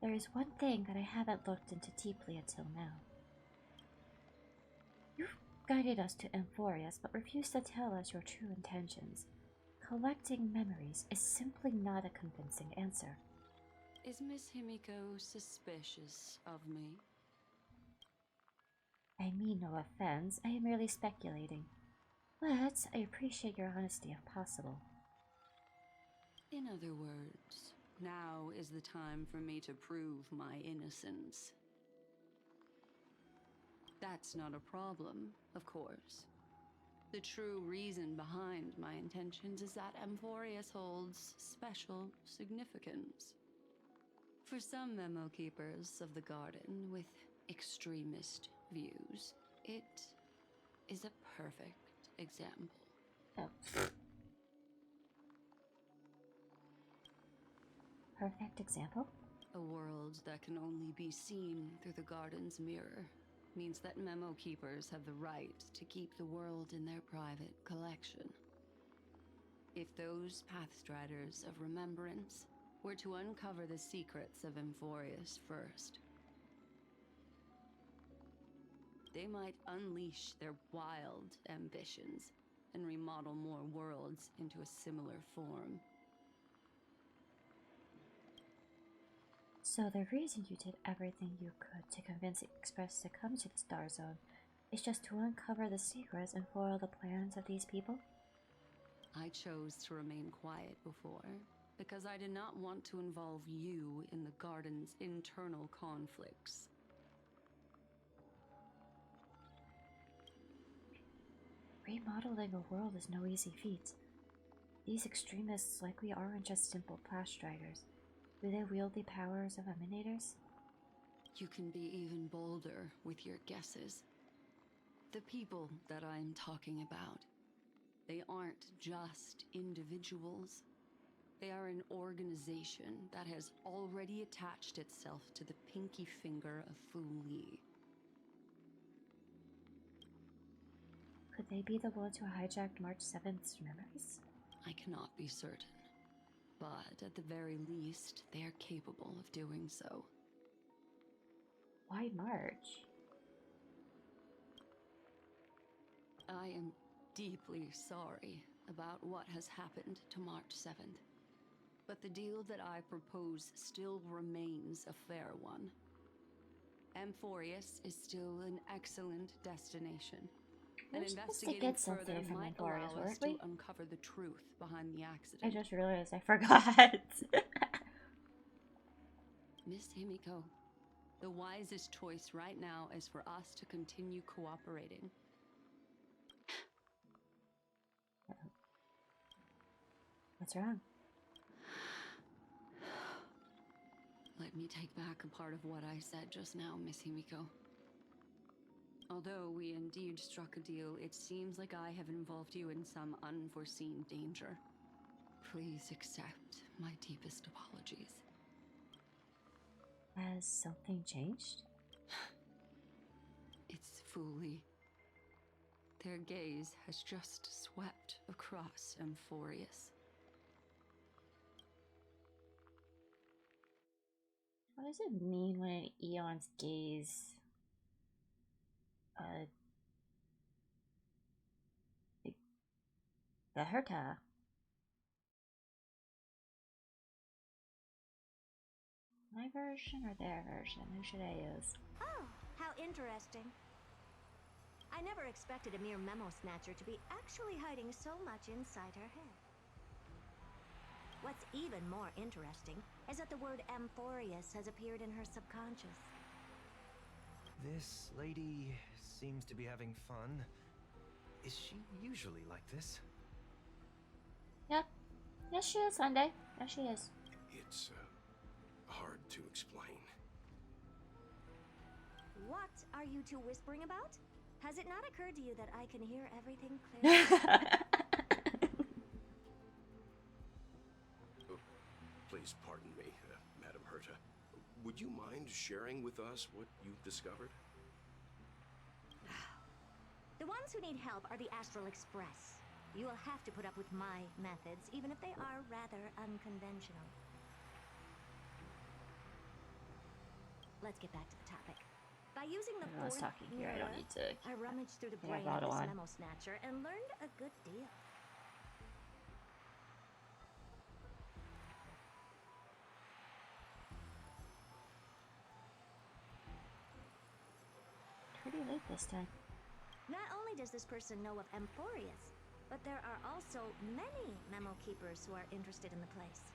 there is one thing that I haven't looked into deeply until now. You've guided us to Amphorius, but refused to tell us your true intentions. Collecting memories is simply not a convincing answer. Is Miss Himiko suspicious of me? I mean no offense, I am merely speculating. But I appreciate your honesty if possible. In other words, now is the time for me to prove my innocence. That's not a problem, of course. The true reason behind my intentions is that Amphorius holds special significance. For some memo keepers of the Garden with extremist views, it is a perfect example. Oh. Perfect example? A world that can only be seen through the Garden's mirror means that memo keepers have the right to keep the world in their private collection. If those Pathstriders of Remembrance were to uncover the secrets of Amphorius first, they might unleash their wild ambitions and remodel more worlds into a similar form. So the reason you did everything you could to convince Express to come to the Star Zone is just to uncover the secrets and foil the plans of these people? I chose to remain quiet before, because I did not want to involve you in the Garden's internal conflicts. Remodeling a world is no easy feat. These extremists likely aren't just simple Plastriders. Do they wield the powers of Emanators? You can be even bolder with your guesses. The people that I'm talking about, they aren't just individuals. They are an organization that has already attached itself to the pinky finger of Fu Li. Could they be the ones who hijacked March 7th's memories? I cannot be certain, but at the very least, they are capable of doing so. Why March? I am deeply sorry about what has happened to March 7th, but the deal that I propose still remains a fair one. Amphorius is still an excellent destination. And investigating further might allow us to uncover the truth behind the accident. I just realized I forgot. Miss Himiko, the wisest choice right now is for us to continue cooperating. What's wrong? Let me take back a part of what I said just now, Miss Himiko. Although we indeed struck a deal, it seems like I have involved you in some unforeseen danger. Please accept my deepest apologies. Has something changed? It's Fuli. Their gaze has just swept across Amphorius. What does it mean when an Eon's gaze the Herta? My version or their version? Who should I use? Oh, how interesting. I never expected a mere memo snatcher to be actually hiding so much inside her head. What's even more interesting is that the word Amphorius has appeared in her subconscious. This lady seems to be having fun. Is she usually like this? Yep. Yes, she is, Sunday. Yes, she is. It's hard to explain. What are you two whispering about? Has it not occurred to you that I can hear everything clearly? Please pardon me, Madam Herta. Would you mind sharing with us what you've discovered? The ones who need help are the Astral Express. You will have to put up with my methods, even if they are rather unconventional. Let's get back to the topic. By using the I was talking here, I don't need to. I rummaged through the Yeah, brain of this on. memo snatcher and learned a good deal. Pretty late this time. Not only does this person know of Amphorius, but there are also many memo keepers who are interested in the place.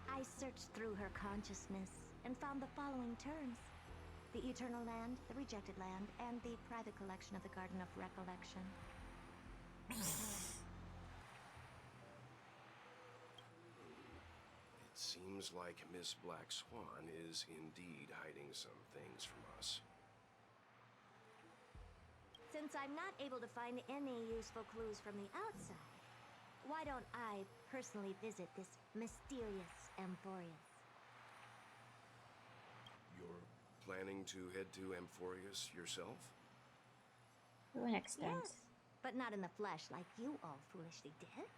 I searched through her consciousness and found the following terms: the Eternal Land, the Rejected Land, and the private collection of the Garden of Recollection. It seems like Miss Black Swan is indeed hiding some things from us. Since I'm not able to find any useful clues from the outside, why don't I personally visit this mysterious Amphorius? You're planning to head to Amphorius yourself? To an extent. Yes, but not in the flesh like you all foolishly did.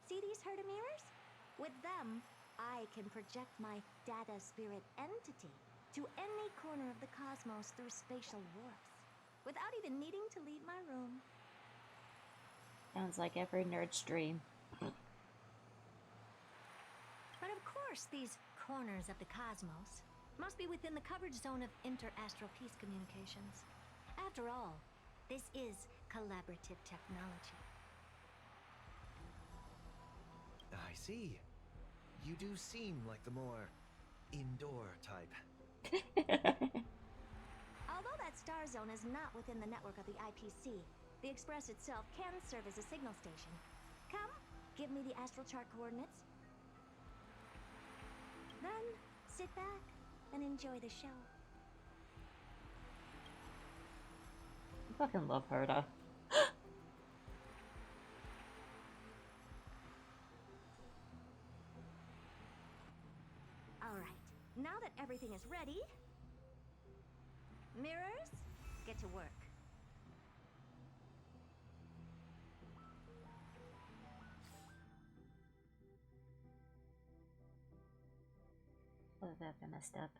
See these Herta mirrors? With them, I can project my data spirit entity to any corner of the cosmos through spatial warps, without even needing to leave my room. Sounds like every nerd's dream. But of course, these corners of the cosmos must be within the coverage zone of inter-astral peace communications. After all, this is collaborative technology. I see. You do seem like the more indoor type. Although that star zone is not within the network of the IPC, the Express itself can serve as a signal station. Come, give me the astral chart coordinates. Then, sit back and enjoy the show. I fucking love Herta. Alright, now that everything is ready, mirrors, get to work. Oh, that I messed up.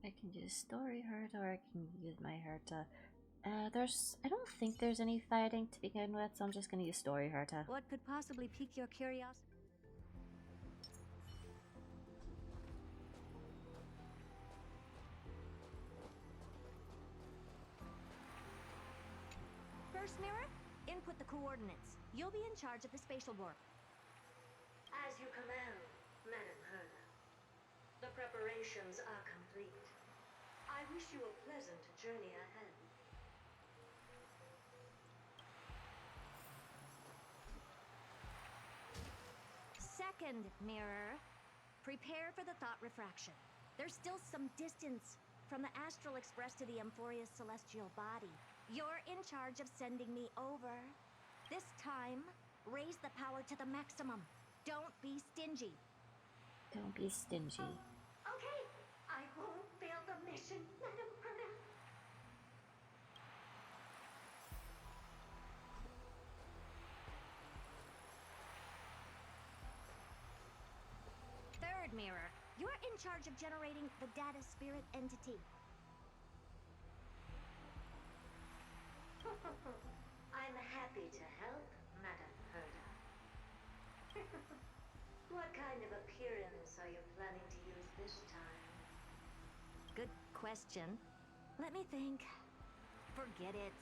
I can use story Herta or I can use my Herta. I don't think there's any fighting to begin with, so I'm just gonna use story Herta. What could possibly pique your curiosity? First mirror, input the coordinates. You'll be in charge of the spatial warp. As you command, Madam Herda. The preparations are complete. I wish you a pleasant journey ahead. Second mirror, prepare for the thought refraction. There's still some distance from the astral express to the Amphoria's celestial body. You're in charge of sending me over. This time, raise the power to the maximum. Don't be stingy. Don't be stingy. Okay, I won't fail the mission, Madam Herda. Third mirror, you're in charge of generating the data spirit entity. I'm happy to help, Madam Herda. What kind of appearance are you planning to use this time? Good question. Let me think. Forget it.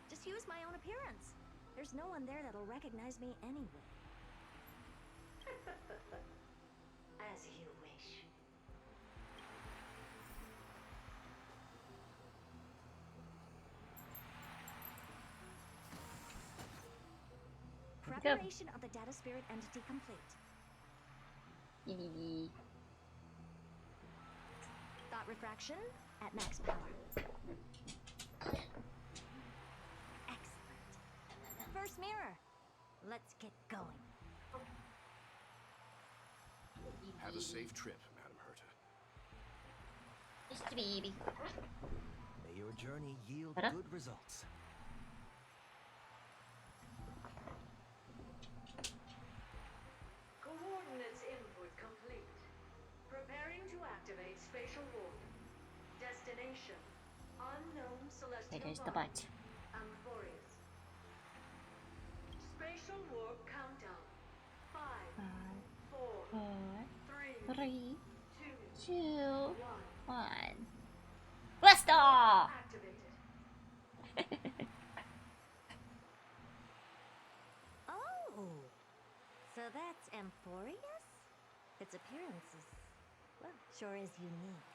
Just use my own appearance. There's no one there that'll recognize me anyway. As you wish. Preparation of the data spirit entity complete. Thought refraction at max power. Excellent. First mirror. Let's get going. Have a safe trip, Madam Herta. Mr. Baby. May your journey yield good results. Coordinates input complete. Preparing to activate spatial warp. Destination: unknown celestial Okay, there's the body. butt. Amphorius. Spatial warp countdown. 5, 4, 3, 2, 2, 1. 1. Blast off! Activated. Oh, so that's Amphorius? Its appearance is, well, sure is unique.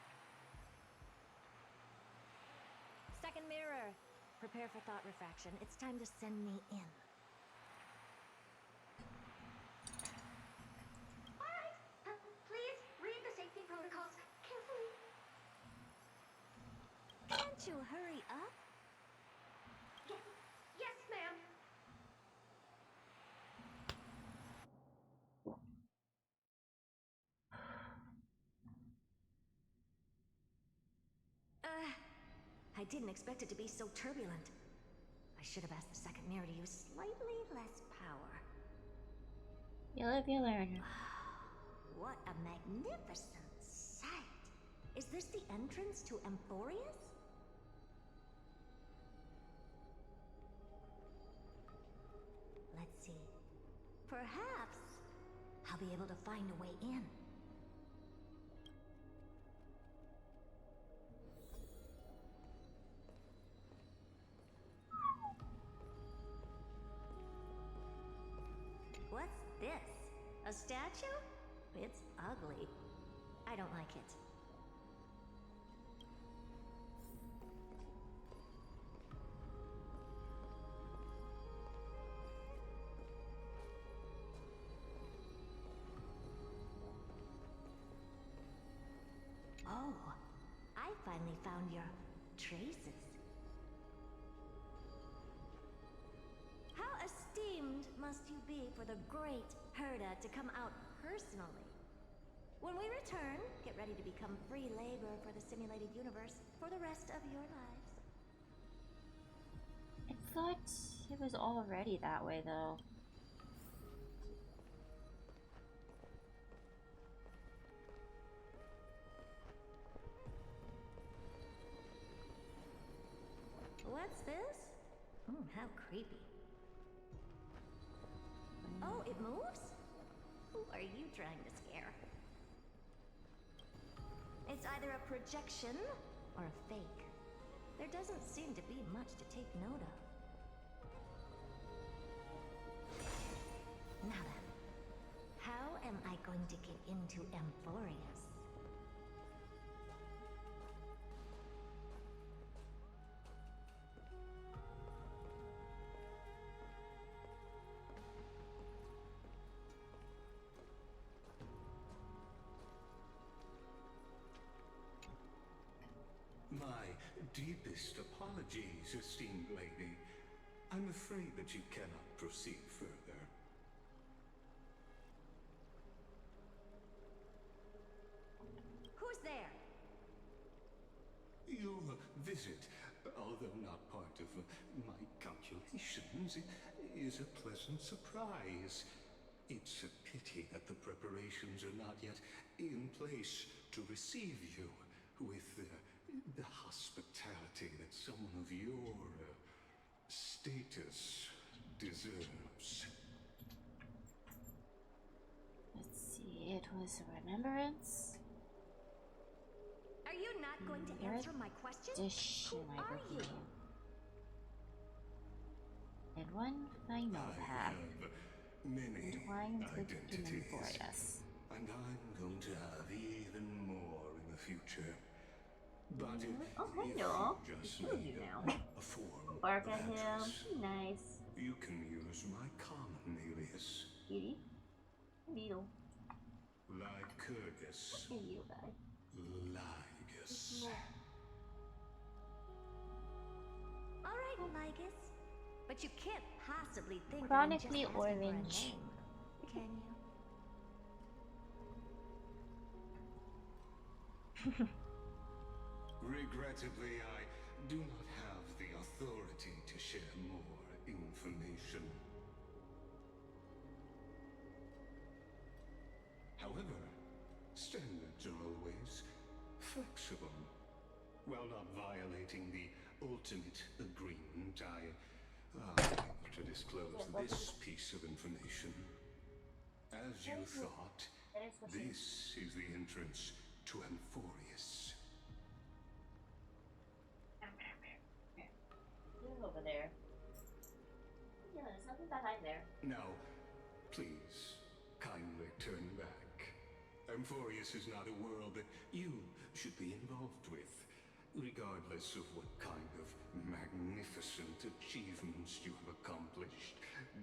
Second mirror, prepare for thought refraction. It's time to send me in. Alright, please read the safety protocols carefully. Can't you hurry up? Yes, ma'am. I didn't expect it to be so turbulent. I should have asked the second mirror to use slightly less power. You live, you learn. What a magnificent sight! Is this the entrance to Amphorius? Let's see. Perhaps I'll be able to find a way in. What's this? A statue? It's ugly. I don't like it. Oh, I finally found your traces. How esteemed must you be for the great Herda to come out personally? When we return, get ready to become free labor for the simulated universe for the rest of your lives. I thought it was already that way, though. What's this? How creepy. Oh, it moves? Who are you trying to scare? It's either a projection or a fake. There doesn't seem to be much to take note of. Now then, how am I going to get into Amphorius? My deepest apologies, esteemed lady. I'm afraid that you cannot proceed further. Who's there? Your visit, although not part of my calculations, is a pleasant surprise. It's a pity that the preparations are not yet in place to receive you with the hospitality that someone of your status deserves. Let's see, it was a remembrance. Are you not going to answer my question? Edition, Who are you? And one final path. Many Entwined with identities, Amphorius. and I'm going to have even more in the future. But Oh, if hello. you just Who are need you now? a form Bark of at him. address, Nice. you can use my common alias. Kitty. Beetle. Lycurgus. Hey, you guy. Lygus. All right, Lygus. But you can't possibly think Chronically that I'm just asking orange. for a name, can you? Regrettably, I do not have the authority to share more information. However, standards are always flexible. While not violating the ultimate agreement, I have to disclose this piece of information. As you thought, this is the entrance to Amphorius. Over there. Yeah, there's nothing behind there. Now, please, kindly turn back. Amphorius is not a world that you should be involved with, regardless of what kind of magnificent achievements you have accomplished.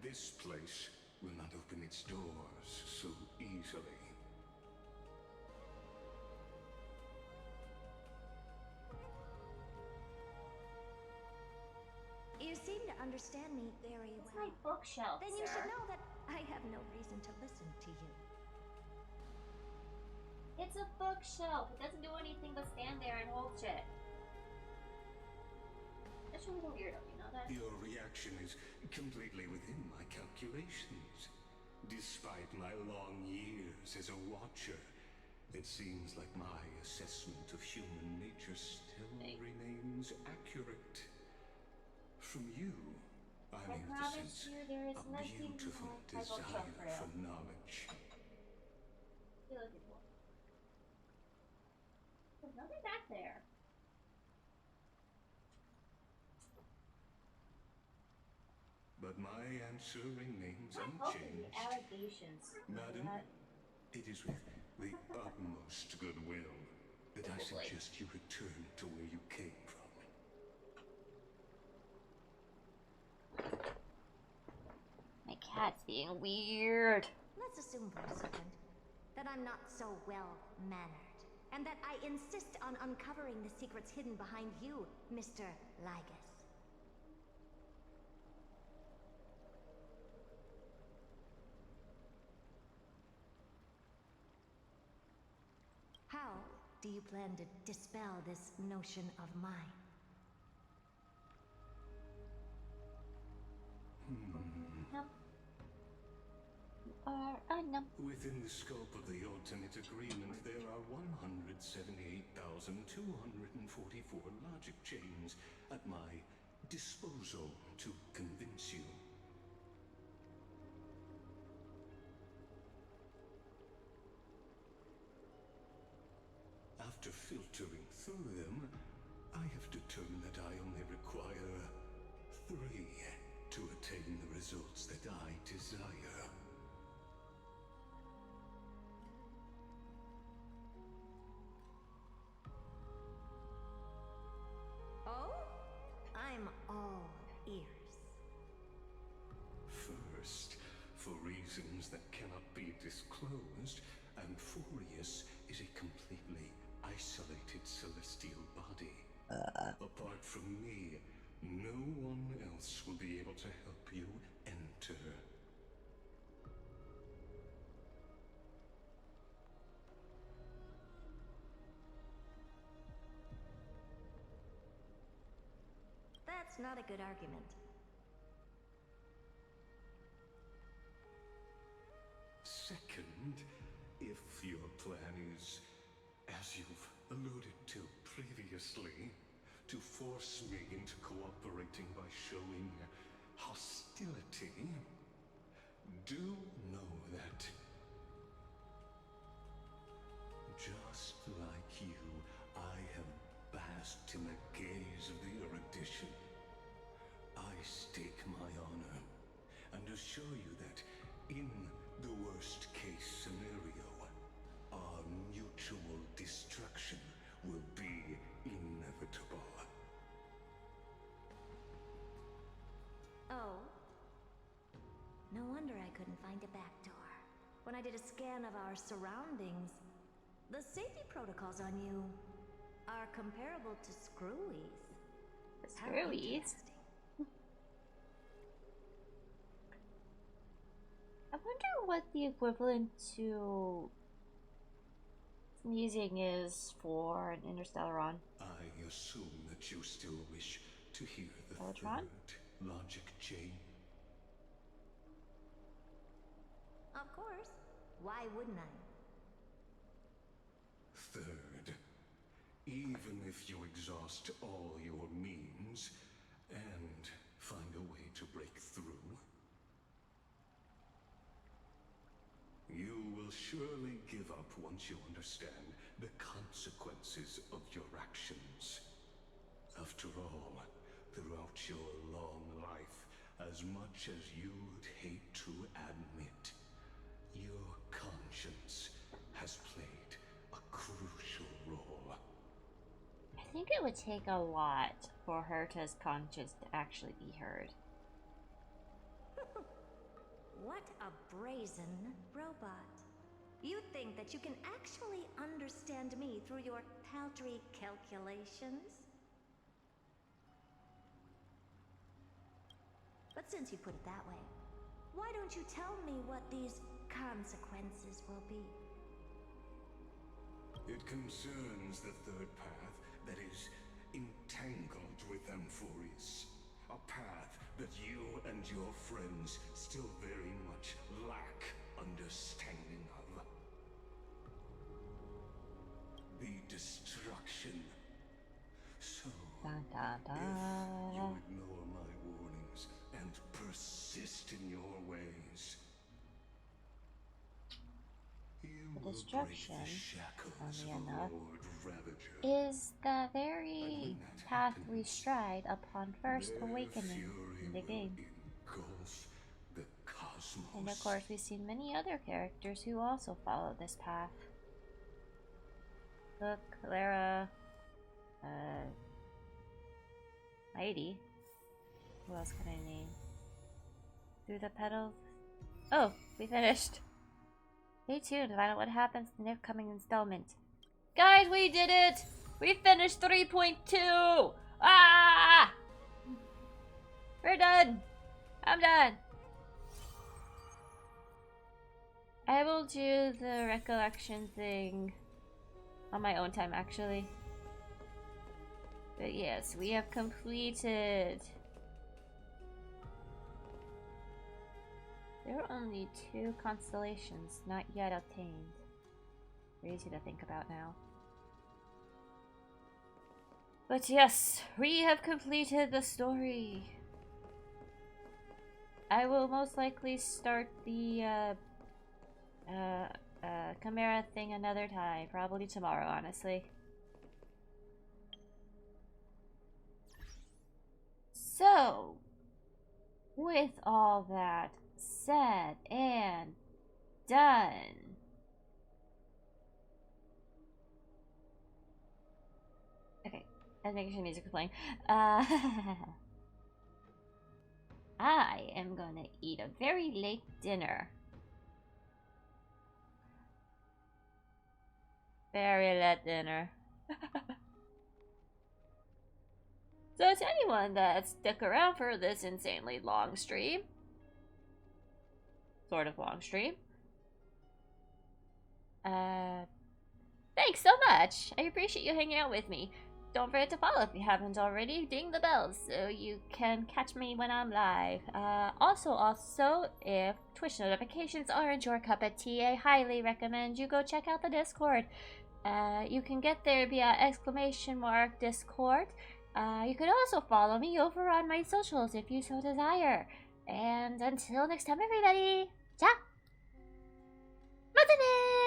This place will not open its doors so easily. You seem to understand me very well. It's my bookshelf, Then you sir. should know that I have no reason to listen to you. It's a bookshelf. It doesn't do anything but stand there and hold shit. That's a little weirdo, you know that? Your reaction is completely within my calculations. Despite my long years as a watcher, it seems like my assessment of human nature still remains accurate. From you, I'm able to sense you there is a nothing beautiful Bible desire for you. for knowledge. You're looking for. There's nothing back there. But my answer remains What else are the unchanged. allegations? Madam, it is with the utmost goodwill that I suggest you return to where you came from. My cat's being weird. Let's assume for a second that I'm not so well-mannered, and that I insist on uncovering the secrets hidden behind you, Mr. Lygus. How do you plan to dispel this notion of mine? Within the scope of the ultimate agreement, there are 178,244 logic chains at my disposal to convince you. After filtering through them, I have determined that I only require 3 to attain the results that I desire. is closed, Amphorius is a completely isolated celestial body. Apart from me, no one else will be able to help you enter. That's not a good argument. Second, if your plan is, as you've alluded to previously, to force me into cooperating by showing hostility, do know that, just like you, I have basked in the gaze of the erudition. I stake my honor and assure you that in the worst case scenario, our mutual destruction will be inevitable. Oh? No wonder I couldn't find a back door. When I did a scan of our surroundings, the safety protocols on you are comparable to Screwies. How Screwies? I wonder what the equivalent to sneezing is for an Interstellaron. I assume that you still wish to hear the Beltron? third logic chain. Of course. Why wouldn't I? Third, even if you exhaust all your means and find a way to break through, you will surely give up once you understand the consequences of your actions. After all, throughout your long life, as much as you'd hate to admit, your conscience has played a crucial role. I think it would take a lot for Herta's conscience to actually be heard. What a brazen robot. You think that you can actually understand me through your paltry calculations? But since you put it that way, why don't you tell me what these consequences will be? It concerns the third path that is entangled with Amphorius. A path that you and your friends still very much lack understanding of. The destruction. So, if you ignore my warnings and persist in your ways, The destruction, oddly enough, is the very path we stride upon first awakening in the game. And of course, we've seen many other characters who also follow this path. Look, Lara, Heidi. Who else can I name? Through the petals. Oh, we finished. Stay tuned to find out what happens in the upcoming installment. Guys, we did it! We finished 3.2! Ah! We're done! I'm done! I will do the recollection thing on my own time, actually. But yes, we have completed. There are only 2 constellations not yet obtained. Crazy to think about now. But yes, we have completed the story. I will most likely start the Chimera thing another time, probably tomorrow, honestly. So, with all that said and done, okay, I'm making sure music is playing. I am gonna eat a very late dinner. Very late dinner. So to anyone that stuck around for this insanely long stream, sort of long stream, thanks so much. I appreciate you hanging out with me. Don't forget to follow if you haven't already. Ding the bell so you can catch me when I'm live. Also, if Twitch notifications aren't your cup of tea, I highly recommend you go check out the Discord. You can get there via !Discord. You could also follow me over on my socials if you so desire. And until next time, everybody, ciao! またねー!